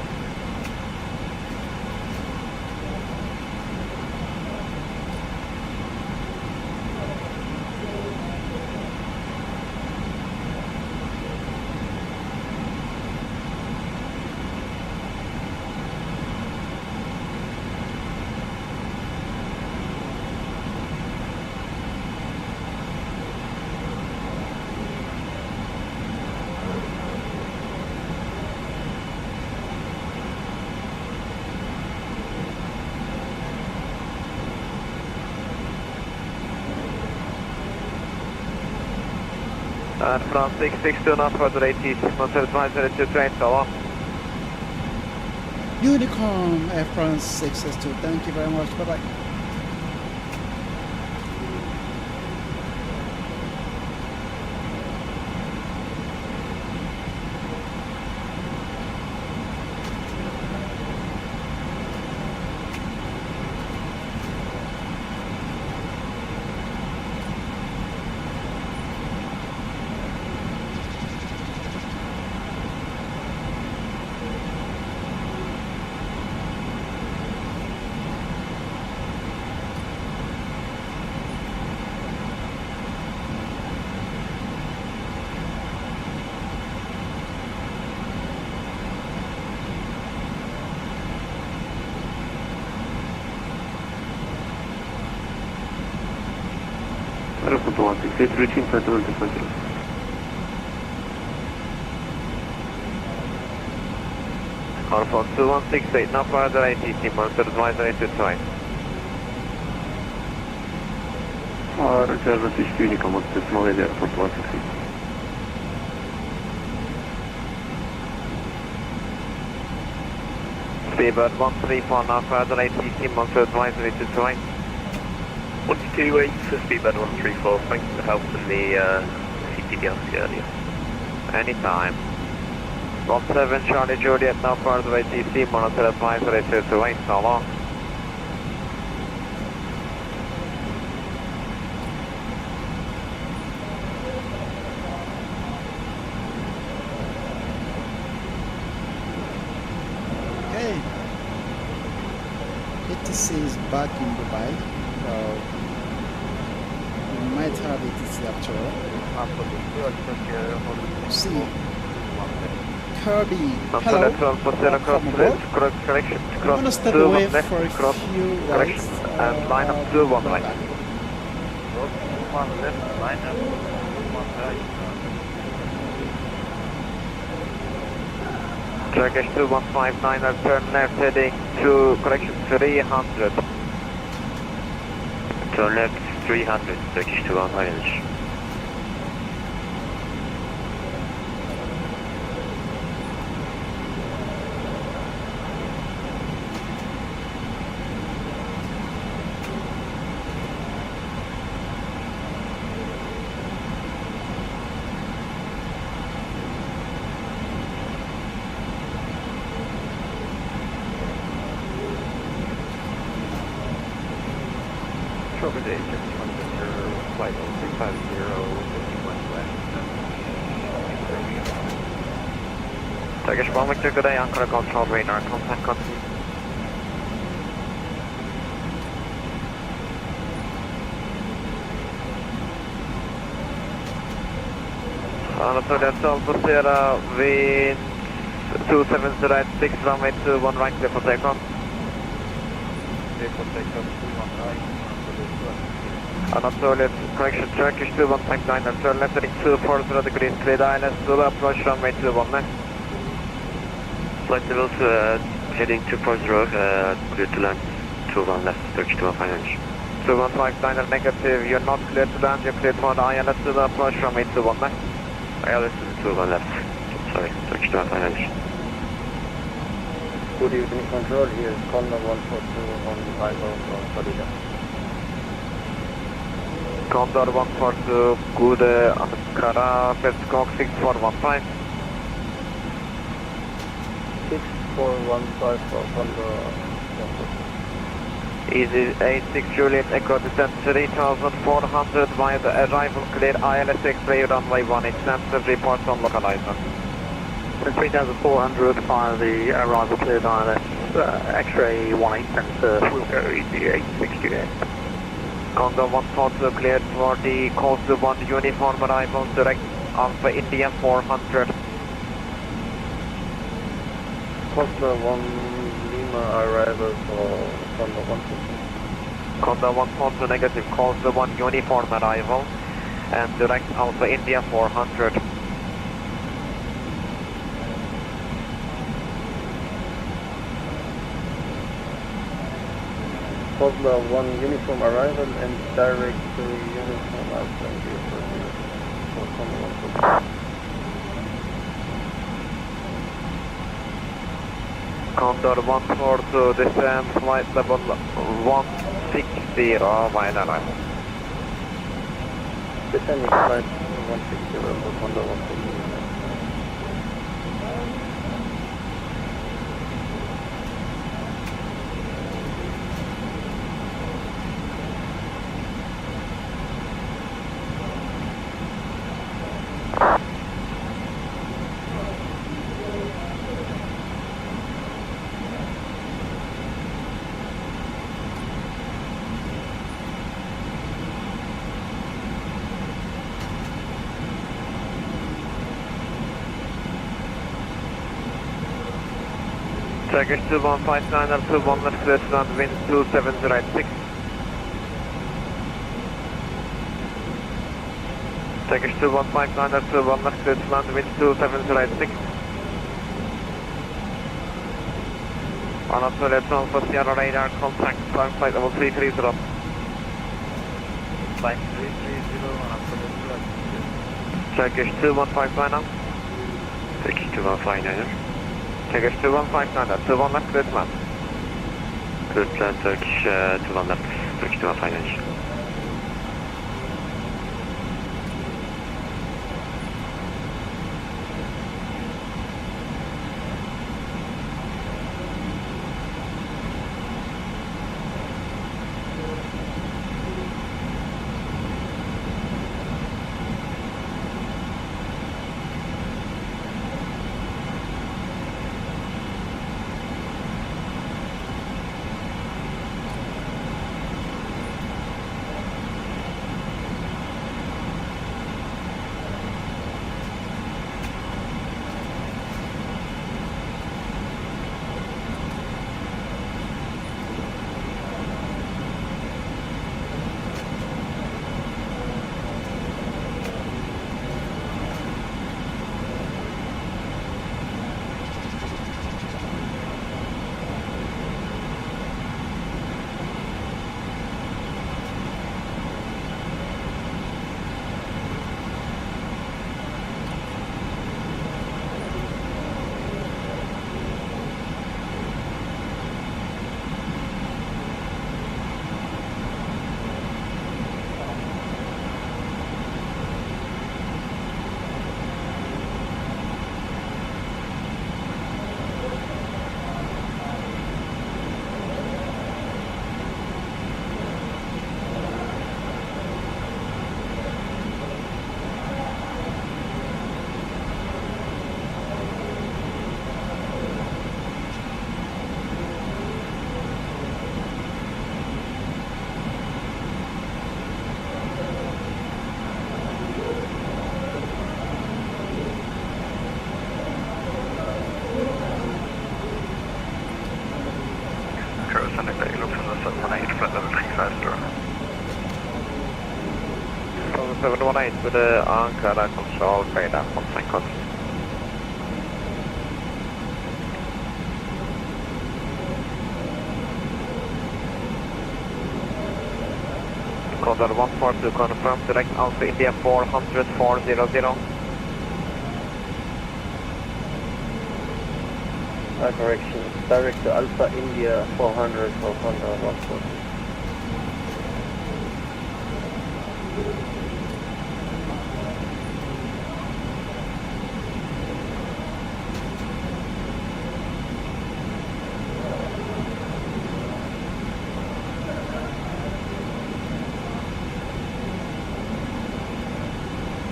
And France 662 now further ATC, monitor advisory 228, so on. Unicorn Air France 662, thank you very much, bye-bye. Reaching federal departure. Alpha 2168, now further ATC, monitor advisory 228. Roger, British Unicom, what's the small area for 168? Seabird 134, now further ATC, monitor advisory 228. 128 to speedbird 134, thanks for the help in the CTDLC earlier. Anytime. 17 Charlie Juliet, now part of ATC, monitor advisory 228, so long. Okay. ATC is back in Dubai. We might have ATC after all. See. Kirby, hello, welcome aboard. I'm going to step away for a few rides. And line up 2-1 right. Turkish 2159, turn left heading to correction 300. Turn left 300, Turkish 2159. Over to 861 flight 350 west. Turkish 1 Victor, good day, Ankara control radar, contact continue. Anatolia Alps Sierra, wind 27086, runway 21 right, clear for takeoff. Clear for takeoff, 21 right. Anatolia, correction, Turkish 2159, and turn left heading 240 degrees, clear ILS, to approach runway 21 left. Flight level to heading 240, clear to land 21 left, Turkish 2159. 2159 negative, you're not clear to land, you're clear for the ILS to the approach runway 21 left. ILS to 21 left, sorry, Turkish 2159. Good evening, control, here is Condor 142 on the Bible from Florida. Condor 142, good Ankara, first Cock 6415. 6415 for Condor 142. Easy 86 Juliet, Echo descent 3400 via the arrival clear ILS X-ray runway 18 sensor reports on localizer. 3400 via the arrival cleared ILS X-ray 18 sensor, we'll go easy 86 Juliet. Condor 142 cleared for the coast 1 uniform arrival direct Alpha India 400. Costa 1 Lima arrival for Condor 142. Condor 142 negative, coast 1 uniform arrival and direct Alpha India 400. Costa 1 uniform arrival and direct to uniform Alpha India for Condor 142. Condor 142, descend flight level 160 via the arrival. Descending flight 160 for Condor 142. Turkish 2159 and 21 left clear to land, wind 27086. Turkish 2159 and 21 left clear to land, wind 27086. Anatolia Alpha Sierra radar, contact time flight level 330. Flight 330, Anatolia. Turkish 2159 now. Turkish 2159. Turkish 2159, 21 left, clear to land. Clear to land, Turkish 21 left, Turkish 2159. 718 with the Ankara control, radar, contact control. Condor 142 confirm, direct Alpha India 400 400. Correction, direct to Alpha India 400 for Condor 142.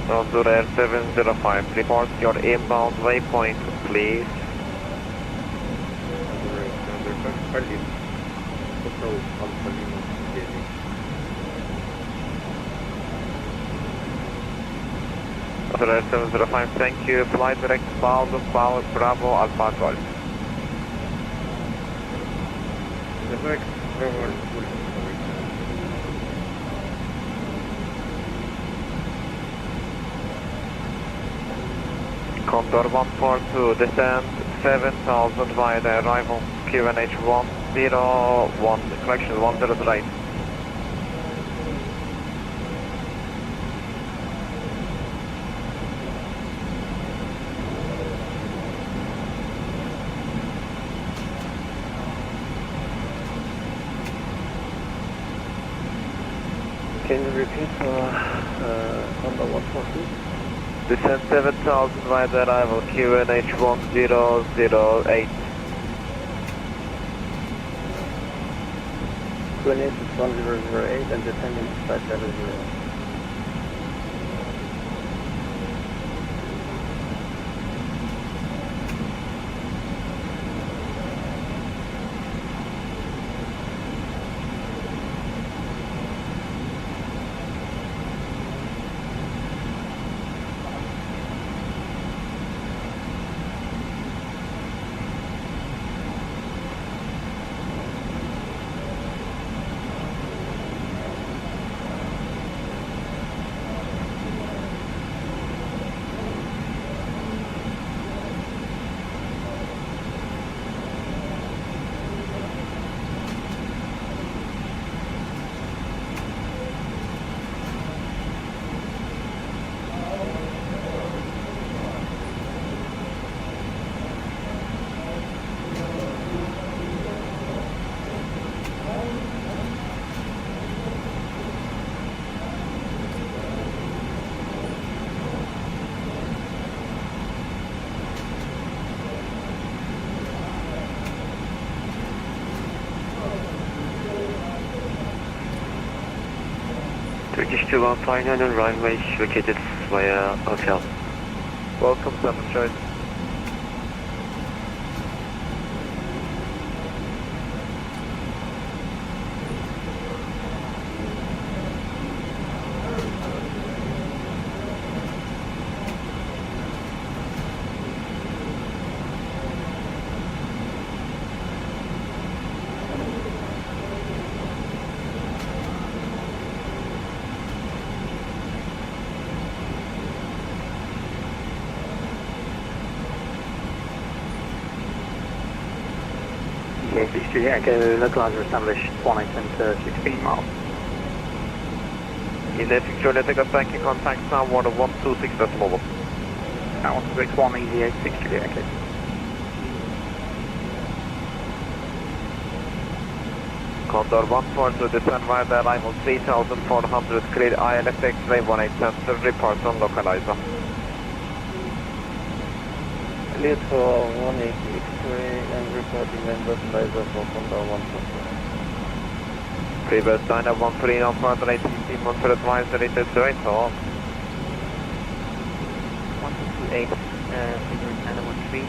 Condor Air 705, report your inbound waypoint, please. Condor Air 705, thank you. Fly direct Bravo Alpha Golf. Condor 142, descend 7000 via the arrival QNH 101, collection 10 right. Can you repeat Condor 142? Descend 7000 via the arrival QNH 1008. QNH 1008 and descending to 570. Turkish 2159 on runway located via hotel. Welcome, Seventh Choice. Juliet Echo, localizer established 18 to 16 miles. Electric Juliet Echo, banking contact now, water 126.1. Now 161, easy 86 Juliet Echo. Condor 142, descend via the arrival 3400, clear ILFX Ray 18 sensor, report on localizer. Clear for 183 and reporting then localizer for Condor 142. Previous Diner 13 on further 18 months advisory to the right hall. 1228, figure Diner 13.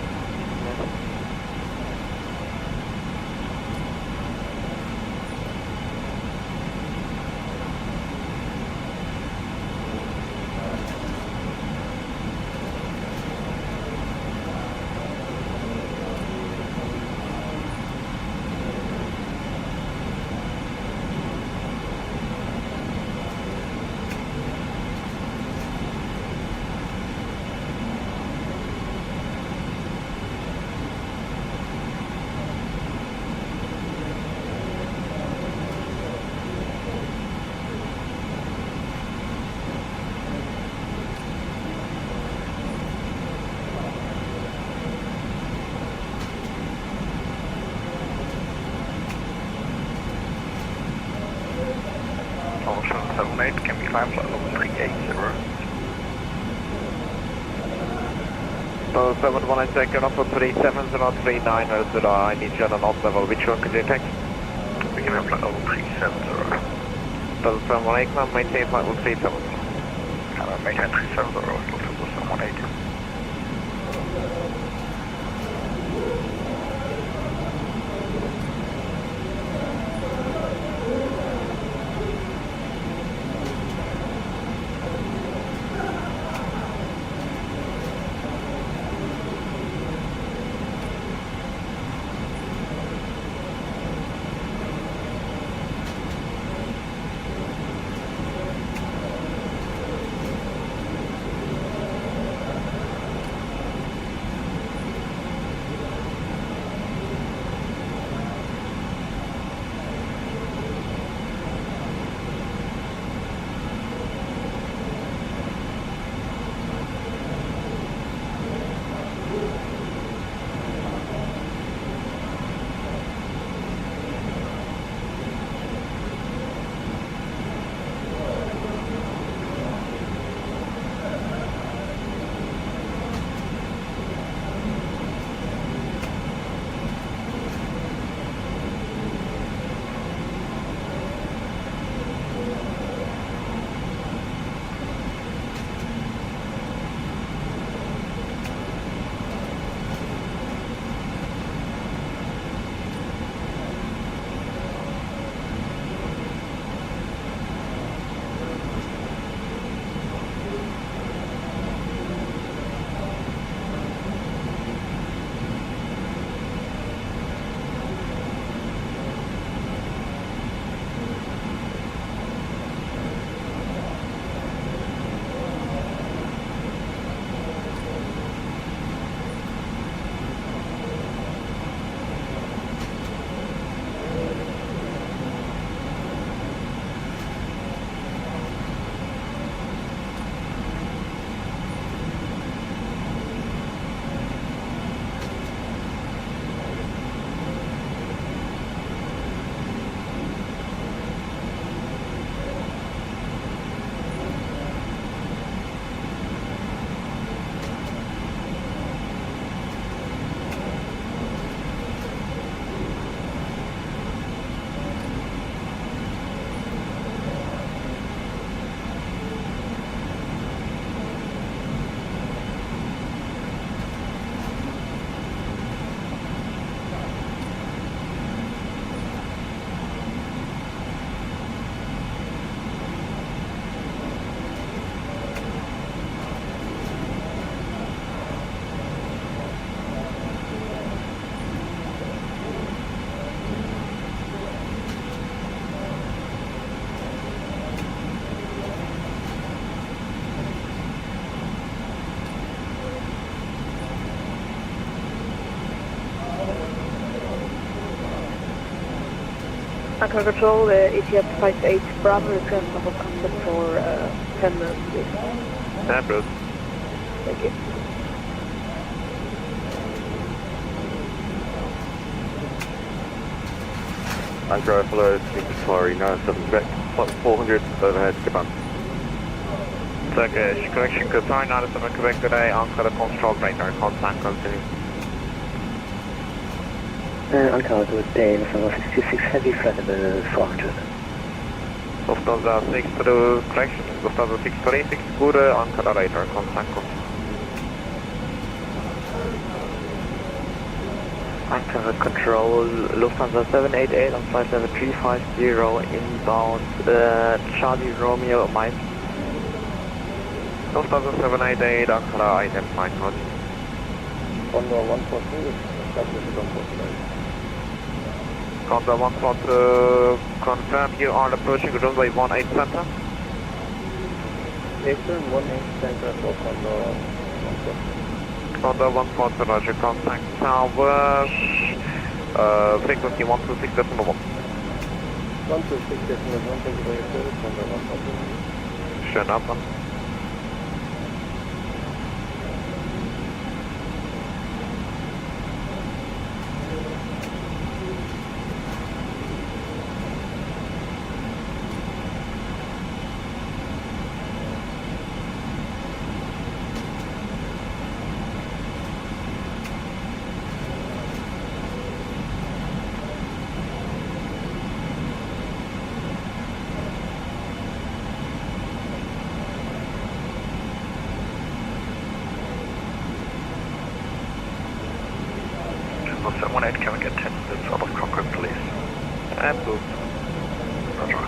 climb flight level 380. So 718 taken off for 37039 I need you on an odd level. Which one could you take? We can have flight level 370. So 718, can maintain flight level 370. Can I maintain 370 or Lufthansa 718? Anchor Control, ETF 58 Bravo, request number contact for 10 minutes, please. Yeah, Bruce. Thank you. Anchor Flow, Victoria 97 Quebec, flight 400, overhead, Japan. Turkish, correction, Qatar 97 Quebec, good day, Anchor Control, radar, contact, continue. Ankara, good day, Lufthansa 66 Heavy, flight level 400. Lufthansa 62, correction, Lufthansa 636, good, Ankara radar, contact. Ankara Control, Lufthansa 788 on flight level 350, inbound, Charlie Romeo, Mike. Lufthansa 788, Ankara, identify code. Condor 142, establish on 49. Condor 142, confirm you are approaching runway 18 center. Eastern 18 center for Condor 142. Condor 142, roger, contact tower, frequency 126.1. 126.1, thank you for your service, Condor 142. Schön ab. Delta 718, can we get 10 minutes out of cockpit, please? Absolutely. Roger.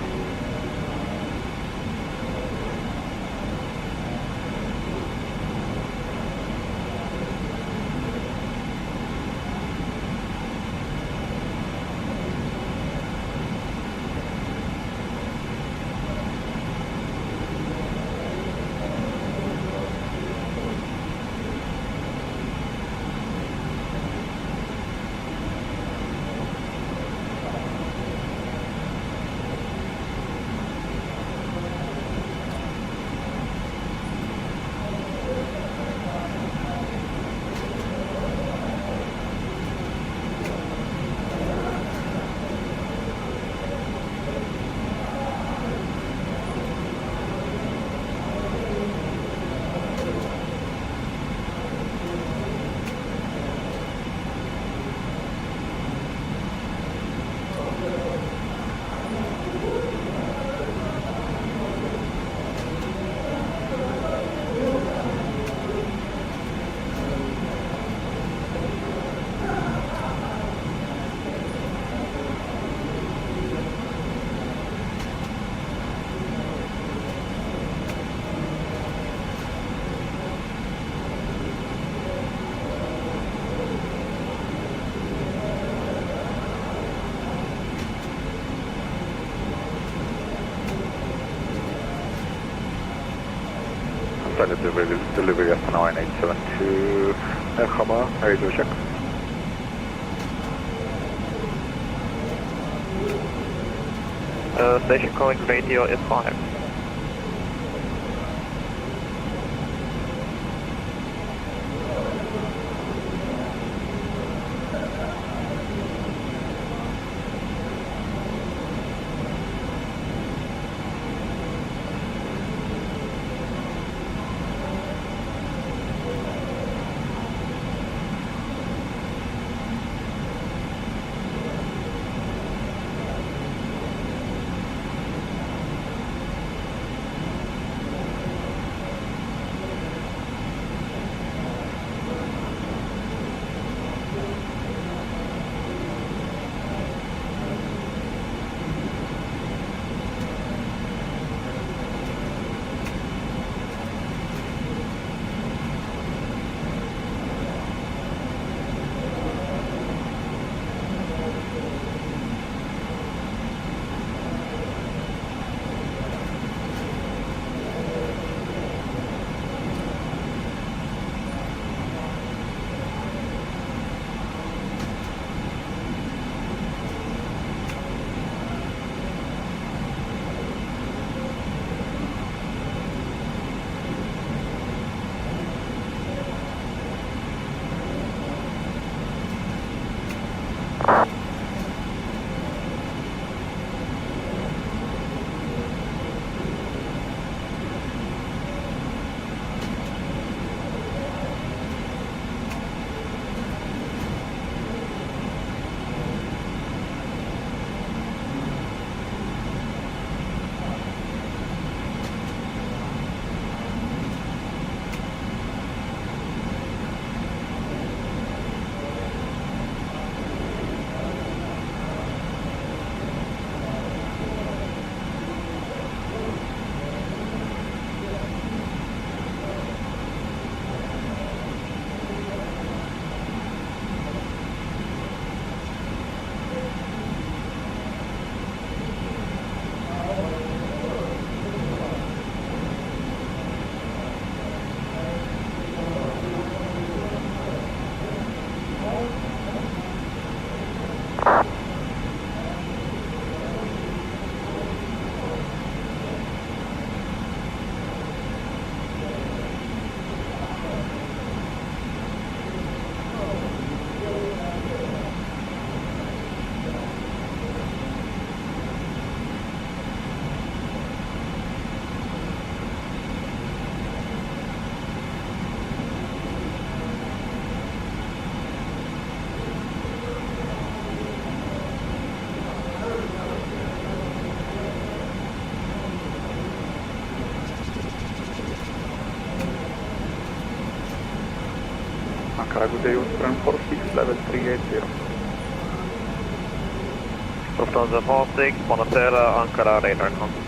Delivery of 9872 Merhaba, radio check. Station calling radio is 5. Cargo Day was Prime 46. level 380. Lufthansa 46, buonasera, Ankara radar contact.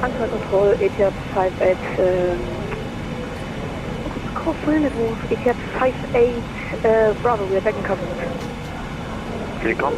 Anchor control, Etihad 58, call friend, it was Etihad 58, Bravo, we are back in cover. Recon.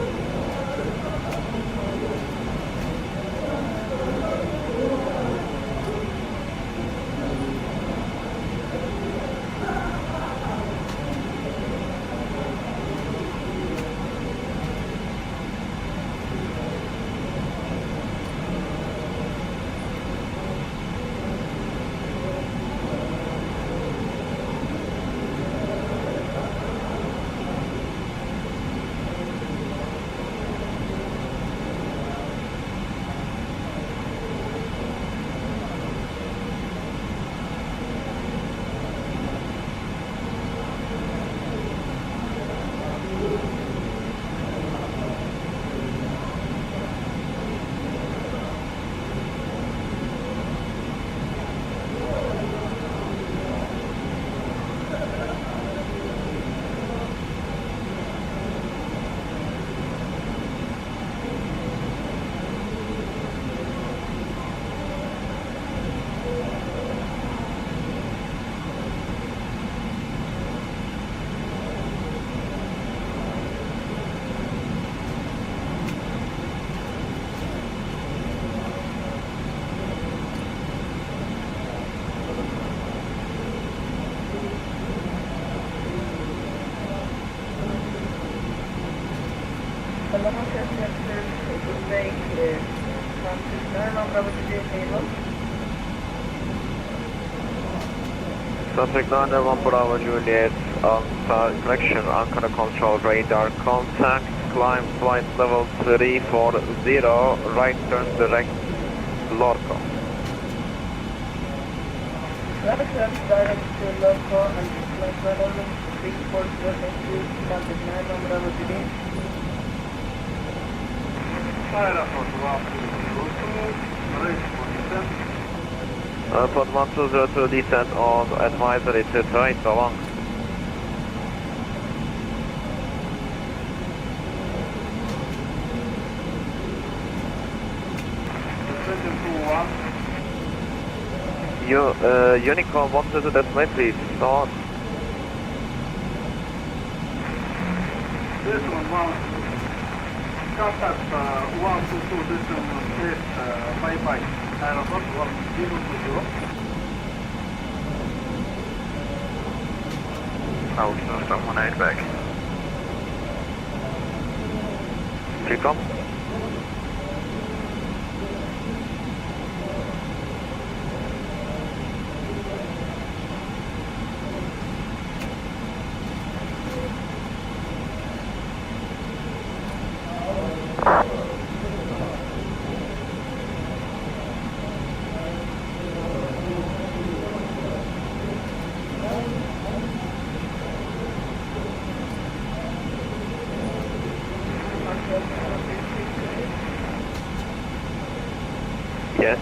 Suspect 911 Bravo Juliet, direction, Ankara control, radar contact, climb flight level 340, right turn direct, Lorco. Rapid service direct to Lorco and flight level 340, contact 911 Bravo Juliet. Air France Boeing, race for descent. Pod 1202 descent on advisory to right along. Unicorn 122 decimal, please. Start. This one, contact 122 decimal 8, bye-bye. Air France 1020. Alps, someone 8 back. Recon. Juliet.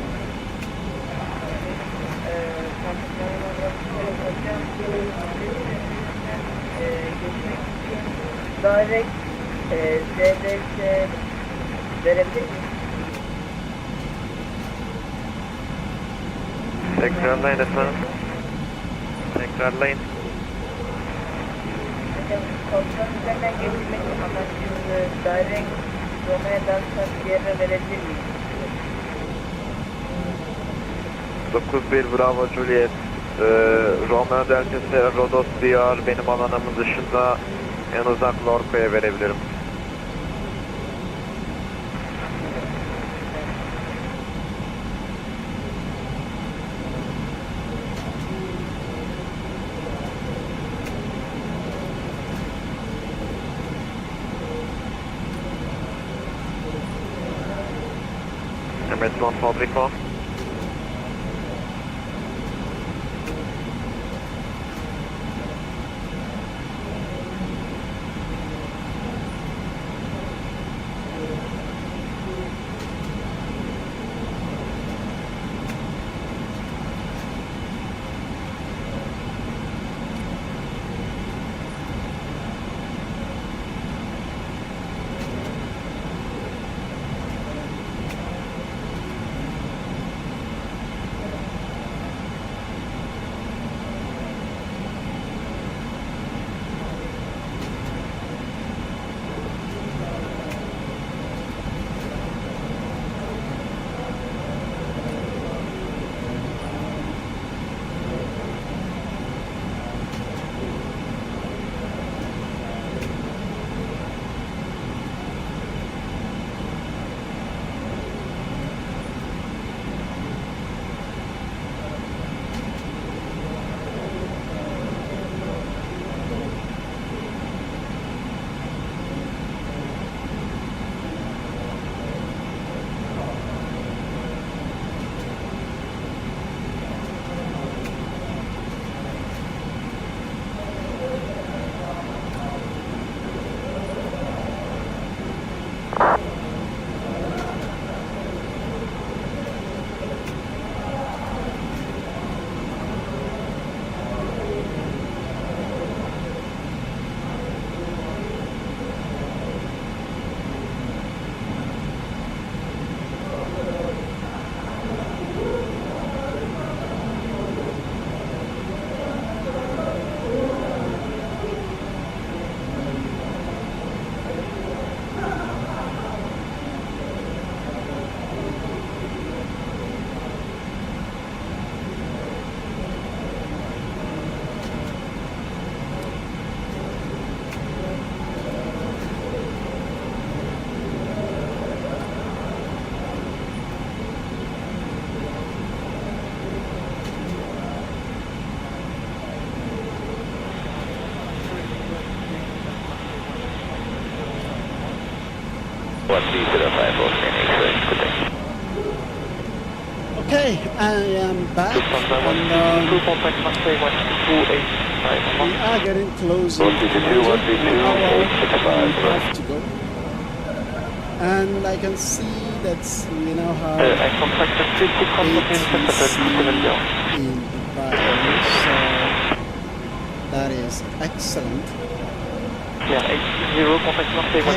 Direct ZS verebilir miyim? Tekrarlayın efendim. Tekrarlayın. Kontrol üzerinden geçirmek amacımız direct Romeo'dan Sierra verebilir miyim? 91 Bravo Juliet. Romeo Delta Sierra Rodos DR benim alanımın dışında en uzak Lorco'ya verebilirim. Emirates 1434. Okay, I am back and we are getting closer to an hour to go. And I can see that we now have ATC in Dubai, so that is excellent. Yeah, 80, contact Marseille 126-705,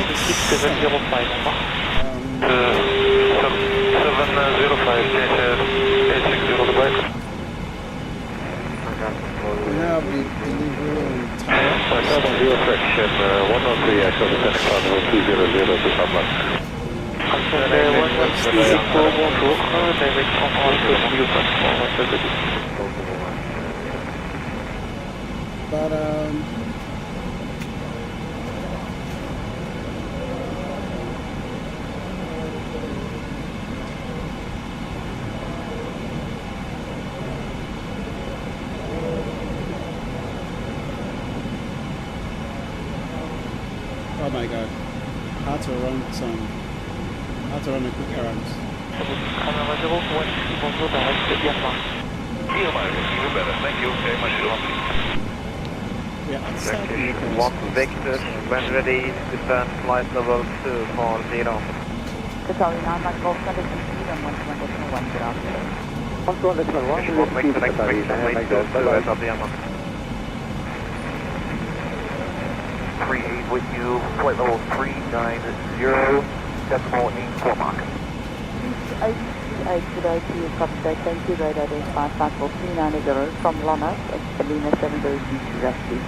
705, 860 Dubai. We have the delivery on Tower. Carbon 0 fraction, 103, actual descent cloud 200 to Sunland. Alpha 116, bonjour, direct Alpha Bio Passport, But oh my god, how to run a quick errand. Camera 0, 160, bonjour, direct Air France. Even better, thank you very much. Yeah, outside One Victor, when ready, descend flight level 2 for 0. Sorry, 9 Golf 7 0, 121.1, good afternoon. 121.1, make the next connection, make those two at Abiyama. 38 with you, flight level 390.84 Mach. 8 today to you, copy that, thank you, radar identified, flight level 390 from Lonas, Lima 70 to Rusty.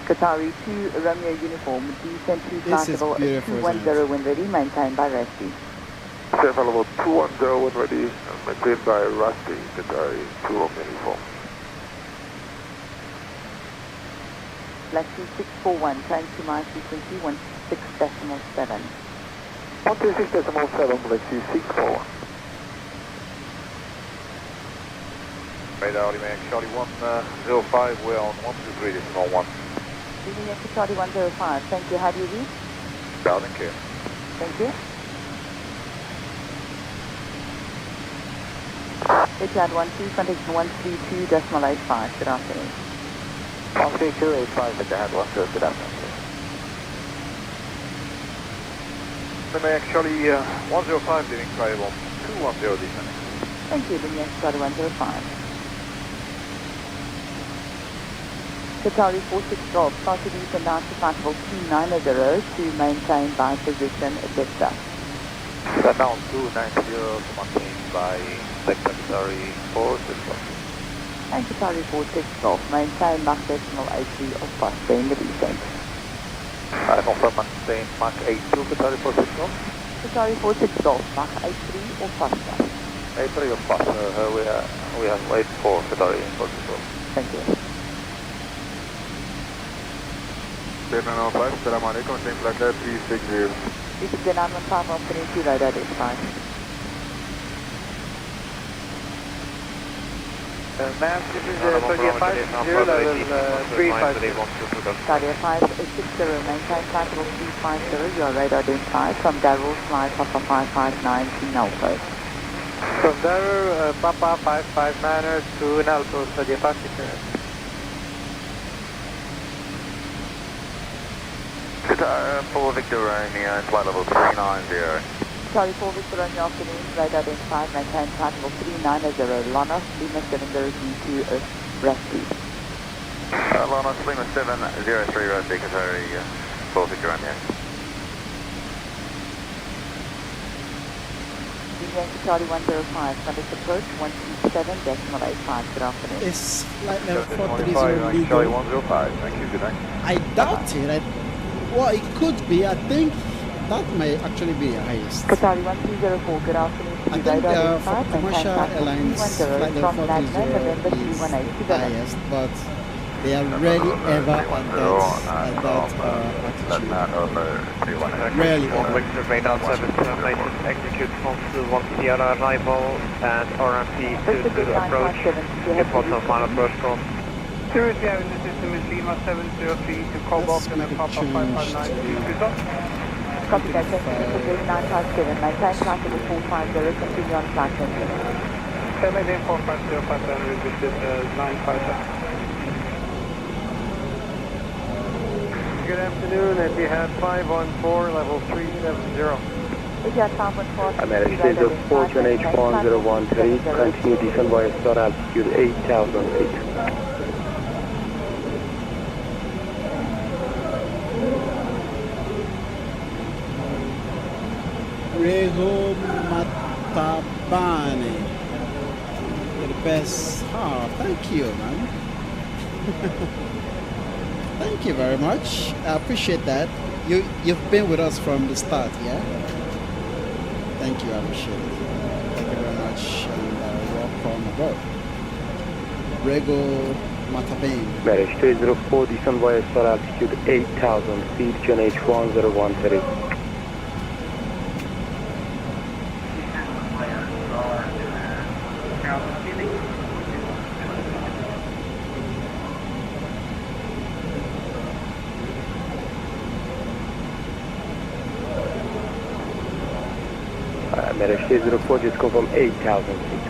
Qatari 2 Romeo uniform, descent to flight level 210 when ready, maintained by Rusty. Flight level 210 when ready, maintained by Rusty, Qatari 2 Romeo uniform. Black 2641, change to my frequency 16.7. 126.7, Black 641. Radar Lima Charlie 105, we're on 123.1. Lima Charlie 105, thank you, how do you read? Loud and clear. Thank you. Richard 12, contact 132.85, good afternoon. 132.85 at the head, 12, good afternoon. Lima Charlie 105, leaving flight level 210 descending. Thank you, Lima Charlie 105. Qatari 46 Golf, start to descend down to flight level 290 to maintain by position Delta. Set down 290 to maintain by Delta Qatari 46 Golf. And Qatari 46 Golf, maintain Mach decimal 80 or faster in the descent. I confirm maintain Mach 82 Qatari 46 Golf. Qatari 46 Golf, Mach 83 or faster. 83 or faster, we have wait for Qatari 46 Golf. Thank you. 705, Assalamu alaikum, same flight level 360. This is the 915 operating radar identified. Ma'am, this is Saudi 50, level 350. Saudi 560, maintain flight level 350, your radar identified from Darul, flight Papa 559 to Nalco. From Darul, Papa 559 to Nalco, Saudi 50. Qatar 4 Victor Romeo, flight level 390. Sorry, 4 Victor Romeo, afternoon, radar identified, maintain flight level 390, Lonas, Lima 70 to Rusty. Lonas, Lima 703 Rusty, Qatari 4 Victor Romeo. Lima Qatari 105, Sunday approach 127.85, good afternoon. It's flight level 430 legal. Charlie 105, thank you, good night. I doubt it. Well, it could be. I think that may actually be the highest. Qatari 1204, good afternoon. I think for commercial airlines, flight level 430 is the highest, but they are rarely ever at that altitude. Rarely ever. Radar 778, execute from 1 Sierra arrival and RMP to approach. Get bottom final approach from. Security in the system is Lima 703 to Cobalt and Papa 559 to Kusa. Copy that, thank you, 957, maintain flight level 450, continue on flight 20. Maintain 450, 500, revisit 957. Good afternoon, Etihad 514, level 370. Etihad 514. American Stage 4H1013, continue descent via start altitude 8,000 feet. Rego Matabane. You're the best. Oh, thank you, man. Thank you very much. I appreciate that. You've been with us from the start, yeah? Thank you, I appreciate it. Thank you very much, and welcome aboard. Rego Matabane. Marriage 204, descent via start altitude 8,000 feet, QNH 10130. Marriage 204, just confirm 8,000 feet.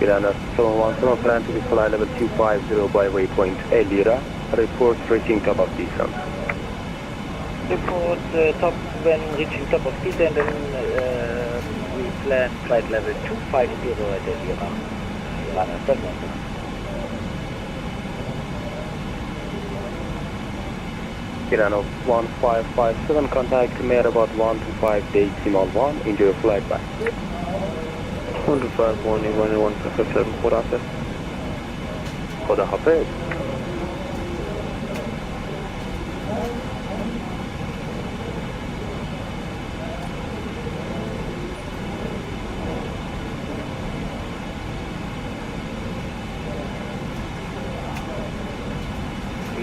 Piranha 717, plan to be fly level 250 by waypoint Elira. Report reaching top of descent. Report top when reaching top of speed, and then we plan flight level 250 at Elira. Piranha 1557, contact Mayor about 125 decimal 1, enjoy your flight back. 151, 157, Khuda Hafiz. Khuda Hafiz.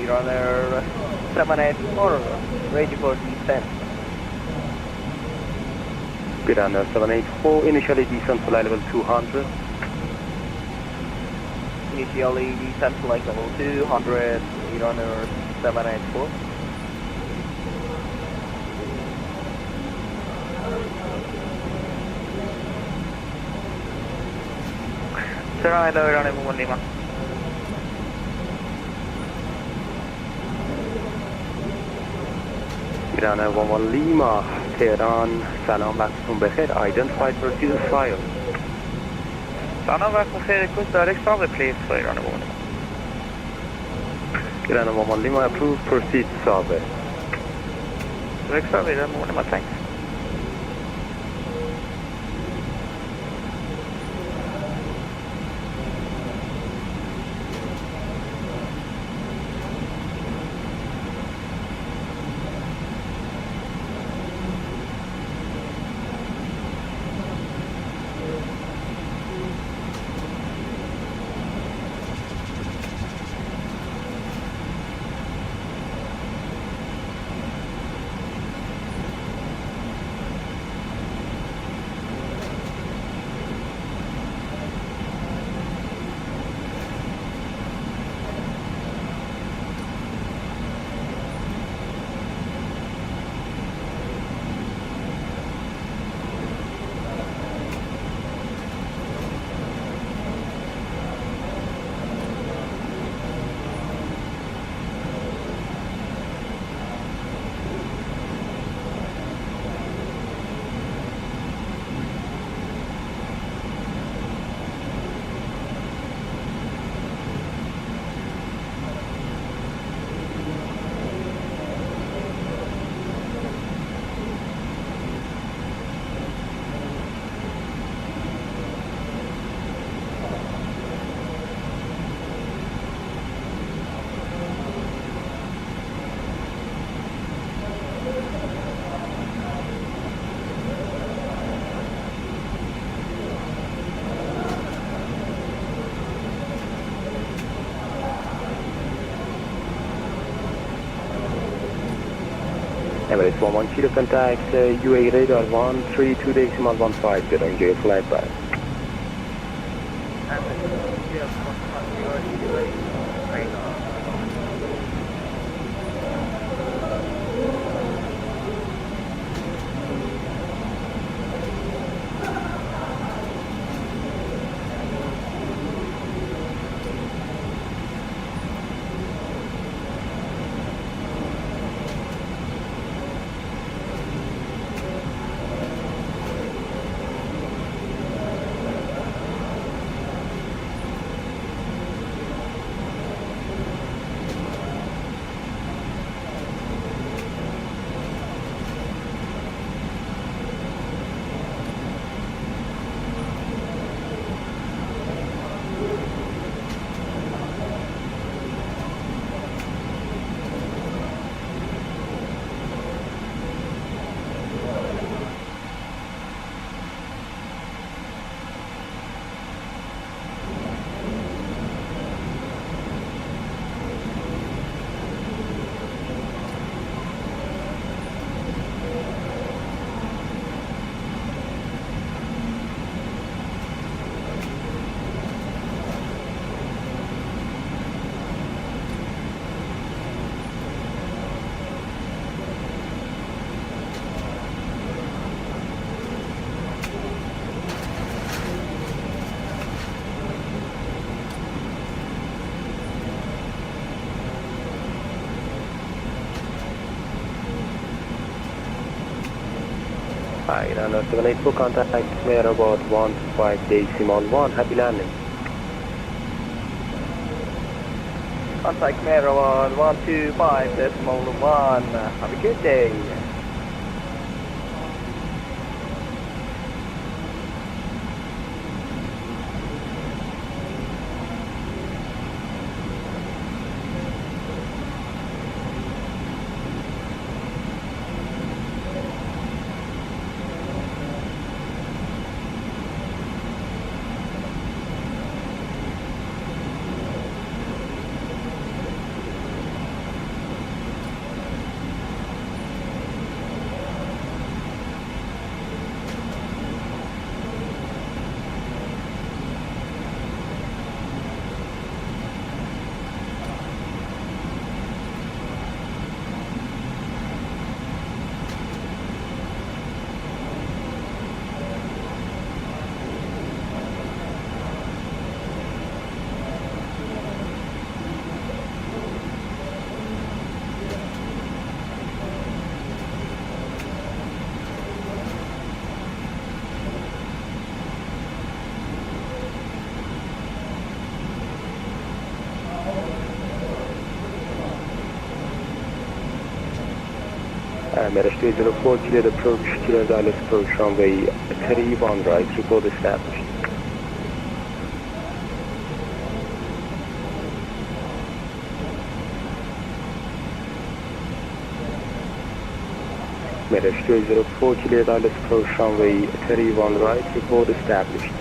Runner 784, ready for descent. Piranha 784, initially descent flight level 200. Initially descent flight level 200, runner 784. Sir, hello, runner 1 Piranha 11 Lima, Tehran, Salam Maximum Becher, identified for fire. Salam Maximum Becher, request direct survey please, for runner 1. Piranha 11 Lima, approved, proceed survey. Direct survey, runner 1, thanks. Emirates 110 contact UA radar 132.150, enjoy your flight back. Hi, runner 784, contact Air about 15.1, happy landing. Contact Air about 125.1, have a good day. American 304, cleared approach, cleared Dallas approach, runway 31 right, report established. American 304, cleared Dallas approach, runway 31 right, report established.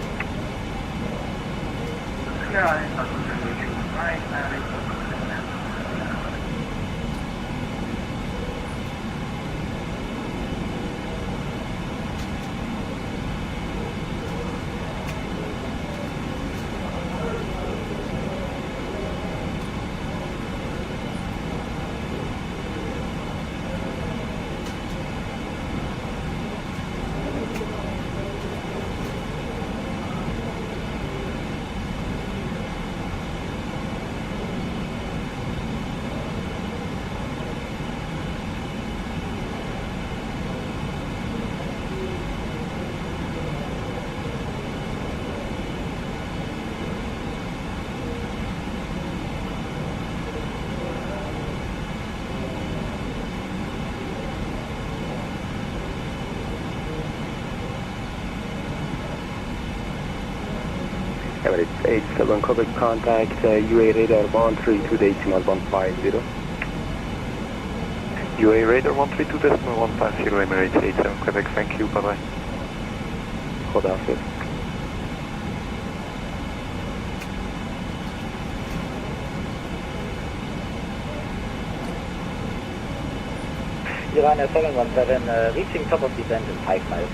Emirates 87, Quebec contact, UA radar 132.150. UA radar 132.150, Emirates 87, Quebec, thank you, bye bye. Hold on, sir. Iran 717, reaching top of descent in 5 miles.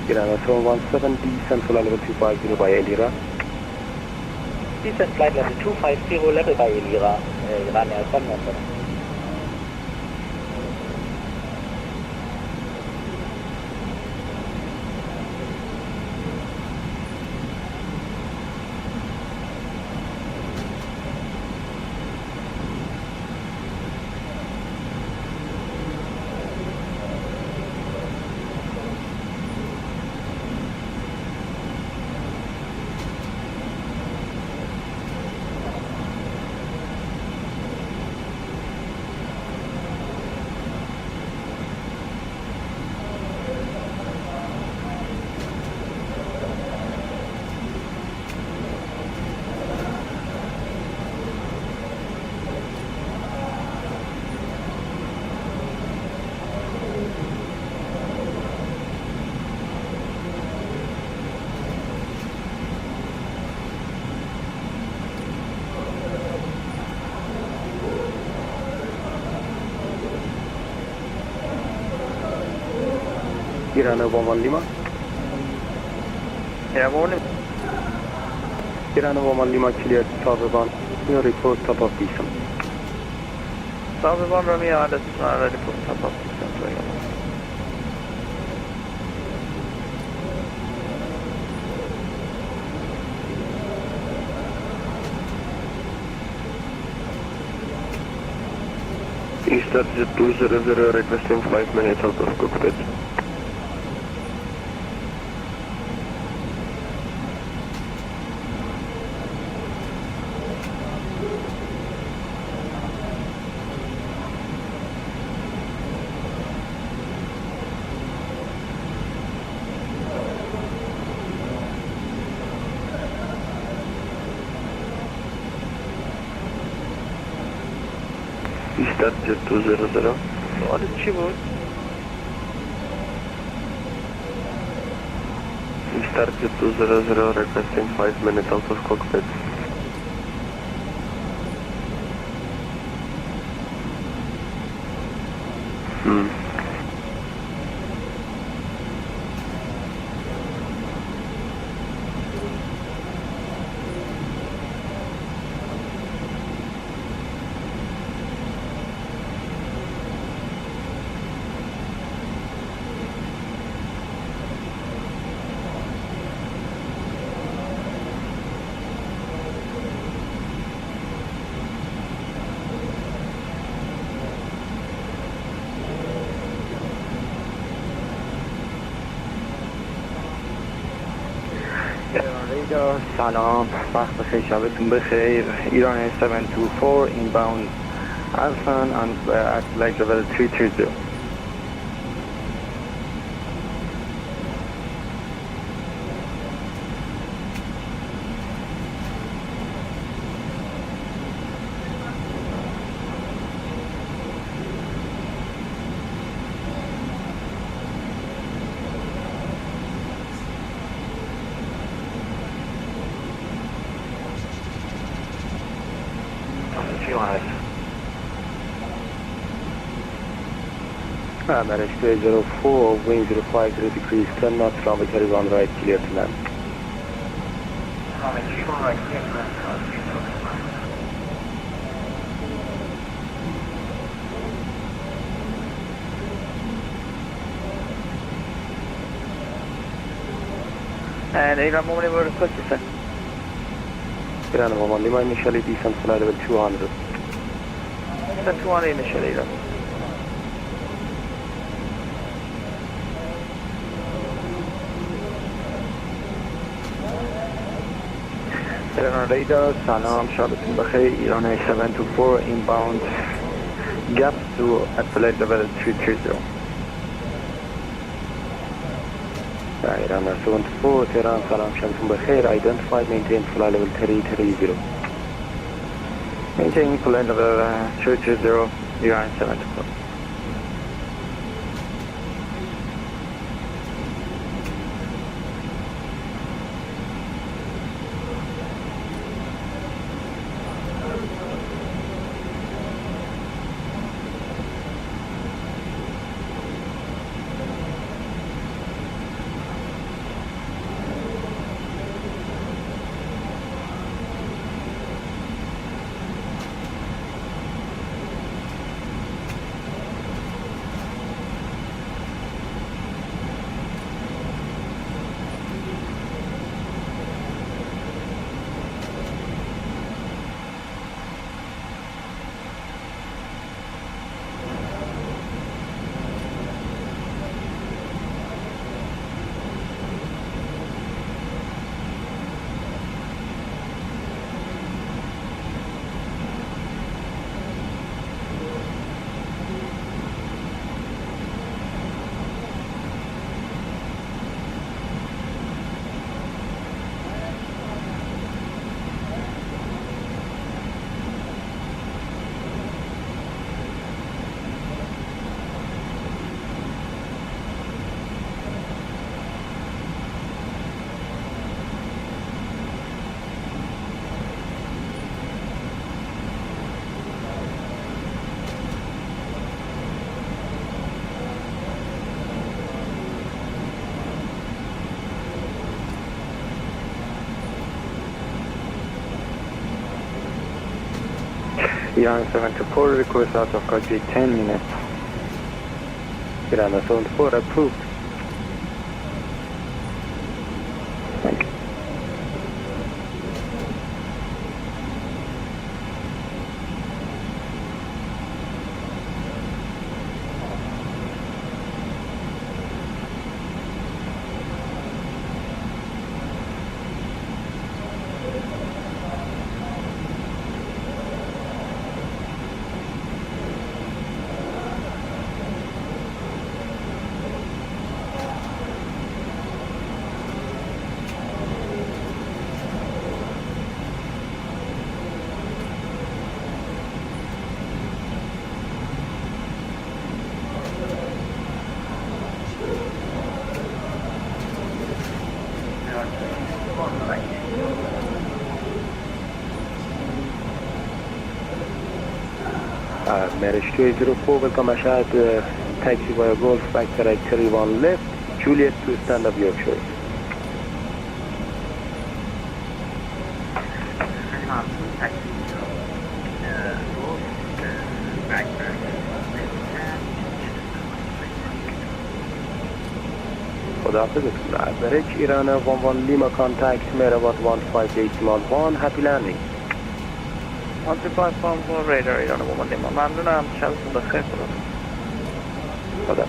Iran 717, descent flight level 250 by Elira. Descent flight level 250, level by Elira, Iran 717. Iran 11 Lima. Yeah, morning. Iran 11 Lima, cleared Tower 1, your report top of descent. Tower 1 Romeo, ready for top of descent. Eastern Jet 200 requesting 5 minutes out of cockpit. Eastern Jet 200. What did she want? Eastern Jet 200 requesting 5 minutes out of cockpit. سلام وقت بخیر شبتون بخیر ایران 724 inbound Alpha and at flight level 330 Paris 204, wing 050 degrees, 10 knots, runway 31 right, clear to land. And Iran moment over request, sir. Iran moment, Lima initially descent flight level 200. Descent 200 initially, Iran. Iran radar, Salam, Shabbatun Bakhay, Iran 724, inbound, gap to at flight level 330. Iran 724, Tehran, Salam, Shabbatun Bakhay, identified, maintain flight level 330. Maintain flight level 330, Iran 724. Iran 724 request out of cockpit 10 minutes. Iran 724 approved. Thank you. Marriage 204, welcome Ashad, taxi via Golf, back right 31 left, Juliet to stand up your choice. Average Iran 11 Lima contact Merabat 15.1, happy landing. 15.1 radar Iran 11 Lima ممنونم شبتون بخیر خدا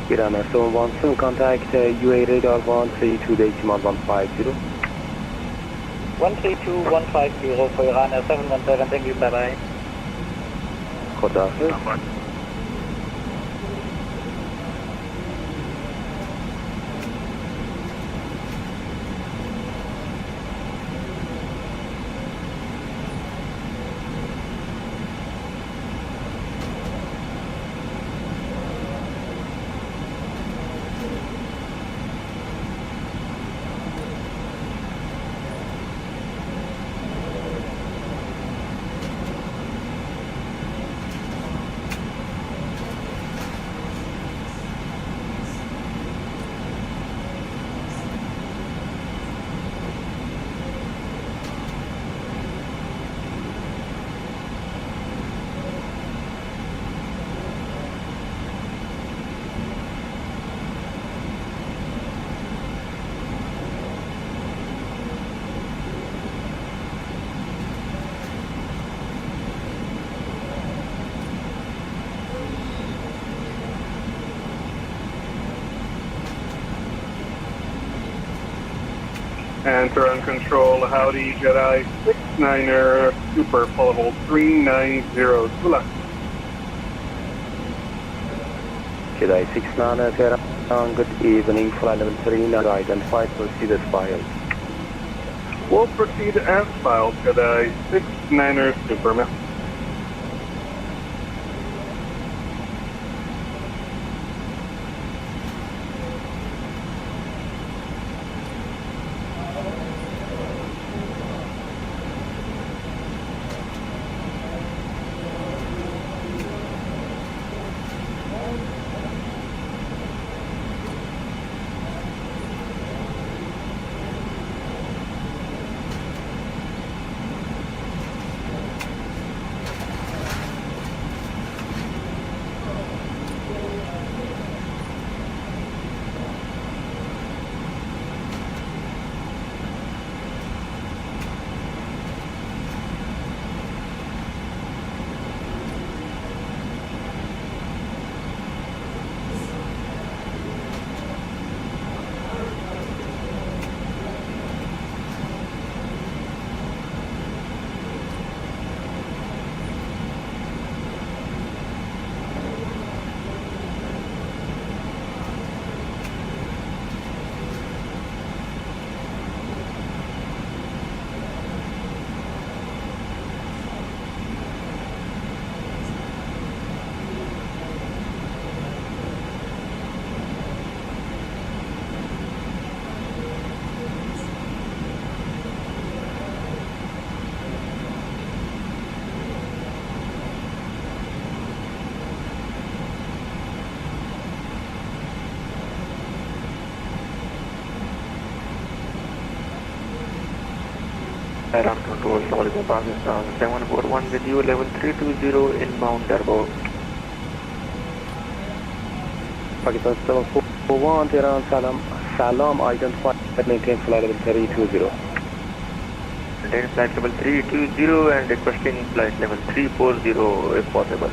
Iran 717, contact UA radar 132.150. 132.150 for Iran 717, thank you, bye bye. Khuda Hafiz. Answer on control, howdy, Jedi 69er, super, full hold 390, Sula. Jedi 69er, good evening, flight level 3, now identified, proceed as filed. We'll proceed as filed, Jedi 69er, super, ma'am. Air France control, solid Pakistan 741 with you, level 320 inbound turbo. Pakistan 741, Tehran, Salam, identified, maintain flight level 320. Maintain flight level 320 and requesting flight level 340 if possible.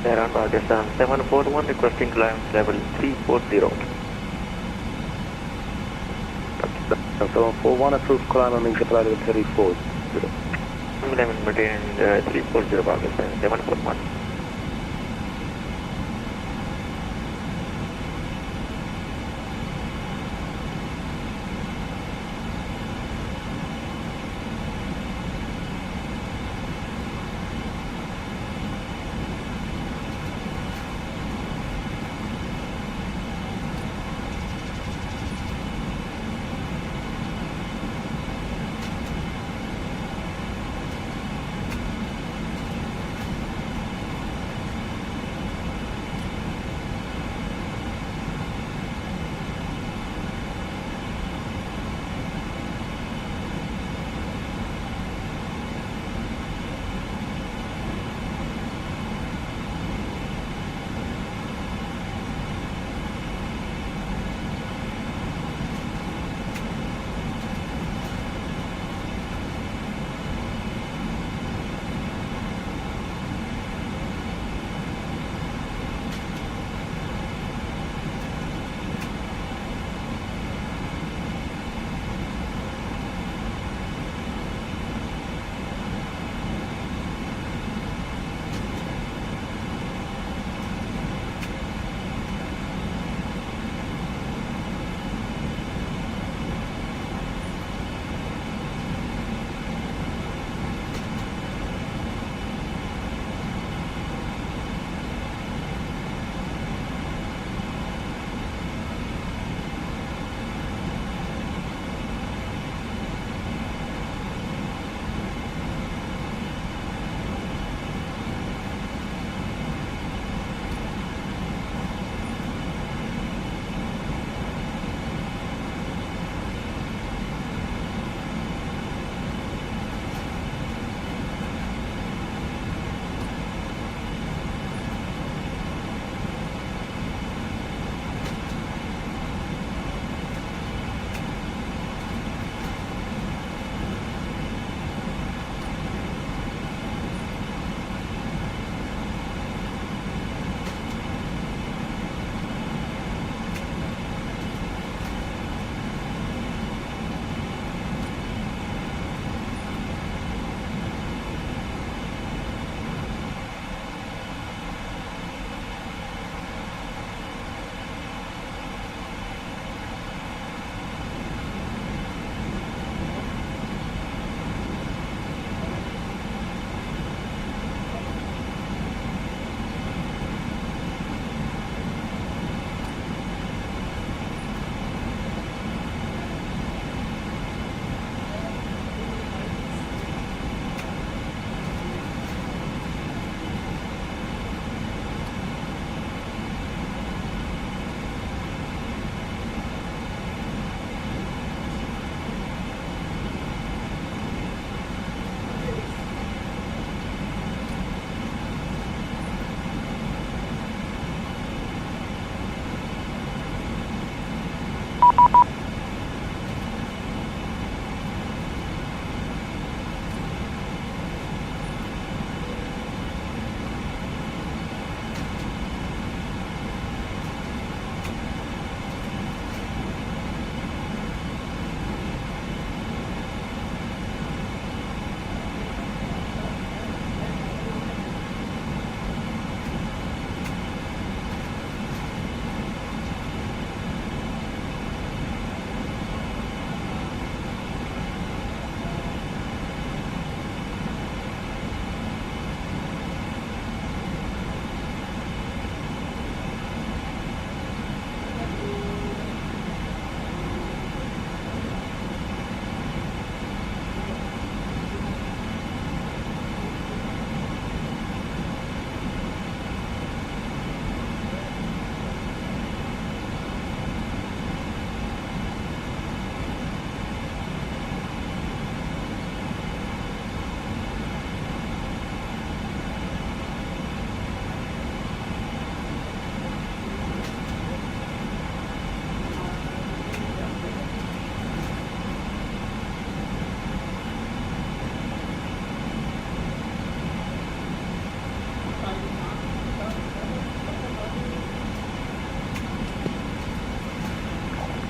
Around August 741 requesting climb level 340. 741 approved climb on Ming level 340. I'm maintain 340 August 741.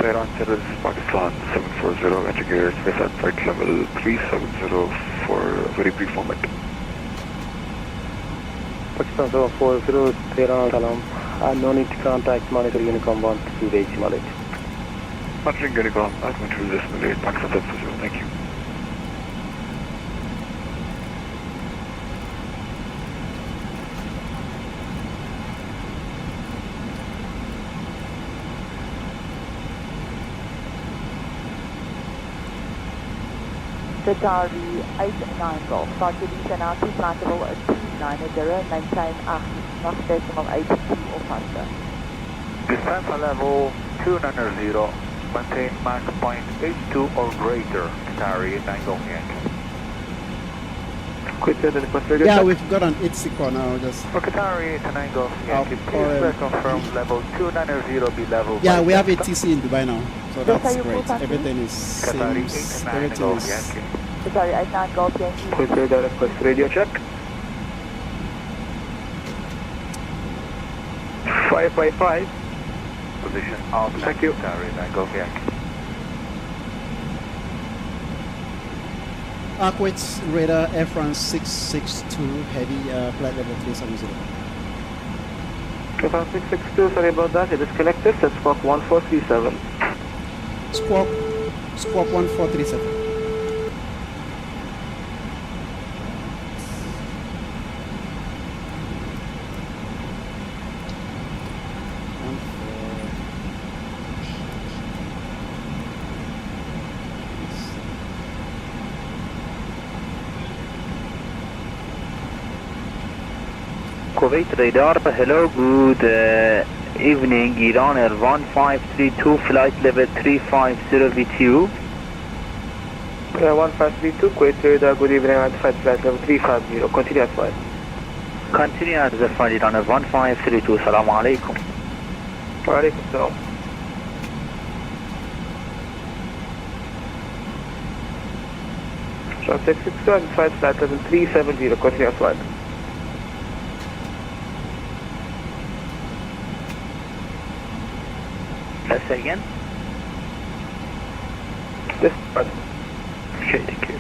Air Answer, this is Pakistan 740, integrated space at flight level 370 for very brief moment. Pakistan 740, Tehran, Salam. No need to contact monitor Unicom 1 to the simulate. Monitoring Unicom, I'm going to this simulate Pakistan 740, thank you. Qatari 89 Golf, start release and out to flight level 290, maintain 8.82 or faster. Descent level 290, maintain Mach 0.82 or greater, Qatari 89 Golf Yankee. Yeah, we've got an 8-sequel now, just... For Qatari 89 Golf Yankee, please confirm level 290 be level... Yeah, we have a TC in Dubai now, so that's great. Everything is same, everything is... Qatari 89 Golf Yankee. Quick radar request radio check. 555. Position out. Thank you. Qatari 89 Golf Yankee. Aquits radar Air France 662 heavy flight level 370. Air France 662, sorry about that, it is connected, that's squawk 1437. Squawk 1437. Kuwait radar, hello, good evening, Iran Air 1532, flight level 350 VTU. 1532, Kuwait radar, good evening, identified flight level 350, continue at flight. Continue at the flight, Iran Air 1532, Assalamu alaikum. Wa alaikum salam. Air 662, identified flight level 370, continue at flight. Let's say again. This one. Okay, thank you.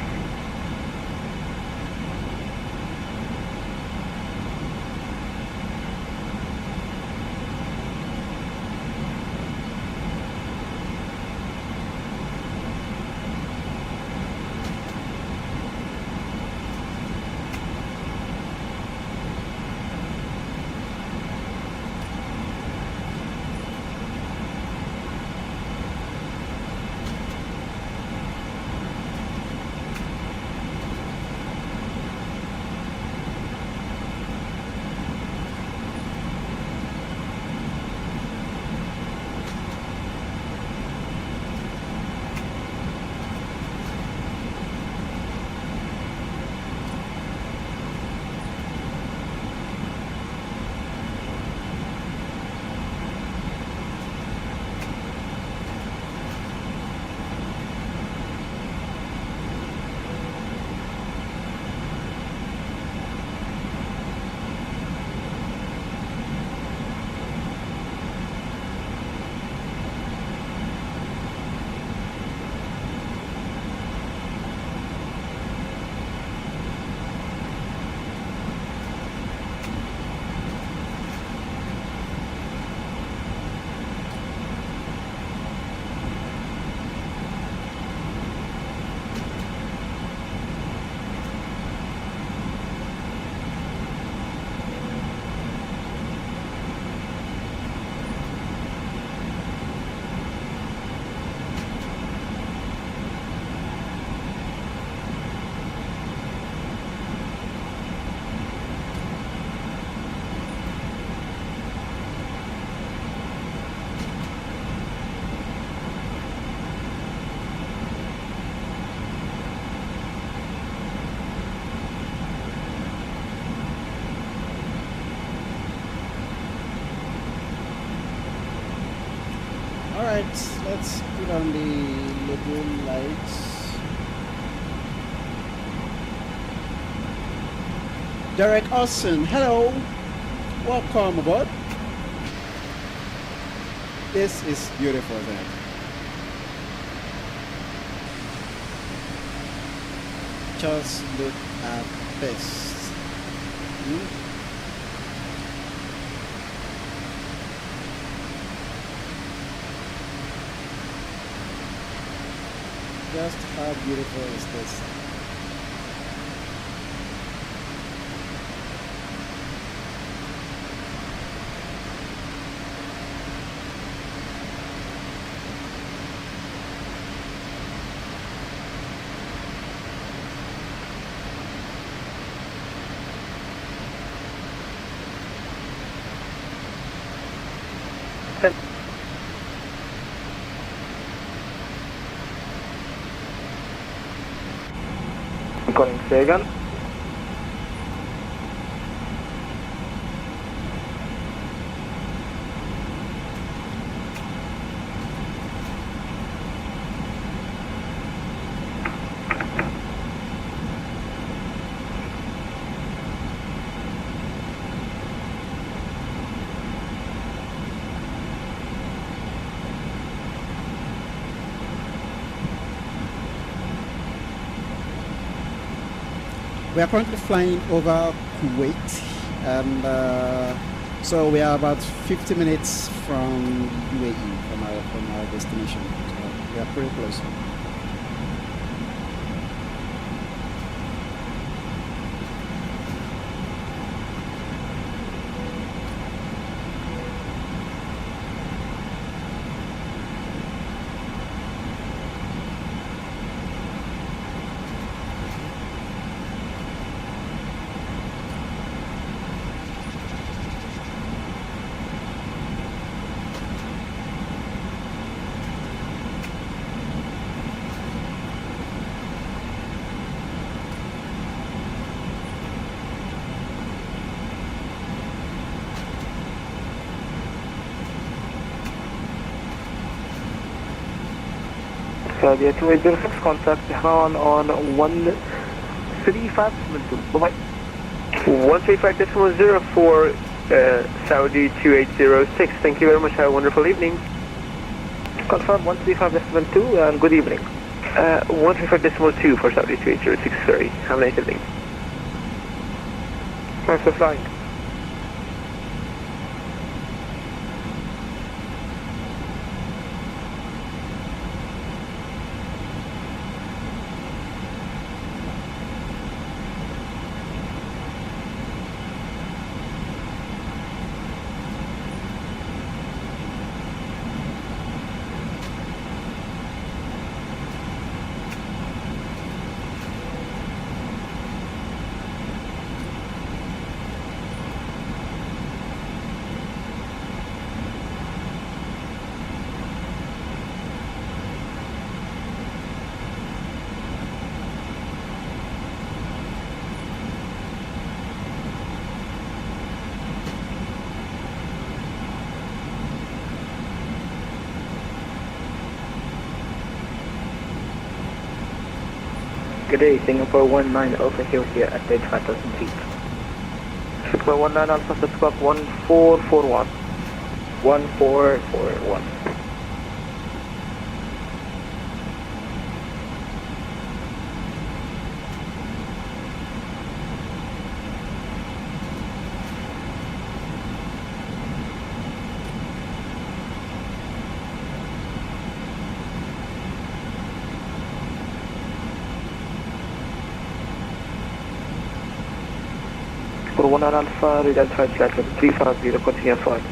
Alright, let's put on the lagoon lights. Derek Austin, hello, welcome aboard. This is beautiful there. just look at this. Just how beautiful is this? Calling Sagan. We are currently flying over Kuwait, and so we are about 50 minutes from UAE, from our destination. So we are pretty close. Saudi 2806, contact Tehran on 135.2. Bye-bye. 135.04, Saudi 2806. Thank you very much. Have a wonderful evening. Confirm 135.2 and good evening. 135.2 for Saudi 2806. Sorry. Have a nice evening. Thanks for flying. Good day, Singapore 19 Alpha Hill here at 35,000 feet. Singapore 19 Alpha, Squawk 1441. 1441. For 19 Alpha, read and flight level 350, continue flight.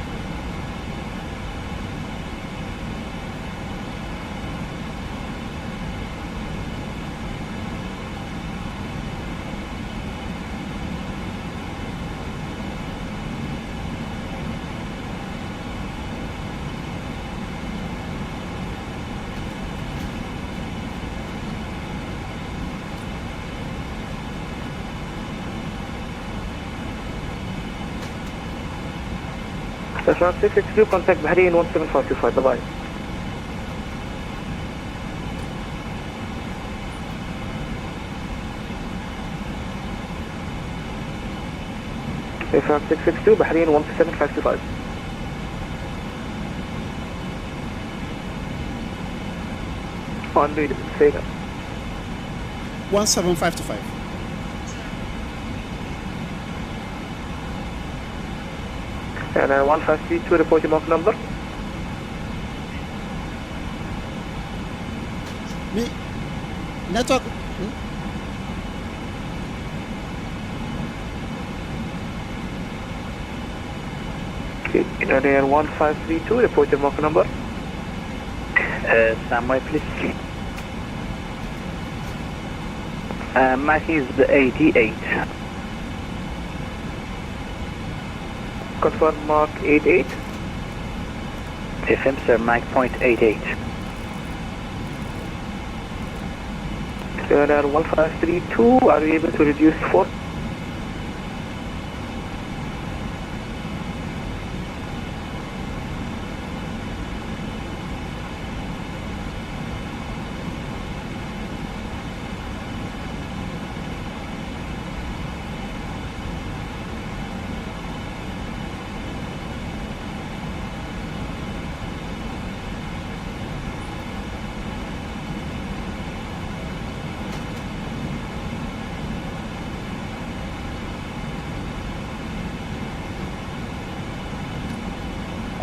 Restaurant 662, contact Bahrain 17425, bye-bye. Restaurant 662, Bahrain 17525. On lead, Sega. 17525. And 1532, report your mark number. Me network. Okay, in area 1532, report your mark number. Standby, please. Mach is 88. Confirm mark 88. FM, sir, Mach .88. Radar 1532, are you able to reduce 4?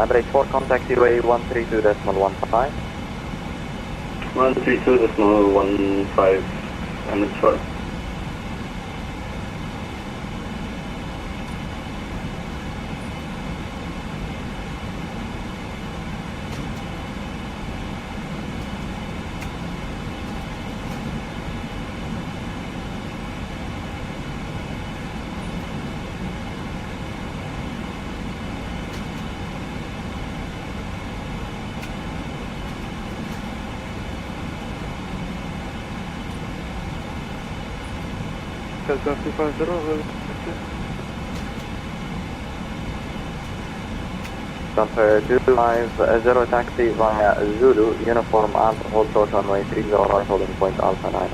Emirates 4, contact UA 132.15. 132.15, Emirates 4. Number 250 taxi via Zulu, uniform Alpha, hold short runway 30 right, holding point Alpha 9.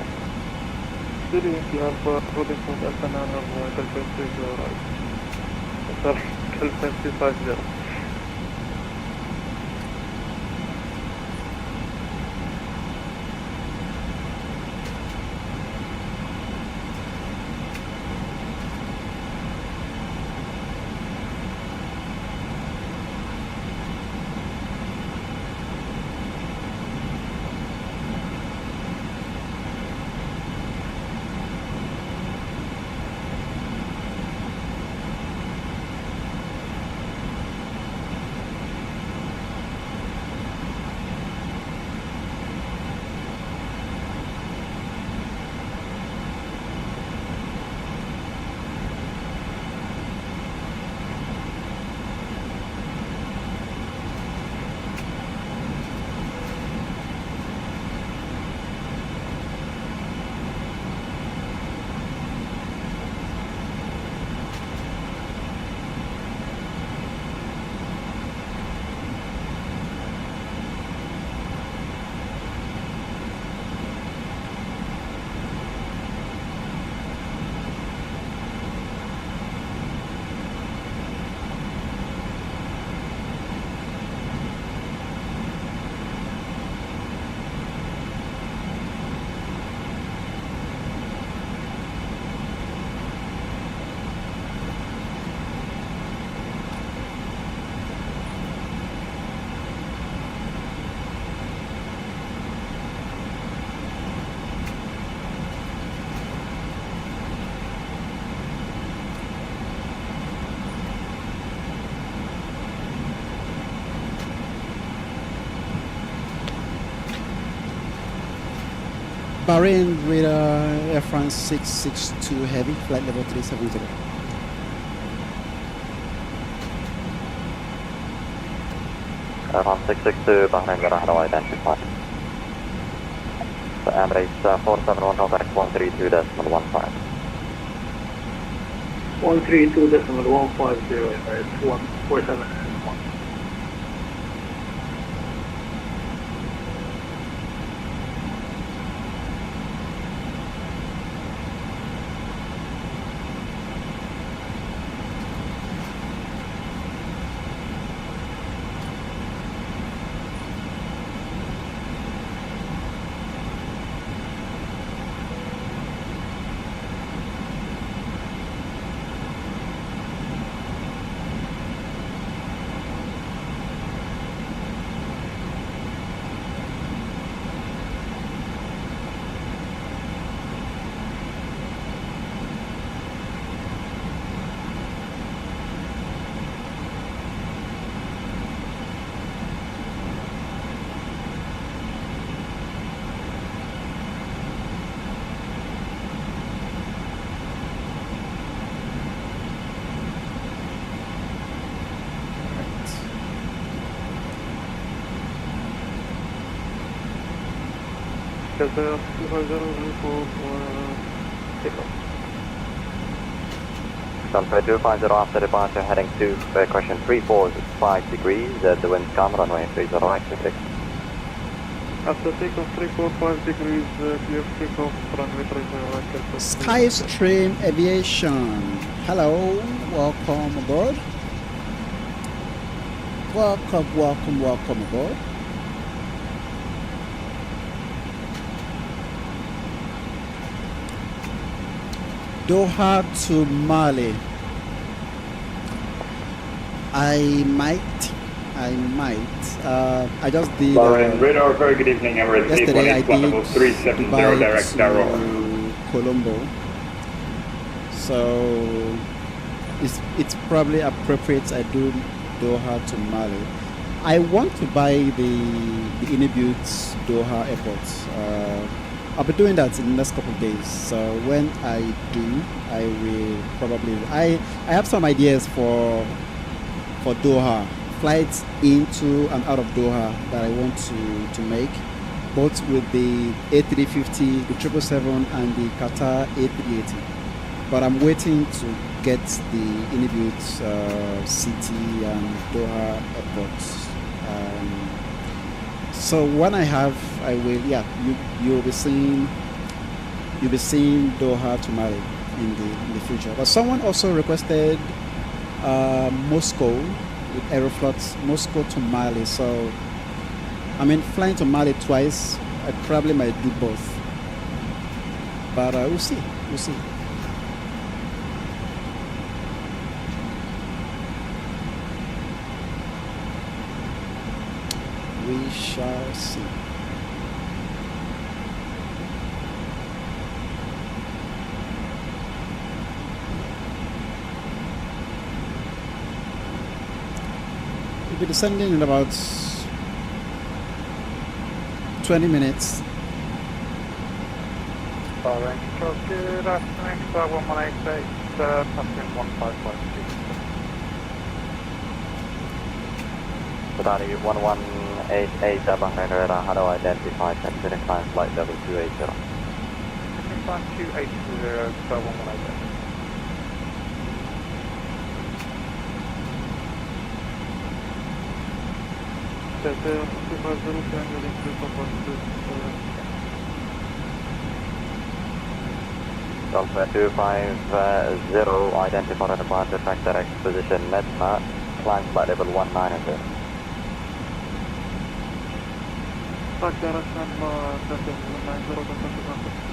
Zulu Alpha, holding point Alpha 9, Alpha 30 right. Alpha 250. Bahrain with Air France 662 Heavy, flight level 370. Air France 662, Bahrain, Garahara, identified. So Emirates 471, contact 132.15. 132.150, it's 147. Delta 250 for takeoff. Delta 250 after departure heading to correction 345 degrees, the wind's calm, runway 30 right, 6. After takeoff 345 degrees, clear takeoff, runway 30 right, Skystream Aviation. Hello, welcome aboard. Welcome aboard. Doha to Mali. I might. I just did. Radar, very good evening. Yesterday I did level 370 direct to Colombo. So it's probably appropriate I do Doha to Mali. I want to buy the inhibit Doha airport. I'll be doing that in the next couple of days. So when I do, I will probably. I have some ideas for Doha flights into and out of Doha that I want to make, both with the A350, the 777, and the Qatar A380. But I'm waiting to get the inhibit city and Doha airports. So when I have, I will. Yeah, you'll be seeing Doha to Mali in the future. But someone also requested Moscow with Aeroflot, Moscow to Mali. So I mean, flying to Mali twice, I probably might do both. But we'll see. We'll see. We shall see. We'll be descending in about 20 minutes. Bahrain Control, good afternoon, Star 1188, passing 1552. Badani 1188 Bahrain radar, how do I identify 10 minute time flight level 280? Time 280, Star 1188. Delta 250, translating to Delta 250, identify departure track direct position Medna, climb flight level 190. Track direction, Delta 190,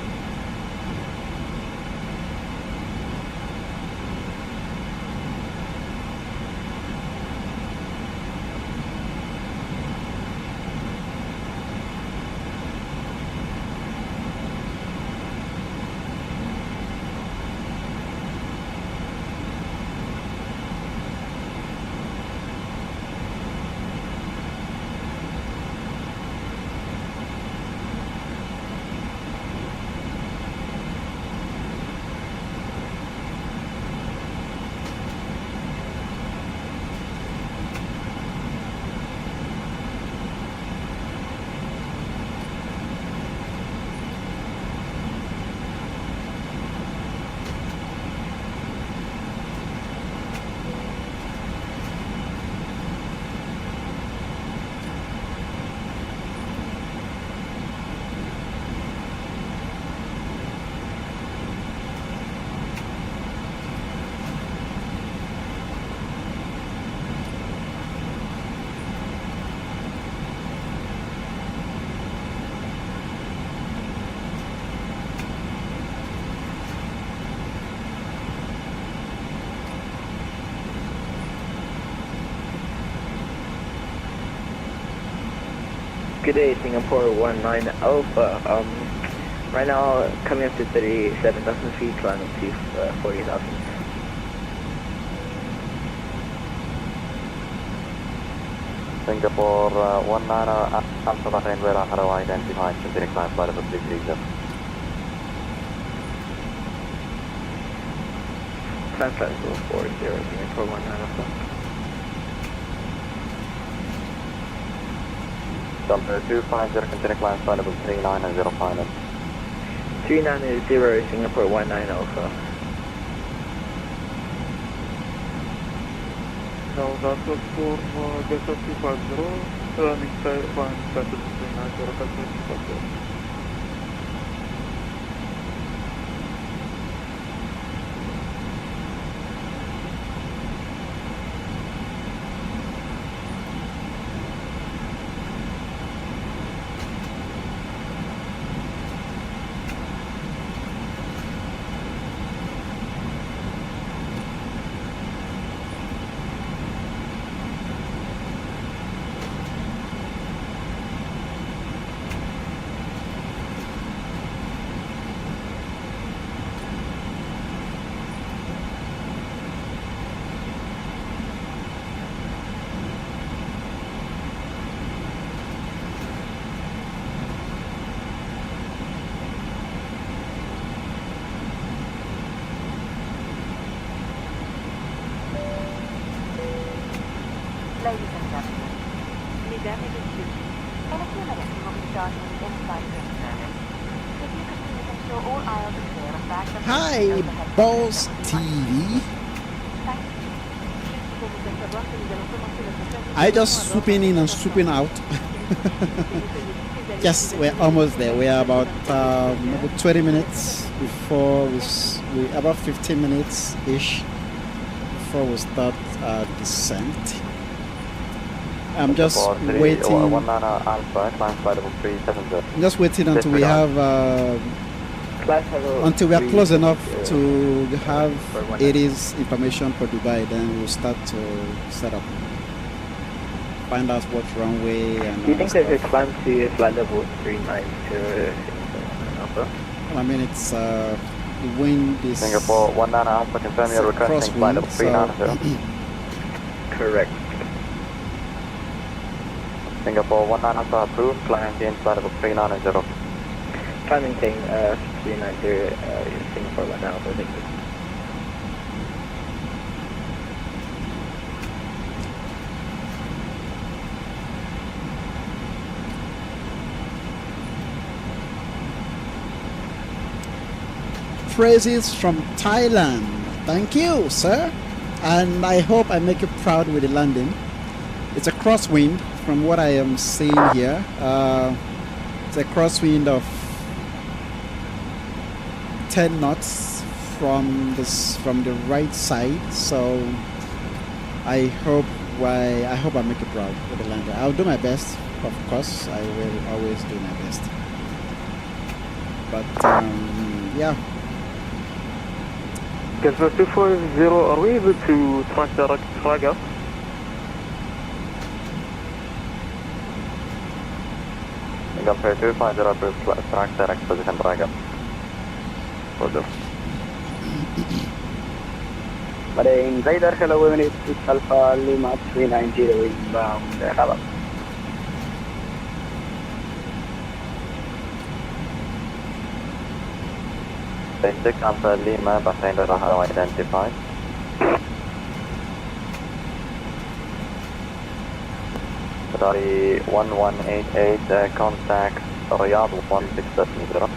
Good day, Singapore 19 Alpha. Right now, coming up to 37,000 feet, climbing to 40,000. Singapore 19 Alpha Bahrain radar, how do I identify specific climb flight level 330? Climb flight level 40, Singapore 19 Alpha. Delta 250, continue climb flight level 390 final. 390 Singapore 19 Alpha. Now that was for B777-300, running climb flight level 390 Ladies and gentlemen, mesdames et messieurs, in a few minutes we will be starting the in-flight drink service. If you could please ensure all aisles are clear of bags and Hi, Boss TV. I just swooping in and swooping out. Yes, we're almost there. We are about 20 minutes before we about 15 minutes ish before we start descent. I'm just waiting. Just waiting until we have until we are close enough to have AD's information for Dubai. Then we'll start to set up, find out what's runway and. Do you think there's a climb to flight level 390? I mean, it's the wind is Singapore 19 Alpha, confirm you're requesting flight level 390. Correct. Singapore 19 Alpha approved, climb in flight level 390. Climbing thing 390 Singapore 19 Alpha, thank you. Praises from Thailand. Thank you, sir. And I hope I make you proud with the landing. It's a crosswind from what I am seeing here. It's a crosswind of 10 knots from the right side. So I hope I make you proud with the landing. I'll do my best, of course. I will always do my best. But yeah. Delta 240, are we able to transdirect Praga? Delta 250 approved, transdirect position Praga. Roger. Maring Zaider, hello, it's Alpha Lima 390 inbound, hello. Basic Alpha Lima, passenger how identified. Sorry, 1188, contact Riyadh 1670.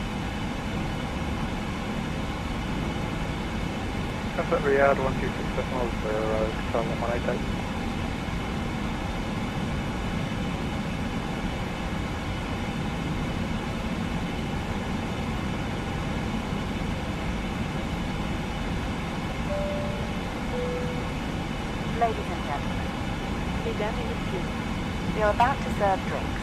Contact Riyadh 1267 for control 188. Ladies and gentlemen, mesdames et messieurs, we are about to serve drinks.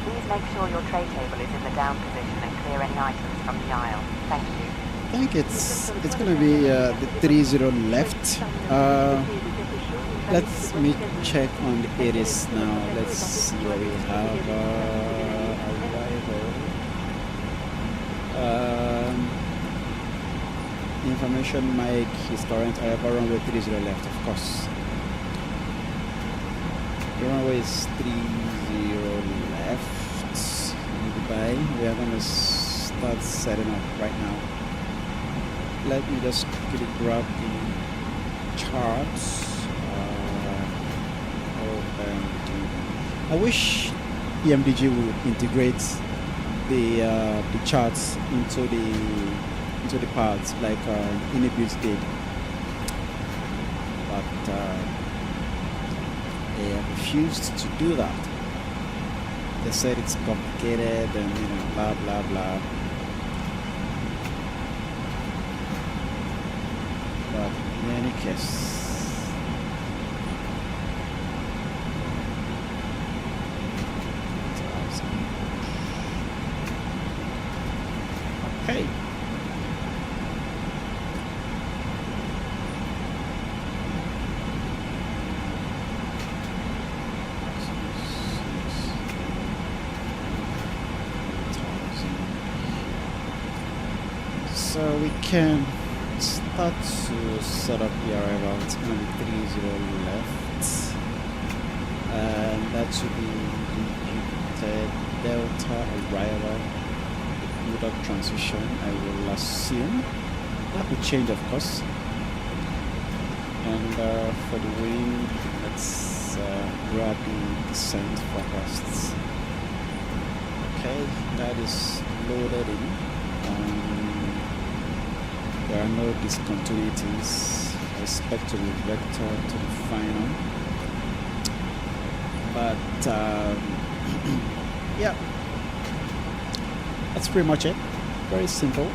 Please make sure your tray table is in the down position and clear any items from the aisle. Thank you. I think it's going to be the 30 left. Let me check on the ADs now. Let's see what we have. Arrival. Information mic is current. I have a runway 30 left, of course. The runway is 30 left in Dubai. We are going to start setting up right now. Let me just quickly grab the charts. I wish EMDG will integrate the charts into the parts like Inibus did, but they have refused to do that. They said it's complicated and blah blah blah. But in any case, okay. So we can start to set up the arrival. It's going to be 30 left, and that should be imputed Delta arrival without transition, I will assume. That will change, of course. And for the wind, let's grab the descent forecasts. Okay, that is loaded in. There are no discontinuities. I expect to be vector to the final. But yeah, that's pretty much it. Very simple.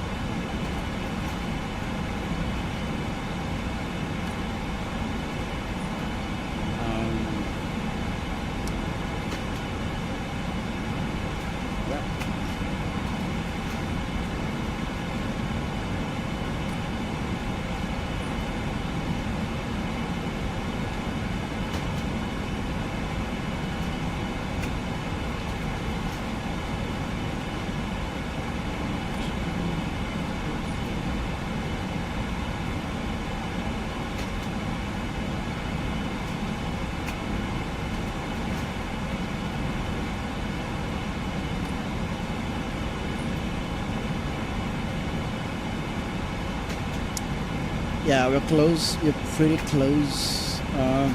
Yeah, we're close. We're pretty close. I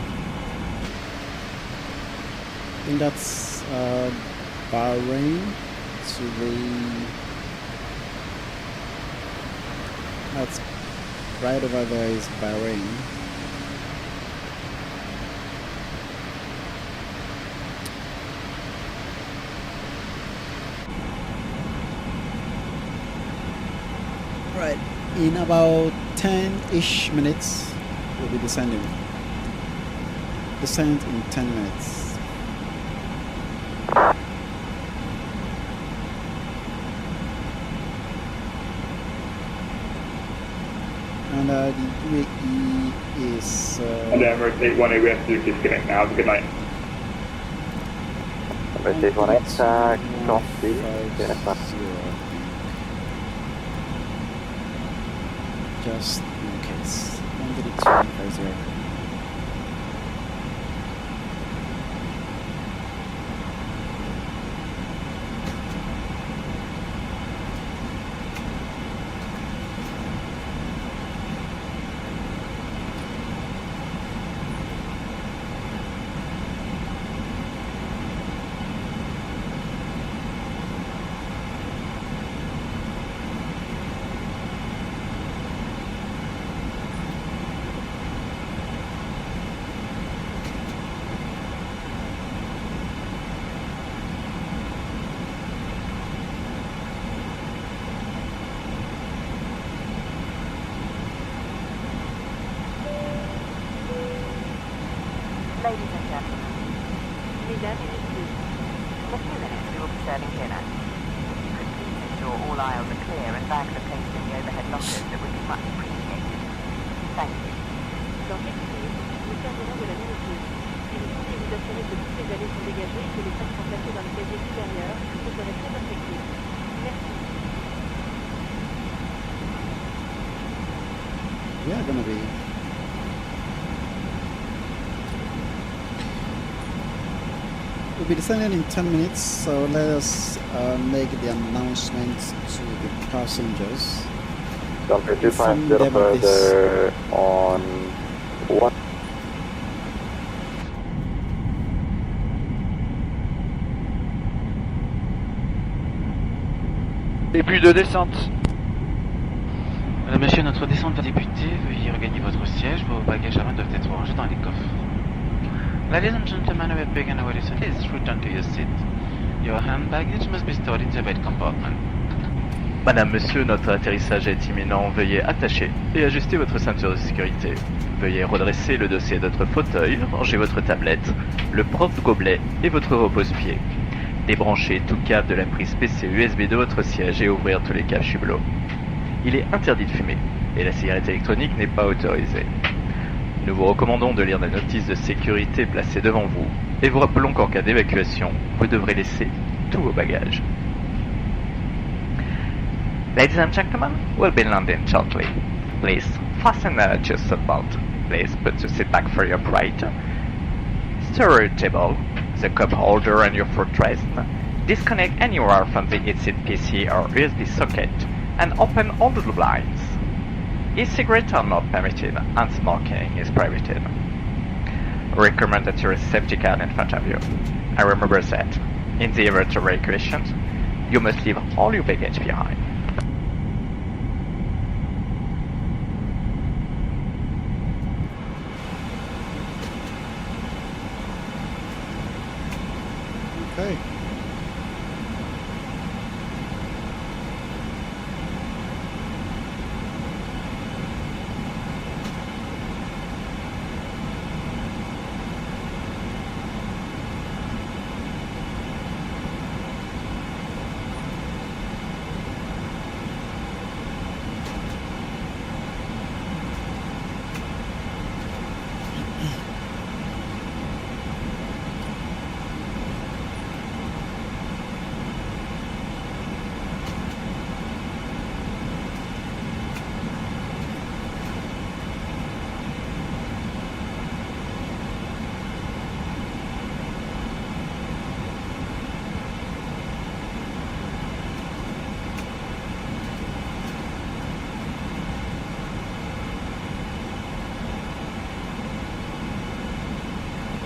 think that's Bahrain to the. That's right over there is Bahrain. Right, in about 10-ish minutes we'll be descending. Descent in 10 minutes. And the UAE is... and Emirates 818, we have to disconnect now. Have a good night. Emirates 818, copy. Just in case. 13250. Ladies and gentlemen, mesdames et messieurs, in a few minutes we will be serving dinner. If you could please ensure all aisles are clear and bags are placed in the overhead lockers, that would be much appreciated. Thank you. Dans quelques minutes, nous servirons de la nourriture. Il est temps de vous assurer que toutes les allées sont dégagées et que les sacs sont placés dans le casier supérieur. Vous serez très respectueux. Merci. We are gonna be. We'll be descending in 10 minutes, so let us make the announcement to the passengers. Delta 250 further on 1. Début de descente. Madame, monsieur, notre descente va débuter. Veuillez regagner votre siège. Vos bagages à main doivent être rangés dans les coffres. Ladies and gentlemen, we have begun our descent. Please return to your seat. Your hand baggage must be stored in the bed compartment. Madame, monsieur, notre atterrissage est imminent. Veuillez attacher et ajuster votre ceinture de sécurité. Veuillez redresser le dossier de votre fauteuil, ranger votre tablette, le porte-gobelet et votre repose-pied. Débranchez tout câble de la prise PC USB de votre siège et ouvrir tous les câbles hublots. Il est interdit de fumer et la cigarette électronique n'est pas autorisée. Nous vous recommandons de lire la notice de sécurité placée devant vous et vous rappelons qu'en cas d'évacuation, vous devrez laisser tous vos bagages. Ladies and gentlemen, we'll be landing shortly. Please fasten your seatbelt. Please put your seat back for your operator. Store your table, the cup holder and your footrest. Disconnect anywhere from the headset PC or USB socket and open all the blinds. E-cigarettes are not permitted and smoking is prohibited. Recommend that you use safety card in front of you. And remember that, in the event of evacuation, you must leave all your baggage behind. Okay.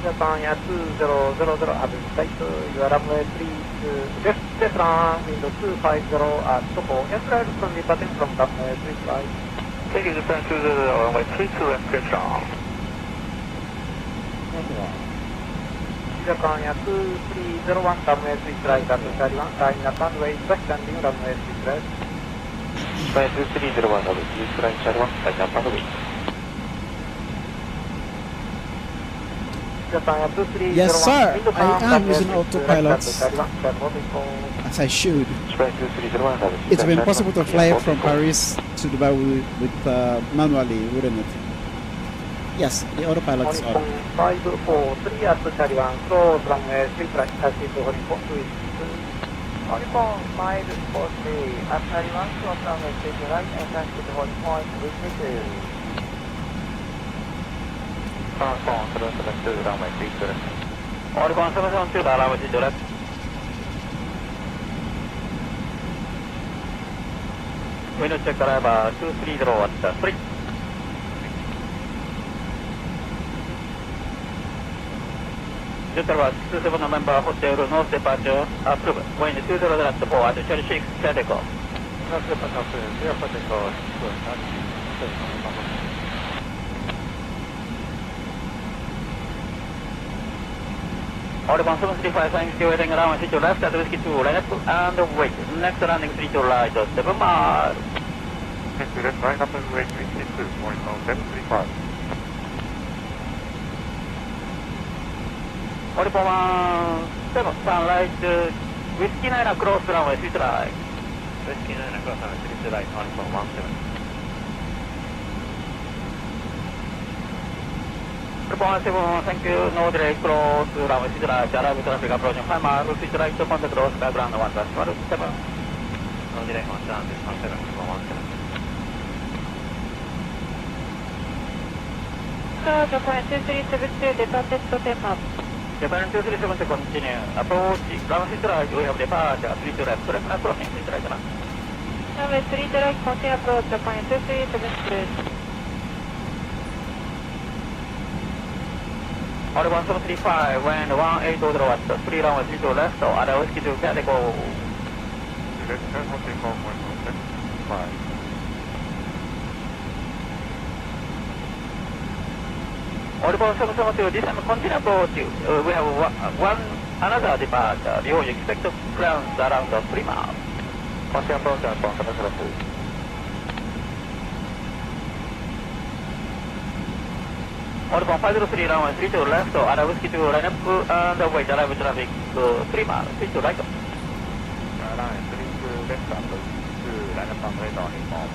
Japan Yasu 000 Abu State, your runway 3 left run, window 250 at Topo, aircraft from departing from runway 35. Thank you, Japan 20, runway 32 and left run. Japan Yasu 301, runway 35 at Taiwan, line at runway west landing, runway 35. Japan 301, line Taiwan, line at runway. Yes, sir. I am using autopilot as I should. It's been possible to fly from Paris to Dubai with manually, wouldn't it? Yes, the autopilot is on. 543 at Taiwan, close runway 35, taxi to Honeypot to it. Honeypot 543 at Taiwan, close runway 39 and taxi to Honeypot with it. Transform 772, runway 32 left. Oregon 772, runway 32 left. Window check arrival 230 at 3. Delta 27 November Hotel North Departure approved. Wind 20 at 4 at 36, Takeoff. North Departure, Airport Takeoff. Oregon 735, thanks you, waiting around 32 left at whiskey 2, line up and wait. Next landing 32 right, 7 miles. Next left, line up and wait, whiskey 2, point on 735. Oregon 7, turn right, whiskey 9 across runway 3 right. Whiskey 9 across runway 3 right, Oregon 17. Oregon 7, thank you, no delay, close, runway 6 right, arrival traffic approaching 5 miles, 6 right, contact cross, background 1 plus 7. No delay, 1 down, this 17, 17. Japan 2372, departed to Takeoff. Japan 237 continue, approach, runway 6 right, we have departure, 3 to left, correct, approaching 3 right now. Runway 3 to right, continue approach, Japan 2372. Oregon 735, wind 1800 at 3 runway 3 to left, so allow whiskey to Calico. Oliver 772, this time continue approach. We have another departure. You expect to clearance around 3 miles. Continue approach and continue approach. Oliver 503 runway 3 to left, so allow whiskey to line up and wait, arrive traffic 3 miles, 3 to right. Line 3 to left and 2 line up and right on inform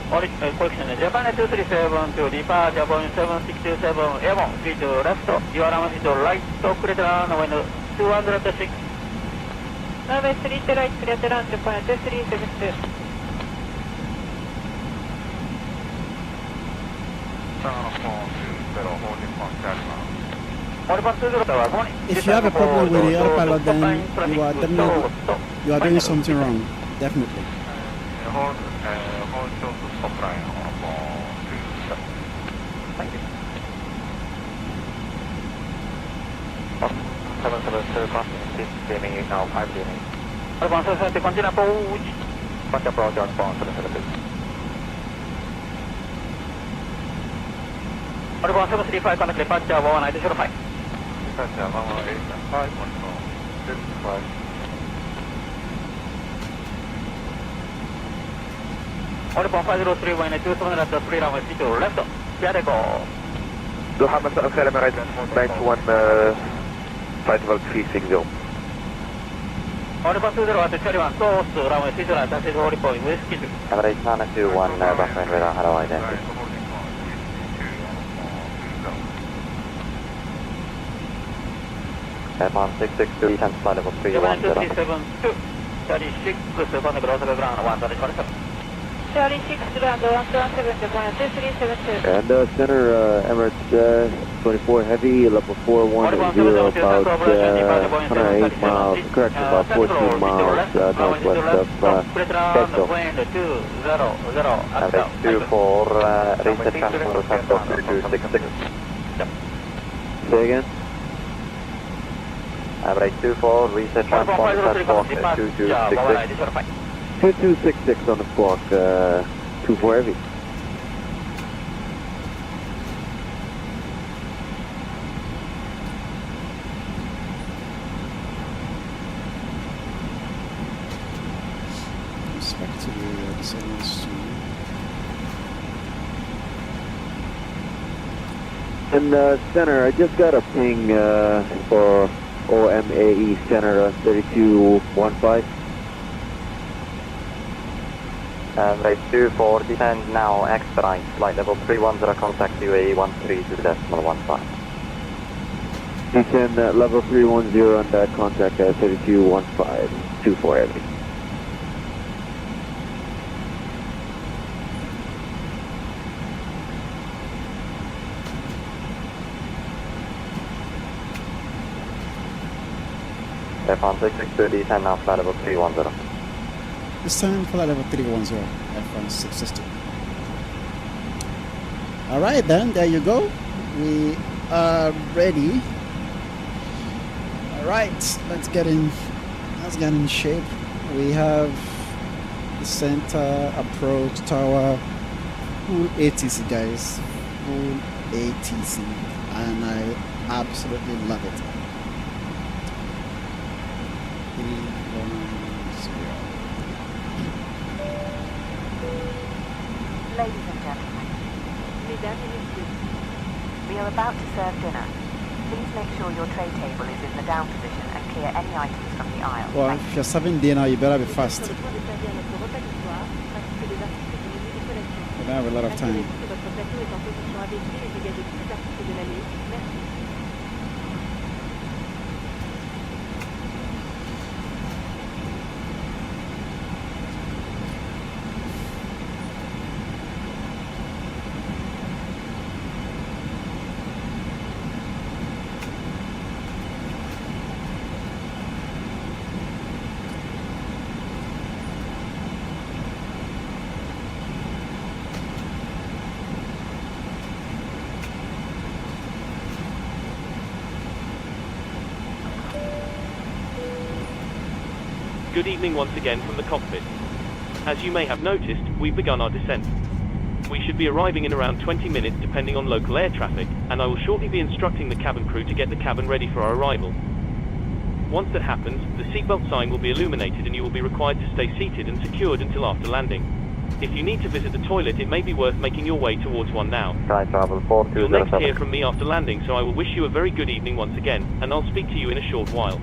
correction, Japan 237 to departure Boeing 767 Airborne 3 to left, you are on to right, clear the runway 206. Runway 3 to right, clear the runway 2372. If you have a problem with the autopilot, then you are doing something wrong, definitely. Thank you. 772 crossing 6 DME now 5 DME. 772 continue approach. Continue approach on 772. 735 contact departure 1905. Departure 118.5 145. Oliver 503 when 27 at the 3 runway 3 to left. Takeoff. محمد مساء الخير أميريت 91 flight level 360. Oliver 20 at the 31 close runway 3 to right, that is Oliver whiskey 2. Emirates 921, Bahrain radar, hello identity. Airborne 662, 10 flight level 310. 272, 36, contact Osaka ground 127. 36 ground 127, Japan 2372. And center Emirates 24 heavy, level 410, about 108 miles, correct, about 14 miles northwest of Takeoff. Emirates 24, reset transfer Takeoff 2266. Say again? Emirates 24, reset transfer Takeoff 2266. 2266 on the squawk, 24 heavy. Respect to the signals soon. And center, I just got a ping for OMAE center 3215. Emirates 24, descend now, expedite, flight level 310, contact UAE 13.15. Descend level 310 and contact 3215, 24 heavy. Airborne 662, descend now, flight level 310. This time flight level 310, Air France 660. Alright then, there you go. We are ready. Alright, let's get in shape. We have the center, approach, tower, full ATC guys. Full ATC. And I absolutely love it. 310. Ladies and gentlemen, we are about to serve dinner. Please make sure your tray table is in the down position and clear any items from the aisle. Well, if you're serving dinner, you better be fast. We don't have a lot of time. Good evening once again from the cockpit. As you may have noticed, we've begun our descent. We should be arriving in around 20 minutes depending on local air traffic, and I will shortly be instructing the cabin crew to get the cabin ready for our arrival. Once that happens, the seatbelt sign will be illuminated and you will be required to stay seated and secured until after landing. If you need to visit the toilet, it may be worth making your way towards one now. You'll next hear from me after landing, so I will wish you a very good evening once again, and I'll speak to you in a short while.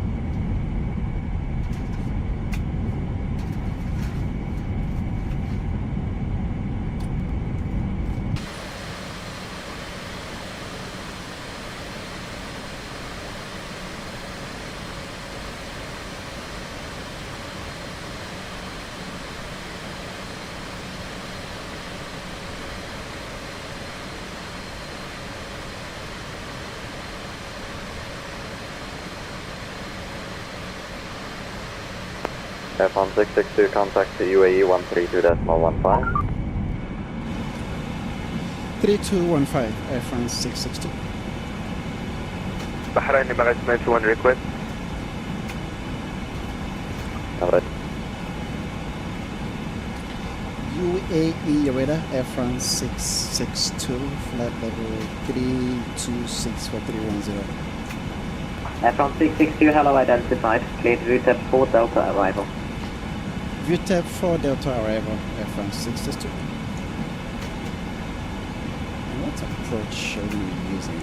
Air France 662, contact to UAE 132.15. 3215, Air France 662. Bahrain Emirates 91 request. Alright. UAE radar, Air France 662, flight level 326 for 310. Air France 662, hello, identified. Cleared route 4 Delta arrival. VTEP 4 Delta arrival, Air France 662. And what approach are we using?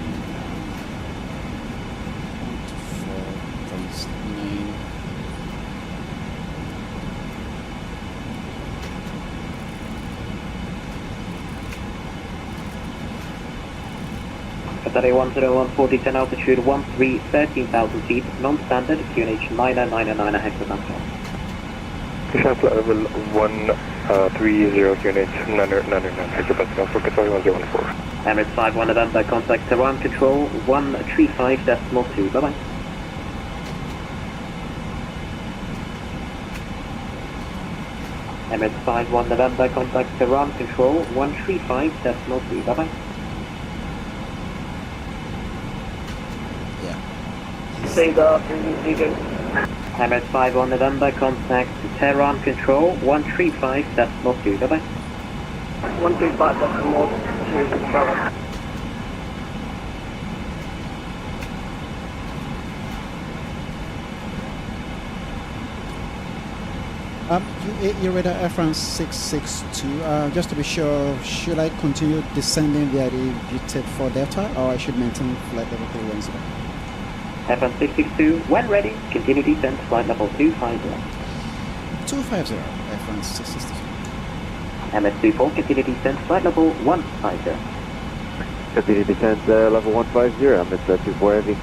124.9. Qatar 10140, 10 altitude 13,000 feet, non-standard, QNH 9999 hectopascal. Flight level 130, QNH 999 hectopascal for Qatar 1014. Emirates 51 November, contact Tehran Control 135.2, bye-bye. Emirates 51 November, contact Tehran Control 135.2, bye-bye. Emirates 51 November, contact Tehran Control 135.2, bye-bye. 135.2, bye-bye. UAE radar, Air France 662. Just to be sure, should I continue descending via the VTEP 4 Delta, or I should maintain flight level 310? Air France 662, when ready, continue descent, flight level 250. 250, Air France 662. MS24, continue descent, flight level 150. Continue descent, level 150, MS24 heavy.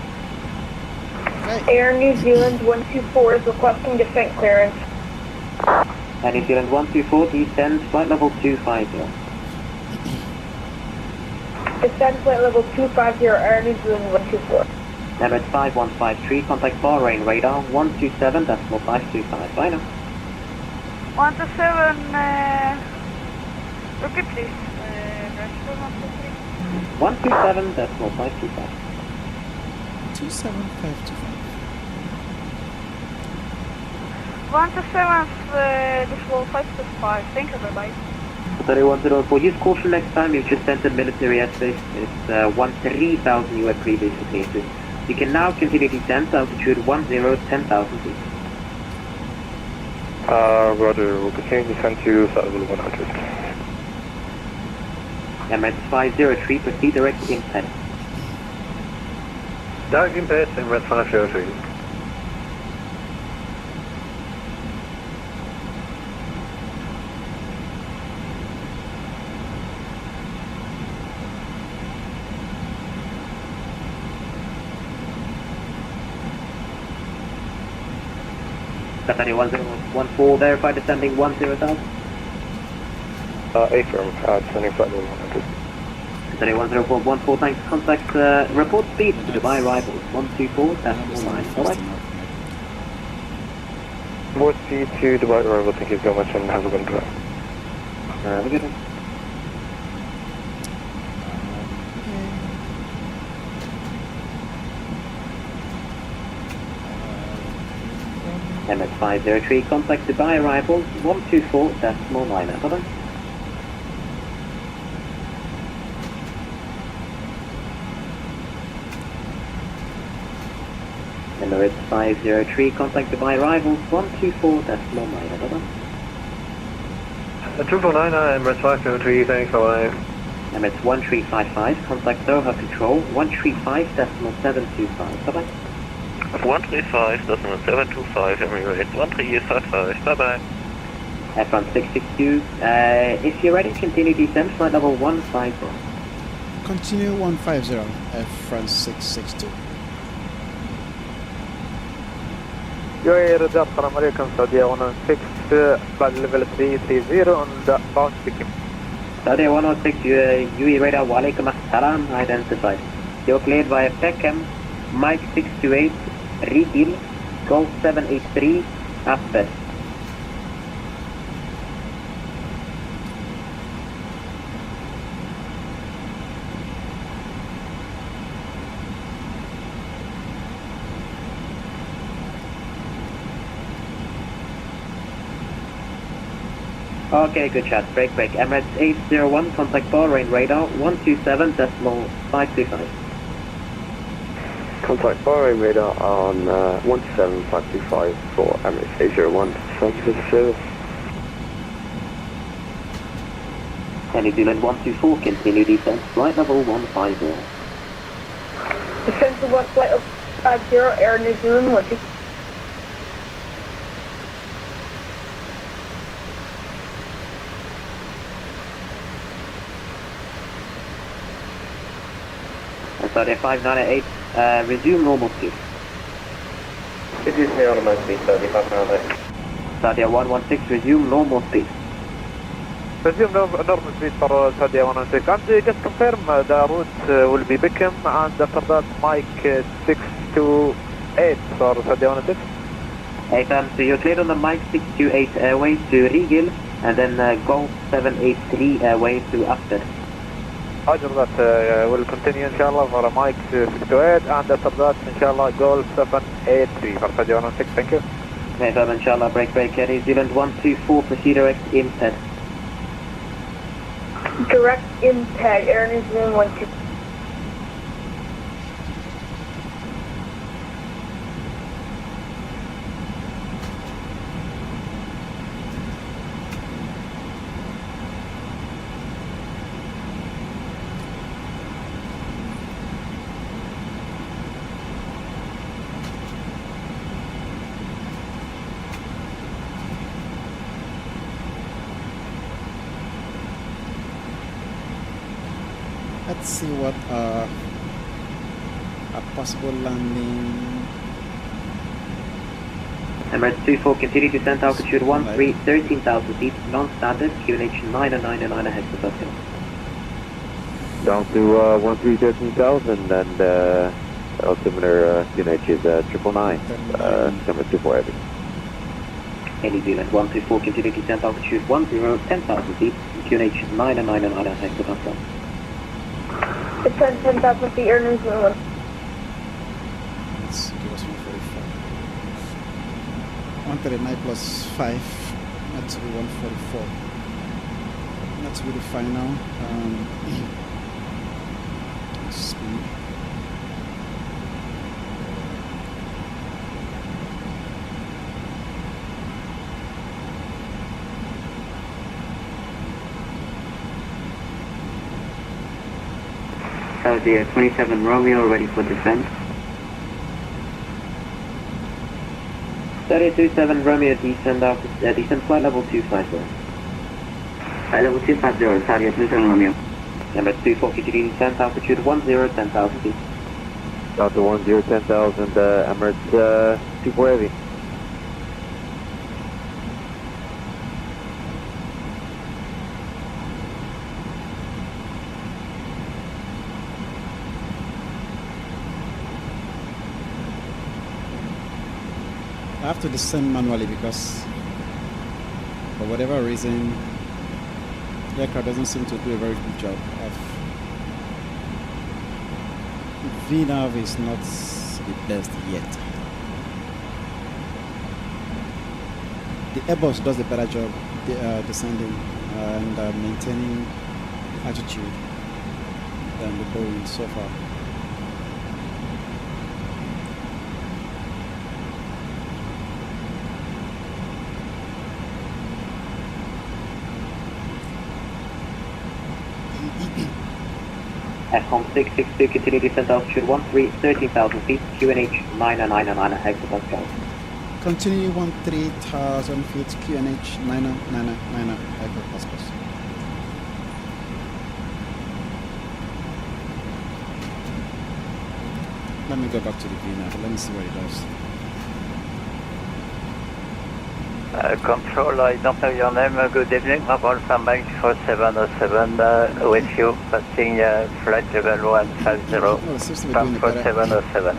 Air New Zealand 124 is requesting descent clearance. Air New Zealand 124, descend, flight level 250. Descend, flight level 250, Air New Zealand 124. Emirates 5153, contact Bahrain radar 127.525, bye now. 127, repeat please. 127.525. 27525. 127, decimal 525, thank you, bye-bye. 3104, use caution next time, you've just entered military airspace, it's 13,000 you had previously cleared. You can now continue descent, altitude 10,000 feet. Roger, we'll continue descent to flight level 100. Emirates 503, proceed direct imped. Direct imped, Emirates 503. Qatar 1014, verify descending 10,000. Affirm, descending flight level 100. Qatar 10414, thanks, contact, report speed to Dubai arrivals 124.9, bye-bye. More speed to Dubai arrival, thank you so much and have a good drive. Have a good one. MS503, contact Dubai arrival 124.9. Bye-bye. Emirates 503, contact Dubai arrival 124.9. Bye-bye. 249, Emirates 503, thanks, bye-bye. Emirates 1355, contact Doha Control 135.725. Bye-bye. 135.725, Emirates 1355, bye-bye. Air France 662, if you're ready, continue descent, flight level 150. Continue 150, Air France 662. UAE radar, Salam alaikum, Saudi 106, flight level 330 on the bound picking. Saudi 106, UAE radar, wa alaikum assalam, identified. You're cleared via Peckham, Mike 628, Rigil, Golf 783, Aspen. Okay, good shot. Break. Emirates 801, contact Bahrain radar 127.525. Contact Bahrain radar on 17525 for Emirates 801, Sunset service. New Zealand 124, continue descent, flight level 150. Descent to what flight of 50, Air New Zealand 124. Saudi 598, resume normal speed. It is me on my speed, Saudi 598. Saudi 116, resume normal speed. Resume normal speed for Saudi 116. And just confirm the route will be Peckham, and after that Mike 628 for Saudi 116. Hey fam, so you're cleared on the Mike 628 airways to Rigil, and then Golf 783 airways to Aspen. Roger that, we'll continue inshallah for Mike 628, and after that inshallah Golf 783 for Saudi 116, thank you. Hey fam, inshallah, break, New Zealand 124, proceed direct IMPED. Direct IMPED, Air New Zealand 124. Let's see what a possible landing. Emirates 24, continue descent altitude 13,000 feet, non-standard, QNH 999 ahead for Vatsim. Down to 13,000 and altimeter QNH is 999, number 24 heavy. New Zealand 124, continue descent altitude 10,000 feet, QNH 999 ahead for Vatsim. It's 10,000 feet, Air New Zealand. Let's give us 145. 139 plus 5, that's to be 144. That's really fine now. Speed. Saudi 27 Romeo, ready for descent. 32-7 Romeo, descent flight level 250. Flight level 250, Saudi 27 Romeo. Emirates 24, continue descent, altitude 10,000 feet. Down to 10,000, Emirates 24 heavy. I have to descend manually because for whatever reason the aircraft doesn't seem to do a very good job of VNAV is not the best yet. the Airbus does a better job descending and maintaining altitude than the Boeing so far. F-com 662, continue descent altitude 13,000 feet, QNH 999 hectopascal. Continue 13,000 feet, QNH 999 hectopascals. Let me go back to the V now, let me see what it does. Control, I don't know your name. Good evening, Mobile Farmbank 4707 with you, passing flight level 150 from 4707.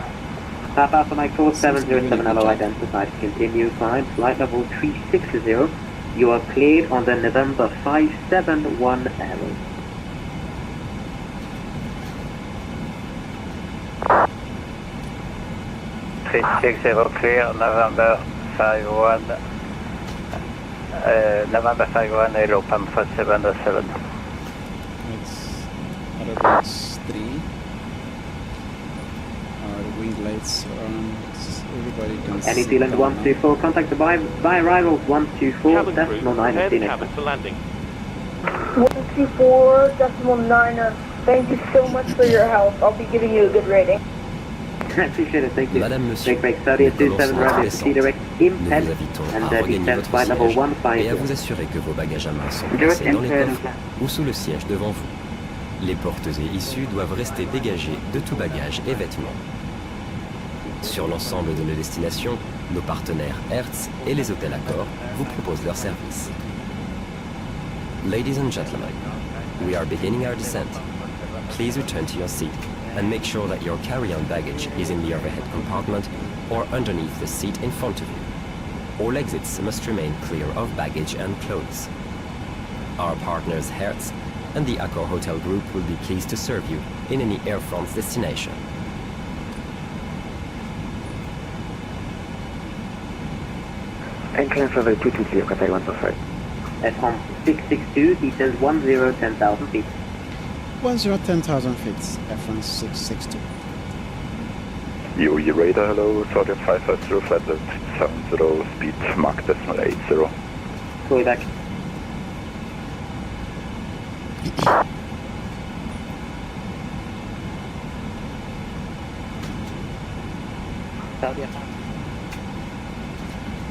Papa for Mike 4707, hello, identified. Continue, climb, flight level 360. You are cleared on the November 571 arrow. Clear, November 51. November 51, hello, PAM 4707. It's 3. The wing lights on. Everybody can Any Zealand 124, contact the by arrival 124, decimal 9 prepare the cabin for landing. 124, decimal 9. Thank you so much for your help. I'll be giving you a good rating. I appreciate it, thank you. Madame, monsieur, break 3027 rapid C direct imped and descent flight level 15. Et à vous assurer que vos bagages à main sont placés dans les coffres ou sous le siège devant vous. Les portes et issues doivent rester dégagées de tout bagage et vêtements. Sur l'ensemble de nos destinations, nos partenaires Hertz et les hôtels Accor vous proposent leurs services. Ladies and gentlemen, we are beginning our descent. Please return to your seat and make sure that your carry-on baggage is in the overhead compartment or underneath the seat in front of you. All exits must remain clear of baggage and clothes. Our partners Hertz and the Accor Hotel Group will be pleased to serve you in any Air France destination. Entrance level 220, Qatar 125. F-com 662, descend 10,000 feet. 10,000 feet, Air France 662. UE radar, hello, Sergeant 550, flight level 70, speed Mach 80. Go back.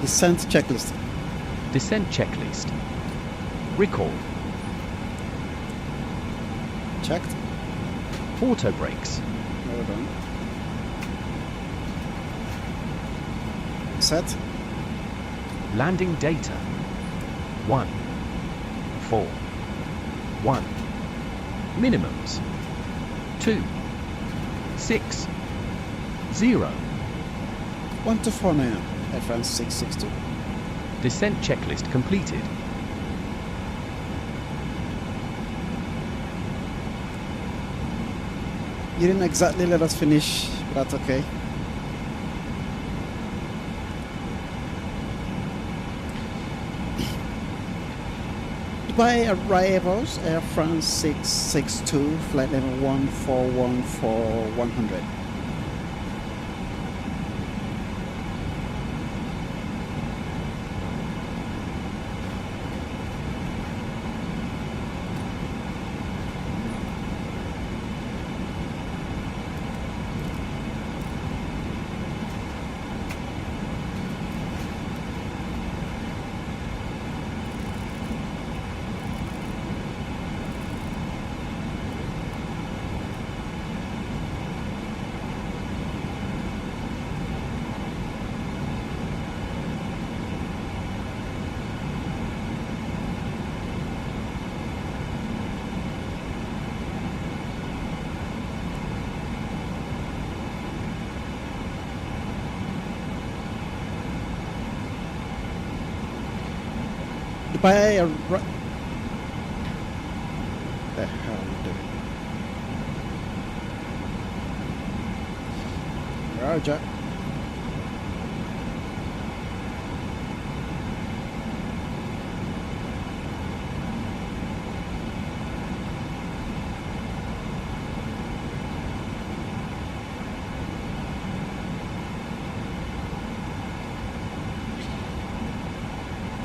Descent checklist. Descent checklist. Recall. Checked. Auto brakes. Hold on. Set. Landing data. 1, 4, 1. Minimums. 2, 6, 0. 1249, Air France 662. Descent checklist completed. You didn't exactly let us finish, but that's okay. Dubai arrivals, Air France 662, flight level 141 for 100. Dubai the hell are you doing? Roger.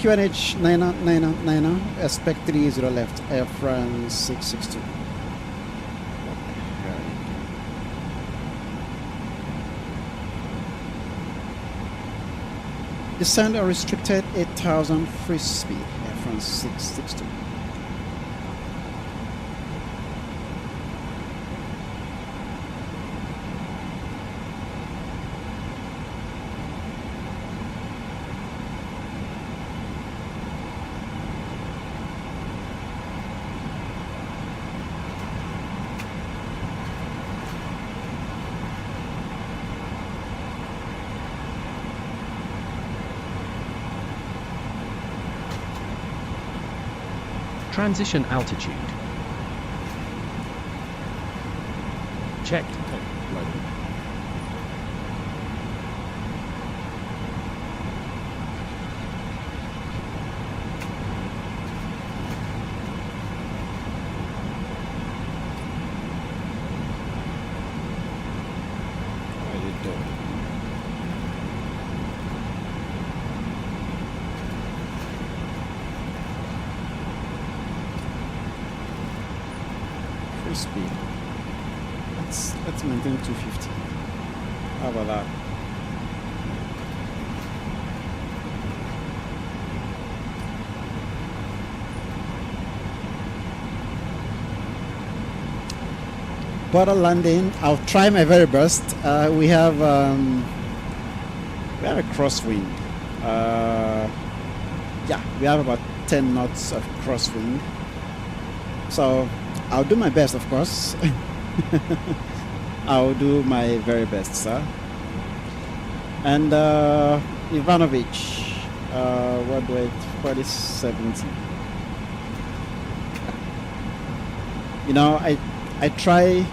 QNH 999, expect 30 left, Air France 662. Descend unrestricted 8,000 free speed, Air France 662. Transition altitude. Checked. Speed. Let's maintain 250. How about that? Border landing. I'll try my very best. We have a crosswind. Yeah, we have about 10 knots of crosswind. So I'll do my best, of course. I'll do my very best, sir. And Ivanovic, what weight? 4070. You know, I try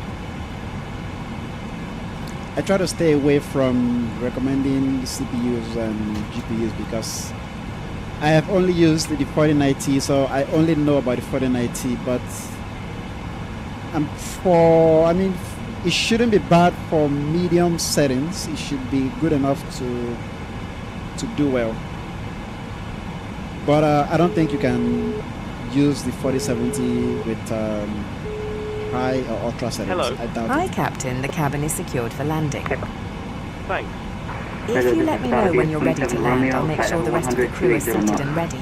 to stay away from recommending CPUs and GPUs because I have only used the 4090, so I only know about the 4090, but it shouldn't be bad for medium settings. It should be good enough to do well. But I don't think you can use the 4070 with high or ultra settings. Hello. I doubt Hi, it. Captain. The cabin is secured for landing. Thanks. If you let me know when you're ready to land, I'll make sure the rest of the crew is seated and ready.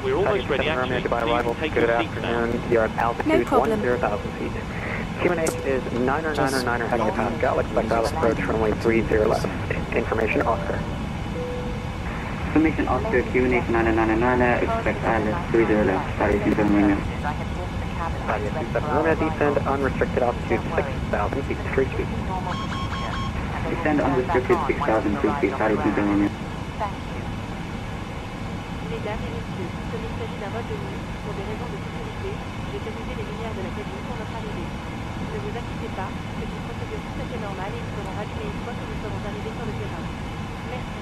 We're almost ready, actually. Please take your seats now. You're at altitude No problem. 10,000 feet. QNH is 999 hectopascal. Expect Alps approach runway 30 left. Information Oscar. Information Oscar, QNH 999, expect Alps 30 left. Paris Charles de Gaulle. Paris 27 Romeo, descend unrestricted altitude 6,000 feet, free speed. Descend unrestricted 6,000 free speed, Paris Charles de Gaulle. Mesdames et messieurs, comme il s'agit d'un vol de nuit, pour des raisons de sécurité, j'ai tamisé les lumières de la cabine pour notre arrivée. Ne vous inquiétez pas, c'est une procédure tout à fait normale et nous serons rallumés une fois que nous serons arrivés sur le terrain. Merci.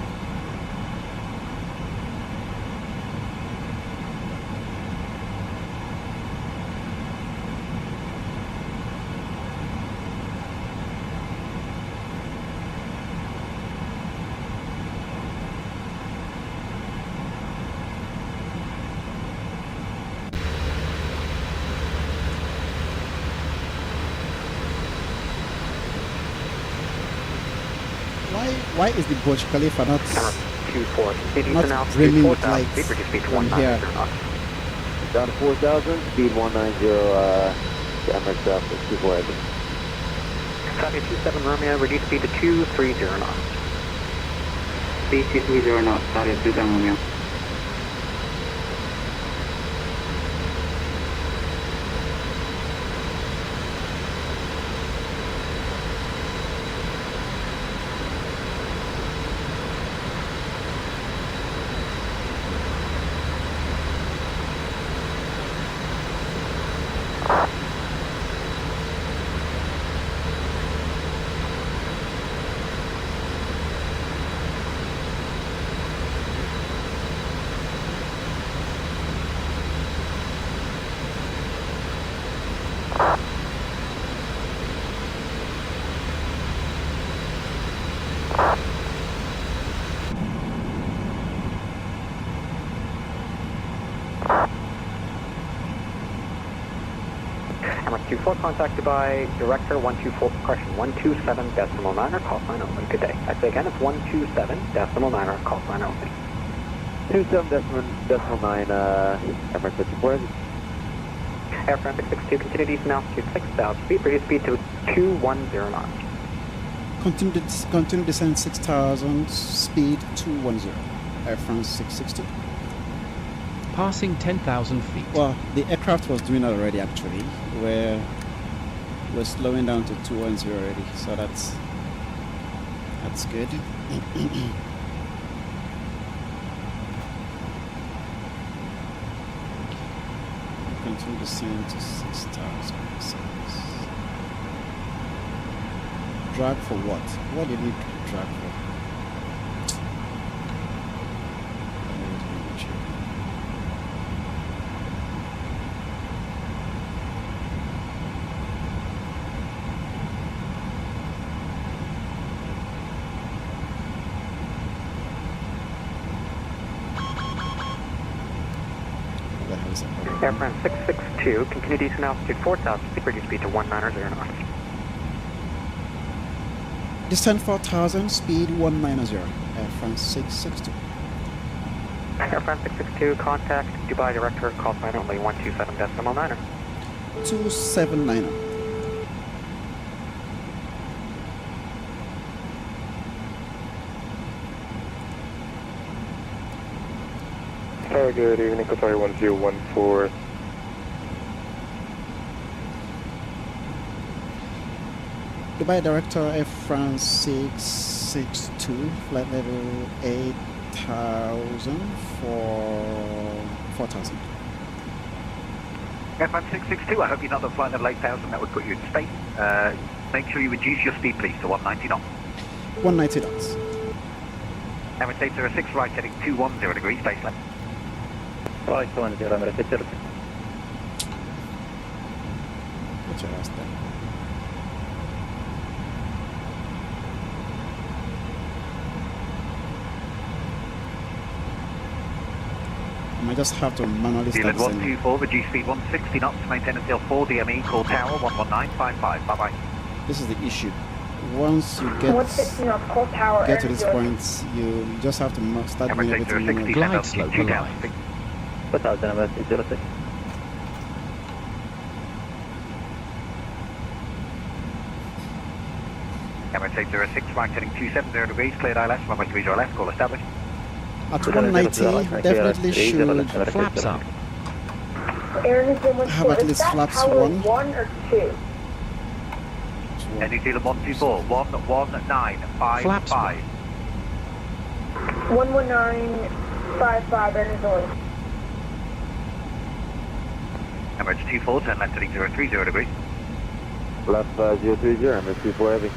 Why is the Burj Khalifa not dreaming with lights from here? Down to 4,000, speed 190, MSFS 24 heavy. Copy 27 Romeo, reduce speed to 230 knots. Speed 230 knots, Copy 27 Romeo. 124, contact Dubai, director 124, correction, 127.9er, call sign only. Good day. I say again, it's 127.9er, call sign only. 27.9, Emirates 54 Heavy. Air France 662, continue descent altitude 6,000 feet, reduce speed to 210 knots. Continue descent 6,000, speed 210. Air France 662. Passing 10,000 feet. Well, the aircraft was doing that already actually. We're slowing down to 210 already, so that's good. Continue descent to 6,000. Drag for what? What do you need to drag for? Air France 662, continue descent altitude 4,000 feet, reduce speed to 190 knots. Descent 4,000, speed 190. Air France 662. Air France 662, contact Dubai director, call sign only 127.9er. 279er. Good evening, Qatar 1014. Dubai director, Air France 662, flight level 8,000 for 4,000. Air France 662, I hope you're not the flight level 8,000, that would put you in space. Make sure you reduce your speed, please, to 190 knots. 190 knots. Emirates 806, right heading 210 degrees, space left. Right, 210, Emirates 806. What's your last name? I might just have to manually start Zealand 124, reduce speed 160 knots, maintain until 4 DME, call tower 11955, bye-bye. This is the issue. Once you get to this point, you just have to start doing everything manually. Glide slope alive. 4,000 Emirates 806. Emirates 806, right heading 270 degrees, cleared ILS, runway 30 left, call established. At 190, definitely should flaps up. have at least flaps 1. 1 or 2? New Zealand 124, 11955. Flaps 11955, Venezuela. Emirates 24, turn left heading 030 degrees. Left 030, Emirates 24 Heavy.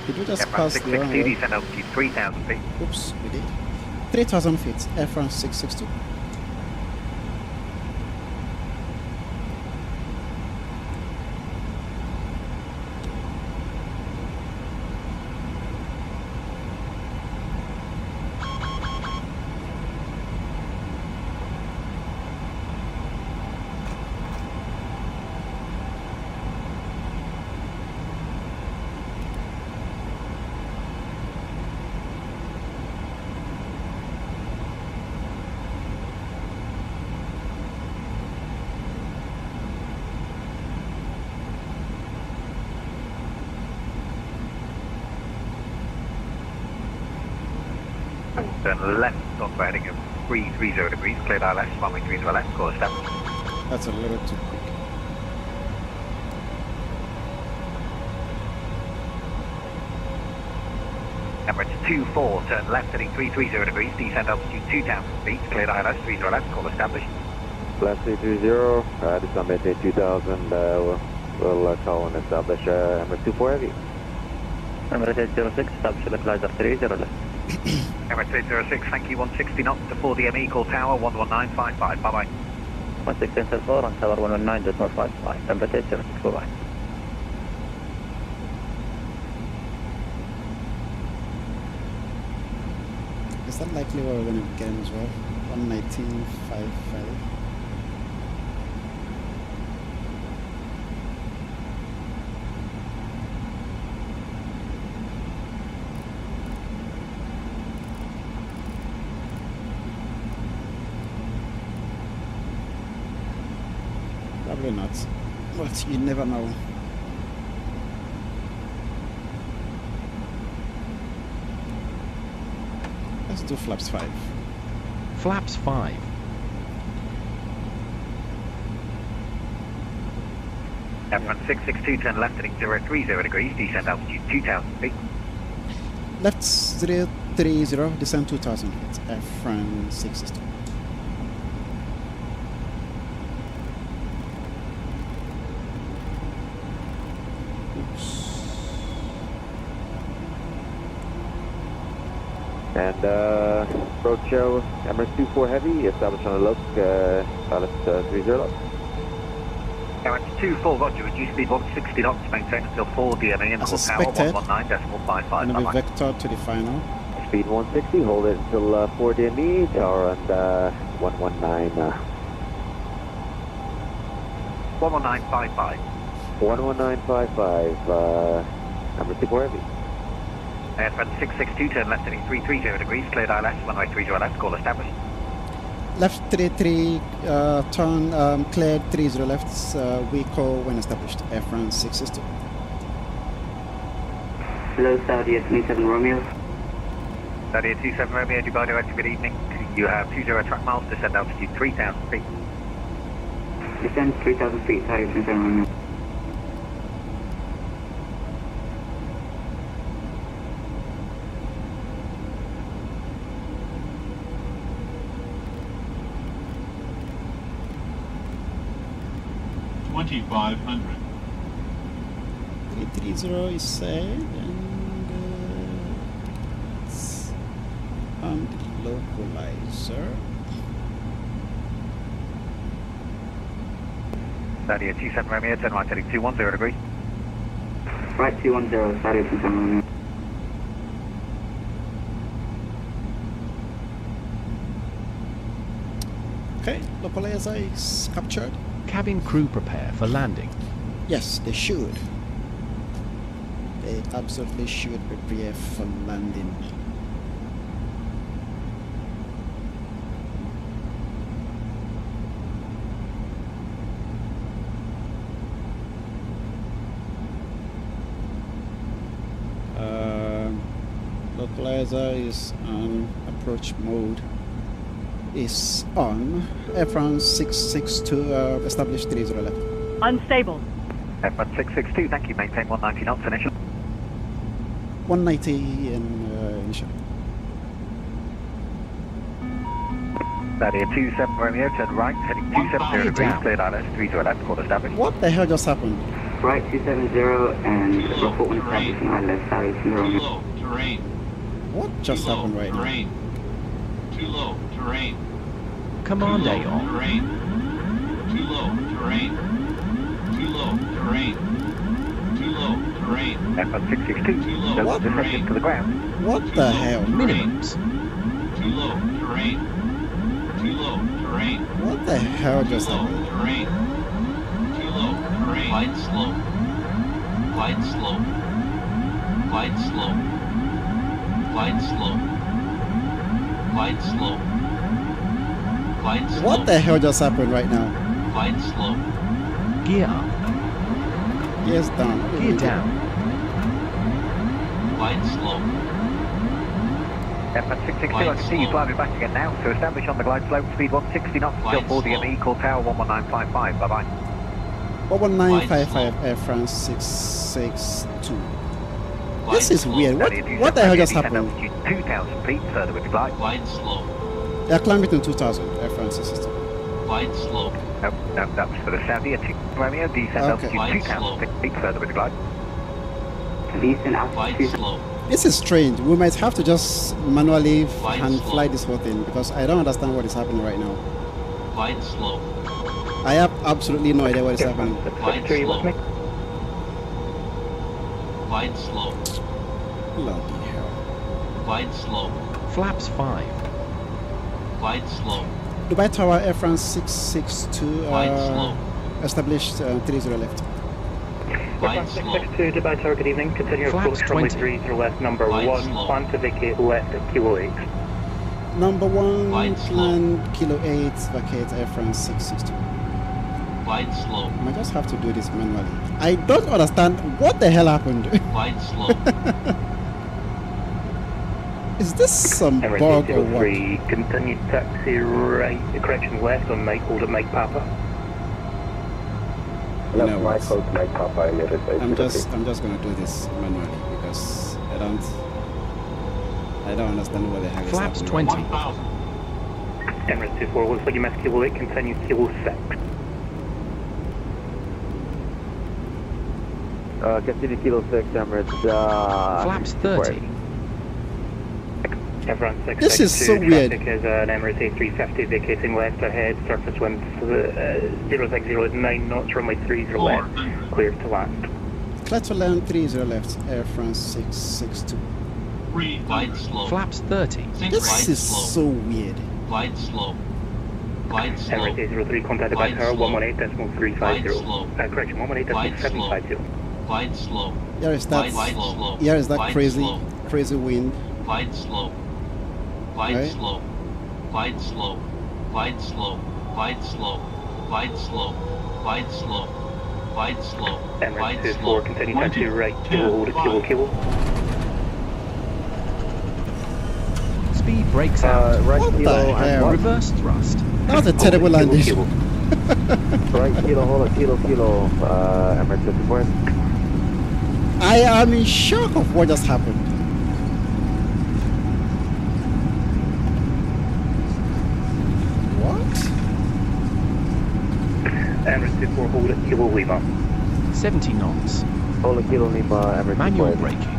Did we just Air pass France the 660, runway? descend altitude 3,000 feet. Oops, we did. 3,000 feet, Air France 660. Turn left onto heading of 330 degrees, cleared ILS, runway 30 left, call established. That's a little too quick. Emirates 24, turn left heading 330 degrees, descend altitude 2,000 feet, cleared ILS, 30 left, call established. Left 330, descend maintain 2,000, we'll call and establish Emirates 24 Heavy. Emirates 806, establish localizer 30 left. Emirates 806, thank you, 160 knots to 4 DME, call tower 11955, bye-bye. 1674 on tower 119.55, Emirates 806, bye-bye. Is that likely what we're going to get as well? 119.55. Probably not, but you never know. Let's do flaps 5. Flaps 5. F1 662, turn left heading 030 degrees, descend altitude 2,000 feet. Left 030, descend 2,000 feet. F1 662. And approach Emirates 24 Heavy, establish on a look, pilot 30 left. Emirates 24, roger, reduce speed 160 knots, maintain until 4 DME and hold power 119.55. Going to be vector to the final. Speed 160, hold it until 4 DME, tower and 119. 11955. 11955, Emirates 24 Heavy. F1 662, turn left heading 330 degrees, cleared ILS, runway 30 left, call established. Left 33, turn cleared 30 left, we call when established, Air France 662. Hello, Saudi 27 Romeo. Saudi 27 Romeo, Dubai direct, good evening. You have 20 track miles, descend altitude 3,000 feet. Descend 3,000 feet, Saudi 27 Romeo. $2,500. 330 is said, and it's on the localizer. Saudi 27 Romeo, turn right heading 210 degrees. Right 210, Saudi 27 Romeo. Okay, localizer is captured. Cabin crew prepare for landing. Yes, they should. They absolutely should prepare for landing. Localizer is on approach mode. Is on. Air France 662, established 30 left. Unstable. F1 662, thank you, maintain 190 knots initial. 190 in initial. Saudi 27 Romeo, turn right, heading 270 degrees, cleared ILS 30 left, call established. What the hell just happened? Right 270 and report when established in ILS, Saudi 27 Romeo. Terrain. What just happened right now? Terrain. Too low. Terrain. Command Too A low, on. Terrain. Too low. Terrain. Too low. Terrain. Too low. Terrain. F1 662, Too low. don't descend to the ground. What the hell? Minimums. Too low. Terrain. Too low. Terrain. What the hell just Too low. happened? Terrain. Too low. Terrain. Glide slow. Glide slow. Glide slow. Glide slow. Glide slow. Glide slow. What the hell just happened right now? Glide slow. Gear up. Gears down. Gear down. Glide slow. F1 662, I can see you climbing back again now. So establish on the glide slope, speed 160 knots, still 4 DME, call tower 11955, bye-bye. 11955, Air France 662. This is weird. What the hell just happened? 2,000 feet further with the glide. Glide slow. Yeah, climb between 2,000, Air France 662. Glide slow. No, that was for the Saudi at 2 Romeo, descend altitude 2,000 feet further with the glide. Descend Glide altitude. slow. This is strange. We might have to just manually Glide hand slow. fly this whole thing because I don't understand what is happening right now. Glide slow. I have absolutely no idea what is happening. Glide slow. Glide slow. Bloody hell. Glide slow. Flaps 5. Glide slow. Dubai Tower, Air France 662, Glide slow. established 30 left. Glide slow. 662 Dubai Tower, good evening. Continue Flaps approach runway 20. 30 left, number Glide 1, slow. plan to vacate left at Kilo 8. Number 1, Glide slow. plan Kilo 8, vacate Air France 662. Glide slow. I might just have to do this manually. I don't understand what the hell happened. Glide slow. Is this some bug or what? Continue taxi right, correction left on Mike, hold at Mike Papa. You know what? I'm just gonna do this manually because I don't understand what the hell is Flaps happening. 20. Emirates 24, looks like you missed kilo 8, continue kilo 6. Continue kilo 6, Emirates. Flaps 30. Everyone 6. This is so weird. Traffic is an Emirates A350 vacating left ahead, surface wind 060 knots, runway 30 left, clear to land. Clear to land 30 left, Air France 662. Glide slow. Flaps 30. This is so weird. Glide slow. Glide slow. Emirates A03 contacted by tower 118.350. Correction, 118.750. Glide slow. Here is that crazy wind. Glide slow. Glide slow. Glide slow. Glide slow. Glide slow. Glide slow. Glide slow. Glide slow. Emirates 24, continue taxi right, kilo hold at kilo. Speed brakes out. Right what kilo the hell? Reverse thrust. That was a terrible landing. Right kilo, hold a kilo, Emirates 54. I am in shock of what just happened. Emirates 24, hold at kilo Lima. 70 knots. Hold a kilo Lima, Emirates Manual 24. braking.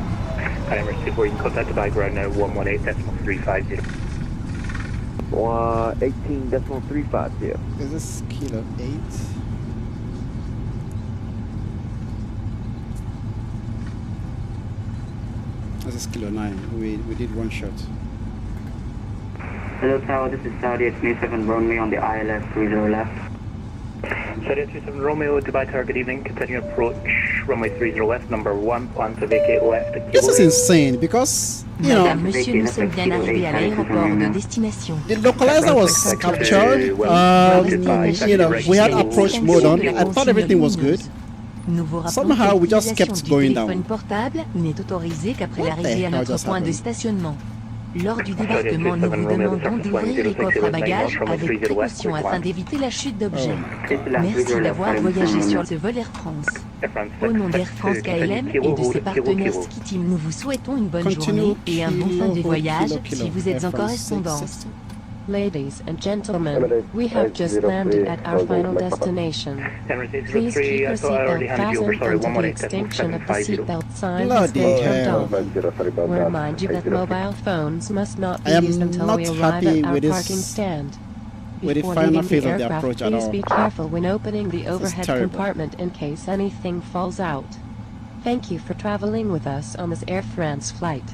Emirates 24, you can contact the by ground now, 118.350. 18.350. Is this kilo 8? This is kilo 9. We did one shot. Hello Tower, this is Saudi 27 Romeo on the ILS 30 left. Saudi 27 Romeo, Dubai Tower, good evening. Continue approach, runway 30 left, number 1, plan to vacate left at This is insane because, you know, Monsieur, nous sommes bien arrivés à l'aéroport de destination. the localizer was captured. You know, we had approach mode on. I thought everything was good. Somehow we just kept going down. Le téléphone portable n'est autorisé qu'après l'arrivée à notre point de stationnement. Lors du débarquement, nous vous demandons d'ouvrir les coffres à bagages avec précaution afin d'éviter la chute d'objets. Merci d'avoir voyagé sur ce vol Air France. Au nom d'Air France KLM et de ses partenaires Ski Team, nous vous souhaitons une bonne journée et un bon fin de voyage si vous êtes en correspondance. Ladies and gentlemen, we have just landed at our final destination. Please keep your seatbelt fastened until the extinction of the seatbelt sign has been turned off. We remind you that mobile phones must not be used until we arrive at our parking stand. Before leaving the aircraft, please be careful when opening the overhead compartment in case anything falls out. Thank you for traveling with us on this Air France flight.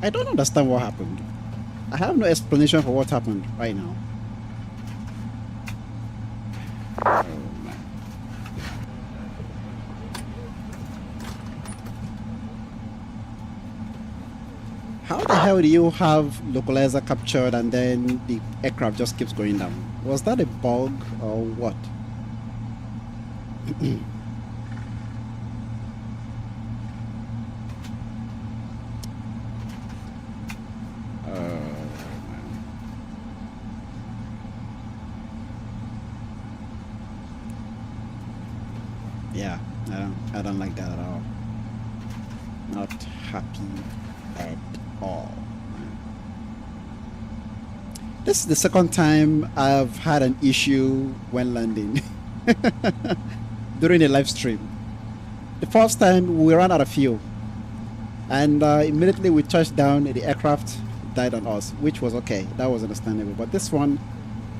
I don't understand what happened. I have no explanation for what happened right now. Oh, man. How the hell do you have localizer captured and then the aircraft just keeps going down? Was that a bug or what? Yeah, I don't like that at all. Not happy at all. This is the second time I've had an issue when landing during a live stream. The first time we ran out of fuel and immediately we touched down, the aircraft died on us, which was okay, that was understandable. But this one,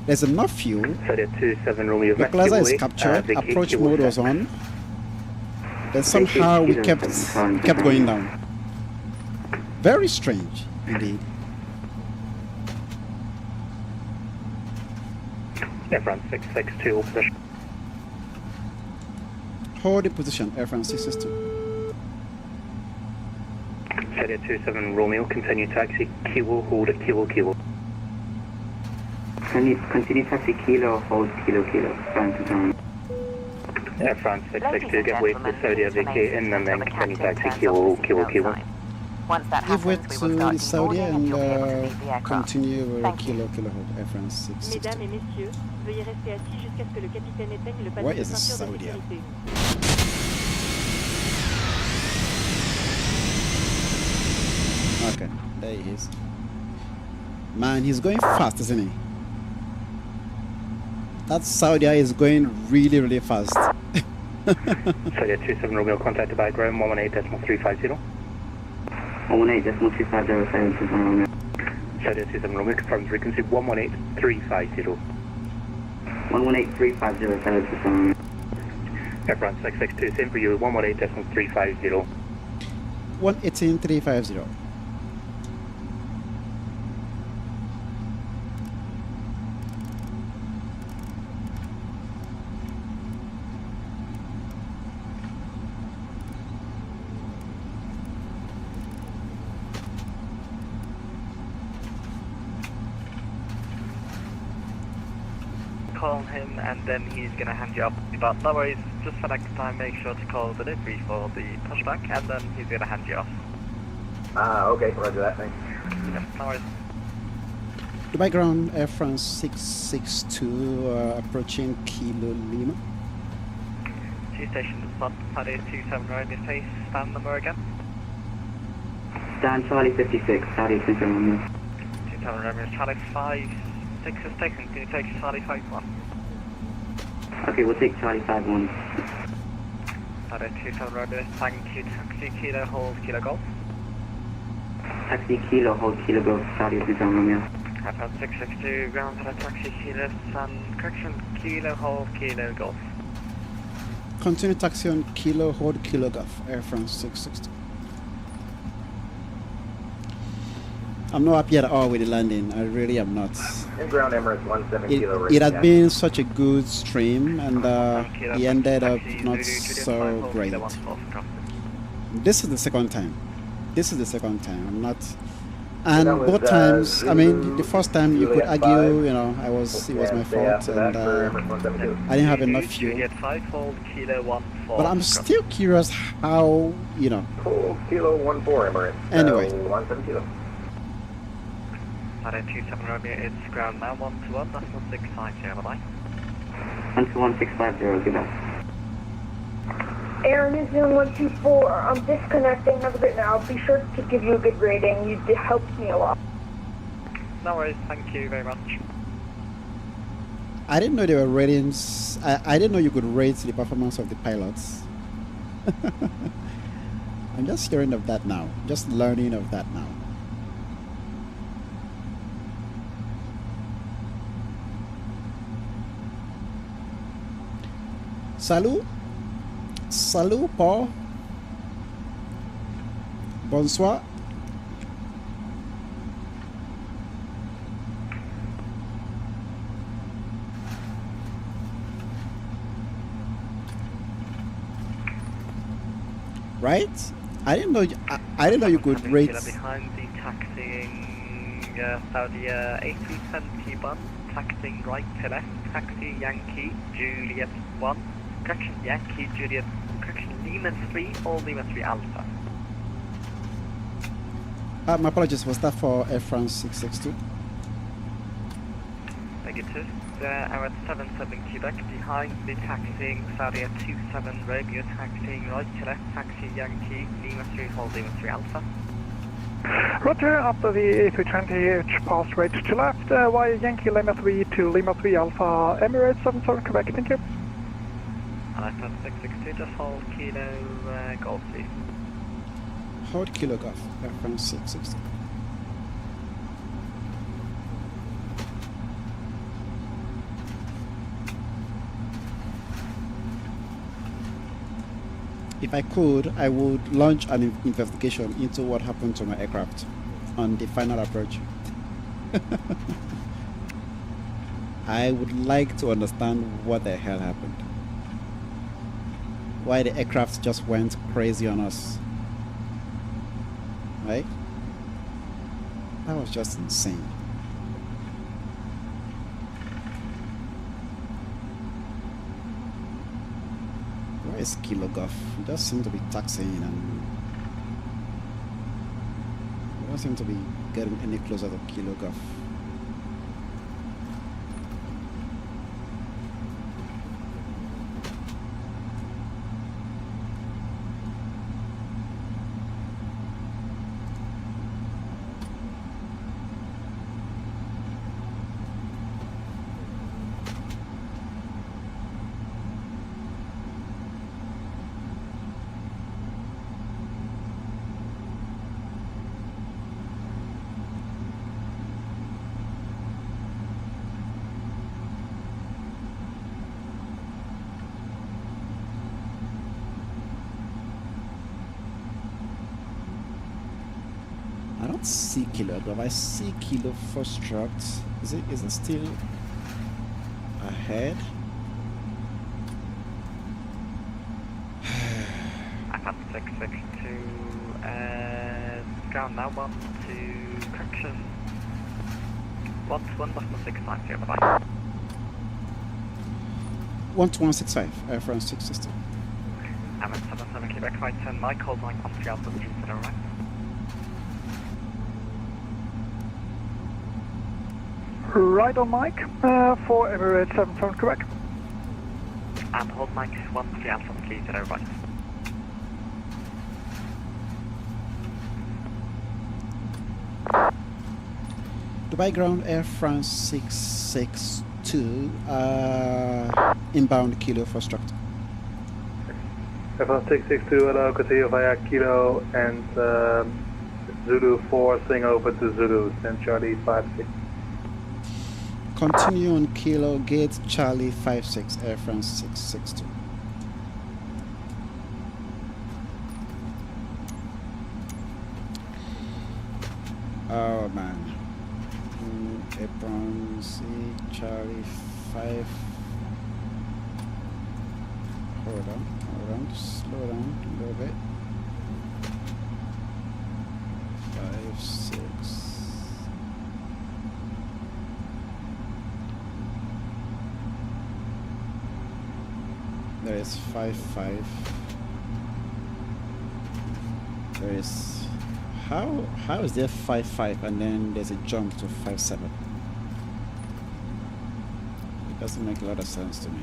there's enough fuel. The plaza is captured, approach mode was on. Then somehow we kept going down. Very strange indeed. Air France 662 position. Hold the position, Air France 662. Saudi 27 Romeo, continue taxi kilo, hold at kilo. Continue taxi kilo, hold kilo, France 27. Air France 662, give way to Saudi Arabia in the main continue taxi kilo. Once that Give way happens, we will to start Saudi deboarding and you'll be able to leave the and aircraft. continue over Thank you. kilo hold Air France 662. Mesdames et messieurs, veuillez rester assis jusqu'à ce que le capitaine éteigne le panneau Where de is ceinture de Saudi? sécurité. Okay, there he is. Man, he's going fast, isn't he? That Saudi is going really, really fast. Saudi 27 Romeo contacted by ground 118.350. 118.350. Saudi 27 Romeo confirms frequency 118.350. 118.350, Saudi 27 Air France 662, same for you, 118.350. 118.350. Call him and then he's gonna hand you up. But no worries, just for next time make sure to call delivery for the pushback and then he's gonna hand you off. Okay, roger that, thanks. Yeah, no worries. Dubai ground Air France 662 approaching Kilo Lima. 2 stations spot, Saudi 27 Romeo face, stand number again. Stand Charlie 56, Saudi 27 Romeo. 27 Romeo, Charlie 5, 6 is taken, can you take Charlie 5-1? Okay, we'll take Charlie 5-1. Saudi 27 Romeo, thank you, taxi kilo, hold kilo golf. Taxi kilo, hold kilo golf, Saudi 27 Romeo. Air France 662, ground for taxi kilo, sun, correction, kilo, hold kilo golf. Continue taxi on Kilo hold Kilo Golf Air France 662. I'm not happy at all with the landing. I really am not. In ground Emirates 17 kilo. It had been such a good stream, and he ended up not so great. This is the second time. I'm not. And both times, I mean, the first time you could argue, you know, it was my fault, and I didn't have enough fuel. But I'm still curious how, you know. Kilo 14 Emirates. Anyway. 17 kilo. Saudi 27 Romeo, it's ground now 121, that's 650, bye-bye. 121-650, goodbye. Aaron is in 124. I'm disconnecting. Have a good now. I'll be sure to give you a good rating. You helped me a lot. No worries. Thank you very much. I didn't know there were ratings. I didn't know you could rate the performance of the pilots. I'm just hearing of that now. Just learning of that now. Salut. Salut, Paul. Bonsoir. Right? I didn't know. I didn't know you could rate. Behind the taxiing Saudi 8371, taxiing right to left, taxi Yankee Juliet 1, correction Yankee Juliet. Lima 3 or Lima 3 Alpha. My apologies, was that for Air France 662? Negative. Emirates 77 Quebec, behind the taxiing Saudi 27 Romeo, taxiing right to left, taxi Yankee, Lima 3 hold Lima 3 Alpha. Roger, after the A320 pass right to left, via Yankee Lima 3 to Lima 3 Alpha, Emirates 77 Quebec, thank you. Air France 662, just hold Kilo Golf, please. Hold Kilo Golf, Air France 660. If I could, I would launch an investigation into what happened to my aircraft on the final approach. I would like to understand what the hell happened. Why the aircraft just went crazy on us. Right? That was just insane. It's Kilo Golf. It does seem to be taxiing and we don't seem to be getting any closer to Kilo Golf. I don't see Kilo Golf. I see Kilo Foxtrot. Is it still ahead? I've had 662 ground now, 1 to correction. 12165, bye-bye. 12165, Air France 660. MS77 Quebec right turn, Mike, hold line Oscar Alpha 3 to the right. Right on Mike, for Emirates 77 Quebec. And hold Mike 13 Alpha 3 to the right. Dubai ground Air France 662, inbound Kilo Foxtrot. Air France 662, hello, continue via Kilo and Zulu 4, swing over to Zulu, send Charlie 56. Continue on Kilo, gate Charlie 56, Air France 662. Oh man. Apron C, Charlie 5. Hold on, slow down a little bit. 5, 6. There is 5-5. There is how is there 5-5 and then there's a jump to 5-7? It doesn't make a lot of sense to me.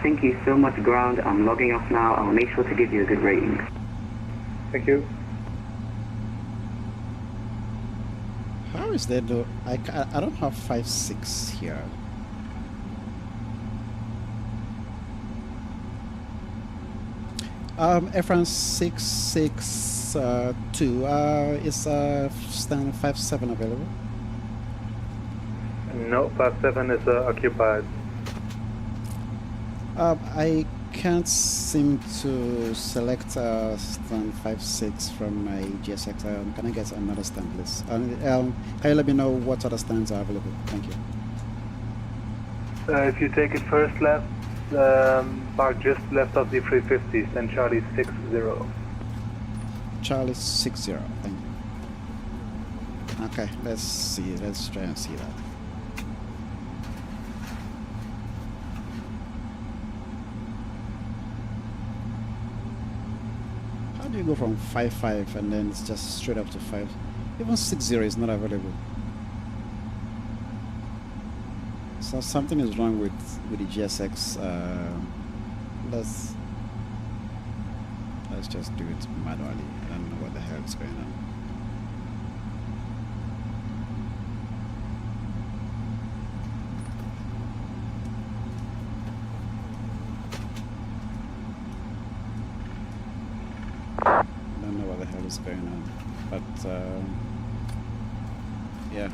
Thank you so much, ground. I'm logging off now. I'll make sure to give you a good rating. Thank you. How is that though? I don't have 5-6 here. Air France 662 is stand 5-7 available? No, 57 is occupied. I can't seem to select stand 5-6 from my GSX. Can I get another stand, please? Can you let me know what other stands are available? Thank you. If you take it first left, park just left of the 350, then Charlie 60. Charlie 60, thank you. Okay, let's try and see that. How do you go from 5-5 and then it's just straight up to 5? Even 60 is not available. So something is wrong with the GSX. Let's just do it manually. I don't know what the hell is going on. Is going on, but yeah,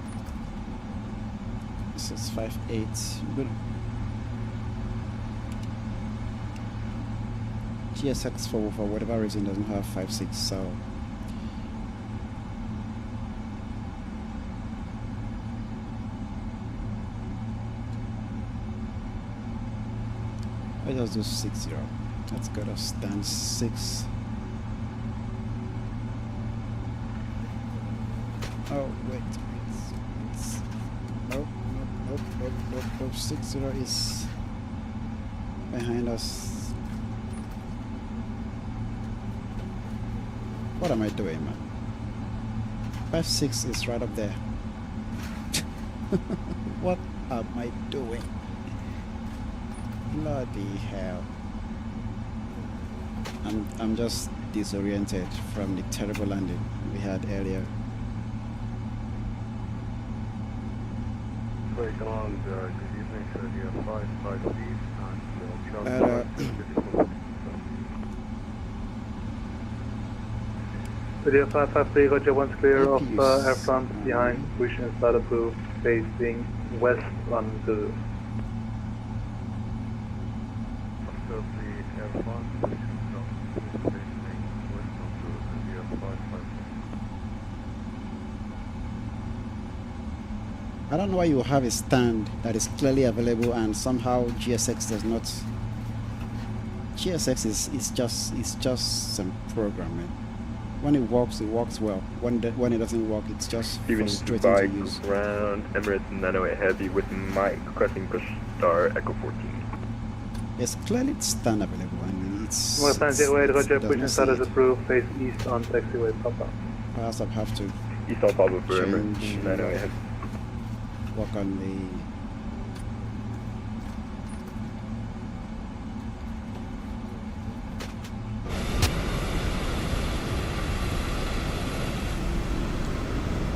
this is 5-8. Good. GSX for whatever reason doesn't have 5-6, so I just do 60. Let's go to stand 6. Oh wait. Nope. 60 is behind us. What am I doing, man? 56 is right up there. What am I doing? Bloody hell. I'm just disoriented from the terrible landing we had earlier. Good evening, sir. You have 5 feet Video 553, Roger, once clear of Air France behind, pushing inside approved, facing west on Zulu. After the Air France, pushing from facing west on Zulu, video 553. I don't know why you have a stand that is clearly available and somehow GSX does not. GSX is just some programming. When it works well. When it doesn't work, it's just frustrating to use. Ground Emirates 908 Heavy with Mike requesting push star Echo 14. It's clearly stand available and it's. More stand gateway, Roger, pushing status approved, face east on taxiway Papa. Perhaps I'll have to East on Papa for Emirates 908 Heavy. Work on the.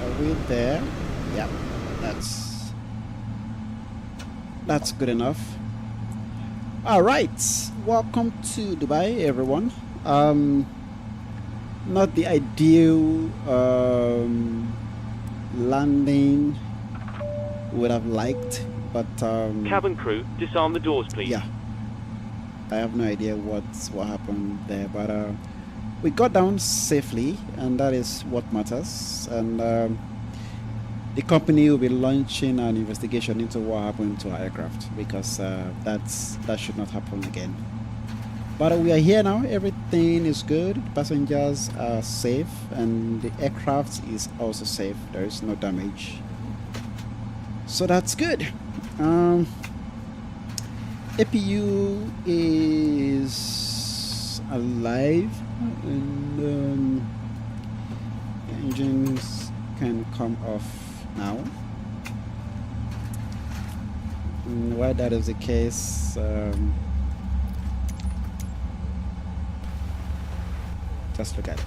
Are we there? Yeah, that's good enough. All right, welcome to Dubai, everyone. Not the ideal landing would have liked, but cabin crew, disarm the doors, please. Yeah, I have no idea what happened there, but we got down safely, and that is what matters. And the company will be launching an investigation into what happened to our aircraft, because that should not happen again. But we are here now. Everything is good. Passengers are safe, and the aircraft is also safe. There is no damage. So that's good. APU is alive, and engines can come off now. And why that is the case, just look at it.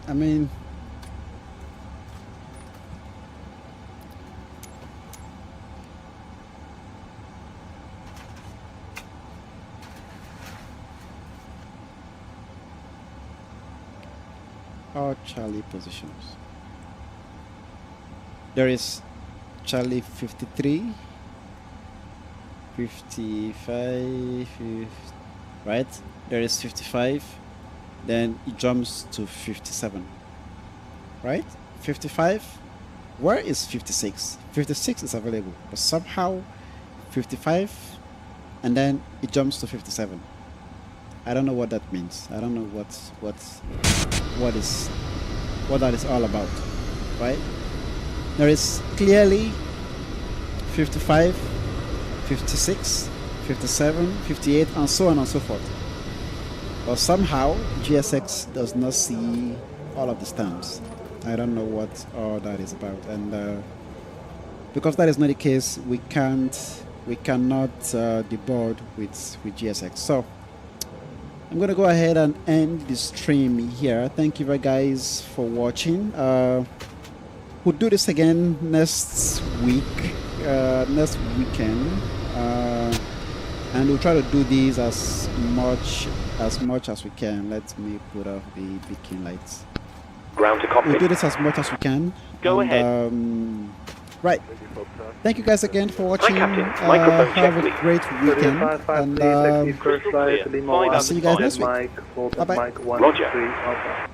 I mean, our Charlie positions. There is Charlie 53, 55, right? There is 55. Then it jumps to 57, right? 55. Where is 56? 56 is available, but somehow 55, and then it jumps to 57. I don't know what that means. I don't know what that is all about, right? There is clearly 55, 56, 57, 58, and so on and so forth. But somehow GSX does not see all of the stands. I don't know what all that is about, and because that is not the case, we cannot deboard with GSX. So I'm going to go ahead and end the stream here. Thank you very guys for watching. We'll do this again next week, next weekend, and we'll try to do these as much as we can. Let me put off the beacon lights. Ground to copy. We'll do this as much as we can. Go ahead. Right. Thank you guys again for watching. Have a great weekend. And I'll see you guys next week. Bye bye. Roger.